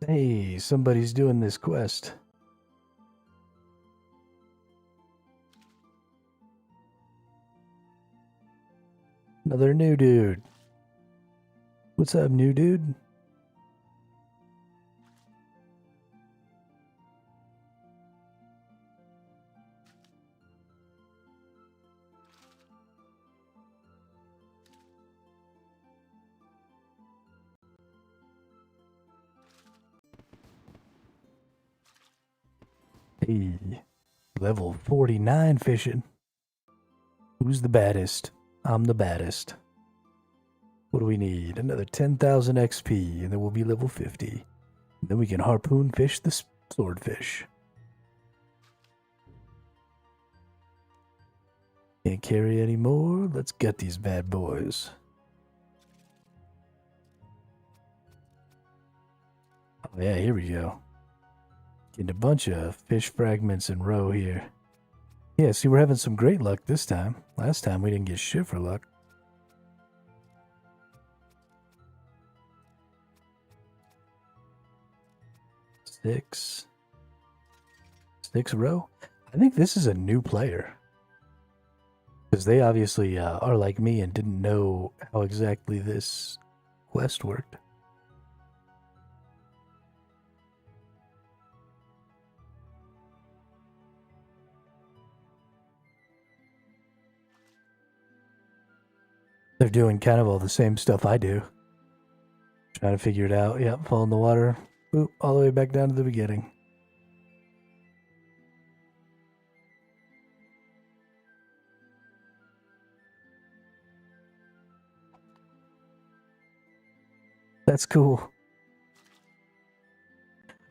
Hey, somebody's doing this quest. Another new dude. What's up, new dude? Hey, level 49 fishing. Who's the baddest? I'm the baddest. What do we need? Another 10,000 XP, and then we'll be level 50. And then we can harpoon fish the swordfish. Can't carry any more. Let's get these bad boys. Oh yeah, here we go. Getting a bunch of fish fragments in row here. Yeah, see, we're having some great luck this time. Last time we didn't get shit for luck. Six row? I think this is a new player. Because they obviously are like me and didn't know how exactly this quest worked. They're doing kind of all the same stuff I do. Trying to figure it out. Yep, fall in the water. Boop, all the way back down to the beginning. That's cool.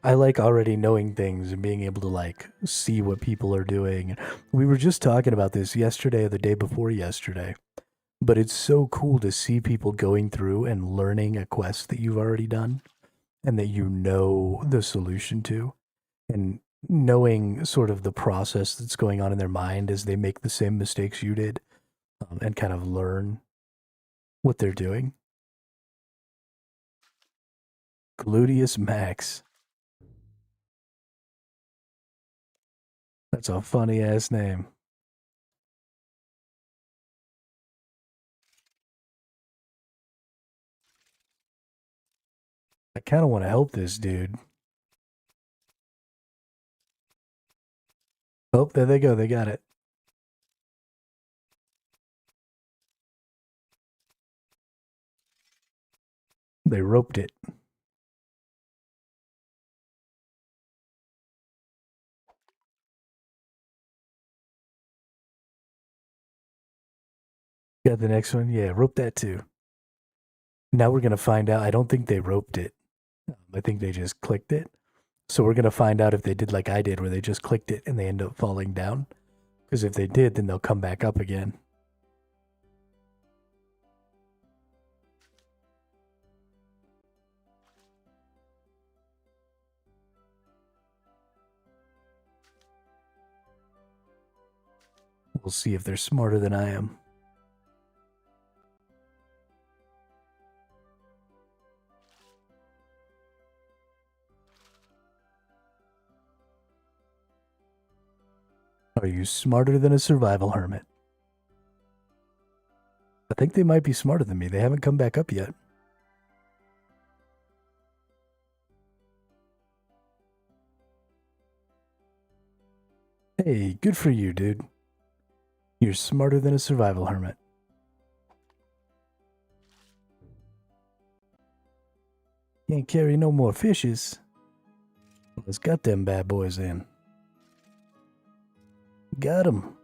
I like already knowing things and being able to like see what people are doing. We were just talking about this yesterday or the day before yesterday. But it's so cool to see people going through and learning a quest that you've already done and that you know the solution to, and knowing sort of the process that's going on in their mind as they make the same mistakes you did, and kind of learn what they're doing. Gluteus Max. That's a funny ass name. I kind of want to help this dude. Oh, there they go. They got it. They roped it. Got the next one? Yeah, rope that too. Now we're going to find out. I don't think they roped it. I think they just clicked it. So we're going to find out if they did like I did, where they just clicked it and they end up falling down. Because if they did, then they'll come back up again. We'll see if they're smarter than I am. Are you smarter than a survival hermit? I think they might be smarter than me. They haven't come back up yet. Hey, good for you, dude. You're smarter than a survival hermit. Can't carry no more fishes. Let's get them bad boys in. Got 'em.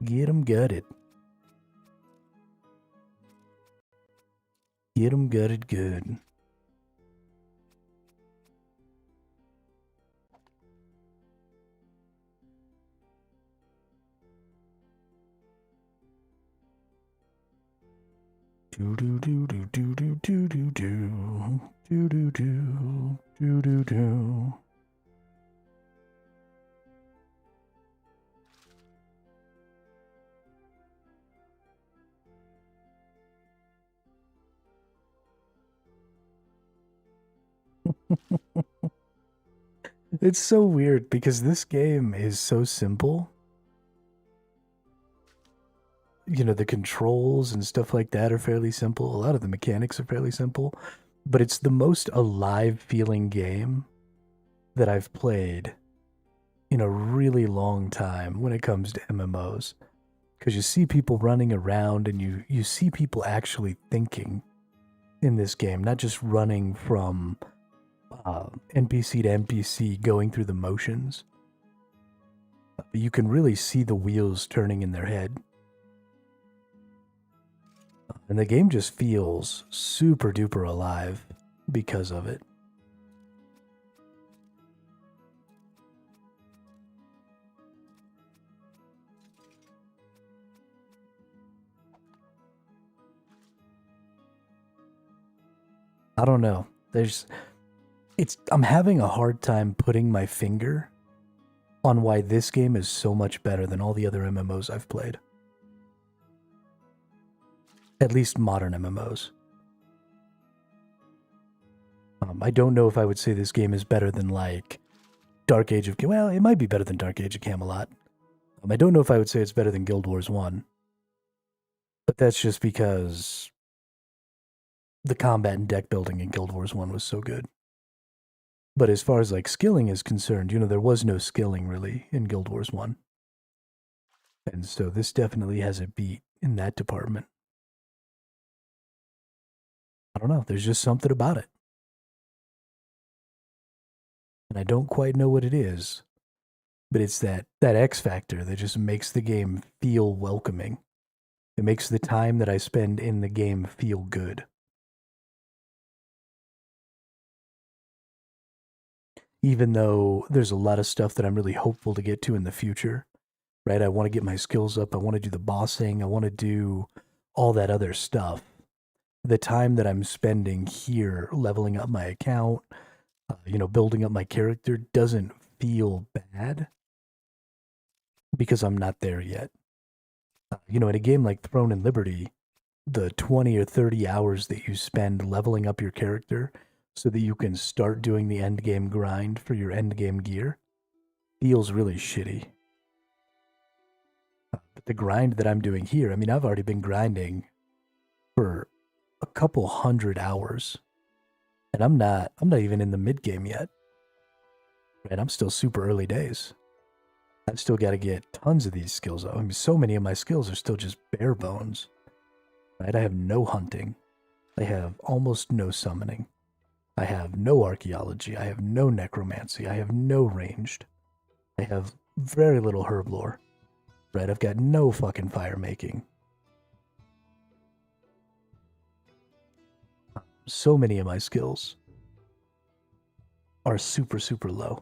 Get 'em gutted. Get 'em gutted good. Do do do do do do do do do do do do do do do. It's so weird because this game is so simple. the controls and stuff like that are fairly simple. A lot of the mechanics are fairly simple, but it's the most alive feeling game that I've played in a really long time when it comes to MMOs. Because you see people running around and you see people actually thinking in this game, not just running from NPC to NPC going through the motions. But you can really see the wheels turning in their head. And the game just feels super duper alive because of it. I don't know. I'm having a hard time putting my finger on why this game is so much better than all the other MMOs I've played. At least modern MMOs. I don't know if I would say this game is better than, like, Dark Age of... Well, it might be better than Dark Age of Camelot. I don't know if I would say it's better than Guild Wars 1. But that's just because the combat and deck building in Guild Wars 1 was so good. But as far as, like, skilling is concerned, there was no skilling, really, in Guild Wars 1. And so this definitely has a beat in that department. I don't know. There's just something about it. And I don't quite know what it is. But it's that X factor that just makes the game feel welcoming. It makes the time that I spend in the game feel good. Even though there's a lot of stuff that I'm really hopeful to get to in the future, right? I want to get my skills up. I want to do the bossing. I want to do all that other stuff. The time that I'm spending here leveling up my account, building up my character doesn't feel bad because I'm not there yet. In a game like Throne and Liberty, the 20 or 30 hours that you spend leveling up your character so that you can start doing the end game grind for your end game gear feels really shitty. But the grind that I'm doing here, I've already been grinding for a couple 100 hours, and I'm not even in the mid game yet. Right, I'm still super early days. I've still got to get tons of these skills up. So many of my skills are still just bare bones. Right, I have no hunting. I have almost no summoning. I have no archaeology. I have no necromancy. I have no ranged. I have very little herb lore. Right, I've got no fucking fire making. So many of my skills are super, super low.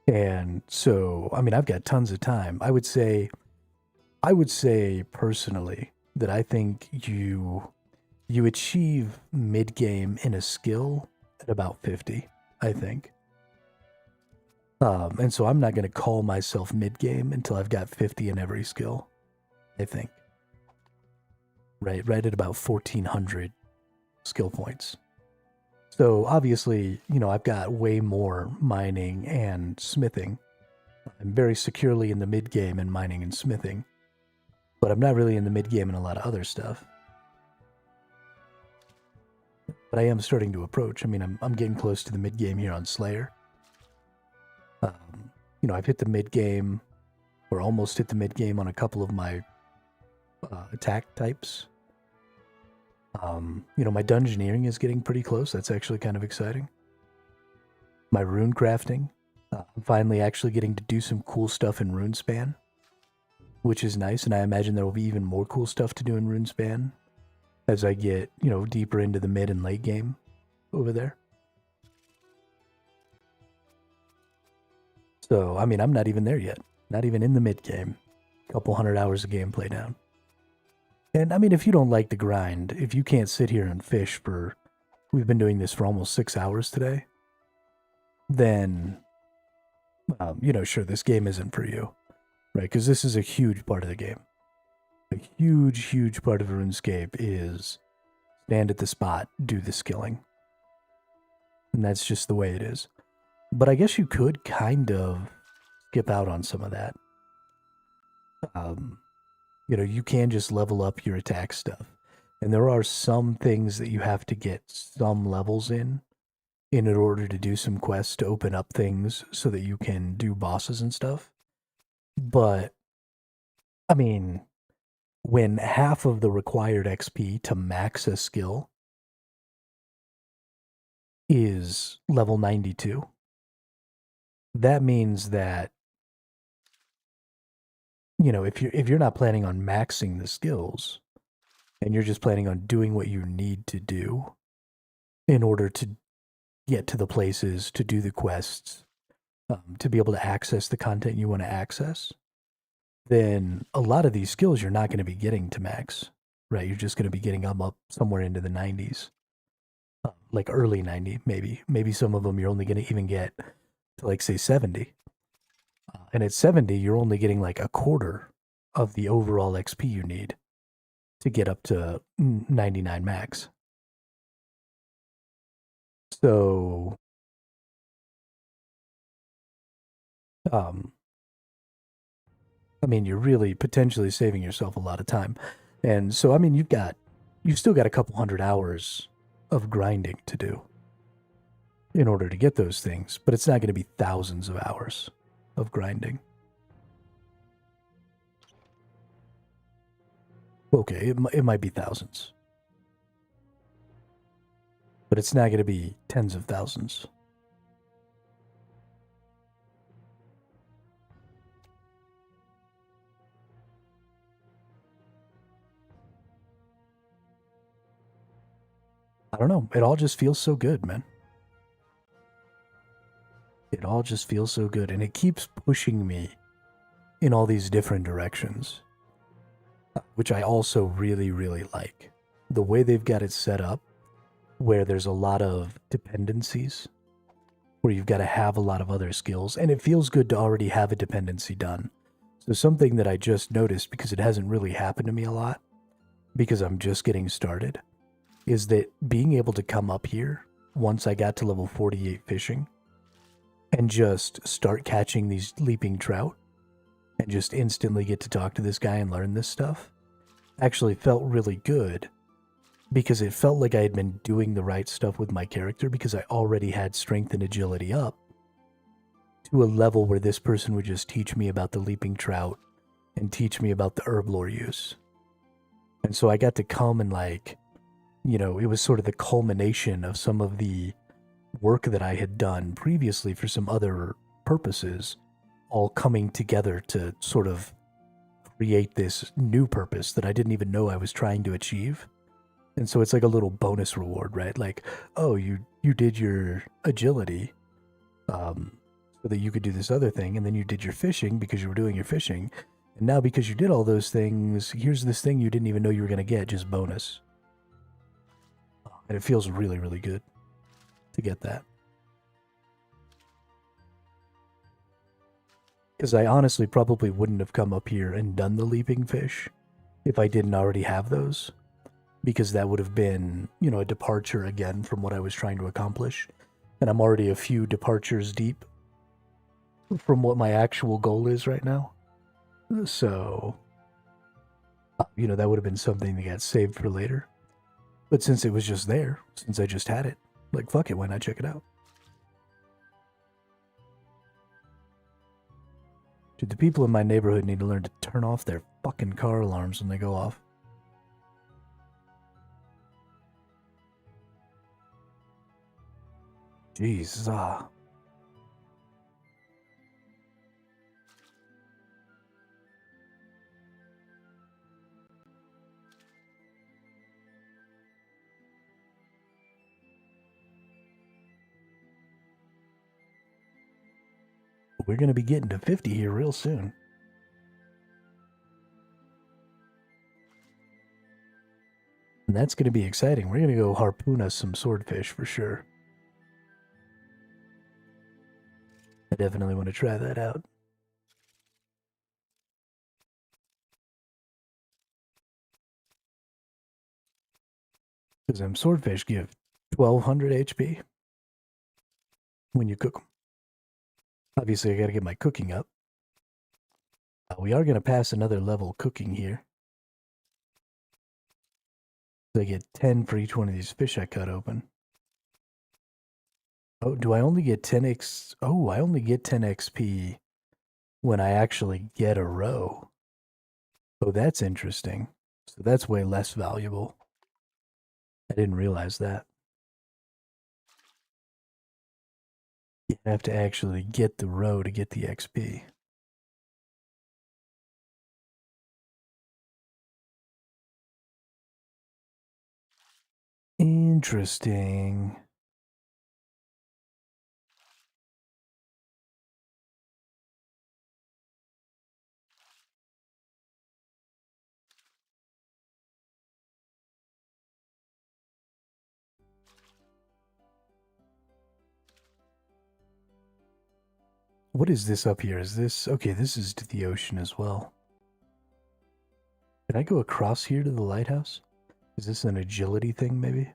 And so, I've got tons of time. I would say personally that I think you achieve mid-game in a skill at about 50, I think. And so I'm not going to call myself mid-game until I've got 50 in every skill, I think. Right at about 1,400 skill points. So obviously, I've got way more mining and smithing. I'm very securely in the mid-game in mining and smithing. But I'm not really in the mid-game in a lot of other stuff. But I am starting to approach. I'm getting close to the mid-game here on Slayer. I've hit the mid-game, or almost hit the mid-game on a couple of my attack types. My dungeoneering is getting pretty close. That's actually kind of exciting. My rune crafting. I'm finally actually getting to do some cool stuff in Runespan, which is nice, and I imagine there will be even more cool stuff to do in Runespan as I get, deeper into the mid and late game over there. So, I'm not even there yet. Not even in the mid game. A couple 100 hours of gameplay down. And if you don't like the grind, if you can't sit here and fish for... We've been doing this for almost 6 hours today. Then, sure, this game isn't for you. Right? Because this is a huge part of the game. A huge, huge part of RuneScape is stand at the spot, do the skilling. And that's just the way it is. But I guess you could kind of skip out on some of that. You can just level up your attack stuff. And there are some things that you have to get some levels in order to do some quests to open up things so that you can do bosses and stuff. But, I mean, when half of the required XP to max a skill is level 92, that means that, if you're not planning on maxing the skills and you're just planning on doing what you need to do in order to get to the places, to do the quests, to be able to access the content you want to access, then a lot of these skills you're not going to be getting to max, right? You're just going to be getting them up somewhere into the 90s, like early 90, maybe. Maybe some of them you're only going to even get to, like, say, 70. And at 70, you're only getting like a quarter of the overall XP you need to get up to 99 max. So, you're really potentially saving yourself a lot of time. And so, you've still got a couple hundred hours of grinding to do in order to get those things, but it's not going to be thousands of hours of grinding. Okay, it might be thousands, but it's not going to be tens of thousands. I don't know. It all just feels so good, man. It all just feels so good, and it keeps pushing me in all these different directions, which I also really, really like. The way they've got it set up, where there's a lot of dependencies, where you've got to have a lot of other skills, and it feels good to already have a dependency done. So something that I just noticed, because it hasn't really happened to me a lot, because I'm just getting started, is that being able to come up here once I got to level 48 fishing and just start catching these leaping trout and just instantly get to talk to this guy and learn this stuff actually felt really good, because it felt like I had been doing the right stuff with my character, because I already had strength and agility up to a level where this person would just teach me about the leaping trout and teach me about the herb lore use. And so I got to come and, like, it was sort of the culmination of some of the work that I had done previously for some other purposes, all coming together to sort of create this new purpose that I didn't even know I was trying to achieve. And so it's like a little bonus reward, right? Like, oh, you did your agility so that you could do this other thing, and then you did your fishing because you were doing your fishing, and now because you did all those things, here's this thing you didn't even know you were going to get, just bonus. And it feels really, really good to get that. Because I honestly probably wouldn't have come up here and done the leaping fish if I didn't already have those. Because that would have been, a departure again from what I was trying to accomplish. And I'm already a few departures deep from what my actual goal is right now. So, that would have been something that got saved for later. But since it was just there, since I just had it, like, fuck it, why not check it out? Dude, the people in my neighborhood need to learn to turn off their fucking car alarms when they go off. Jeez, We're going to be getting to 50 here real soon. And that's going to be exciting. We're going to go harpoon us some swordfish for sure. I definitely want to try that out. Because them swordfish give 1200 HP when you cook them. Obviously, I got to get my cooking up. We are going to pass another level cooking here. So I get 10 for each one of these fish I cut open. Oh, do I only get 10x? Oh, I only get 10 XP when I actually get a row. Oh, that's interesting. So that's way less valuable. I didn't realize that. You have to actually get the row to get the XP. Interesting. What is this up here? Is this... Okay, this is to the ocean as well. Can I go across here to the lighthouse? Is this an agility thing, maybe?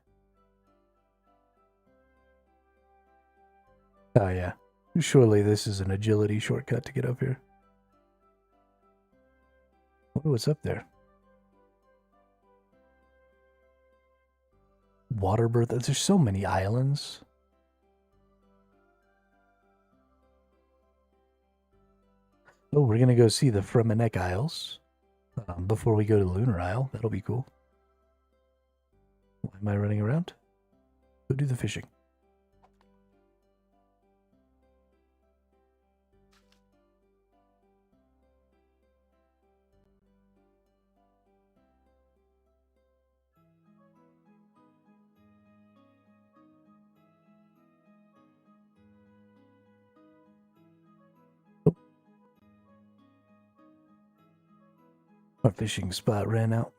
Oh, yeah. Surely this is an agility shortcut to get up here. I wonder what's up there. Water birth. There's so many islands. Oh, we're going to go see the Fremennik Isles before we go to Lunar Isle. That'll be cool. Why am I running around? Go do the fishing. Oh. Our fishing spot ran out.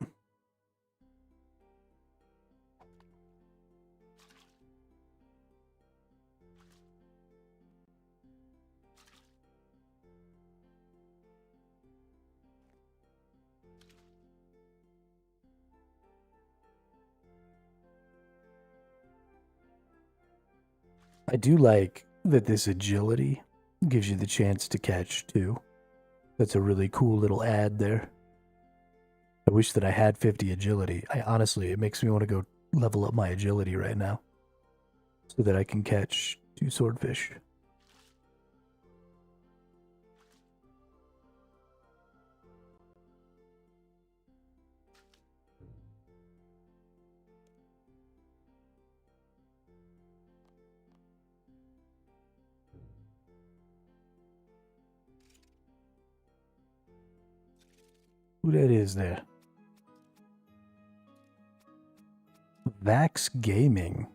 I do like that this agility gives you the chance to catch too. That's a really cool little ad there. I wish that I had 50 agility. Honestly, it makes me want to go level up my agility right now so that I can catch 2 swordfish. Who that is there? Vax Gaming.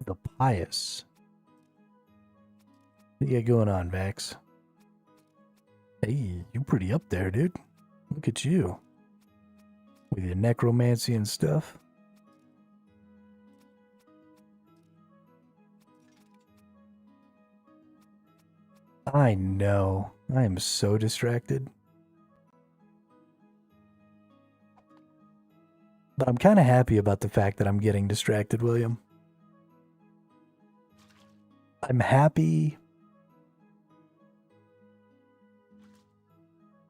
The Pious. What you got going on, Vax? Hey, you pretty up there, dude. Look at you. With your necromancy and stuff. I know. I am so distracted. But I'm kind of happy about the fact that I'm getting distracted, William. I'm happy.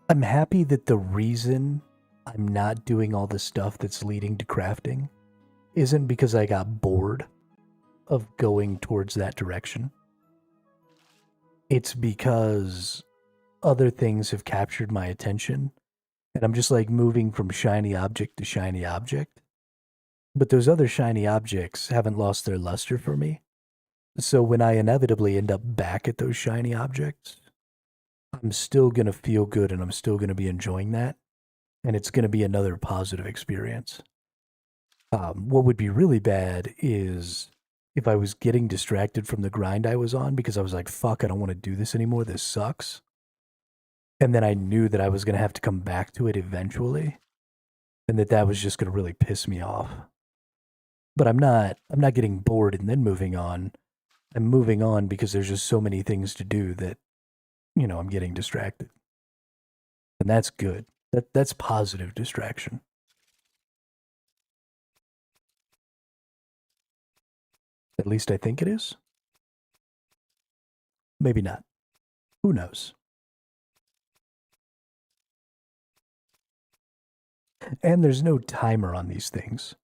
I'm happy that the reason I'm not doing all the stuff that's leading to crafting isn't because I got bored of going towards that direction. It's because other things have captured my attention, and I'm just like moving from shiny object to shiny object. But those other shiny objects haven't lost their luster for me. So when I inevitably end up back at those shiny objects, I'm still going to feel good and I'm still going to be enjoying that. And it's going to be another positive experience. What would be really bad is if I was getting distracted from the grind I was on because I was like, fuck, I don't want to do this anymore. This sucks. And then I knew that I was going to have to come back to it eventually. And that was just going to really piss me off. But I'm not getting bored and then moving on. I'm moving on because there's just so many things to do that, you know, I'm getting distracted. And that's good. That's positive distraction. At least I think it is. Maybe not. Who knows? And there's no timer on these things.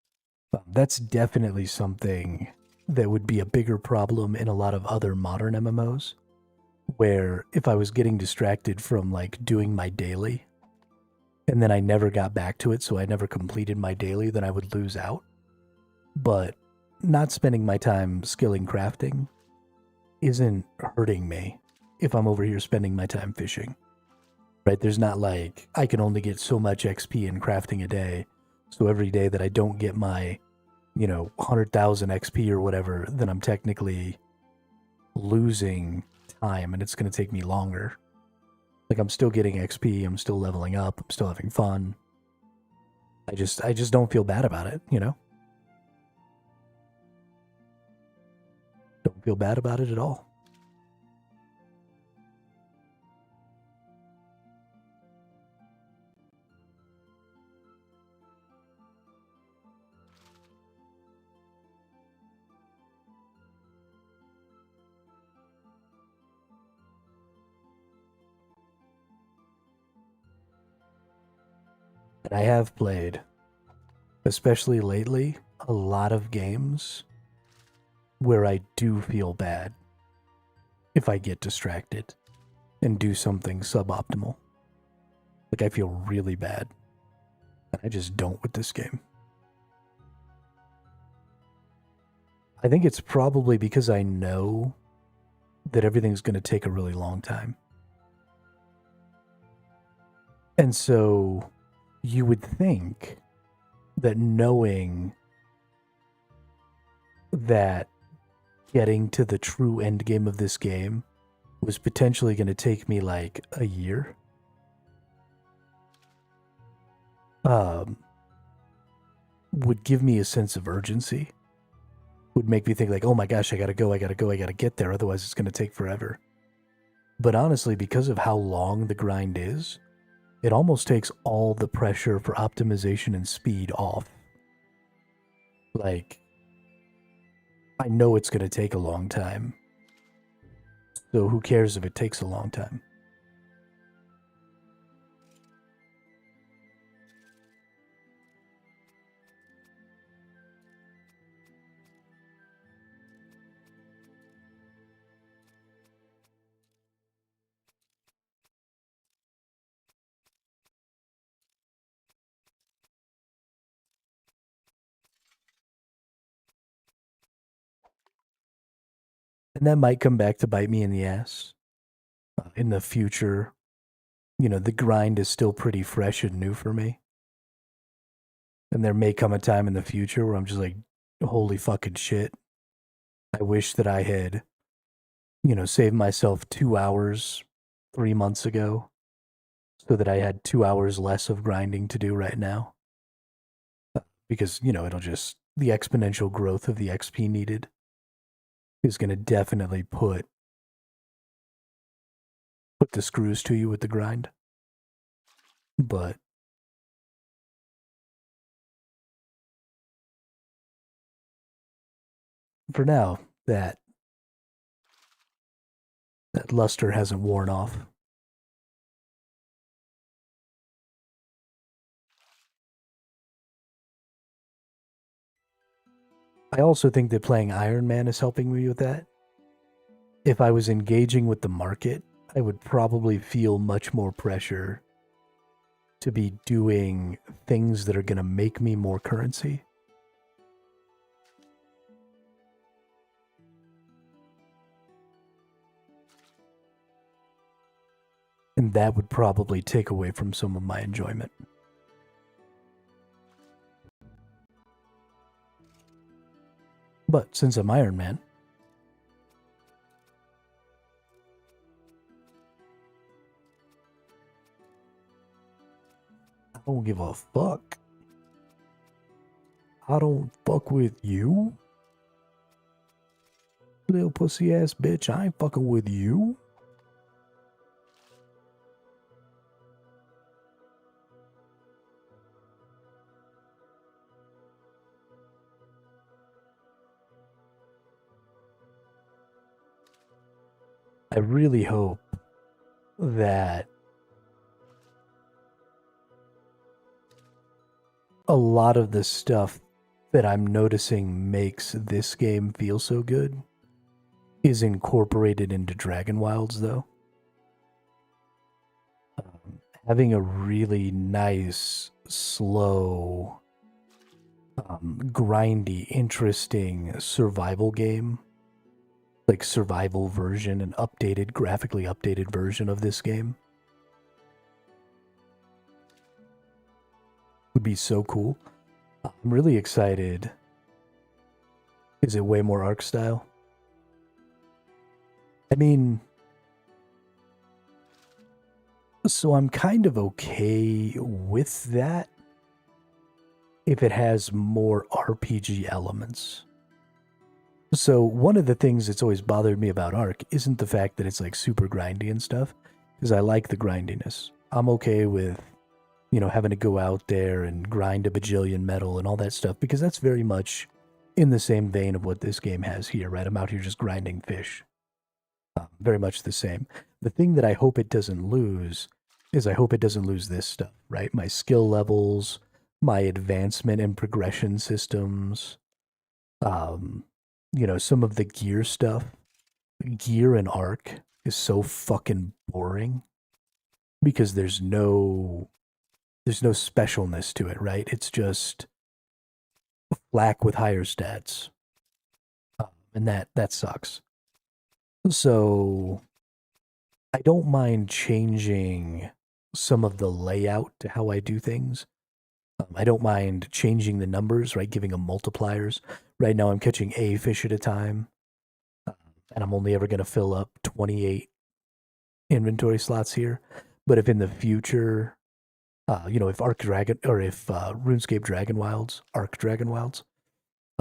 That's definitely something that would be a bigger problem in a lot of other modern MMOs, where if I was getting distracted from like doing my daily and then I never got back to it, so I never completed my daily, then I would lose out. But not spending my time skilling crafting isn't hurting me if I'm over here spending my time fishing. Right? There's not like I can only get so much XP in crafting a day. So every day that I don't get my, 100,000 XP or whatever, then I'm technically losing time and it's going to take me longer. Like I'm still getting XP, I'm still leveling up, I'm still having fun. I just don't feel bad about it, Don't feel bad about it at all. And I have played, especially lately, a lot of games where I do feel bad if I get distracted and do something suboptimal. Like I feel really bad. And I just don't with this game. I think it's probably because I know that everything's going to take a really long time. And so you would think that knowing that getting to the true end game of this game was potentially going to take me like a year, would give me a sense of urgency, would make me think like, oh my gosh, I gotta go, I gotta get there, otherwise it's going to take forever. But honestly, because of how long the grind is, it almost takes all the pressure for optimization and speed off. Like, I know it's going to take a long time. So who cares if it takes a long time? And that might come back to bite me in the ass in the future. The grind is still pretty fresh and new for me. And there may come a time in the future where I'm just like, holy fucking shit. I wish that I had, saved myself 2 hours 3 months ago so that I had 2 hours less of grinding to do right now. Because, it'll just, the exponential growth of the XP needed is going to definitely put the screws to you with the grind. But for now, that luster hasn't worn off. I also think that playing Iron Man is helping me with that. If I was engaging with the market, I would probably feel much more pressure to be doing things that are going to make me more currency. And that would probably take away from some of my enjoyment. But since I'm Iron Man, I don't give a fuck. I don't fuck with you. Little pussy ass bitch, I ain't fucking with you. I really hope that a lot of the stuff that I'm noticing makes this game feel so good is incorporated into Dragon Wilds, though. Having a really nice, slow, grindy, interesting survival game, like survival version, an updated, graphically updated version of this game, would be so cool. I'm really excited. Is it way more Ark style? I mean, so I'm kind of okay with that if it has more RPG elements. So one of the things that's always bothered me about Ark isn't the fact that it's like super grindy and stuff, because I like the grindiness. I'm okay with, having to go out there and grind a bajillion metal and all that stuff, because that's very much in the same vein of what this game has here, right? I'm out here just grinding fish. Very much the same. The thing that I hope it doesn't lose is I hope it doesn't lose this stuff, right? My skill levels, my advancement and progression systems, some of the gear stuff. Gear in Ark is so fucking boring because there's no specialness to it, right? It's just flak with higher stats. And that sucks. So I don't mind changing some of the layout to how I do things. I don't mind changing the numbers, right? Giving them multipliers. Right now I'm catching a fish at a time. And I'm only ever going to fill up 28 inventory slots here. But if in the future, if RuneScape Dragon Wilds,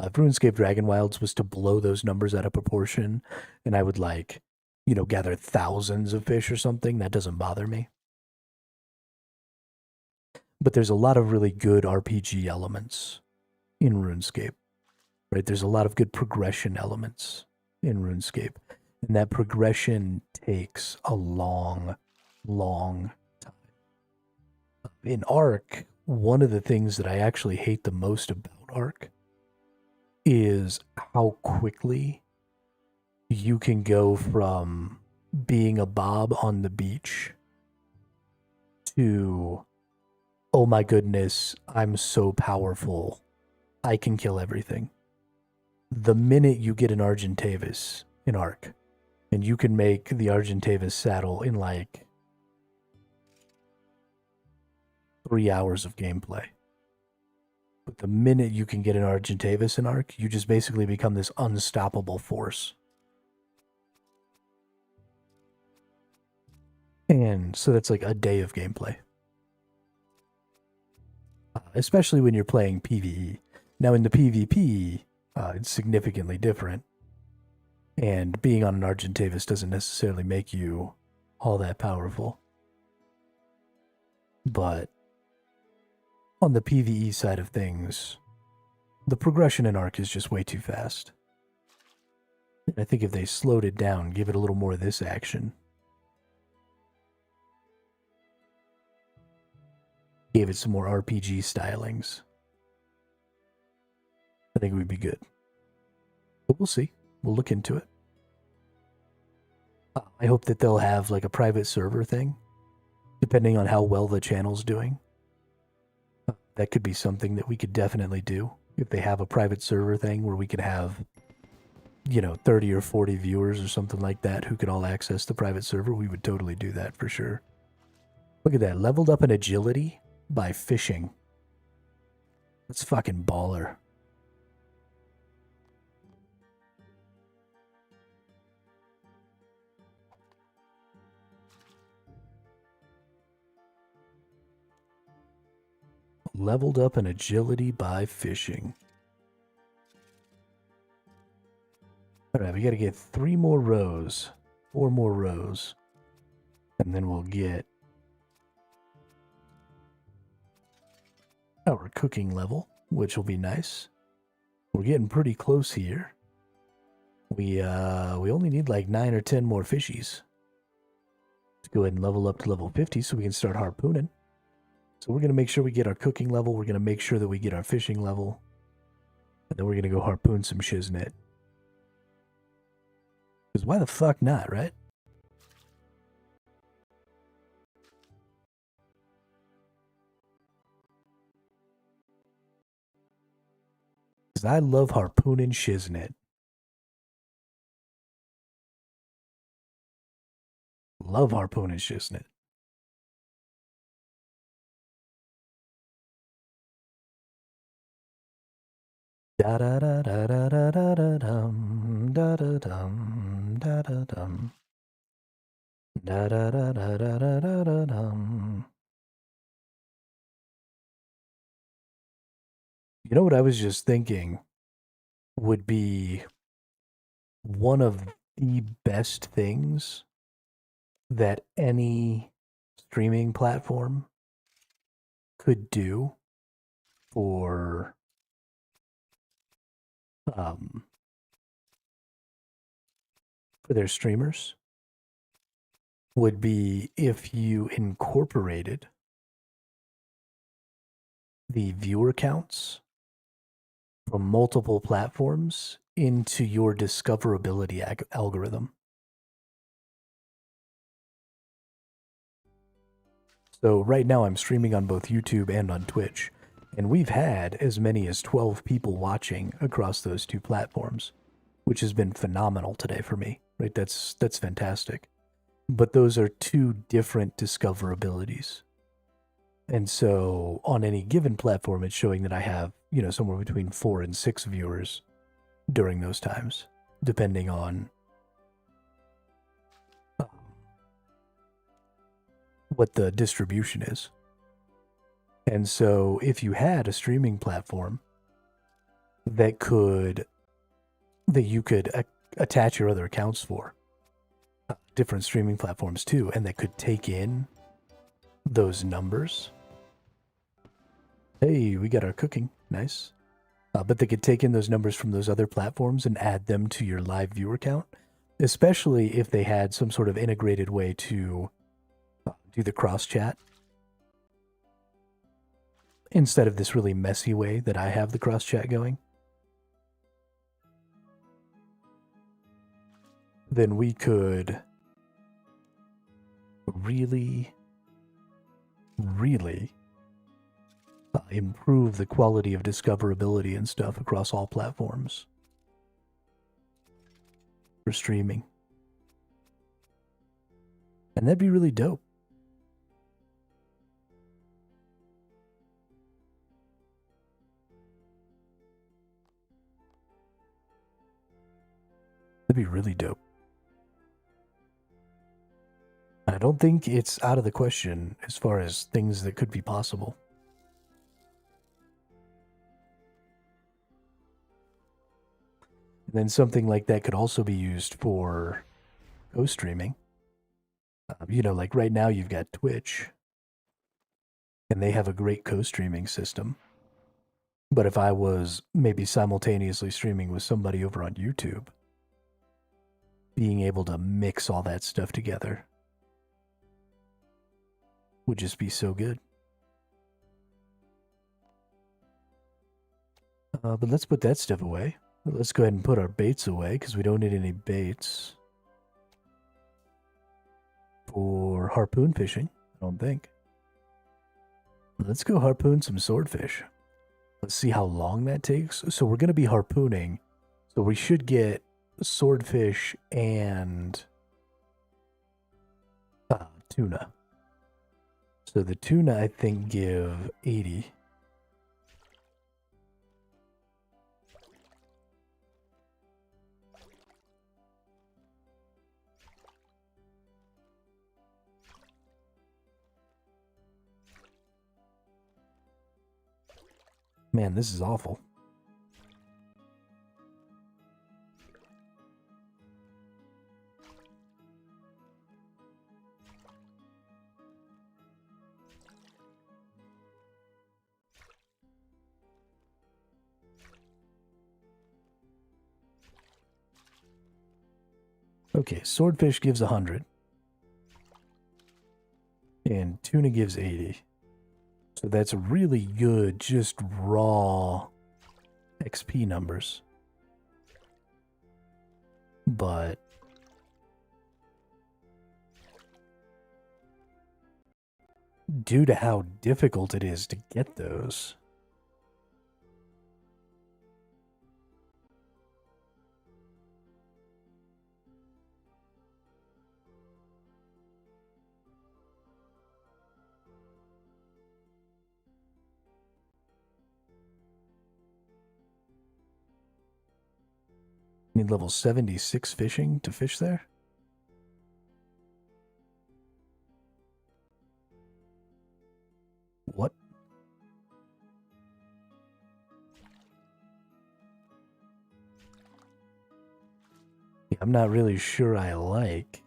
if RuneScape Dragon Wilds was to blow those numbers out of proportion, and I would gather thousands of fish or something, that doesn't bother me. But there's a lot of really good RPG elements in RuneScape, right? There's a lot of good progression elements in RuneScape, and that progression takes a long, long time. In Ark, one of the things that I actually hate the most about Ark is how quickly you can go from being a bob on the beach to, oh my goodness, I'm so powerful, I can kill everything. The minute you get an Argentavis in Ark, and you can make the Argentavis saddle in 3 hours of gameplay. But the minute you can get an Argentavis in Ark, you just basically become this unstoppable force. And so that's like a day of gameplay. Especially when you're playing PvE. Now in the PvP, it's significantly different. And being on an Argentavis doesn't necessarily make you all that powerful. But on the PvE side of things, the progression in Ark is just way too fast. I think if they slowed it down, give it a little more of this action, gave it some more RPG stylings, I think it would be good. But we'll see. We'll look into it. I hope that they'll have a private server thing, depending on how well the channel's doing. That could be something that we could definitely do. If they have a private server thing where we could have, 30 or 40 viewers or something like that who could all access the private server, we would totally do that for sure. Look at that. Leveled up in agility by fishing. That's fucking baller. Leveled up in agility by fishing. Alright, we gotta get 3 more rows. 4 more rows. And then we'll get our cooking level, which will be nice. We're getting pretty close here. We only need 9 or 10 more fishies to go ahead and level up to level 50 so we can start harpooning. So we're going to make sure we get our cooking level. We're going to make sure that we get our fishing level. And then we're going to go harpoon some shiznit. Because why the fuck not, right? Because I love harpooning shiznit. Love harpooning shiznit. Da da da da da da da da dum da da dum da da dum da da da da da da da da dum. You know what I was just thinking would be one of the best things that any streaming platform could do for their streamers would be if you incorporated the viewer counts from multiple platforms into your discoverability algorithm. So right now I'm streaming on both YouTube and on Twitch, and we've had as many as 12 people watching across those two platforms, which has been phenomenal today for me, right? That's fantastic. But those are two different discoverabilities. And so on any given platform, it's showing that I have, you know, somewhere between 4 and 6 viewers during those times, depending on what the distribution is. And so if you had a streaming platform that you could attach your other accounts for, different streaming platforms too, and that could take in those numbers. Hey, we got our cooking. Nice. But they could take in those numbers from those other platforms and add them to your live viewer count, especially if they had some sort of integrated way to do the cross chat instead of this really messy way that I have the cross chat going. Then we could really improve the quality of discoverability and stuff across all platforms for streaming. And that'd be really dope. That'd be really dope. I don't think it's out of the question as far as things that could be possible. And then something like that could also be used for co-streaming. You know, like right now you've got Twitch, and they have a great co-streaming system. But if I was maybe simultaneously streaming with somebody over on YouTube, being able to mix all that stuff together would just be so good. But let's put that stuff away. Let's go ahead and put our baits away because we don't need any baits for harpoon fishing, I don't think. Let's go harpoon some swordfish. Let's see how long that takes. So we're going to be harpooning. So we should get swordfish and tuna. So the tuna, I think, give 80. Man, this is awful. Okay, swordfish gives 100. And tuna gives 80. So that's really good, just raw XP numbers. But due to how difficult it is to get those, need level 76 fishing to fish there? What? Yeah, I'm not really sure I like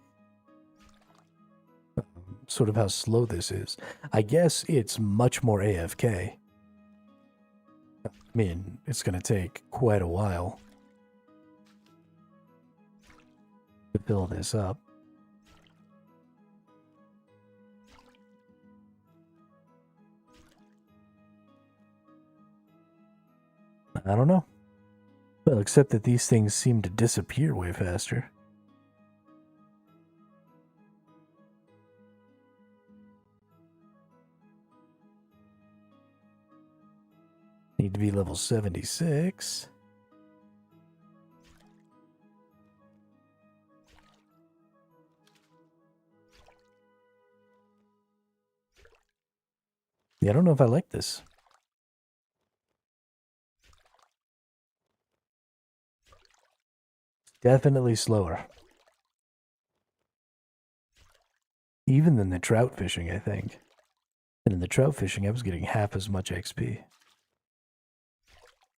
sort of how slow this is. I guess it's much more AFK. I mean, it's going to take quite a while to fill this up. I don't know. Well, except that these things seem to disappear way faster. Need to be level 76. Yeah, I don't know if I like this. Definitely slower. Even than the trout fishing, I think. And in the trout fishing, I was getting half as much XP.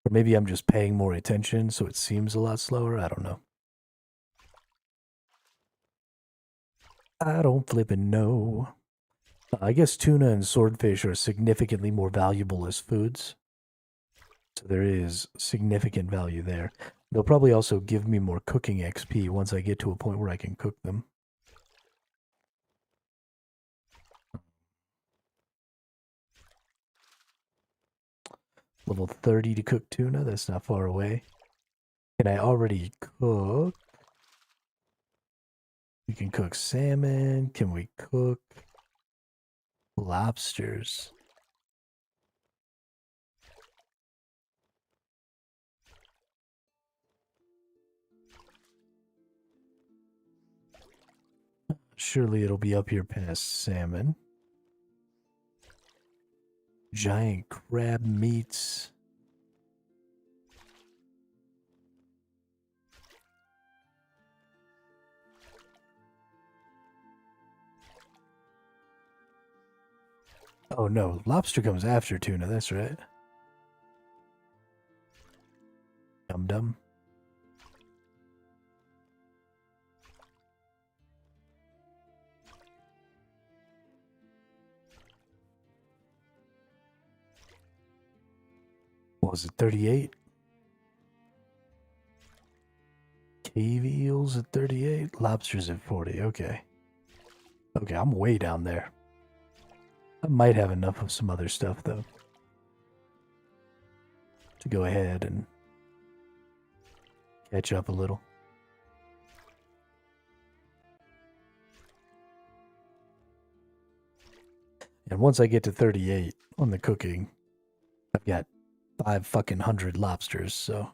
Or maybe I'm just paying more attention, so it seems a lot slower. I don't know. I don't flippin' know. I guess tuna and swordfish are significantly more valuable as foods. So there is significant value there. They'll probably also give me more cooking XP once I get to a point where I can cook them. Level 30 to cook tuna, that's not far away. Can I already cook? We can cook salmon. Can we cook lobsters? Surely it'll be up here past salmon. Giant crab meats. Oh no, lobster comes after tuna, that's right. Dum dum. What was it, 38? Cave eels at 38, lobsters at 40, okay. Okay, I'm way down there. I might have enough of some other stuff, though, to go ahead and catch up a little. And once I get to 38 on the cooking, I've got 500 lobsters, so...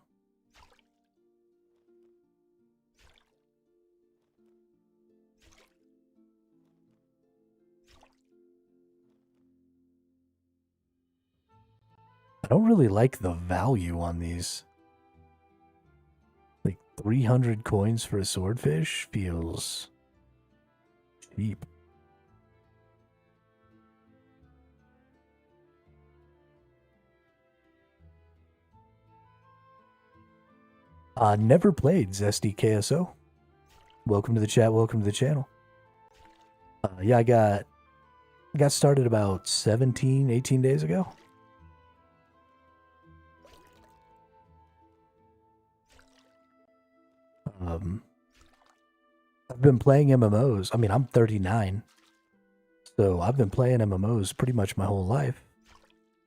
I don't really like the value on these. Like 300 coins for a swordfish feels cheap. Never played Zesty KSO. Welcome to the chat, welcome to the channel. Yeah, I got started about 17, 18 days ago. I've been playing MMOs. I mean, I'm 39. So I've been playing MMOs pretty much my whole life.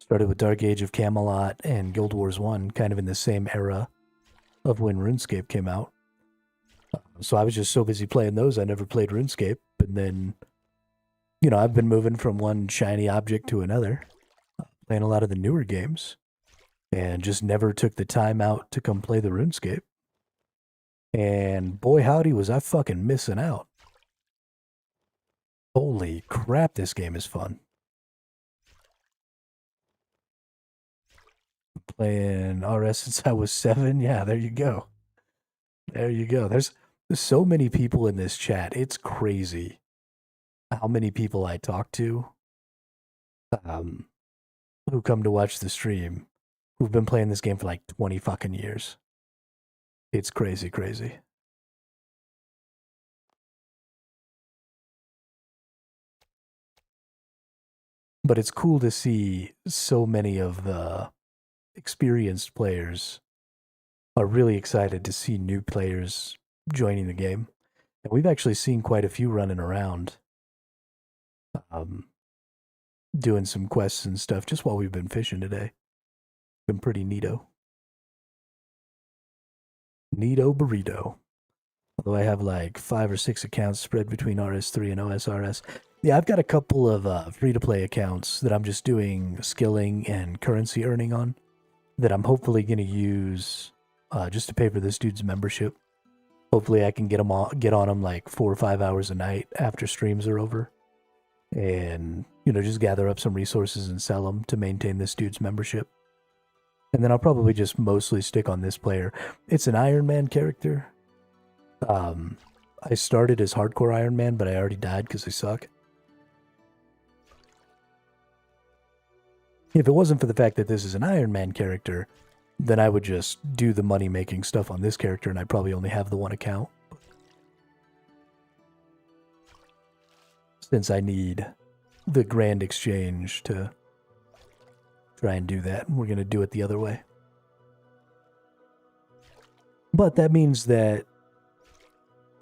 Started with Dark Age of Camelot and Guild Wars 1, kind of in the same era of when RuneScape came out. So I was just so busy playing those, I never played RuneScape. And then, you know, I've been moving from one shiny object to another, playing a lot of the newer games, and just never took the time out to come play the RuneScape. And boy, howdy, was I fucking missing out. Holy crap, this game is fun. Playing RS since I was 7. Yeah, there you go. There you go. There's so many people in this chat. It's crazy how many people I talk to who come to watch the stream who've been playing this game for like 20 fucking years. It's crazy, crazy. But it's cool to see so many of the experienced players are really excited to see new players joining the game. And we've actually seen quite a few running around doing some quests and stuff just while we've been fishing today. Been pretty neato. Neato burrito. Although I have like 5 or 6 accounts spread between RS3 and OSRS. Yeah, I've got a couple of free-to-play accounts that I'm just doing skilling and currency earning on that I'm hopefully going to use just to pay for this dude's membership. Hopefully I can get on them like 4 or 5 hours a night after streams are over. And, you know, just gather up some resources and sell them to maintain this dude's membership. And then I'll probably just mostly stick on this player. It's an Iron Man character. I started as hardcore Iron Man, but I already died because I suck. If it wasn't for the fact that this is an Iron Man character, then I would just do the money-making stuff on this character, and I'd probably only have the one account. Since I need the grand exchange to try and do that, we're going to do it the other way. But that means that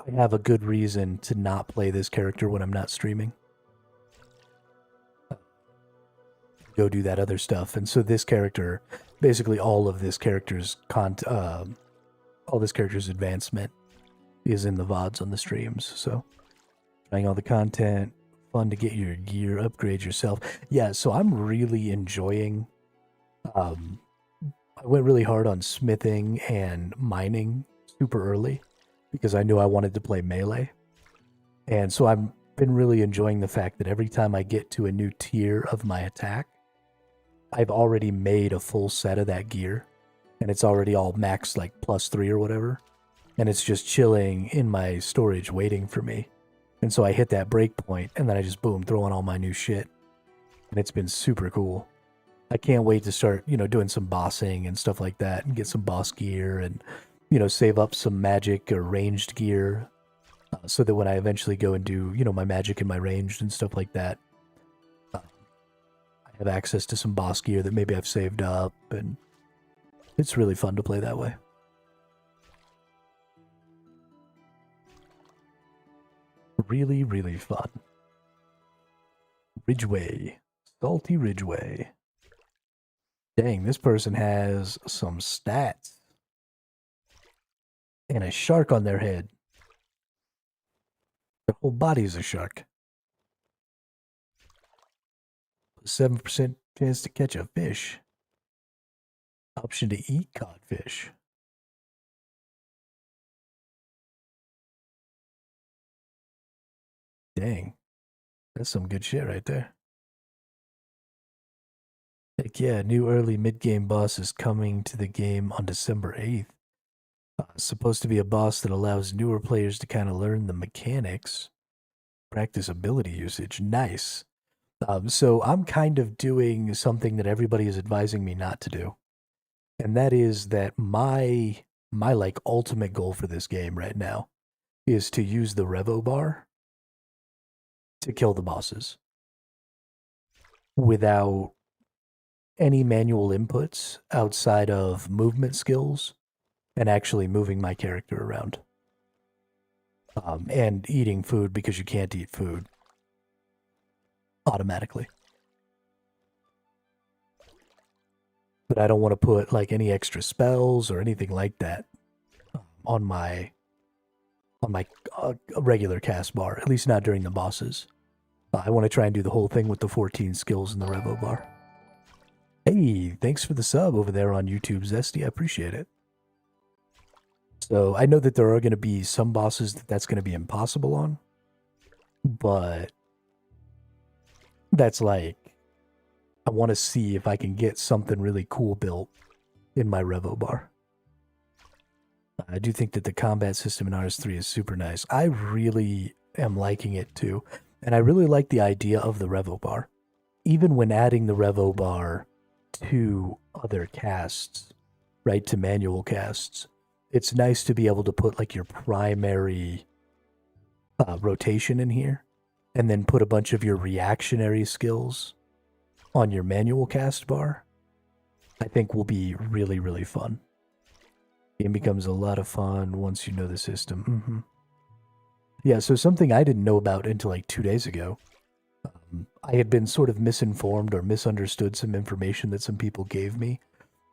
I have a good reason to not play this character when I'm not streaming. Go do that other stuff. And so this character, basically all of this character's all this character's advancement is in the VODs on the streams. So trying all the content, fun to get your gear, upgrade yourself. Yeah, so I'm really enjoying I went really hard on smithing and mining super early because I knew I wanted to play melee. And so I've been really enjoying the fact that every time I get to a new tier of my attack, I've already made a full set of that gear, and it's already all maxed like +3 or whatever, and it's just chilling in my storage waiting for me. And so I hit that break point, and then I just boom, throw on all my new shit, and it's been super cool. I can't wait to start, you know, doing some bossing and stuff like that, and get some boss gear, and, you know, save up some magic or ranged gear, so that when I eventually go and do, you know, my magic and my ranged and stuff like that, have access to some boss gear that maybe I've saved up, and it's really fun to play that way. Really, really fun. Ridgeway. Salty Ridgeway. Dang, this person has some stats. And a shark on their head. Their whole body is a shark. 7% chance to catch a fish. Option to eat codfish. Dang. That's some good shit right there. Heck yeah, new early mid-game boss is coming to the game on December 8th. Supposed to be a boss that allows newer players to kind of learn the mechanics, practice ability usage. Nice. So I'm kind of doing something that everybody is advising me not to do. And that is that my like ultimate goal for this game right now is to use the Revo bar to kill the bosses without any manual inputs outside of movement skills and actually moving my character around. And eating food because you can't eat food automatically. but I don't want to put like any extra spells or anything like that on my regular cast bar, at least not during the bosses. I want to try and do the whole thing with the 14 skills in the Revo bar. Hey, thanks for the sub over there on YouTube, Zesty. I appreciate it. So I know that there are going to be some bosses that's going to be impossible on, but that's like, I want to see if I can get something really cool built in my Revo bar. I do think that the combat system in RS3 is super nice. I really am liking it too. And I really like the idea of the Revo bar. Even when adding the Revo bar to other casts, right, to manual casts, it's nice to be able to put like your primary rotation in here and then put a bunch of your reactionary skills on your manual cast bar. I think will be really, really fun. Game becomes a lot of fun once you know the system. Yeah, so something I didn't know about until like 2 days ago. I had been sort of misinformed or misunderstood some information that some people gave me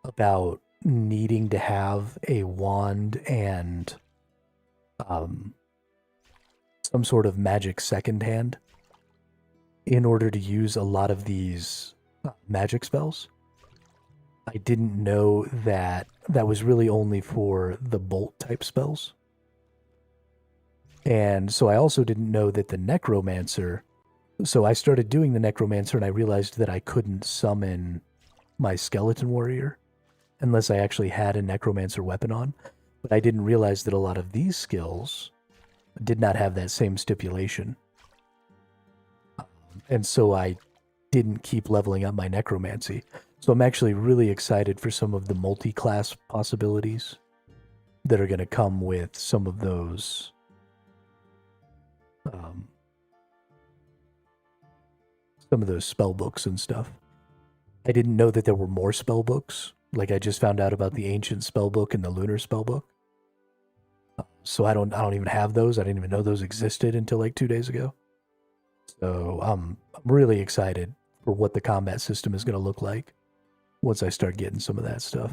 about needing to have a wand and some sort of magic second hand in order to use a lot of these magic spells. I didn't know that that was really only for the bolt type spells. And so I also didn't know that the necromancer, so I started doing the necromancer and I realized that I couldn't summon my skeleton warrior unless I actually had a necromancer weapon on. But I didn't realize that a lot of these skills did not have that same stipulation. And so I didn't keep leveling up my necromancy. So I'm actually really excited for some of the multi-class possibilities that are going to come with some of those spell books and stuff. I didn't know that there were more spell books. Like I just found out about the ancient spell book and the lunar spell book. So I don't even have those. I didn't even know those existed until like 2 days ago. So I'm really excited for what the combat system is going to look like once I start getting some of that stuff.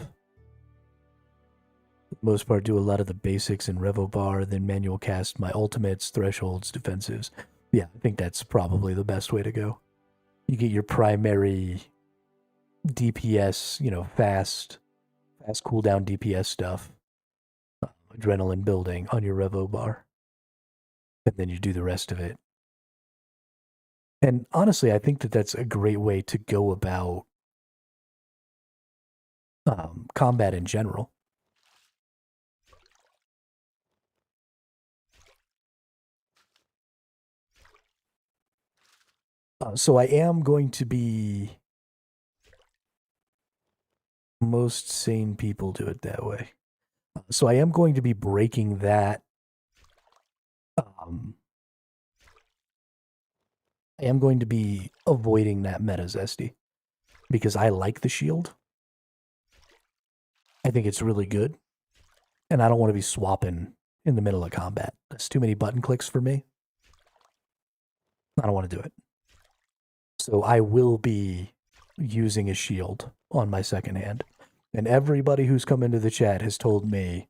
For the most part, do a lot of the basics in Revo bar, then manual cast my ultimates, thresholds, defensives. Yeah, I think that's probably the best way to go. You get your primary DPS, you know, fast cooldown DPS stuff, adrenaline building on your Revo bar, and then you do the rest of it. And honestly, I think that that's a great way to go about combat in general. So I am going to be... Most sane people do it that way. So I am going to be breaking that. I am going to be avoiding that meta Zesty because I like the shield. I think it's really good. And I don't want to be swapping in the middle of combat. That's too many button clicks for me. I don't want to do it. So I will be using a shield on my second hand. And everybody who's come into the chat has told me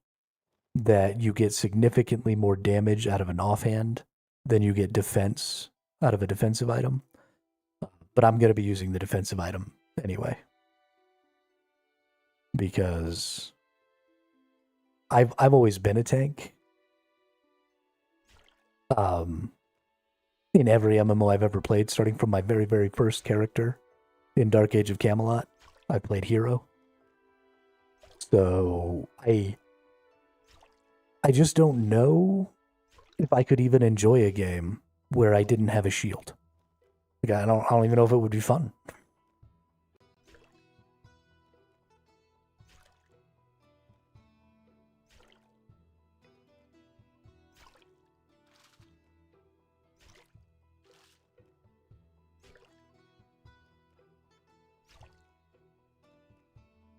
that you get significantly more damage out of an offhand than you get defense out of a defensive item. But I'm going to be using the defensive item anyway. Because I've always been a tank. In every MMO I've ever played, starting from my very, very first character in Dark Age of Camelot, I played hero. So I just don't know if I could even enjoy a game where I didn't have a shield. Like I don't even know if it would be fun.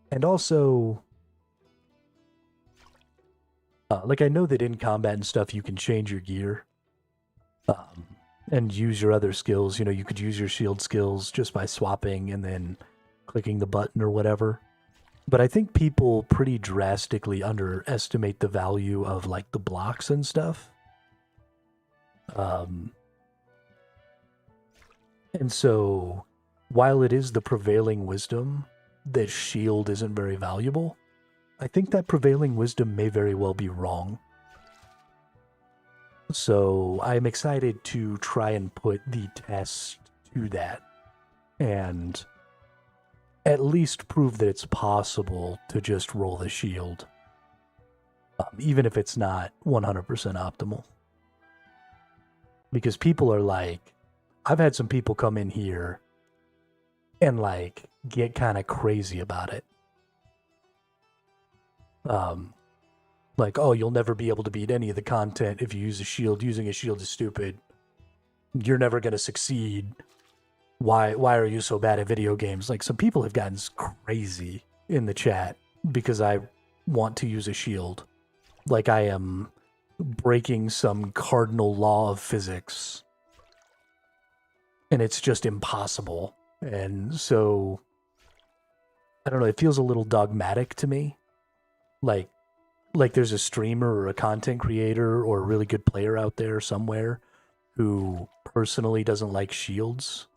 And also, like I know that in combat and stuff you can change your gear and use your other skills. You know, you could use your shield skills just by swapping and then clicking the button or whatever. But I think people pretty drastically underestimate the value of like the blocks and stuff. Um, and so while it is the prevailing wisdom that shield isn't very valuable, I think that prevailing wisdom may very well be wrong. So I'm excited to try and put the test to that and at least prove that it's possible to just roll the shield, even if it's not 100% optimal. Because people are like, I've had some people come in here and like get kind of crazy about it. Like, oh, you'll never be able to beat any of the content if you use a shield. Using a shield is stupid. You're never going to succeed. Why are you so bad at video games? Like, some people have gotten crazy in the chat because I want to use a shield. Like I am breaking some cardinal law of physics. And it's just impossible. And so, I don't know, it feels a little dogmatic to me. Like there's a streamer or a content creator or a really good player out there somewhere who personally doesn't like shields.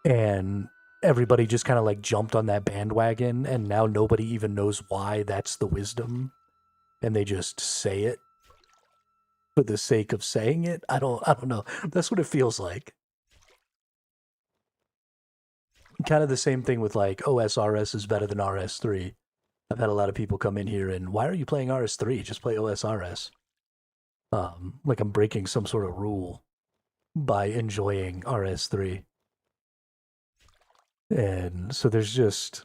And everybody just kind of like jumped on that bandwagon, and now nobody even knows why that's the wisdom. And they just say it for the sake of saying it. I don't know. That's what it feels like. Kind of the same thing with like OSRS is better than RS3. I've had a lot of people come in here and, why are you playing RS3? Just play OSRS. Like I'm breaking some sort of rule by enjoying RS3. And so there's just,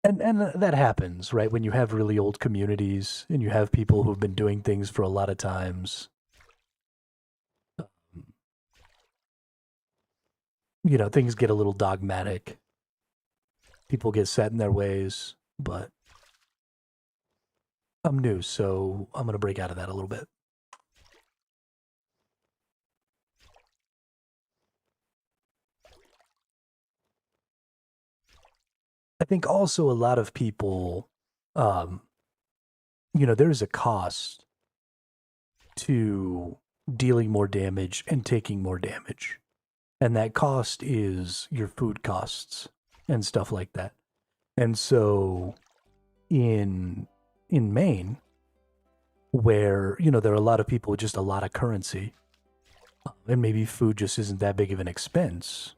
and that happens, right? When you have really old communities and you have people who've been doing things for a lot of times, you know, things get a little dogmatic. People get set in their ways, but I'm new, so I'm going to break out of that a little bit. I think also a lot of people, you know, there's a cost to dealing more damage and taking more damage. And that cost is your food costs and stuff like that. And so in Maine, where, you know, there are a lot of people with just a lot of currency, and maybe food just isn't that big of an expense,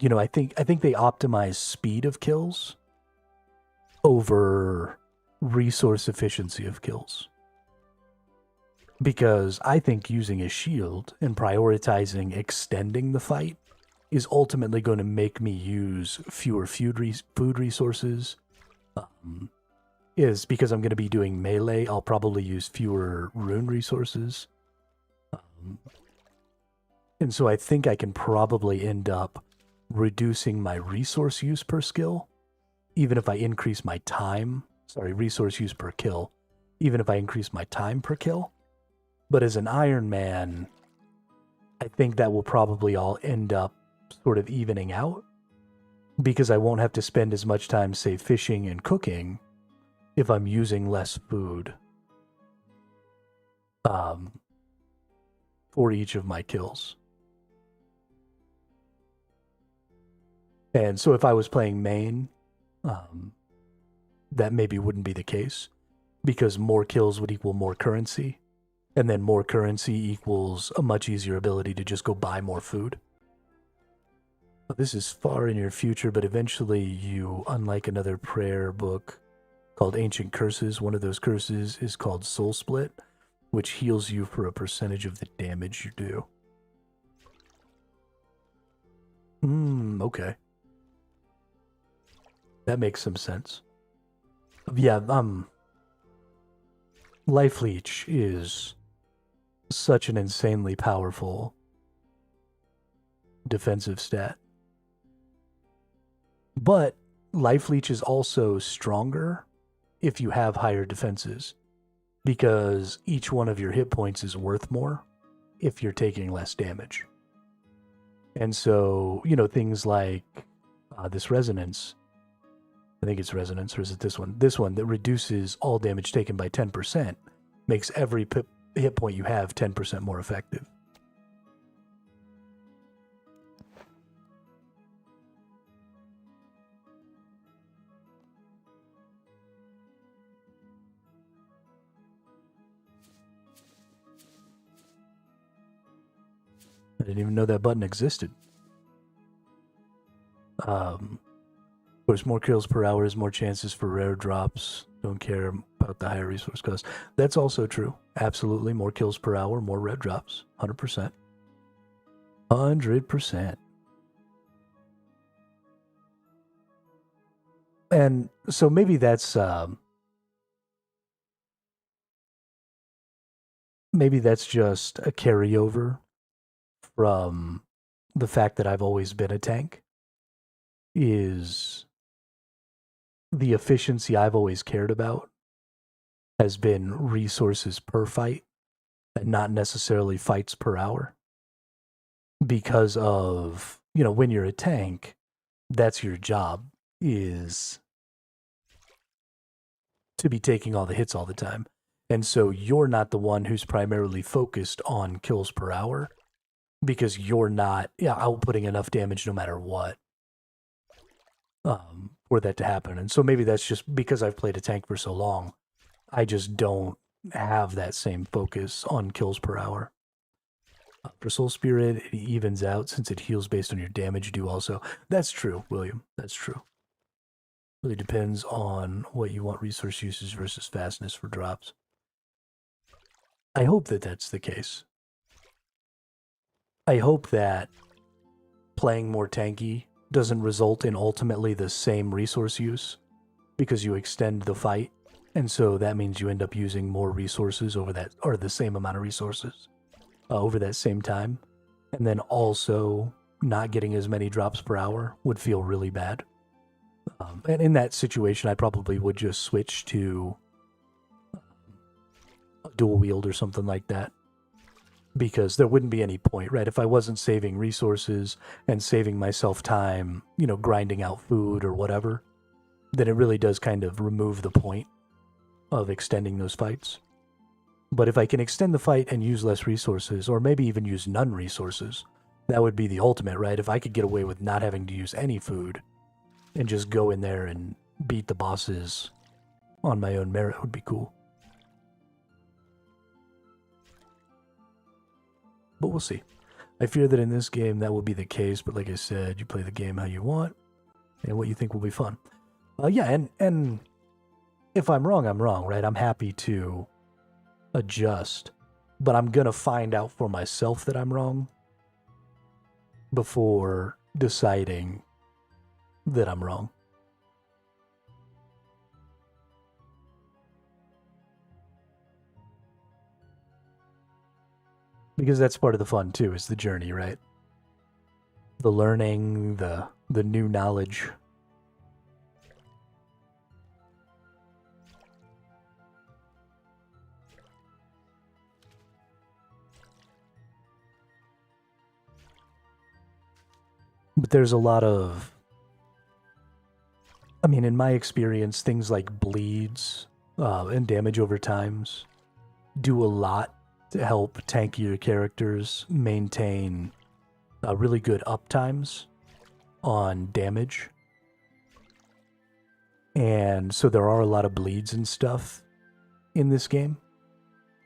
you know, I think they optimize speed of kills over resource efficiency of kills. Because I think using a shield and prioritizing extending the fight is ultimately going to make me use fewer food resources. Is because I'm going to be doing melee, I'll probably use fewer rune resources. And so I think I can probably end up reducing my resource use per skill, even if I increase my time. Sorry, resource use per kill, even if I increase my time per kill. But as an Iron Man, I think that will probably all end up sort of evening out, because I won't have to spend as much time, say, fishing and cooking if I'm using less food for each of my kills. And so if I was playing main, that maybe wouldn't be the case, because more kills would equal more currency, and then more currency equals a much easier ability to just go buy more food. This is far in your future, but eventually you unlike another prayer book called Ancient Curses. One of those curses is called Soul Split, which heals you for a percentage of the damage you do. Okay. That makes some sense. Yeah, Life Leech is such an insanely powerful defensive stat. But Life Leech is also stronger if you have higher defenses, because each one of your hit points is worth more. if you're taking less damage. And so, things like this resonance, I think it's resonance, or is it this one? This one that reduces all damage taken by 10%, makes every hit point you have 10% more effective. I didn't even know that button existed. Of course, more kills per hour is more chances for rare drops. Don't care about the higher resource cost. That's also true. Absolutely. More kills per hour, more rare drops. 100%. 100%. And so maybe that's just a carryover from the fact that I've always been a tank. Is the efficiency I've always cared about has been resources per fight and not necessarily fights per hour. Because of, when you're a tank, that's your job, is to be taking all the hits all the time. And so you're not the one who's primarily focused on kills per hour because you're not outputting enough damage no matter what. For that to happen. And so maybe that's just because I've played a tank for so long, I just don't have that same focus on kills per hour. For Soul Spirit, it evens out since it heals based on your damage due also. That's true, William. That's true. Really depends on what you want resource usage versus fastness for drops. I hope that that's the case. I hope that playing more tanky doesn't result in ultimately the same resource use because you extend the fight. And so that means you end up using more resources over that, or the same amount of resources over that same time. And then also not getting as many drops per hour would feel really bad. And in that situation, I probably would just switch to a dual wield or something like that. Because there wouldn't be any point, right? If I wasn't saving resources and saving myself time, grinding out food or whatever, then it really does kind of remove the point of extending those fights. But if I can extend the fight and use less resources, or maybe even use none resources, that would be the ultimate, right? If I could get away with not having to use any food and just go in there and beat the bosses on my own merit would be cool. But we'll see. I fear that in this game that will be the case, but like I said, you play the game how you want, and what you think will be fun. And if I'm wrong, I'm wrong, right? I'm happy to adjust, but I'm going to find out for myself that I'm wrong before deciding that I'm wrong. Because that's part of the fun too, is the journey, right? The learning, the new knowledge. But there's a lot of, in my experience, things like bleeds and damage over times do a lot to help tankier characters maintain really good uptimes on damage. And so there are a lot of bleeds and stuff in this game.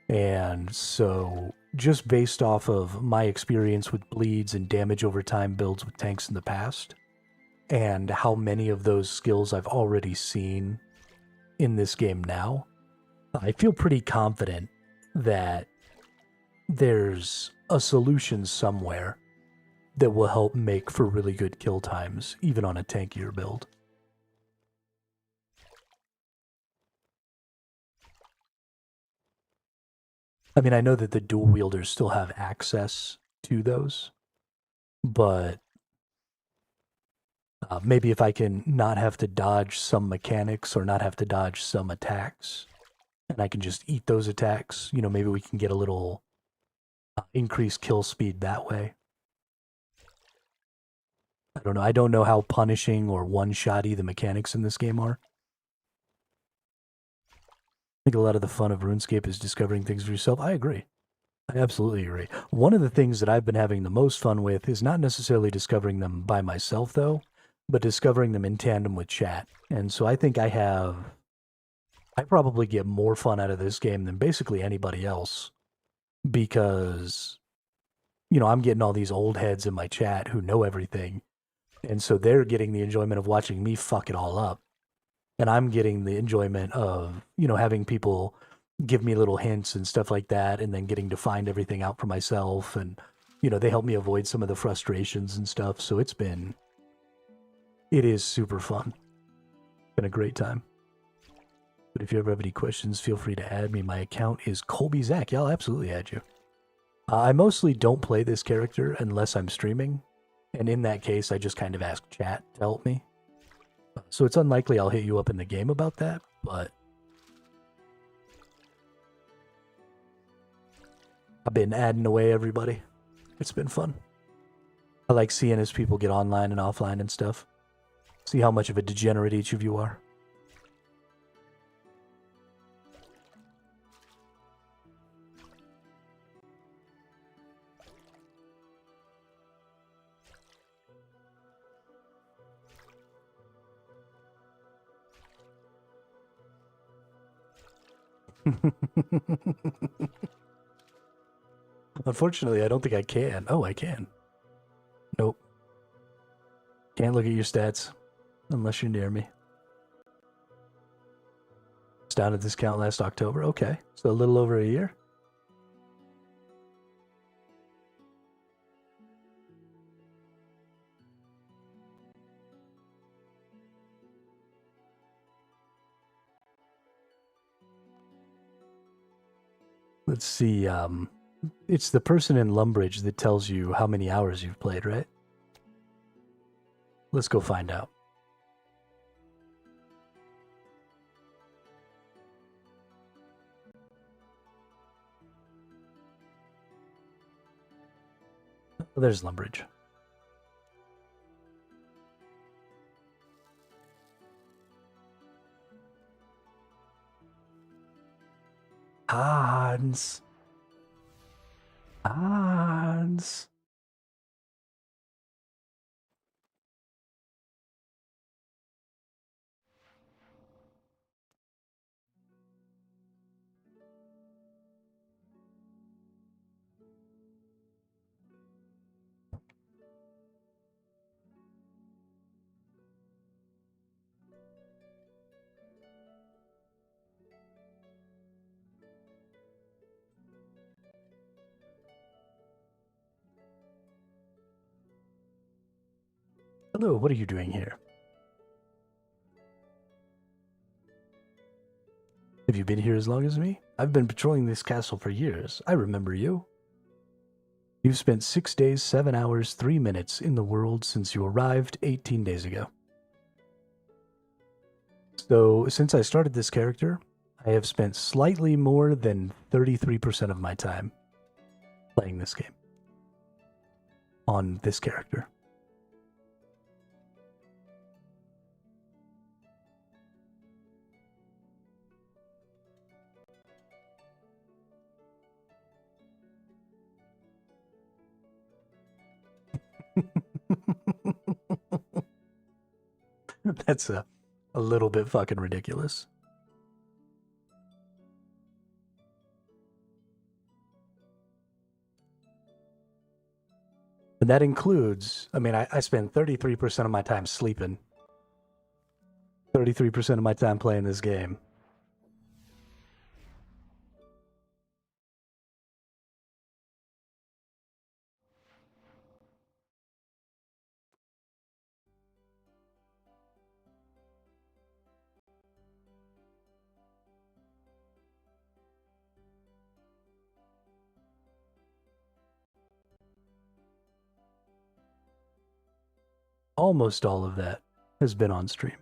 And so just based off of my experience with bleeds and damage over time builds with tanks in the past, and how many of those skills I've already seen in this game now, I feel pretty confident that there's a solution somewhere that will help make for really good kill times, even on a tankier build. I know that the dual wielders still have access to those, but maybe if I can not have to dodge some mechanics or not have to dodge some attacks, and I can just eat those attacks, maybe we can get a little increase kill speed that way. I don't know. I don't know how punishing or one-shotty the mechanics in this game are. I think a lot of the fun of RuneScape is discovering things for yourself. I agree. I absolutely agree. One of the things that I've been having the most fun with is not necessarily discovering them by myself, though, but discovering them in tandem with chat. And so I think I probably get more fun out of this game than basically anybody else because, you know, I'm getting all these old heads in my chat who know everything. And so they're getting the enjoyment of watching me fuck it all up. And I'm getting the enjoyment of, you know, having people give me little hints and stuff like that, and then getting to find everything out for myself. And, you know, they help me avoid some of the frustrations and stuff. So it is super fun. Been a great time. But if you ever have any questions, feel free to add me. My account is Colby Zach. Yeah, I'll absolutely add you. I mostly don't play this character unless I'm streaming. And in that case, I just kind of ask chat to help me. So it's unlikely I'll hit you up in the game about that, but I've been adding away everybody. It's been fun. I like seeing as people get online and offline and stuff. See how much of a degenerate each of you are. Unfortunately, I don't think I can. Oh, I can. Nope. Can't look at your stats unless you're near me. It's down at this count last October. Okay, so a little over a year. Let's see. It's the person in Lumbridge that tells you how many hours you've played, right? Let's go find out. Oh, there's Lumbridge. Hans. Hans. Hello, what are you doing here? Have you been here as long as me? I've been patrolling this castle for years. I remember you. You've spent 6 days, 7 hours, 3 minutes in the world since you arrived 18 days ago. So, since I started this character, I have spent slightly more than 33% of my time playing this game. On this character. That's a little bit fucking ridiculous. And that includes, I mean, I spend 33% of my time sleeping. 33% of my time playing this game. Almost all of that has been on stream.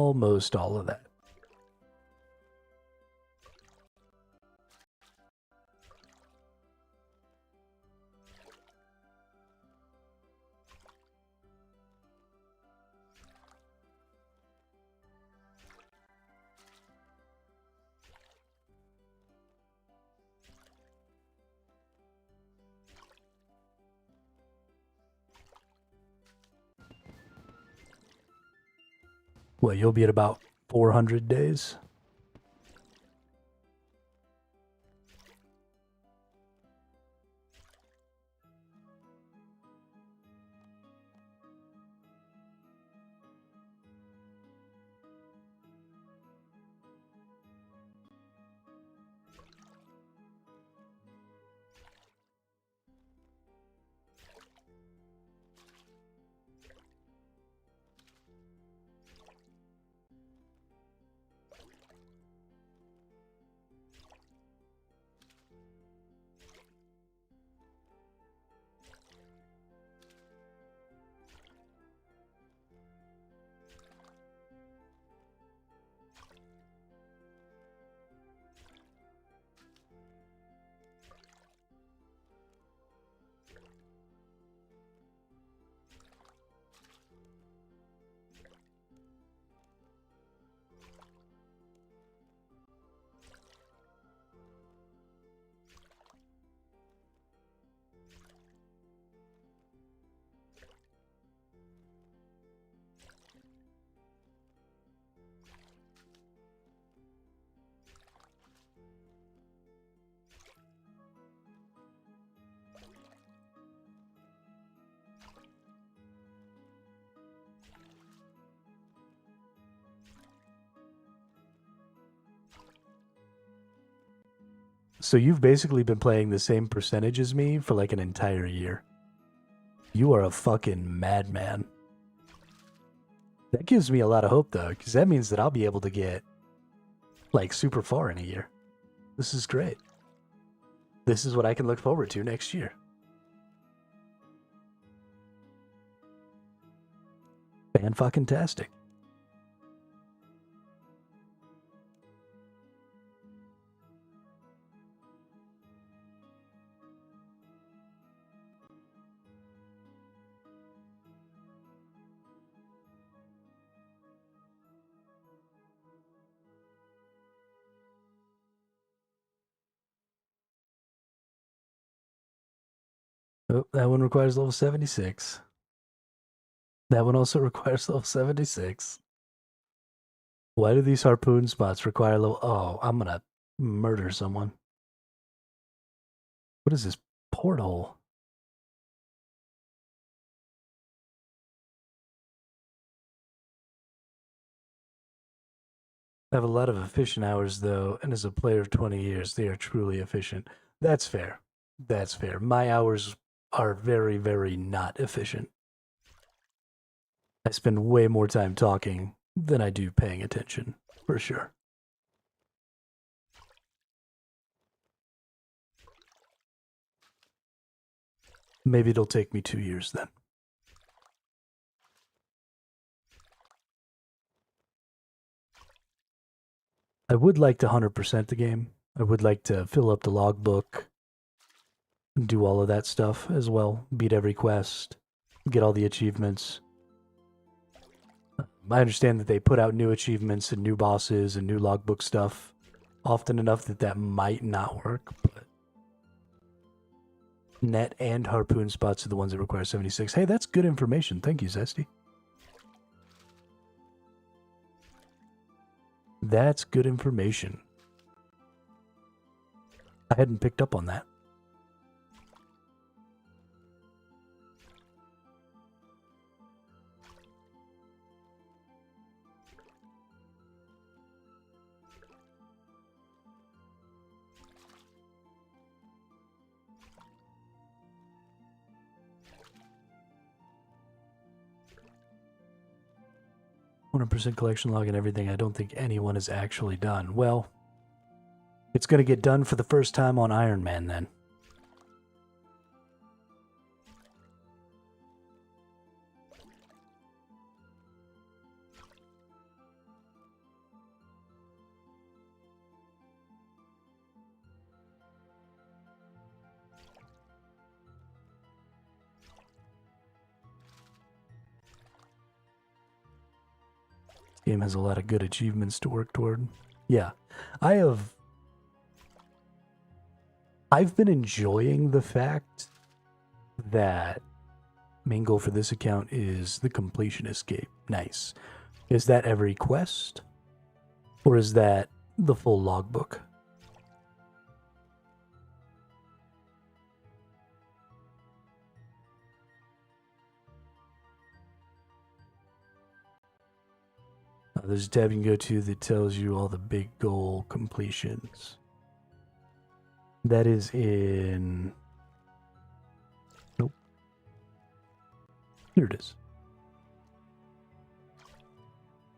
almost all of that. Well, you'll be at about 400 days. So you've basically been playing the same percentage as me for like an entire year. You are a fucking madman. That gives me a lot of hope though, because that means that I'll be able to get like super far in a year. This is great. This is what I can look forward to next year. Fan-fucking-tastic. Oh, that one requires level 76. That one also requires level 76. Why do these harpoon spots require level... Oh, I'm gonna murder someone. What is this porthole? I have a lot of efficient hours, though, and as a player of 20 years, they are truly efficient. That's fair. That's fair. My hours are very, very not efficient. I spend way more time talking than I do paying attention, for sure. Maybe it'll take me 2 years then. I would like to 100% the game. I would like to fill up the logbook, do all of that stuff as well, beat every quest, get all the achievements. I understand that they put out new achievements and new bosses and new logbook stuff often enough that that might not work, but net and harpoon spots are the ones that require 76. Hey, that's good information. Thank you, Zesty. That's good information. I hadn't picked up on that. %100% collection log and everything I don't think anyone has actually done. Well, it's going to get done for the first time on Iron Man then. Game has a lot of good achievements to work toward. Yeah, I've been enjoying the fact that main goal for this account is the completion escape. Nice. Is that every quest? Or is that the full logbook? There's a tab you can go to that tells you all the big goal completions. That is in... Nope. Here it is.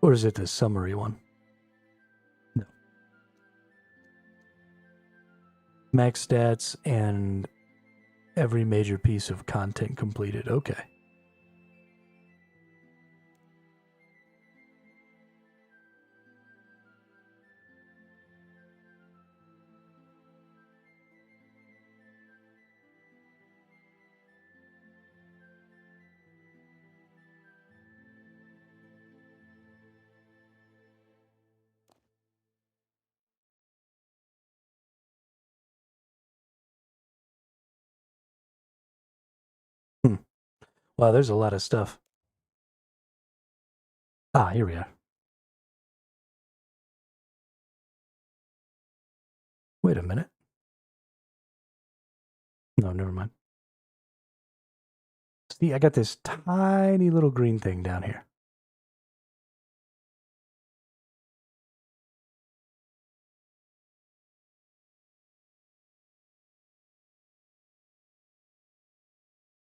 Or is it the summary one? No. Max stats and every major piece of content completed. Okay. Wow, there's a lot of stuff. Ah, here we are. Wait a minute. No, never mind. See, I got this tiny little green thing down here.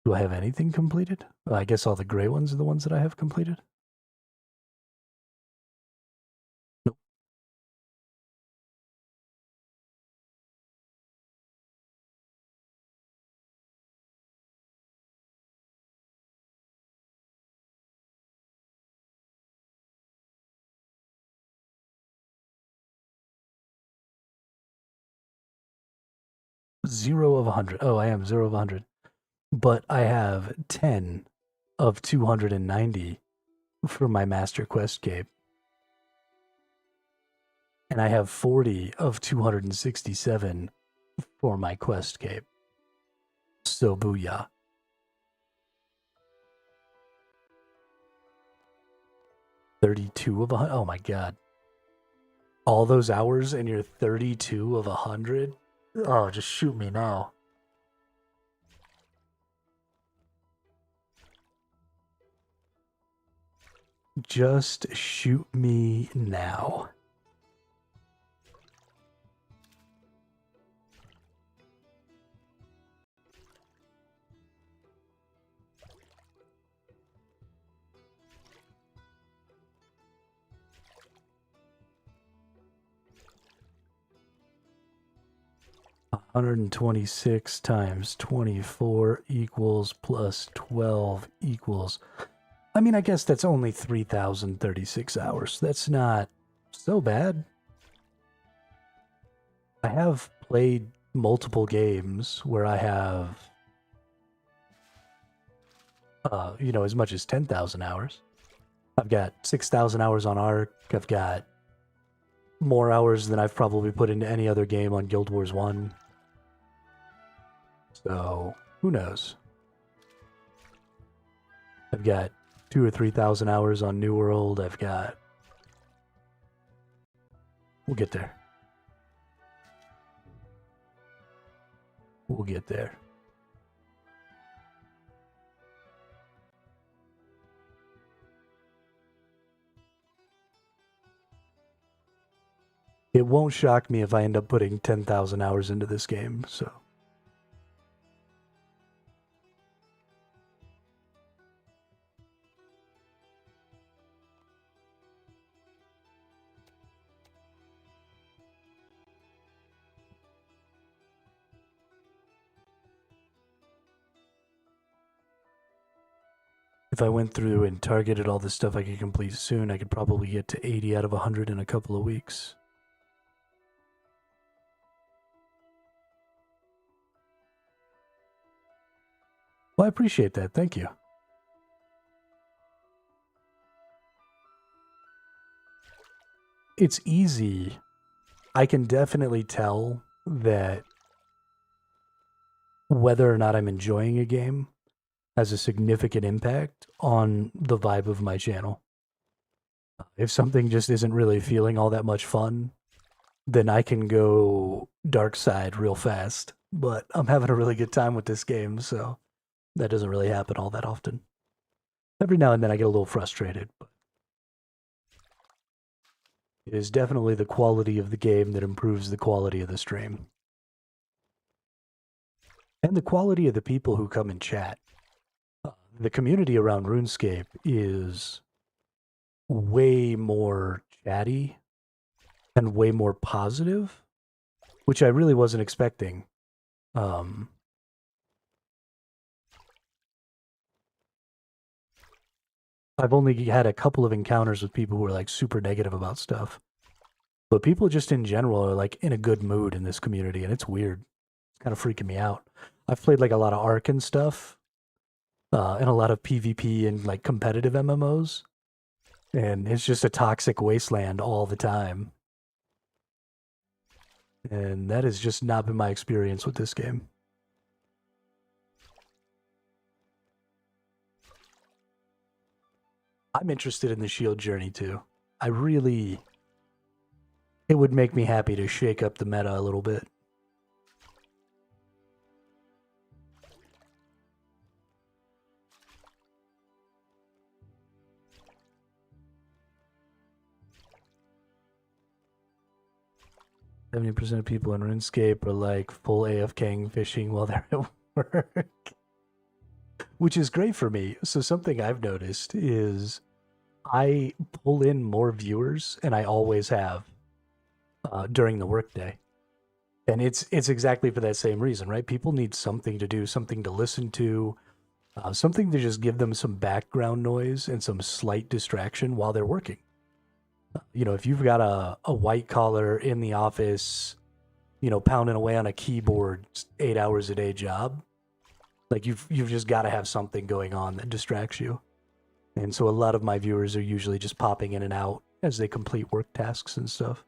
Do I have anything completed? Well, I guess all the gray ones are the ones that I have completed. Nope. Zero of 100. Oh, I am 0 of 100. But I have 10 of 290 for my Master Quest cape. And I have 40 of 267 for my Quest cape. So booyah. $32 of 100. Oh my god. All those hours and you're 32 of 100? Oh, just shoot me now. Just shoot me now. $126 times 24 equals plus 12 equals... I mean, I guess that's only 3,036 hours. That's not so bad. I have played multiple games where I have, as much as 10,000 hours. I've got 6,000 hours on Ark. I've got more hours than I've probably put into any other game on Guild Wars 1. So, who knows? I've got 2,000 or 3,000 hours on New World. I've got... We'll get there. We'll get there. It won't shock me if I end up putting 10,000 hours into this game, so... If I went through and targeted all the stuff I could complete soon, I could probably get to 80 out of 100 in a couple of weeks. Well, I appreciate that. Thank you. it's easy. I can definitely tell that whether or not I'm enjoying a game has a significant impact on the vibe of my channel. If something just isn't really feeling all that much fun, then I can go dark side real fast. But I'm having a really good time with this game, so that doesn't really happen all that often. Every now and then I get a little frustrated, but it is definitely the quality of the game that improves the quality of the stream. And the quality of the people who come and chat. The community around RuneScape is way more chatty and way more positive, which I really wasn't expecting. I've only had a couple of encounters with people who are like super negative about stuff. But people just in general are like in a good mood in this community, and it's weird. It's kind of freaking me out. I've played like a lot of Ark and stuff, and a lot of PvP and like competitive MMOs, and it's just a toxic wasteland all the time. And that has just not been my experience with this game. I'm interested in the shield journey too. It would make me happy to shake up the meta a little bit. %70 of people in RuneScape are like full AFKing fishing while they're at work. Which is great for me. So something I've noticed is I pull in more viewers, and I always have, during the workday. And it's exactly for that same reason, right? People need something to do, something to listen to, something to just give them some background noise and some slight distraction while they're working. You know, if you've got a white collar in the office, you know, pounding away on a keyboard 8 hours a day job, like you've just got to have something going on that distracts you. And so a lot of my viewers are usually just popping in and out as they complete work tasks and stuff.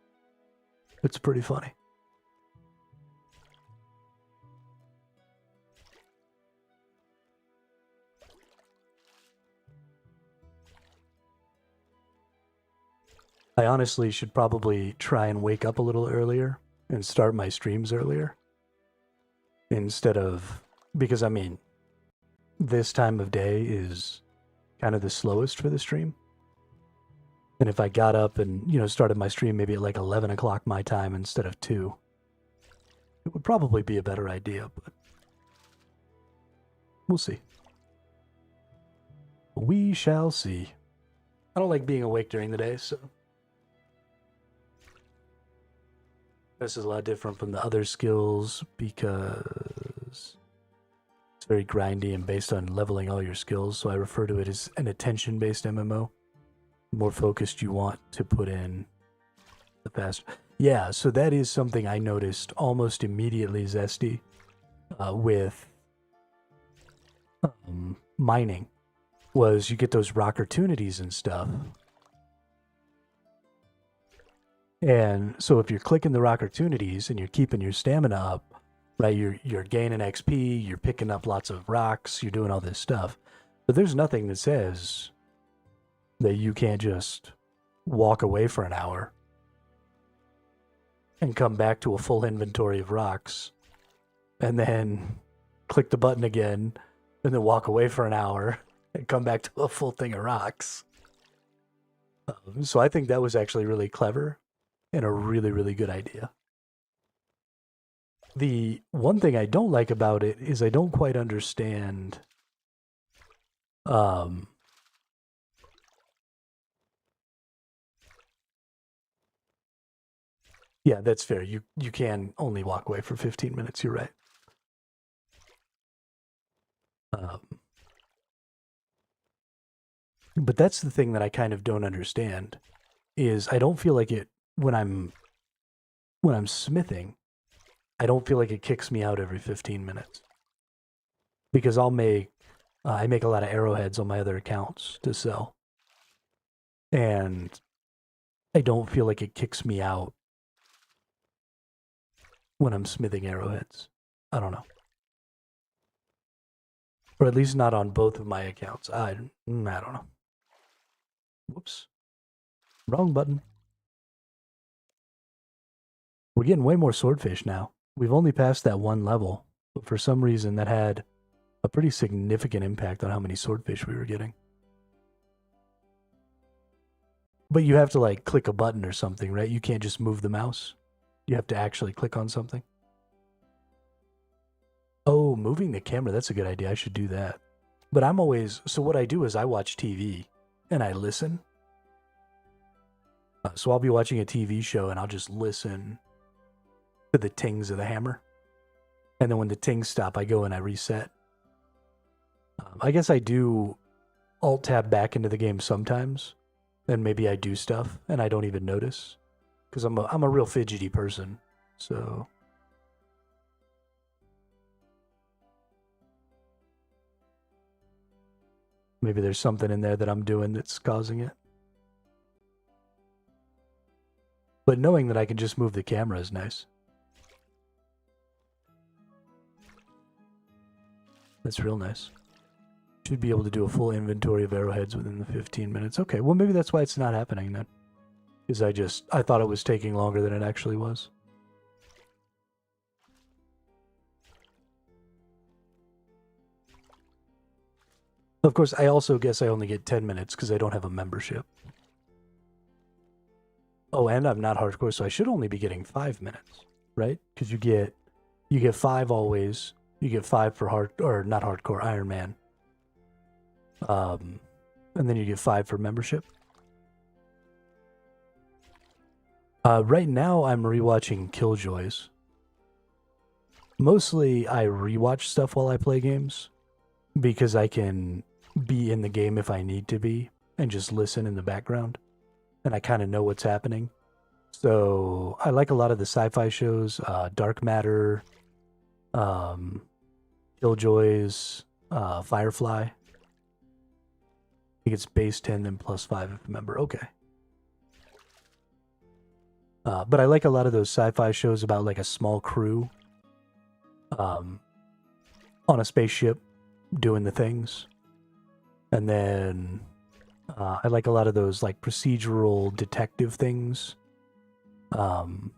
It's pretty funny. I honestly should probably try and wake up a little earlier and start my streams earlier. Instead of, because I mean, this time of day is kind of the slowest for the stream. And if I got up and, you know, started my stream maybe at like 11 o'clock my time instead of 2, it would probably be a better idea, but we'll see. We shall see. I don't like being awake during the day, so this is a lot different from the other skills because it's very grindy and based on leveling all your skills, so I refer to it as an attention-based MMO. The more focused you want to put in, the faster. Yeah, so that is something I noticed almost immediately, Zesty, with mining, was you get those opportunities and stuff. And so if you're clicking the opportunities and you're keeping your stamina up, right, you're gaining XP, you're picking up lots of rocks, you're doing all this stuff. But there's nothing that says that you can't just walk away for an hour and come back to a full inventory of rocks and then click the button again and then walk away for an hour and come back to a full thing of rocks. So I think that was actually really clever and a really, really good idea. The one thing I don't like about it is I don't quite understand yeah, that's fair. You can only walk away for 15 minutes, you're right. But that's the thing that I kind of don't understand is I don't feel like it when I'm smithing, I don't feel like it kicks me out every 15 minutes. Because I make a lot of arrowheads on my other accounts to sell. And I don't feel like it kicks me out when I'm smithing arrowheads. I don't know. Or at least not on both of my accounts. I don't know. Whoops. Wrong button. We're getting way more swordfish now. We've only passed that one level, but for some reason that had a pretty significant impact on how many swordfish we were getting. But you have to like click a button or something, right? You can't just move the mouse. You have to actually click on something. Oh, moving the camera, that's a good idea. I should do that. But I'm always, so what I do is I watch TV and I listen. So I'll be watching a TV show and I'll just listen to the tings of the hammer. And then when the tings stop, I go and I reset. I guess I do alt-tab back into the game sometimes. And maybe I do stuff and I don't even notice. Because I'm a real fidgety person. So... maybe there's something in there that I'm doing that's causing it. But knowing that I can just move the camera is nice. That's real nice. Should be able to do a full inventory of arrowheads within the 15 minutes. Okay, well maybe that's why it's not happening then. Because I thought it was taking longer than it actually was. Of course, I also guess I only get 10 minutes because I don't have a membership. Oh, and I'm not hardcore, so I should only be getting 5 minutes, right? Because you get 5 always. You get 5 for not hardcore, Iron Man. And then you get 5 for membership. Right now, I'm rewatching Killjoys. Mostly, I rewatch stuff while I play games because I can be in the game if I need to be and just listen in the background. And I kind of know what's happening. So I like a lot of the sci-fi shows, Dark Matter, Killjoys, Firefly. I think it's base 10 then plus 5 if I remember. Okay. But I like a lot of those sci-fi shows about like a small crew on a spaceship doing the things. And then I like a lot of those like procedural detective things. Like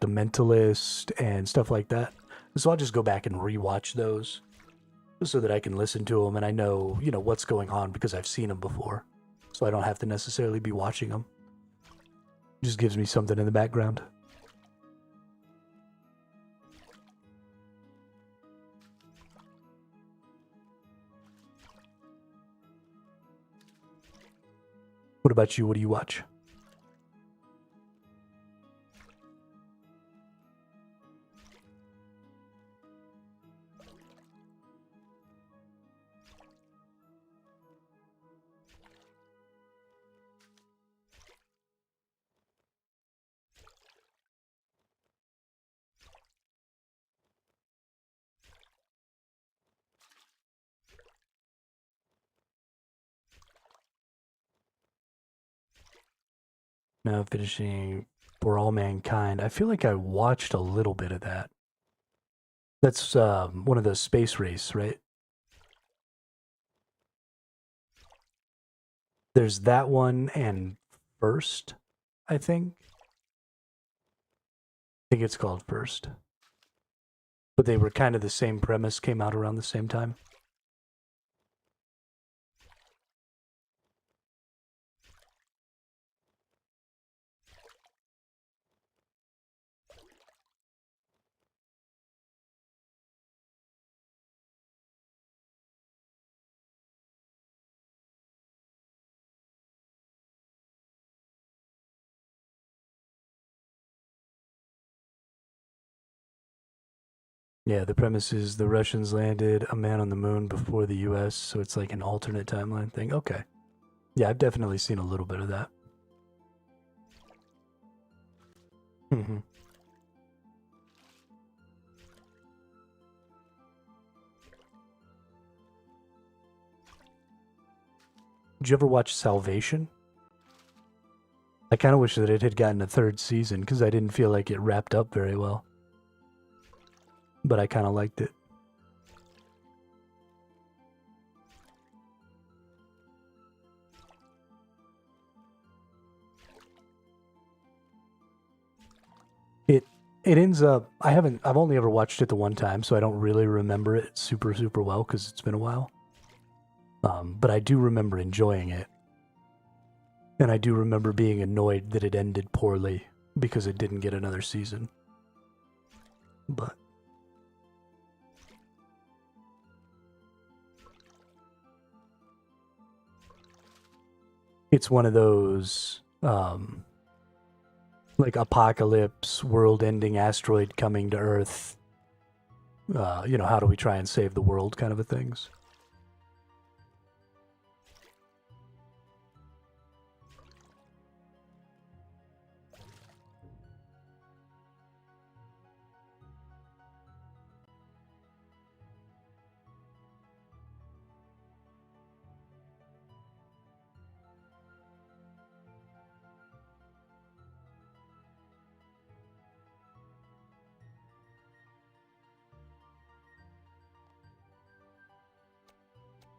The Mentalist and stuff like that. So I'll just go back and rewatch those so that I can listen to them and I know, what's going on because I've seen them before. So I don't have to necessarily be watching them. It just gives me something in the background. What about you? What do you watch? Now finishing For All Mankind. I feel like I watched a little bit of that. That's one of those space race, right? There's that one and First, I think. I think it's called First. But they were kind of the same premise, came out around the same time. Yeah, the premise is the Russians landed a man on the moon before the US, so it's like an alternate timeline thing. Okay. Yeah, I've definitely seen a little bit of that. Mm-hmm. Did you ever watch Salvation? I kind of wish that it had gotten a third season because I didn't feel like it wrapped up very well. But I kind of liked it. It ends up, I've only ever watched it the one time, so I don't really remember it super, super well because it's been a while. But I do remember enjoying it. And I do remember being annoyed that it ended poorly because it didn't get another season. But it's one of those like apocalypse, world-ending asteroid coming to Earth. How do we try and save the world kind of a things.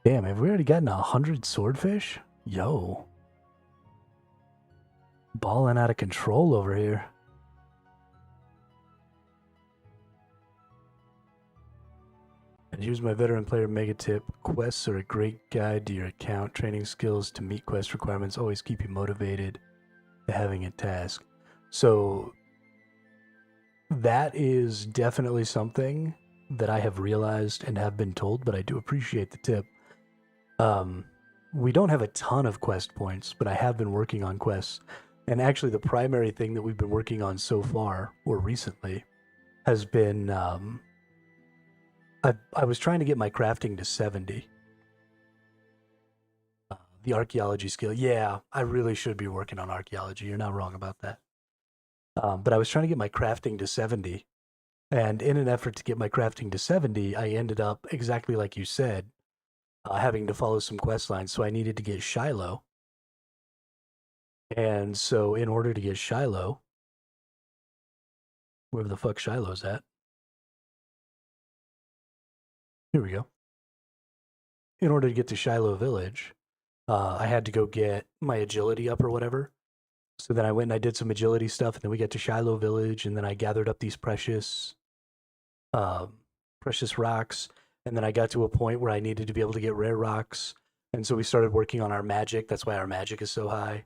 Damn, have we already gotten 100 swordfish? Yo. Balling out of control over here. And here's my veteran player mega tip. Quests are a great guide to your account. Training skills to meet quest requirements always keep you motivated to having a task. So that is definitely something that I have realized and have been told, but I do appreciate the tip. We don't have a ton of quest points, but I have been working on quests. And actually the primary thing that we've been working on so far, or recently, has been, I was trying to get my crafting to 70. The archaeology skill. Yeah, I really should be working on archaeology. You're not wrong about that. But I was trying to get my crafting to 70. And in an effort to get my crafting to 70, I ended up, exactly like you said, having to follow some quest lines. So I needed to get Shiloh. And so in order to get Shiloh, wherever the fuck Shiloh's at. Here we go. In order to get to Shiloh Village, I had to go get my agility up or whatever. So then I went and I did some agility stuff, and then we get to Shiloh Village, and then I gathered up these precious rocks, and then I got to a point where I needed to be able to get rare rocks, and so we started working on our magic. That's why our magic is so high,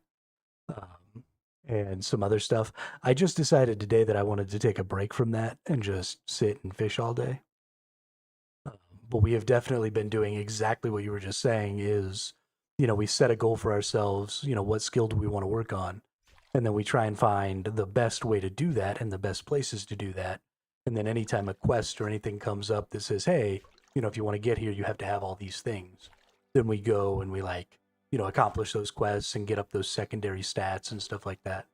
and some other stuff. I just decided today that I wanted to take a break from that and just sit and fish all day. But we have definitely been doing exactly what you were just saying is, we set a goal for ourselves, what skill do we want to work on? And then we try and find the best way to do that and the best places to do that. And then anytime a quest or anything comes up that says, hey, if you want to get here, you have to have all these things. Then we go and we accomplish those quests and get up those secondary stats and stuff like that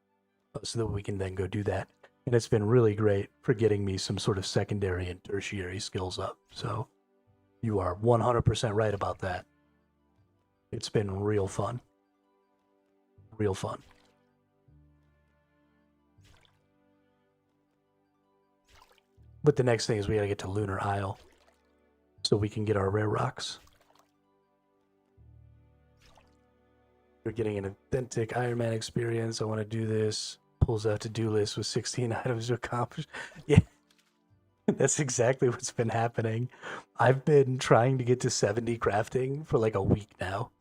so that we can then go do that. And it's been really great for getting me some sort of secondary and tertiary skills up. So you are 100% right about that. It's been real fun. Real fun. But the next thing is we gotta get to Lunar Isle so we can get our rare rocks. We're getting an authentic Iron Man experience. I want to do this. Pulls out to-do list with 16 items to accomplish. Yeah, that's exactly what's been happening. I've been trying to get to 70 crafting for like a week now.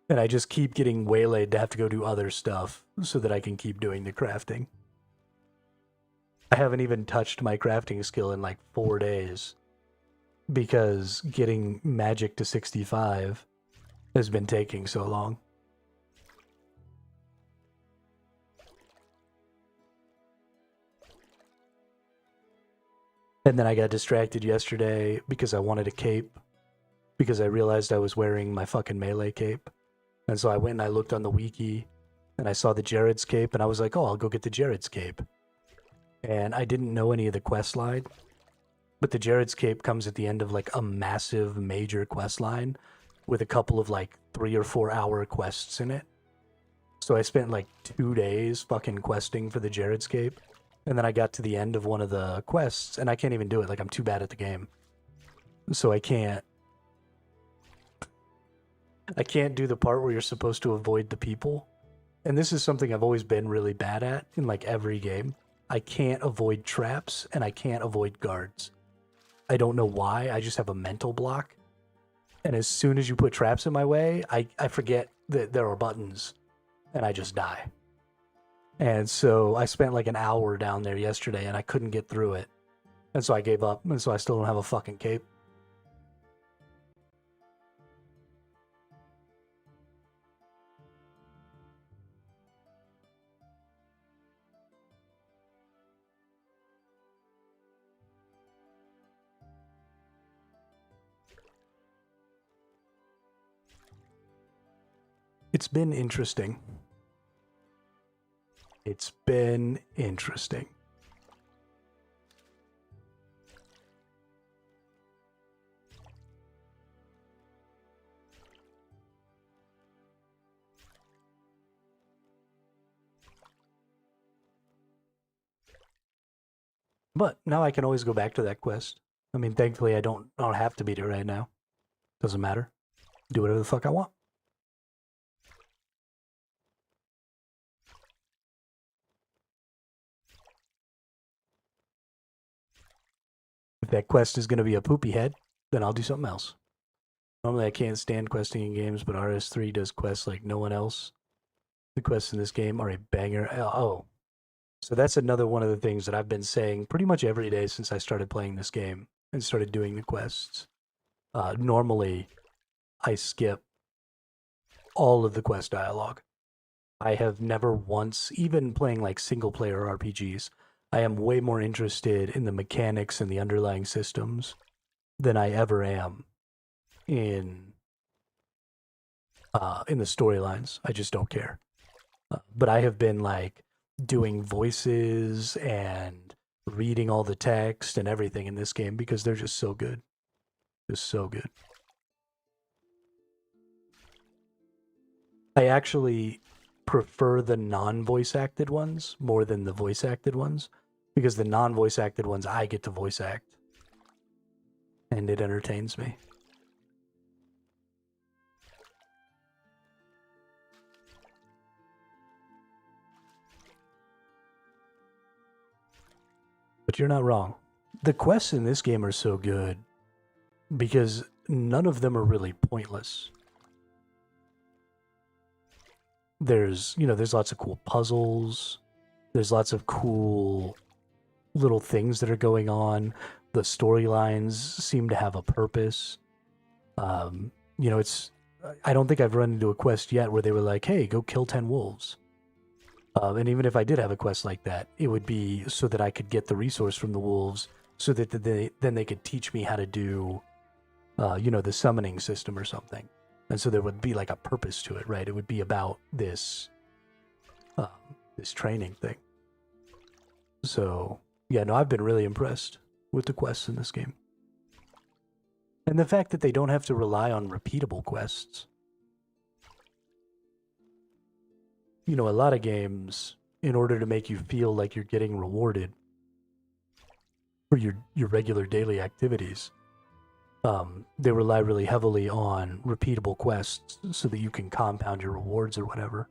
And I just keep getting waylaid to have to go do other stuff so that I can keep doing the crafting. I haven't even touched my crafting skill in like 4 days because getting magic to 65 has been taking so long. And then I got distracted yesterday because I wanted a cape because I realized I was wearing my fucking melee cape. And so I went and I looked on the wiki and I saw the Jared's cape and I was like, oh, I'll go get the Jared's cape. And I didn't know any of the quest line, but the Jared's cape comes at the end of like a massive major quest line with a couple of like 3 or 4 hour quests in it. So I spent like 2 days fucking questing for the Jaredscape. And then I got to the end of one of the quests, and I can't even do it. Like, I'm too bad at the game. So I can't do the part where you're supposed to avoid the people. And this is something I've always been really bad at in like every game. I can't avoid traps and I can't avoid guards. I don't know why. I just have a mental block. And as soon as you put traps in my way, I forget that there are buttons and I just die. And so I spent like an hour down there yesterday and I couldn't get through it. And so I gave up. And so I still don't have a fucking cape. It's been interesting. It's been interesting. But now I can always go back to that quest. I mean, thankfully I don't have to beat it right now. Doesn't matter. Do whatever the fuck I want. If that quest is going to be a poopy head, then I'll do something else. Normally I can't stand questing in games, but RS3 does quests like no one else. The quests in this game are a banger. Oh, so that's another one of the things that I've been saying pretty much every day since I started playing this game and started doing the quests. Normally, I skip all of the quest dialogue. I have never once, even playing like single player RPGs, I am way more interested in the mechanics and the underlying systems than I ever am in the storylines. I just don't care. But I have been like doing voices and reading all the text and everything in this game because they're just so good. Just so good. I actually prefer the non-voice acted ones more than the voice acted ones because the non-voice acted ones I get to voice act and it entertains me. But you're not wrong. The quests in this game are so good because none of them are really pointless. There's lots of cool puzzles. There's lots of cool little things that are going on. The storylines seem to have a purpose. It's I don't think I've run into a quest yet where they were like, "Hey, go kill 10 wolves." And even if I did have a quest like that, it would be so that I could get the resource from the wolves, so that they could teach me how to do, the summoning system or something. And so there would be like a purpose to it, right? It would be about this training thing. So yeah, no, I've been really impressed with the quests in this game. And the fact that they don't have to rely on repeatable quests. A lot of games, in order to make you feel like you're getting rewarded for your regular daily activities, they rely really heavily on repeatable quests so that you can compound your rewards or whatever.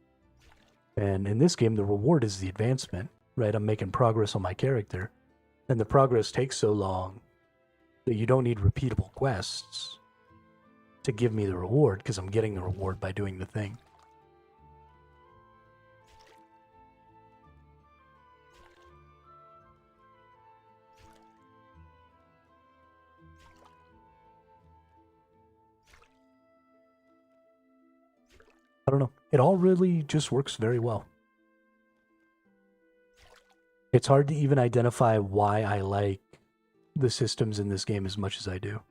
And in this game, the reward is the advancement, right? I'm making progress on my character. And the progress takes so long that you don't need repeatable quests to give me the reward because I'm getting the reward by doing the thing. I don't know. It all really just works very well. It's hard to even identify why I like the systems in this game as much as I do.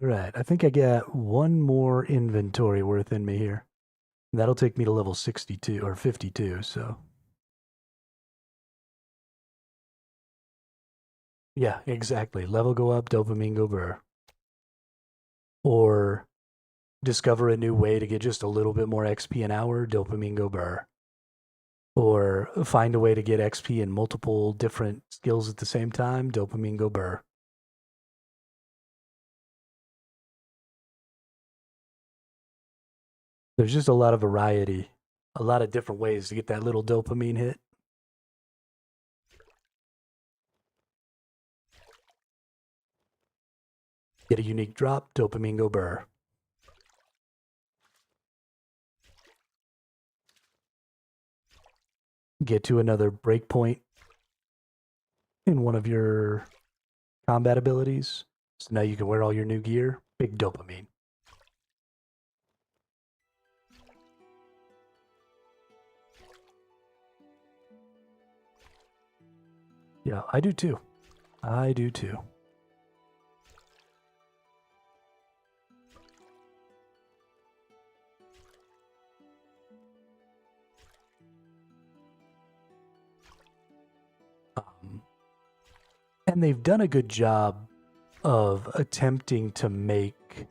All right, I think I got one more inventory worth in me here. That'll take me to level 62 or 52, so. Yeah, exactly. Level go up, dopamine go burr. Or discover a new way to get just a little bit more XP an hour, dopamine go burr. Or find a way to get XP in multiple different skills at the same time, dopamine go burr. There's just a lot of variety, a lot of different ways to get that little dopamine hit. Get a unique drop, dopamine go burr. Get to another breakpoint in one of your combat abilities. So now you can wear all your new gear. Big dopamine. Yeah, I do too. I do too. And they've done a good job of attempting to make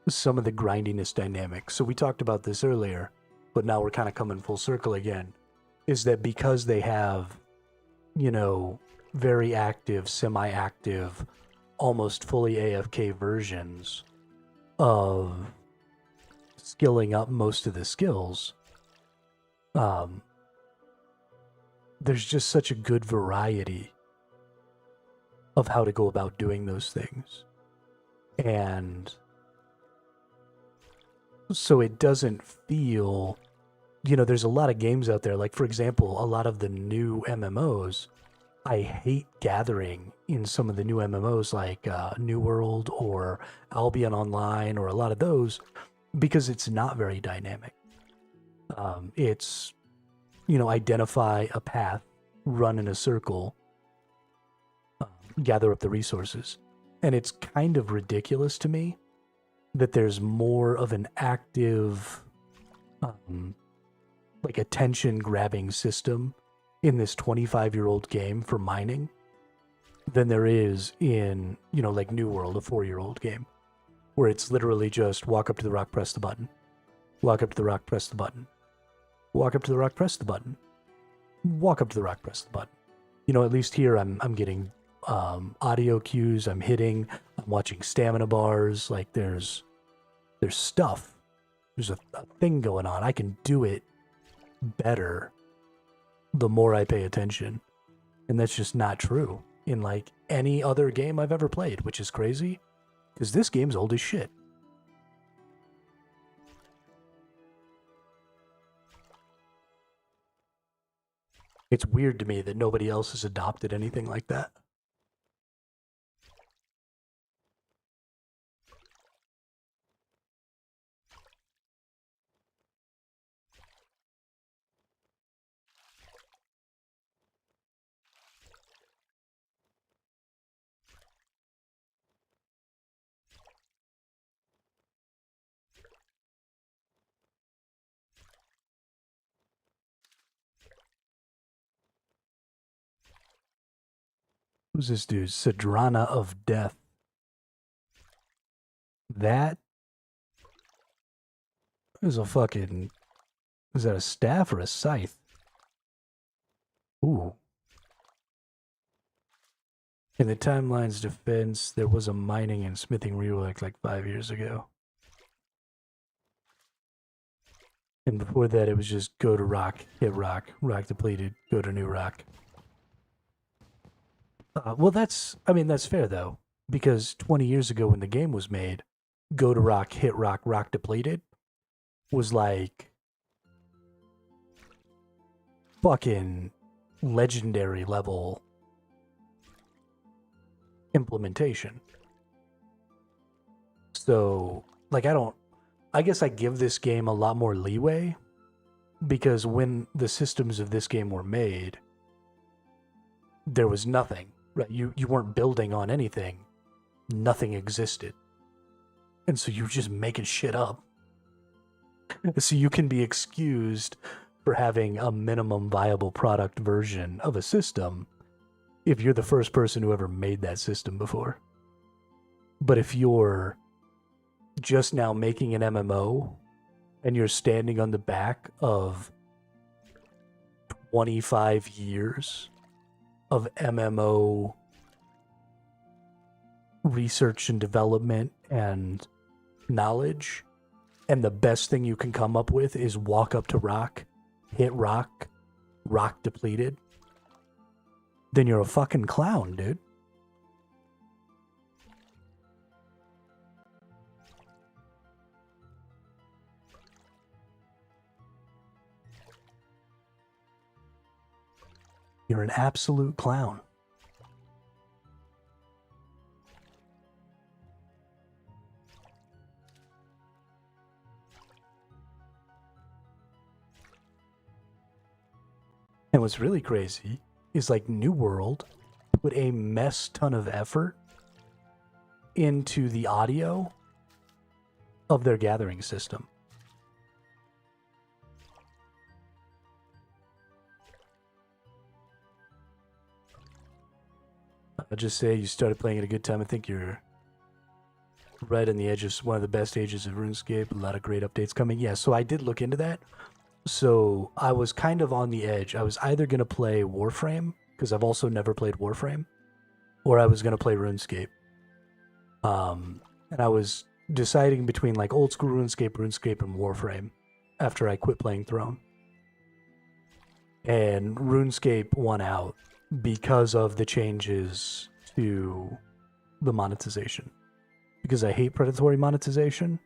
some of the grindiness dynamics. So we talked about this earlier, but now we're kind of coming full circle again. Is that because they have, you know, very active, semi-active, almost fully AFK versions of skilling up most of the skills, there's just such a good variety of how to go about doing those things. And so it doesn't feel, you know, there's a lot of games out there, like, for example, a lot of the new MMOs. I hate gathering in some of the new MMOs like New World or Albion Online or a lot of those because it's not very dynamic. It's, you know, identify a path, run in a circle, gather up the resources. And it's kind of ridiculous to me that there's more of an active, like, attention-grabbing system in this 25-year-old game for mining than there is in, you know, like New World, a 4-year-old game, where it's literally just walk up to the rock, press the button. Walk up to the rock, press the button. Walk up to the rock, press the button. Walk up to the rock, press the button. You know, at least here I'm getting audio cues, I'm hitting, I'm watching stamina bars, like there's stuff. There's a thing going on. I can do it better the more I pay attention. And that's just not true in like any other game I've ever played, which is crazy because this game's old as shit. It's weird to me that nobody else has adopted anything like that. Who's this dude? Sadrana of Death. That is a fucking... Is that a staff or a scythe? Ooh. In the Timeline's defense, there was a mining and smithing rework like 5 years ago. And before that, it was just go to rock, hit rock, rock depleted, go to new rock. Well, that's fair though, because 20 years ago when the game was made, go to rock, hit rock, rock depleted was like fucking legendary level implementation. So, like, I guess I give this game a lot more leeway because when the systems of this game were made, there was nothing, right? You weren't building on anything. Nothing existed. And so you were just making shit up. So you can be excused for having a minimum viable product version of a system if you're the first person who ever made that system before. But if you're just now making an MMO and you're standing on the back of 25 years of MMO research and development and knowledge, and the best thing you can come up with is walk up to rock, hit rock, rock depleted, then you're a fucking clown, dude. You're an absolute clown. And what's really crazy is like New World put a mess ton of effort into the audio of their gathering system. I'll just say you started playing at a good time. I think you're right on the edge of one of the best ages of RuneScape. A lot of great updates coming. Yeah, so I did look into that. So I was kind of on the edge. I was either going to play Warframe, because I've also never played Warframe, or I was going to play RuneScape. And I was deciding between like old school RuneScape, and Warframe after I quit playing Throne. And RuneScape won out because of the changes to the monetization. Because I hate predatory monetization,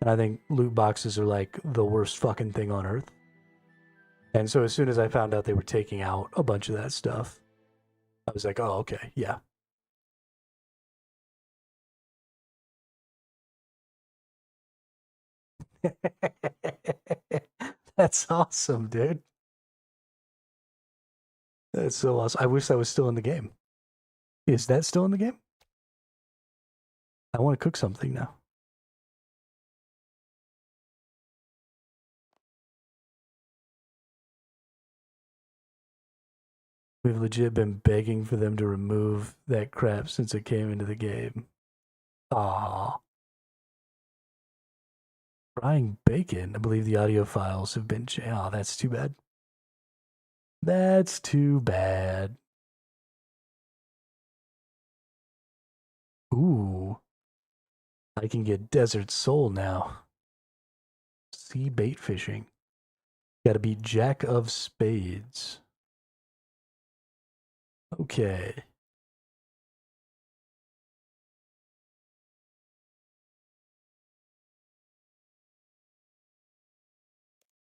and I think loot boxes are like the worst fucking thing on earth. And so as soon as I found out they were taking out a bunch of that stuff, I was like, oh, okay, yeah. That's awesome, dude. That's so awesome. I wish that was still in the game. Is that still in the game? I want to cook something now. We've legit been begging for them to remove that crap since it came into the game. Aww. Frying bacon. I believe the audio files have been changed. Oh, that's too bad. That's too bad. Ooh. I can get Desert Soul now. Sea bait fishing. Gotta be Jack of Spades. Okay.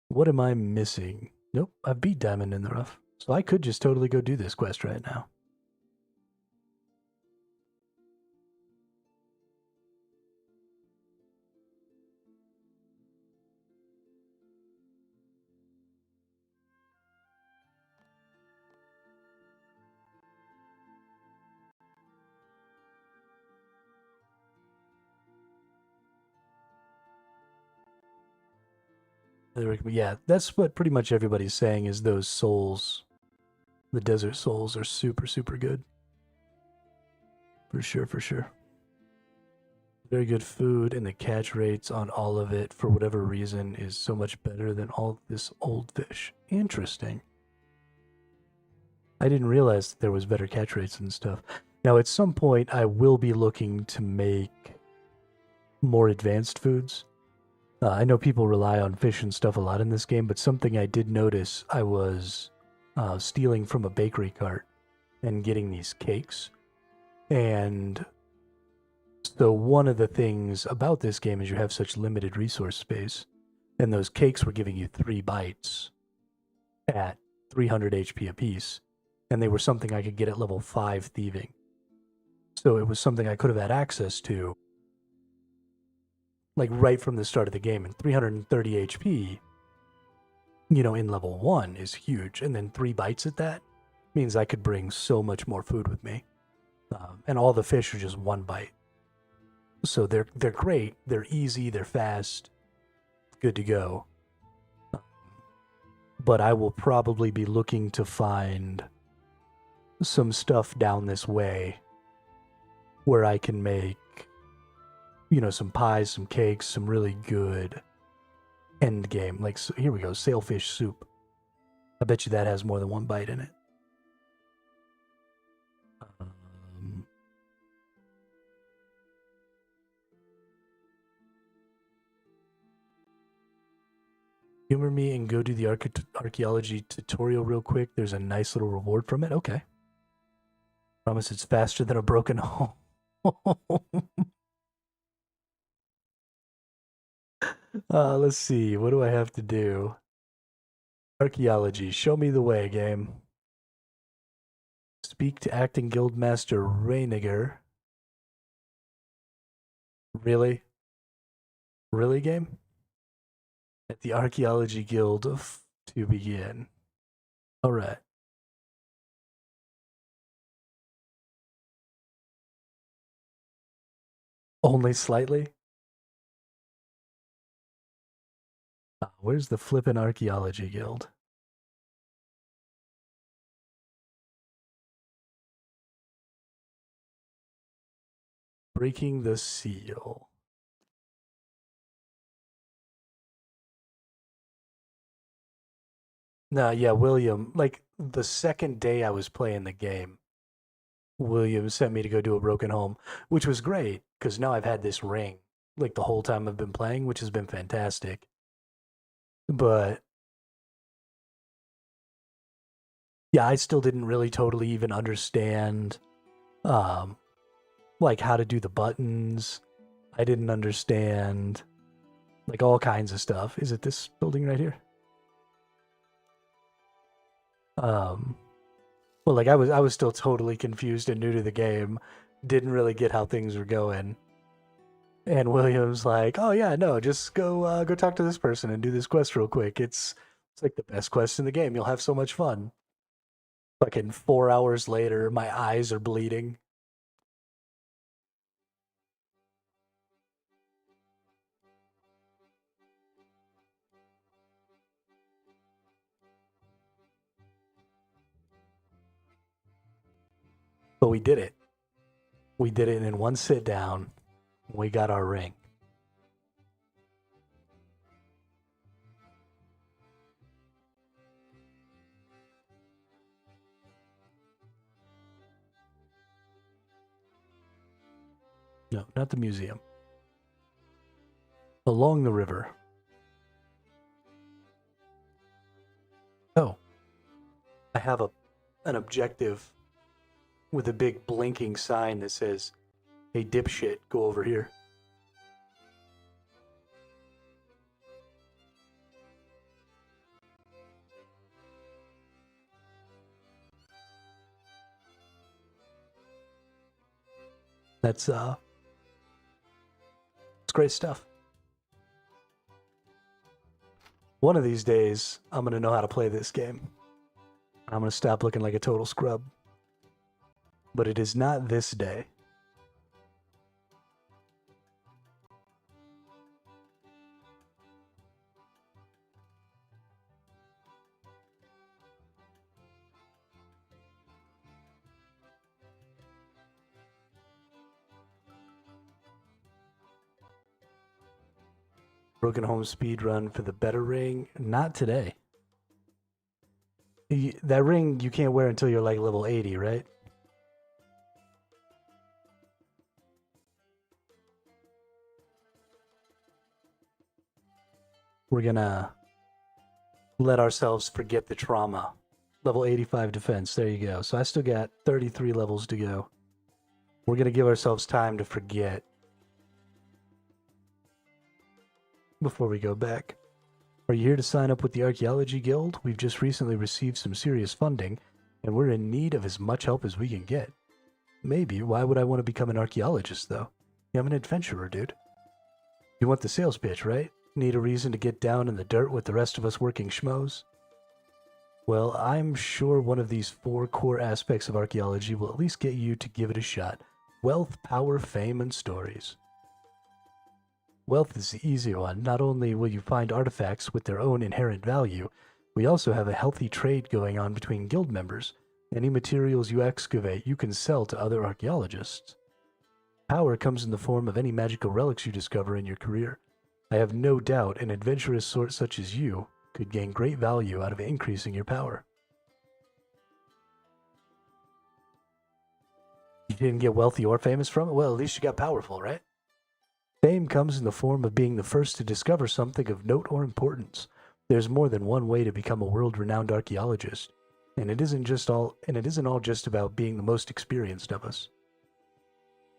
What am I missing? Nope, I beat Diamond in the Rough. So I could just totally go do this quest right now. Yeah, that's what pretty much everybody's saying is those souls, the desert souls, are super, super good. For sure, for sure. Very good food, and the catch rates on all of it, for whatever reason, is so much better than all this old fish. Interesting. I didn't realize that there was better catch rates and stuff. Now, at some point, I will be looking to make more advanced foods. I know people rely on fish and stuff a lot in this game, but something I did notice, I was stealing from a bakery cart and getting these cakes. And so one of the things about this game is you have such limited resource space, and those cakes were giving you 3 bites at 300 HP apiece, and they were something I could get at level 5 thieving. So it was something I could have had access to like right from the start of the game, and 330 HP, in level 1 is huge. And then 3 bites at that means I could bring so much more food with me. And all the fish are just 1 bite. So they're great, they're easy, they're fast, good to go. But I will probably be looking to find some stuff down this way where I can make, some pies, some cakes, some really good end game. Like, so here we go, sailfish soup. I bet you that has more than one bite in it. Humor me and go do the archaeology tutorial real quick. There's a nice little reward from it. Okay. Promise it's faster than a broken home. Let's see. What do I have to do? Archaeology. Show me the way, game. Speak to acting guildmaster Reiniger. Really? Really, game? At the Archaeology Guild to begin. Alright. Only slightly? Where's the flippin' Archaeology Guild? Breaking the seal. Nah, yeah, William, like the second day I was playing the game, William sent me to go do a broken home, which was great because now I've had this ring like the whole time I've been playing, which has been fantastic. But yeah, I still didn't really totally even understand like how to do the buttons. I didn't understand like all kinds of stuff. Is it this building right here? Well, like I was still totally confused and new to the game, didn't really get how things were going. And William's like, "Oh yeah, no, just go talk to this person and do this quest real quick. It's like the best quest in the game. You'll have so much fun." Fucking 4 hours later, my eyes are bleeding. But we did it. We did it in one sit down. We got our ring. No, not the museum. Along the river. Oh. I have an objective with a big blinking sign that says, "Hey dipshit, go over here." That's it's great stuff. One of these days, I'm gonna know how to play this game. I'm gonna stop looking like a total scrub. But it is not this day. Broken home speed run for the better ring. Not today. That ring you can't wear until you're like level 80, right? We're gonna let ourselves forget the trauma. Level 85 defense. There you go. So I still got 33 levels to go. We're gonna give ourselves time to forget before we go back. Are you here to sign up with the Archaeology Guild? We've just recently received some serious funding, and we're in need of as much help as we can get. Maybe. Why would I want to become an archaeologist, though? I'm an adventurer, dude. You want the sales pitch, right? Need a reason to get down in the dirt with the rest of us working schmoes? Well, I'm sure one of these 4 core aspects of archaeology will at least get you to give it a shot. Wealth, power, fame, and stories. Wealth is the easy one. Not only will you find artifacts with their own inherent value, we also have a healthy trade going on between guild members. Any materials you excavate, you can sell to other archaeologists. Power comes in the form of any magical relics you discover in your career. I have no doubt an adventurous sort such as you could gain great value out of increasing your power. You didn't get wealthy or famous from it? Well, at least you got powerful, right? Fame comes in the form of being the first to discover something of note or importance. There's more than one way to become a world-renowned archaeologist, and it isn't all just about being the most experienced of us.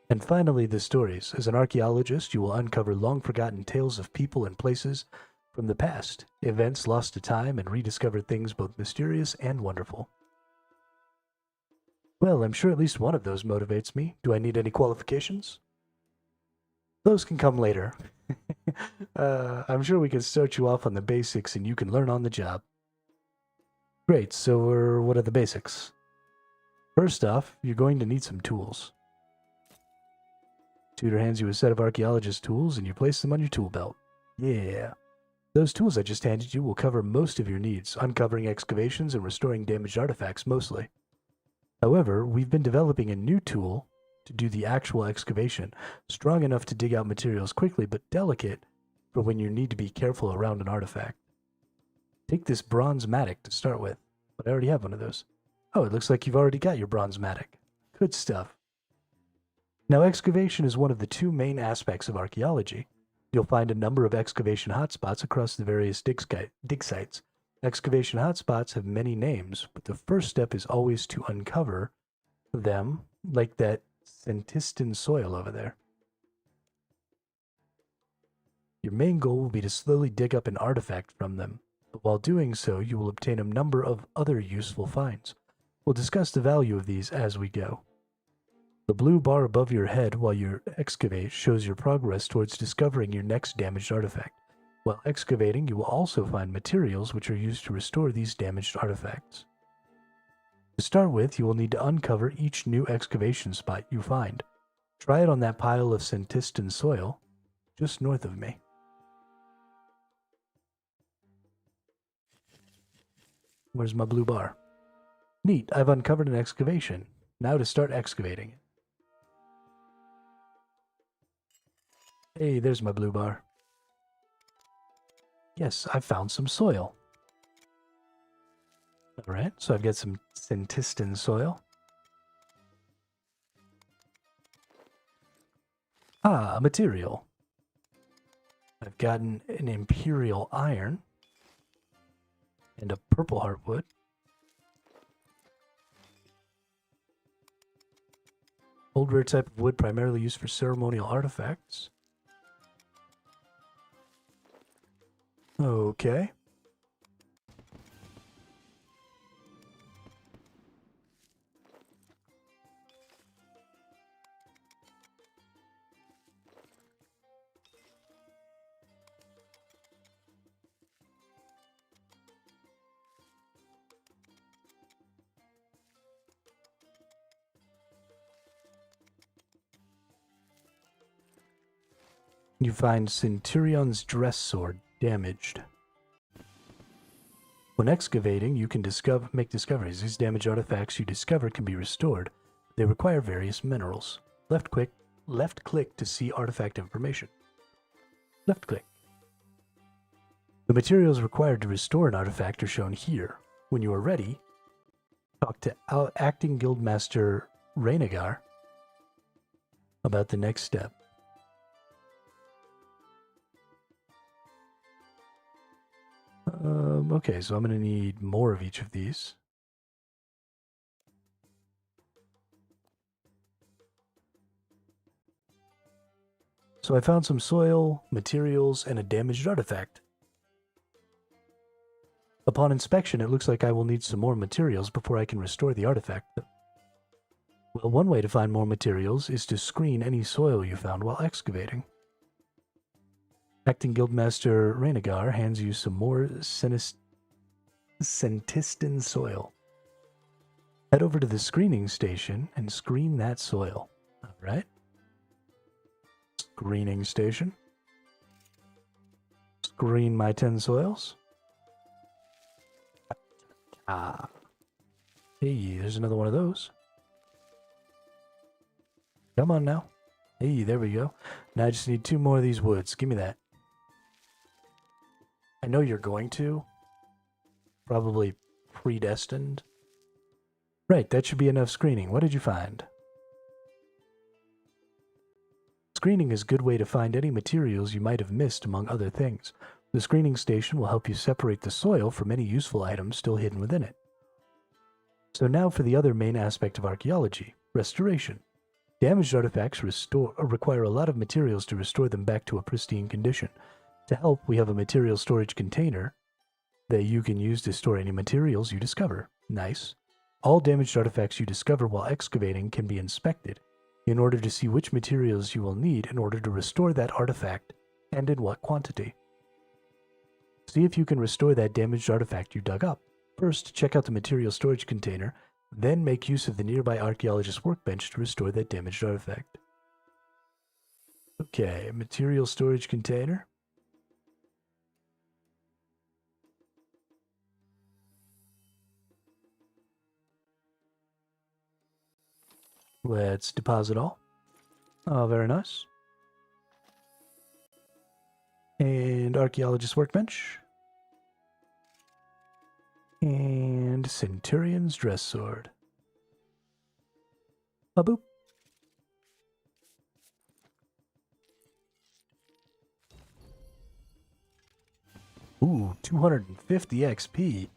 And finally, the stories. As an archaeologist, you will uncover long-forgotten tales of people and places from the past, events lost to time, and rediscover things both mysterious and wonderful. Well, I'm sure at least one of those motivates me. Do I need any qualifications? Those can come later. I'm sure we can start you off on the basics and you can learn on the job. Great, so what are the basics? First off, you're going to need some tools. Tutor hands you a set of archaeologist tools and you place them on your tool belt. Yeah. Those tools I just handed you will cover most of your needs, uncovering excavations and restoring damaged artifacts mostly. However, we've been developing a new tool to do the actual excavation, strong enough to dig out materials quickly but delicate for when you need to be careful around an artifact. Take this bronze mattock to start with, but I already have one of those. Oh, it looks like you've already got your bronze mattock. Good stuff. Now, excavation is one of the two main aspects of archaeology. You'll find a number of excavation hotspots across the various dig sites. Excavation hotspots have many names, but the first step is always to uncover them, like that Sentistan soil over there. Your main goal will be to slowly dig up an artifact from them, but while doing so, you will obtain a number of other useful finds. We'll discuss the value of these as we go. The blue bar above your head while you excavate shows your progress towards discovering your next damaged artifact. While excavating, you will also find materials which are used to restore these damaged artifacts. To start with, you will need to uncover each new excavation spot you find. Try it on that pile of Sentistan soil just north of me. Where's my blue bar? Neat, I've uncovered an excavation. Now to start excavating it. Hey, there's my blue bar. Yes, I've found some soil. Alright, so I've got some Sentistan soil. Ah, a material. I've gotten an imperial iron and a purple heartwood. Old rare type of wood primarily used for ceremonial artifacts. Okay. You find Centurion's dress sword damaged. When excavating, you can make discoveries. These damaged artifacts you discover can be restored. They require various minerals. Left click to see artifact information. Left click. The materials required to restore an artifact are shown here. When you are ready, talk to Acting Guildmaster Renegar about the next step. Okay, so I'm going to need more of each of these. So I found some soil, materials, and a damaged artifact. Upon inspection, it looks like I will need some more materials before I can restore the artifact. Well, one way to find more materials is to screen any soil you found while excavating. Acting Guildmaster Renegar hands you some more Sentistan soil. Head over to the screening station and screen that soil. Alright. Screening station. screen my 10 soils. Ah. Hey, there's another one of those. Come on now. Hey, there we go. Now I just need 2 more of these woods. Give me that. I know you're going to. Probably predestined. Right, that should be enough screening. What did you find? Screening is a good way to find any materials you might have missed, among other things. The screening station will help you separate the soil from any useful items still hidden within it. So now for the other main aspect of archaeology, restoration. Damaged artifacts require a lot of materials to restore them back to a pristine condition. To help, we have a material storage container that you can use to store any materials you discover. Nice. All damaged artifacts you discover while excavating can be inspected in order to see which materials you will need in order to restore that artifact and in what quantity. See if you can restore that damaged artifact you dug up. First, check out the material storage container, then make use of the nearby archaeologist's workbench to restore that damaged artifact. Okay, material storage container. Let's deposit all. Oh, very nice. And archaeologist's workbench. And Centurion's dress sword. Boop. Ooh, 250 XP.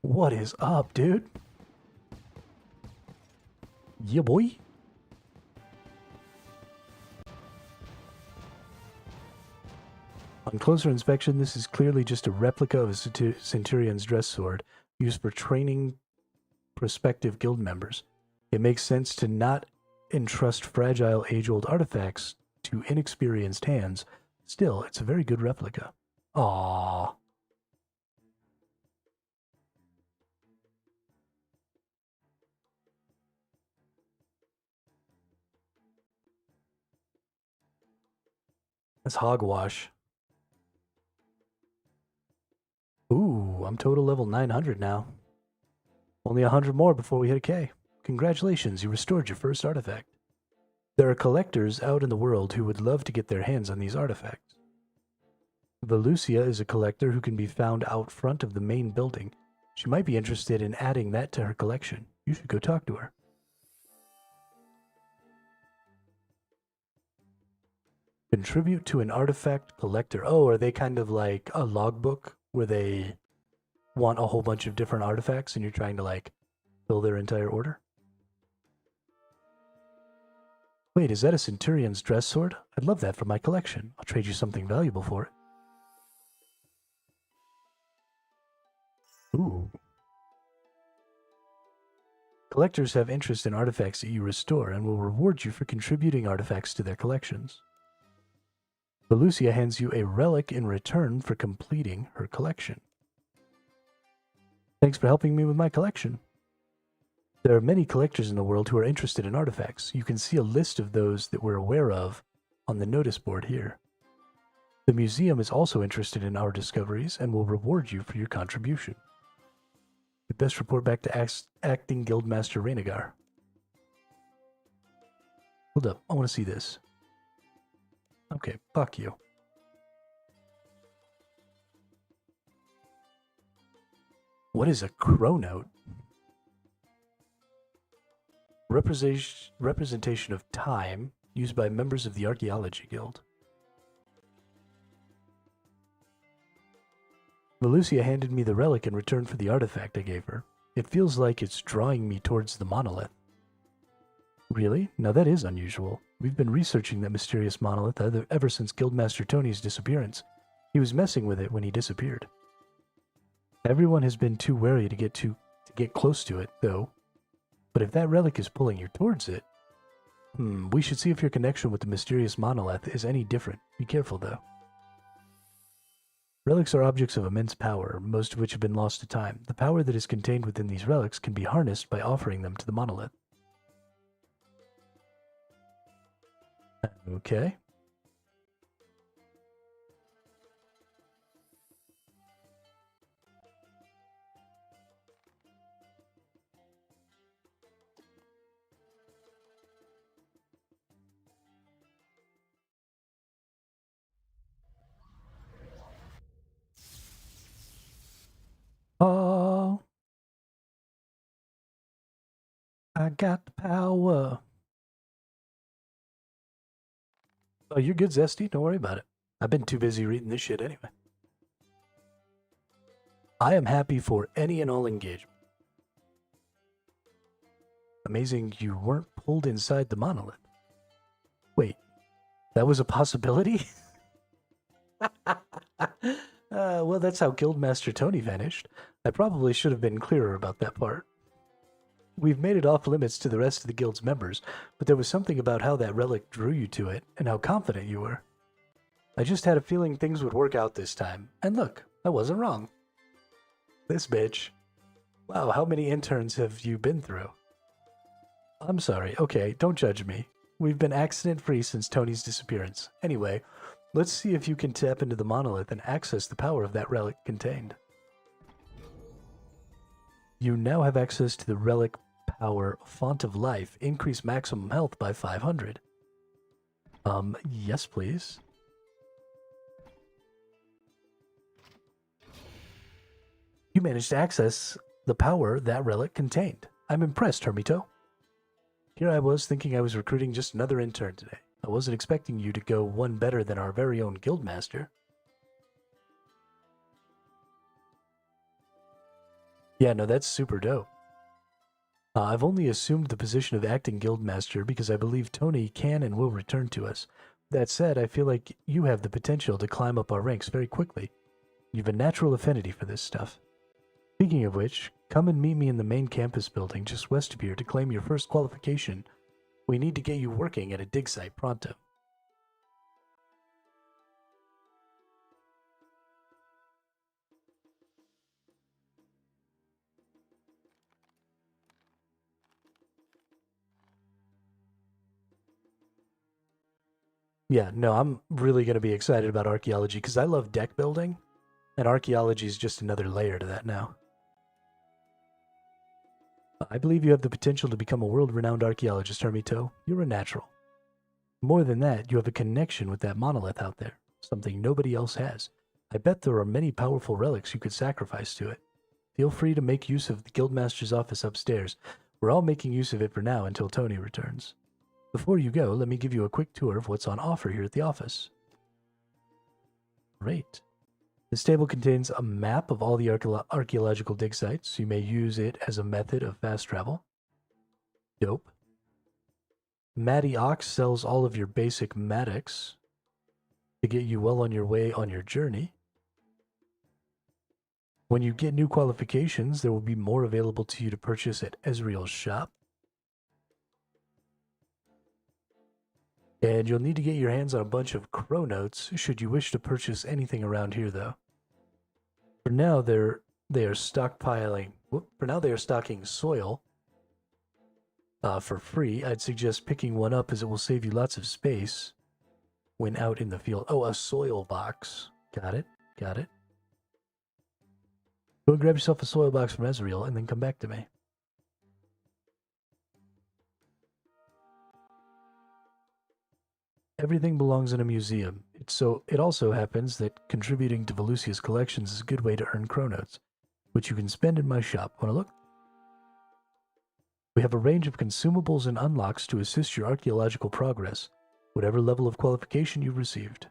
What is up, dude? Yeah, boy. On closer inspection, this is clearly just a replica of a Centurion's dress sword used for training prospective guild members. It makes sense to not entrust fragile, age-old artifacts to inexperienced hands. Still, it's a very good replica. Aww. That's hogwash. Ooh, I'm total level 900 now. Only 100 more before we hit a K. Congratulations, you restored your first artifact. There are collectors out in the world who would love to get their hands on these artifacts. Velusia is a collector who can be found out front of the main building. She might be interested in adding that to her collection. You should go talk to her. Contribute to an artifact collector. Oh, are they kind of like a logbook where they want a whole bunch of different artifacts and you're trying to like fill their entire order? Wait, is that a Centurion's dress sword? I'd love that for my collection. I'll trade you something valuable for it. Ooh. Collectors have interest in artifacts that you restore and will reward you for contributing artifacts to their collections. Velusia hands you a relic in return for completing her collection. Thanks for helping me with my collection. There are many collectors in the world who are interested in artifacts. You can see a list of those that we're aware of on the notice board here. The museum is also interested in our discoveries and will reward you for your contribution. You best report back to Acting Guildmaster Raynagar. Hold up, I want to see this. Okay, fuck you. What is a chronote? Representation of time used by members of the Archaeology Guild. Velusia handed me the relic in return for the artifact I gave her. It feels like it's drawing me towards the monolith. Really? Now that is unusual. We've been researching that mysterious monolith ever since Guildmaster Tony's disappearance. He was messing with it when he disappeared. Everyone has been too wary to get close to it, though. But if that relic is pulling you towards it, we should see if your connection with the mysterious monolith is any different. Be careful, though. Relics are objects of immense power, most of which have been lost to time. The power that is contained within these relics can be harnessed by offering them to the monolith. Okay. Oh, I got the power. Oh, you're good, Zesty. Don't worry about it. I've been too busy reading this shit anyway. I am happy for any and all engagement. Amazing you weren't pulled inside the monolith. Wait, that was a possibility? Well, that's how Guildmaster Tony vanished. I probably should have been clearer about that part. We've made it off limits to the rest of the guild's members, but there was something about how that relic drew you to it and how confident you were. I just had a feeling things would work out this time, and look, I wasn't wrong. This bitch. Wow, how many interns have you been through? I'm sorry, okay, don't judge me. We've been accident-free since Tony's disappearance. Anyway, let's see if you can tap into the monolith and access the power of that relic contained. You now have access to the relic power Font of Life. Increase maximum health by 500. Yes, please. You managed to access the power that relic contained. I'm impressed, Hermito. Here I was thinking I was recruiting just another intern today. I wasn't expecting you to go one better than our very own guildmaster. Yeah, no, that's super dope. I've only assumed the position of acting guildmaster because I believe Tony can and will return to us. That said, I feel like you have the potential to climb up our ranks very quickly. You've a natural affinity for this stuff. Speaking of which, come and meet me in the main campus building just west of here to claim your first qualification. We need to get you working at a dig site pronto. Yeah, no, I'm really going to be excited about archaeology because I love deck building, and archaeology is just another layer to that now. I believe you have the potential to become a world-renowned archaeologist, Hermito. You're a natural. More than that, you have a connection with that monolith out there, something nobody else has. I bet there are many powerful relics you could sacrifice to it. Feel free to make use of the Guildmaster's office upstairs. We're all making use of it for now until Tony returns. Before you go, let me give you a quick tour of what's on offer here at the office. Great. This table contains a map of all the archaeological dig sites. You may use it as a method of fast travel. Dope. Matty Ox sells all of your basic matics to get you well on your way on your journey. When you get new qualifications, there will be more available to you to purchase at Ezreal's shop. And you'll need to get your hands on a bunch of crow notes should you wish to purchase anything around here, though. For now, they are stockpiling. For now, they are stocking soil for free. I'd suggest picking one up as it will save you lots of space when out in the field. Oh, a soil box. Got it. Got it. Go and grab yourself a soil box from Ezreal and then come back to me. Everything belongs in a museum. It also happens that contributing to Velusia's collections is a good way to earn chronotes, which you can spend in my shop. Want to look? We have a range of consumables and unlocks to assist your archaeological progress, whatever level of qualification you've received.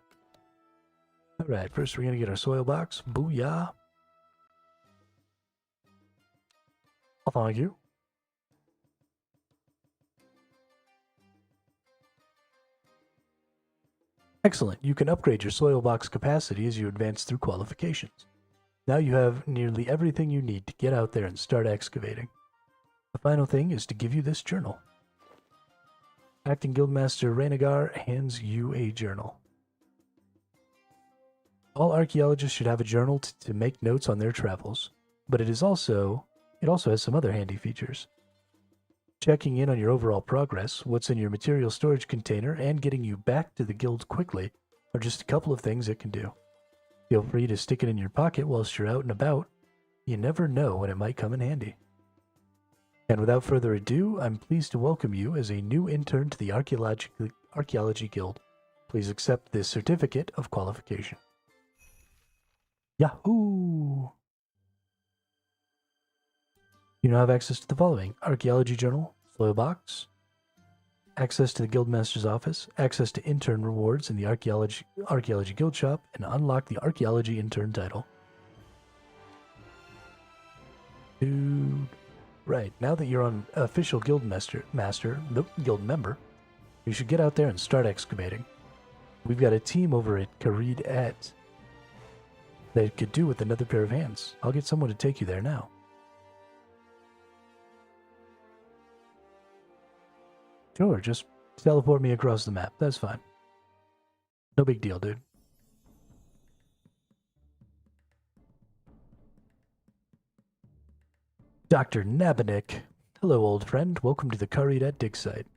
Alright, first we're going to get our soil box. Booyah! Oh, thank you. Excellent. You can upgrade your soil box capacity as you advance through qualifications. Now you have nearly everything you need to get out there and start excavating. The final thing is to give you this journal. Acting Guildmaster Raynagar hands you a journal. All archaeologists should have a journal to make notes on their travels, but it also has some other handy features. Checking in on your overall progress, what's in your material storage container, and getting you back to the guild quickly are just a couple of things it can do. Feel free to stick it in your pocket whilst you're out and about. You never know when it might come in handy. And without further ado, I'm pleased to welcome you as a new intern to the Archaeology Guild. Please accept this certificate of qualification. Yahoo! You now have access to the following: Archaeology Journal, Soil Box, access to the Guildmaster's office, access to intern rewards in the Archaeology Guild shop, and unlock the Archaeology intern title. Dude. Right, now that you're an official guild guild member, you should get out there and start excavating. We've got a team over at Karid-et that could do with another pair of hands. I'll get someone to take you there now. Sure, just teleport me across the map. That's fine. No big deal, dude. Dr. Nabanik. Hello, old friend. Welcome to the Karid-et dig site.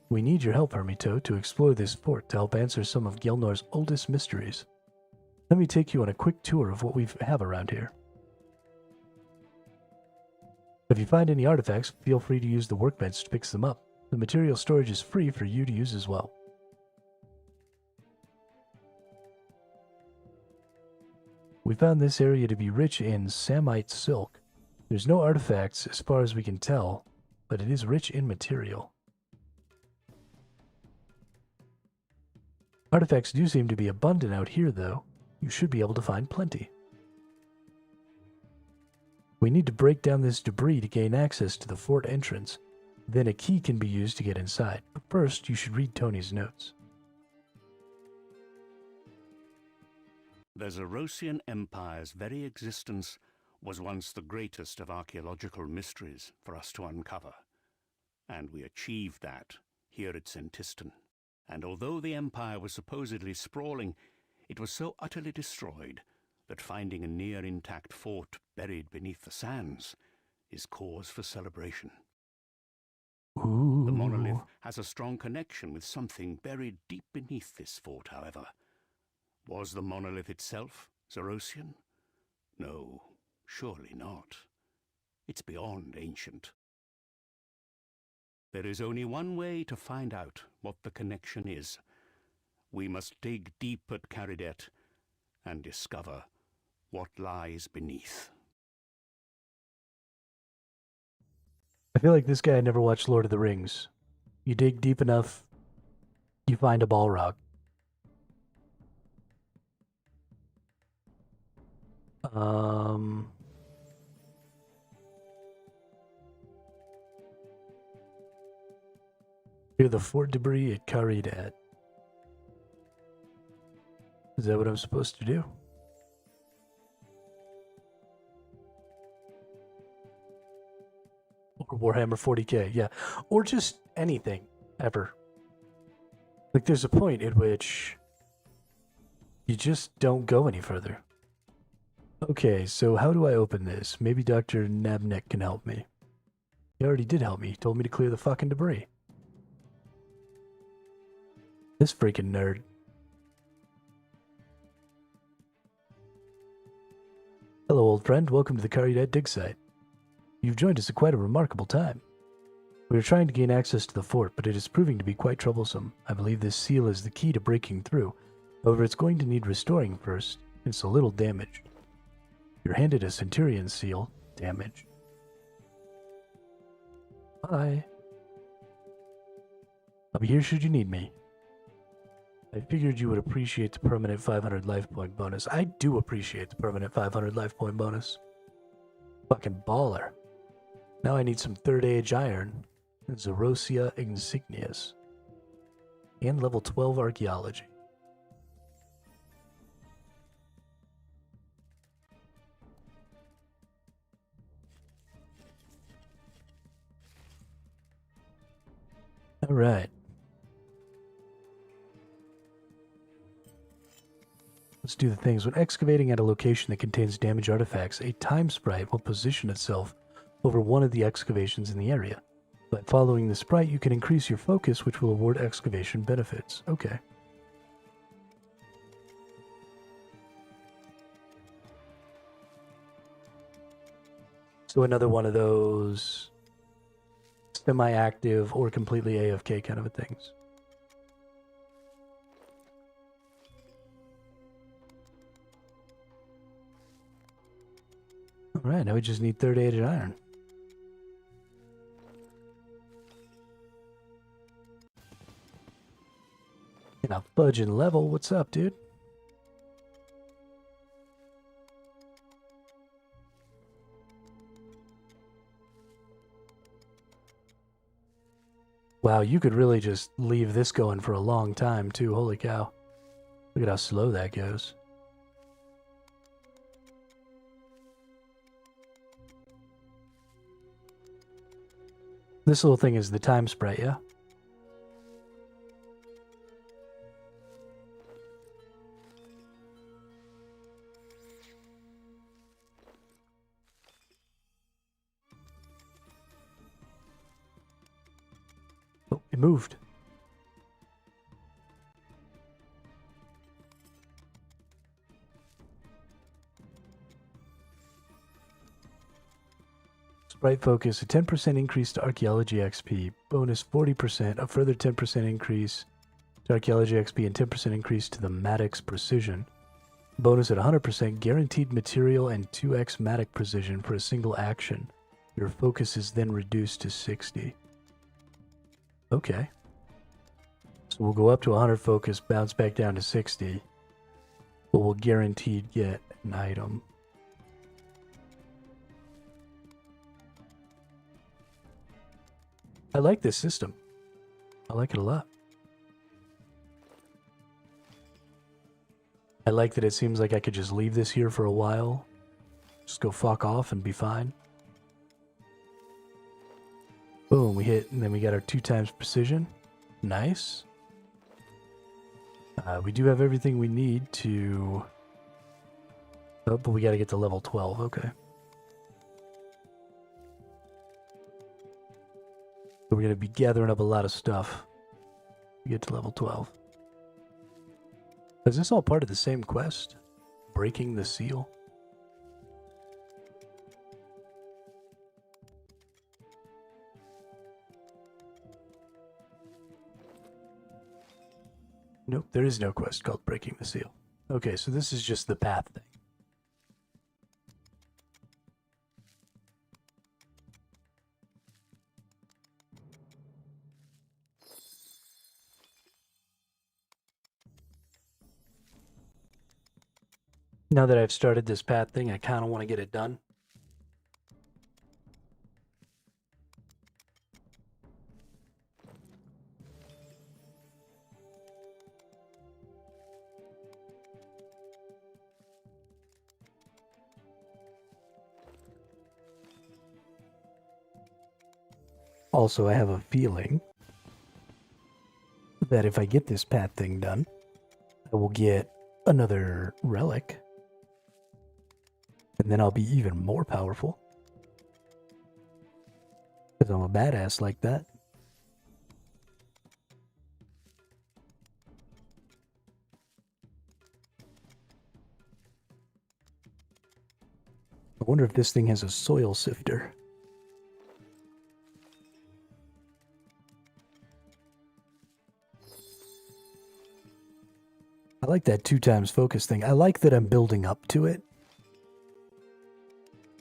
We need your help, Hermito, to explore this fort to help answer some of Gilnor's oldest mysteries. Let me take you on a quick tour of what we have around here. If you find any artifacts, feel free to use the workbench to fix them up. The material storage is free for you to use as well. We found this area to be rich in Samite silk. There's no artifacts as far as we can tell, but it is rich in material. Artifacts do seem to be abundant out here, though. You should be able to find plenty. We need to break down this debris to gain access to the fort entrance. Then a key can be used to get inside. But first, you should read Tony's notes. The Thesourusian Empire's very existence was once the greatest of archaeological mysteries for us to uncover. And we achieved that here at Sentistan. And although the Empire was supposedly sprawling, it was so utterly destroyed that finding a near-intact fort buried beneath the sands is cause for celebration. Ooh. The monolith has a strong connection with something buried deep beneath this fort, however. Was the monolith itself Thesourusian? No, surely not. It's beyond ancient. There is only one way to find out what the connection is. We must dig deep at Karid-et and discover what lies beneath. I feel like this guy never watched Lord of the Rings. You dig deep enough, you find a Balrog. Clear the fort debris at Karid-et. Is that what I'm supposed to do? Or Warhammer 40k, yeah. Or just anything, ever. Like, there's a point at which you just don't go any further. Okay, so how do I open this? Maybe Dr. Nabnik can help me. He already did help me. He told me to clear the fucking debris. This freaking nerd. Hello, old friend. Welcome to the Karid-et dig site. You've joined us at quite a remarkable time. We are trying to gain access to the fort, but it is proving to be quite troublesome. I believe this seal is the key to breaking through. However, it's going to need restoring first. It's a little damaged. You're handed a Centurion seal. Damaged. Bye. I'll be here should you need me. I figured you would appreciate the permanent 500 life point bonus. I do appreciate the permanent 500 life point bonus. Fucking baller. Now I need some 3rd age iron. Zerosia Insignias. And level 12 archaeology. Alright. Let's do the things. When excavating at a location that contains damaged artifacts, a time sprite will position itself over one of the excavations in the area. By following the sprite, you can increase your focus, which will award excavation benefits. Okay. So another one of those semi-active or completely AFK kind of things. Alright, now we just need 38 iron. And a fudging level. What's up, dude? Wow, you could really just leave this going for a long time, too. Holy cow. Look at how slow that goes. This little thing is the time sprite, yeah? Oh, it moved. Sprite focus, a 10% increase to archaeology XP, bonus 40%, a further 10% increase to archaeology XP, and 10% increase to the Maddox precision. Bonus at 100%, guaranteed material and 2x Maddox precision for a single action. Your focus is then reduced to 60. Okay. So we'll go up to 100 focus, bounce back down to 60, but we'll guaranteed get an item. I like this system. I like it a lot. I like that it seems like I could just leave this here for a while. Just go fuck off and be fine. Boom, we hit, and then we got our 2 times precision. Nice. We do have everything we need to... Oh, but we gotta get to level 12, okay. So we're gonna be gathering up a lot of stuff to get to level 12. Is this all part of the same quest? Breaking the seal? Nope, there is no quest called Breaking the Seal. Okay, so this is just the path thing. Now that I've started this path thing, I kind of want to get it done. Also, I have a feeling that if I get this path thing done, I will get another relic. And then I'll be even more powerful. Because I'm a badass like that. I wonder if this thing has a soil sifter. I like that 2 times focus thing. I like that I'm building up to it.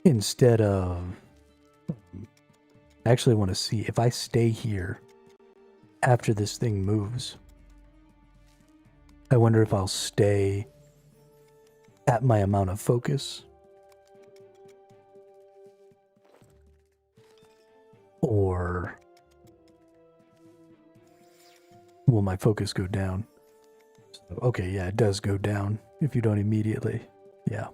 Instead of... I actually want to see if I stay here after this thing moves. I wonder if I'll stay at my amount of focus. Or will my focus go down? So, okay, yeah, it does go down if you don't immediately. Yeah.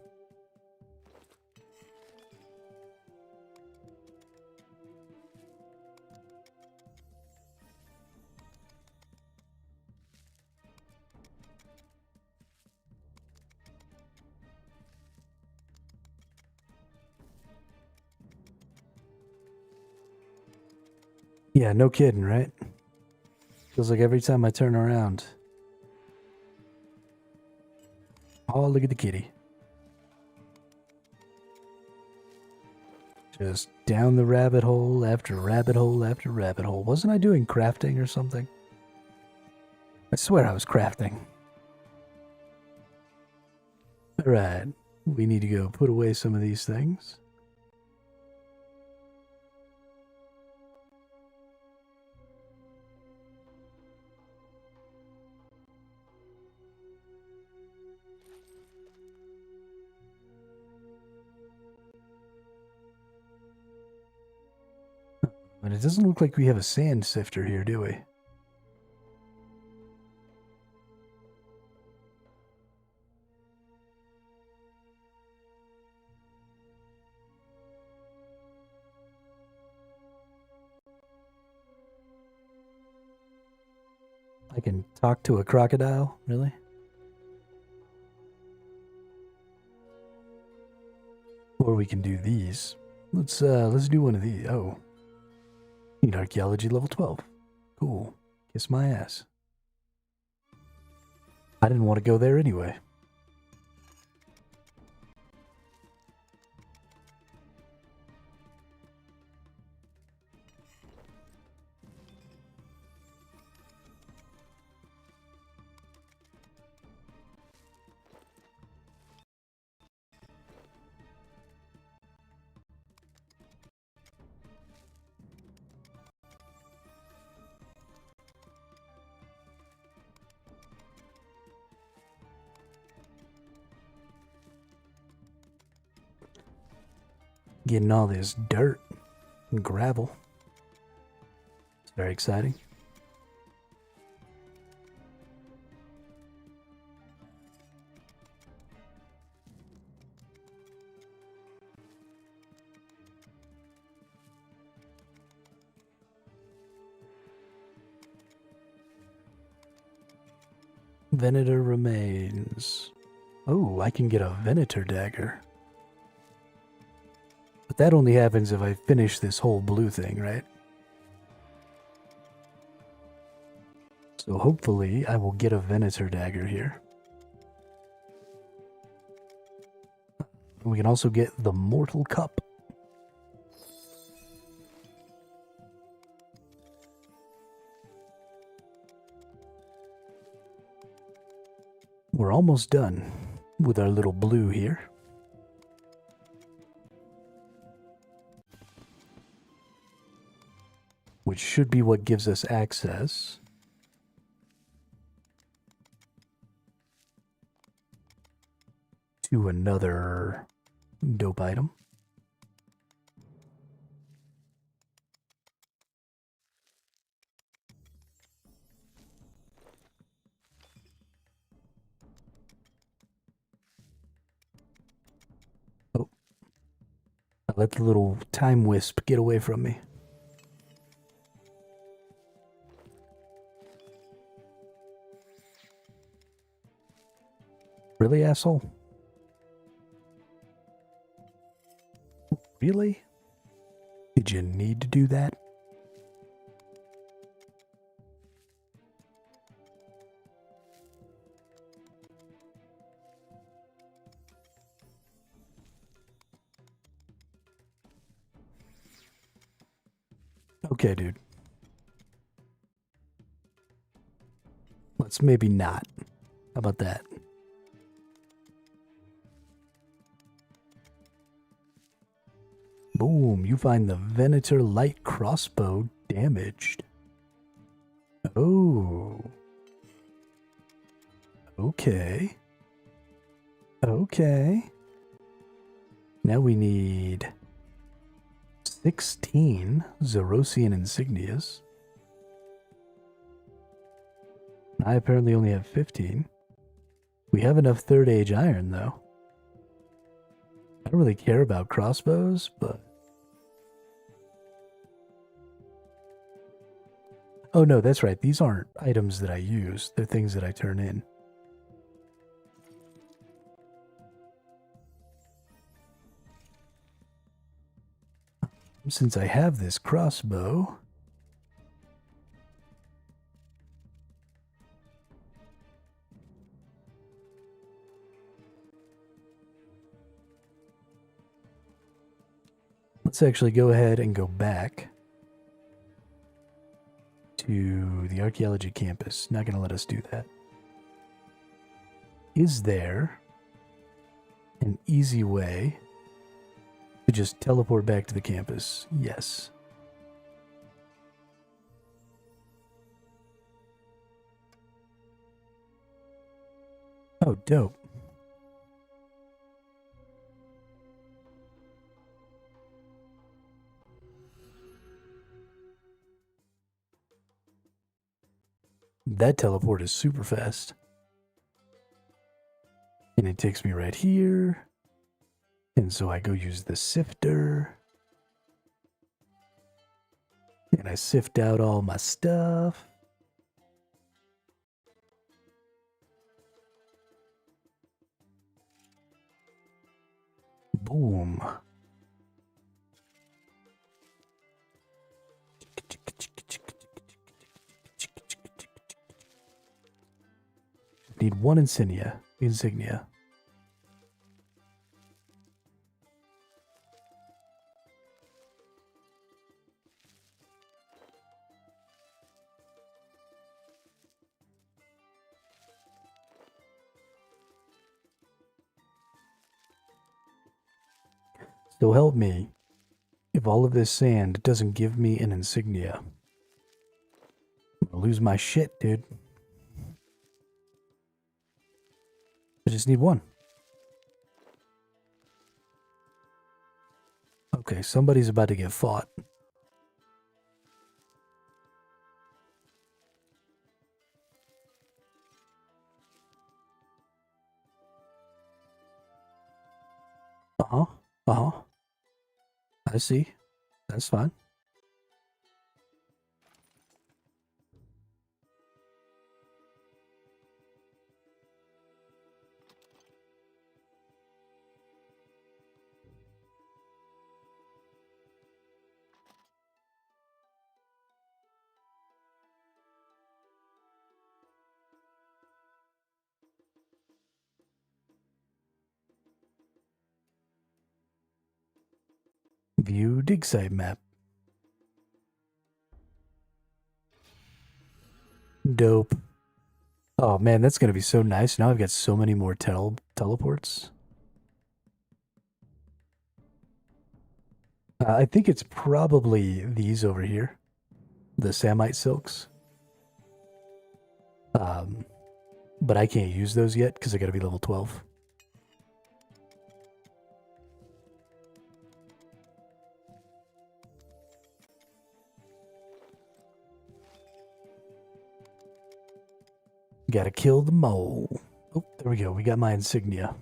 Yeah, no kidding, right? Feels like every time I turn around. Oh, look at the kitty. Just down the rabbit hole after rabbit hole after rabbit hole. Wasn't I doing crafting or something? I swear I was crafting. Alright, we need to go put away some of these things. But it doesn't look like we have a sand sifter here, do we? I can talk to a crocodile, really? Or we can do these. Let's do one of these. Oh. Need archaeology level 12. Cool. Kiss my ass. I didn't want to go there anyway. Getting all this dirt and gravel. It's very exciting. Venator remains. Oh, I can get a Venator dagger. But that only happens if I finish this whole blue thing, right? So hopefully I will get a Venator dagger here. We can also get the Mortal Cup. We're almost done with our little blue here. Which should be what gives us access to another dope item. Oh. I let the little time wisp get away from me. Really, asshole? Really? Did you need to do that? Okay, dude. Let's maybe not. How about that? Boom, you find the Venator light crossbow damaged. Oh. Okay. Okay. Now we need 16 Zerosian insignias. I apparently only have 15. We have enough third age iron, though. I don't really care about crossbows, but... Oh no, that's right. These aren't items that I use. They're things that I turn in. Since I have this crossbow... Let's actually go ahead and go back to the archaeology campus. Not going to let us do that. Is there an easy way to just teleport back to the campus? Yes. Oh, dope. that teleport is super fast. And it takes me right here. And so I go use the sifter. And I sift out all my stuff. Boom. Need one insignia. So help me, if all of this sand doesn't give me an insignia, I'm gonna lose my shit, dude. I just need one. Okay, somebody's about to get fought. Uh-huh. Uh-huh. I see. That's fine. View dig site map. Dope. Oh man, that's gonna be so nice. Now I've got so many more teleports. I think it's probably these over here. The Samite silks. But I can't use those yet because I gotta be level 12. Gotta kill the mole. Oh, there we go. We got my insignia.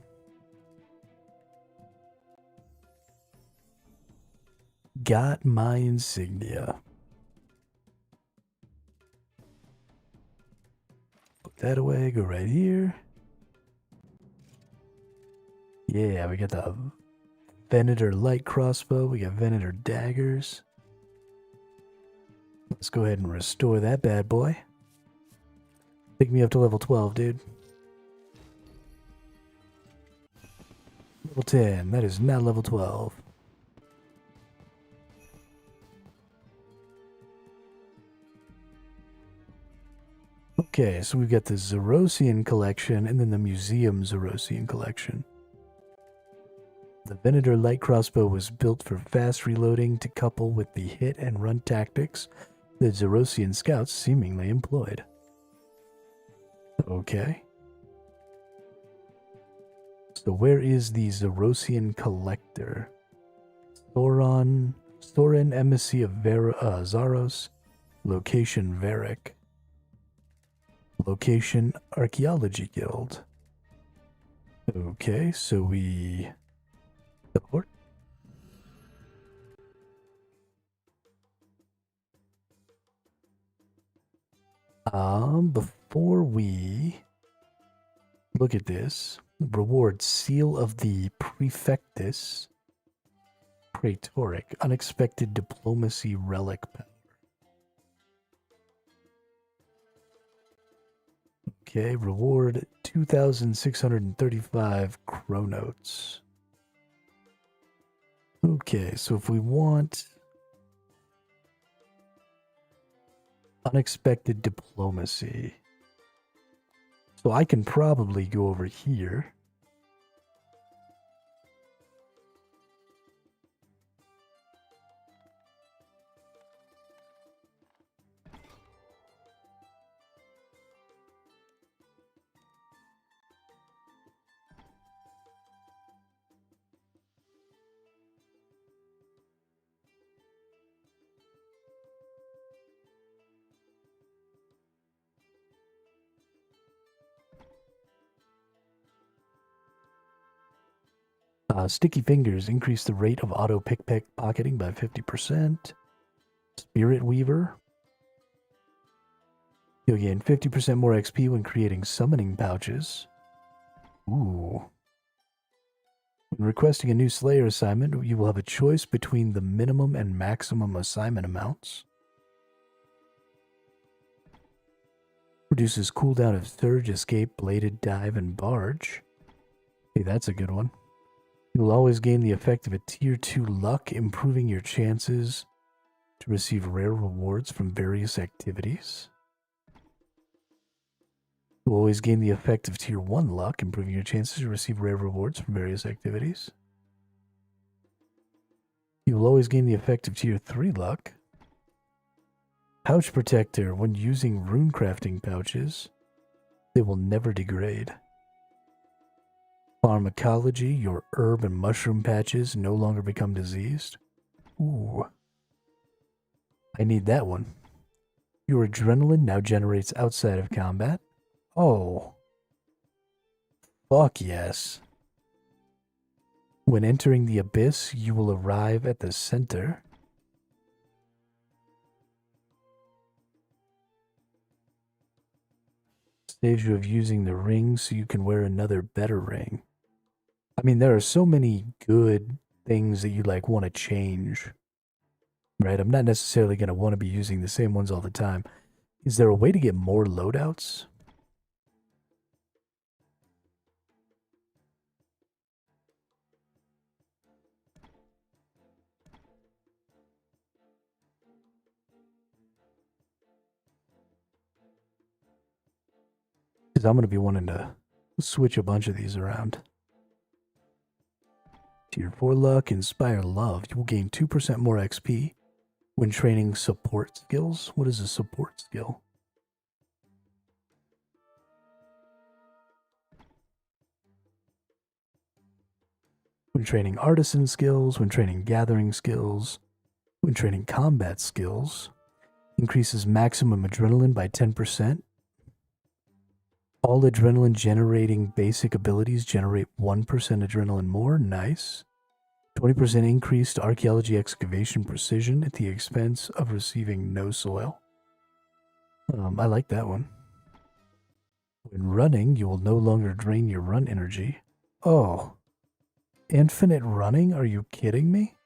Got my insignia. Put that away. Go right here. Yeah, we got the Venator light crossbow. We got Venator daggers. Let's go ahead and restore that bad boy. Take me up to level 12, dude. Level 10. That is not level 12. Okay, so we've got the Zerosian collection and then the Museum Zerosian collection. The Venator light crossbow was built for fast reloading to couple with the hit and run tactics that Zerosian scouts seemingly employed. Okay. So where is the Zerosian collector? Soren Embassy of Zaros. Location Varric. Location Archaeology Guild. Okay, so we teleport. Before we look at this, reward Seal of the Prefectus Praetoric, unexpected diplomacy relic power. Okay, reward 2,635 chronotes. Okay, so if we want unexpected diplomacy, so I can probably go over here. Sticky Fingers, increase the rate of auto pickpocketing by 50%. Spirit Weaver. You'll gain 50% more XP when creating summoning pouches. Ooh. When requesting a new Slayer assignment, you will have a choice between the minimum and maximum assignment amounts. Reduces cooldown of Surge, Escape, Bladed Dive, and Barge. Hey, that's a good one. You will always gain the effect of a Tier 2 luck, improving your chances to receive rare rewards from various activities. You will always gain the effect of Tier 1 luck, improving your chances to receive rare rewards from various activities. You will always gain the effect of Tier 3 luck. Pouch Protector. When using rune crafting pouches, they will never degrade. Pharmacology. Your herb and mushroom patches no longer become diseased. Ooh. I need that one. Your adrenaline now generates outside of combat. Oh. Fuck yes. When entering the abyss, you will arrive at the center. Saves you of using the ring so you can wear another better ring. I mean, there are so many good things that you like want to change. Right? I'm not necessarily going to want to be using the same ones all the time. Is there a way to get more loadouts? Because I'm going to be wanting to switch a bunch of these around. Tier 4 luck, Inspire Love. You will gain 2% more XP when training support skills. What is a support skill? When training artisan skills, when training gathering skills, when training combat skills. Increases maximum adrenaline by 10%. All adrenaline generating basic abilities generate 1% adrenaline more. Nice. 20% increased archaeology excavation precision at the expense of receiving no soil. I like that one. When running, you will no longer drain your run energy. Oh. Infinite running? Are you kidding me?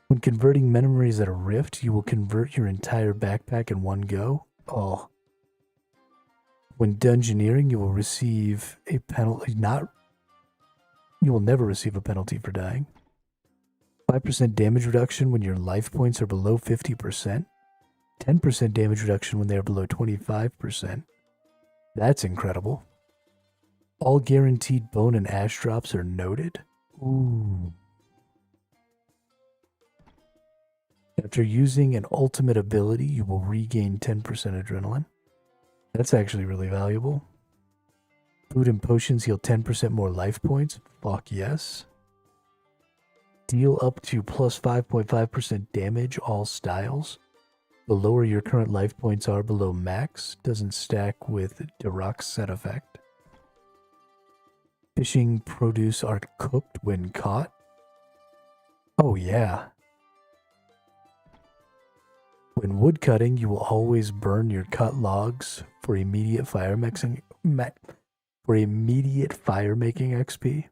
When converting memories at a rift, you will convert your entire backpack in one go. Oh. When dungeoneering, you will receive a penalty. You will never receive a penalty for dying. 5% damage reduction when your life points are below 50%. 10% damage reduction when they are below 25%. That's incredible. All guaranteed bone and ash drops are noted. Ooh. After using an ultimate ability, you will regain 10% adrenaline. That's actually really valuable. Food and potions heal 10% more life points. Fuck yes. Deal up to plus 5.5% damage all styles. The lower your current life points are below max, doesn't stack with Darok's set effect. Fishing produce are cooked when caught. Oh yeah. When wood cutting, you will always burn your cut logs for immediate fire making XP.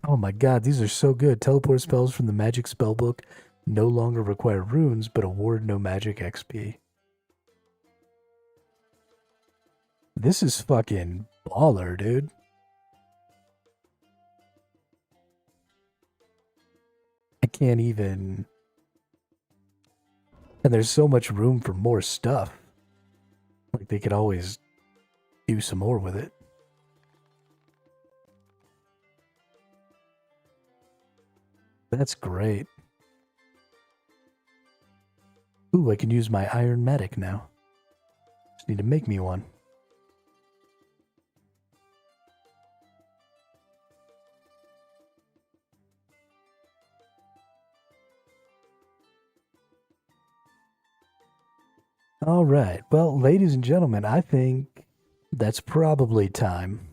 Oh my god, these are so good. Teleport spells from the magic spellbook no longer require runes, but award no magic XP. This is fucking baller, dude. I can't even... And there's so much room for more stuff. Like, they could always do some more with it. That's great. Ooh, I can use my Iron Medic now. Just need to make me one. All right. Well, ladies and gentlemen, I think that's probably time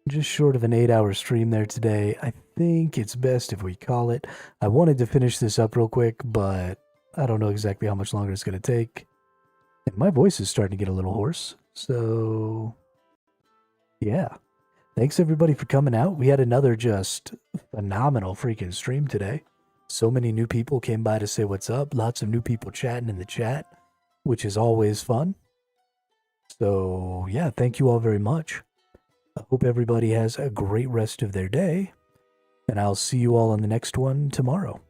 just short of an 8-hour stream there today. I think it's best if we call it. I wanted to finish this up real quick, but I don't know exactly how much longer it's going to take. And my voice is starting to get a little hoarse. So, yeah. Thanks everybody for coming out. We had another just phenomenal freaking stream today. So many new people came by to say what's up. Lots of new people chatting in the chat, which is always fun. So, yeah, thank you all very much. I hope everybody has a great rest of their day, and I'll see you all on the next one tomorrow.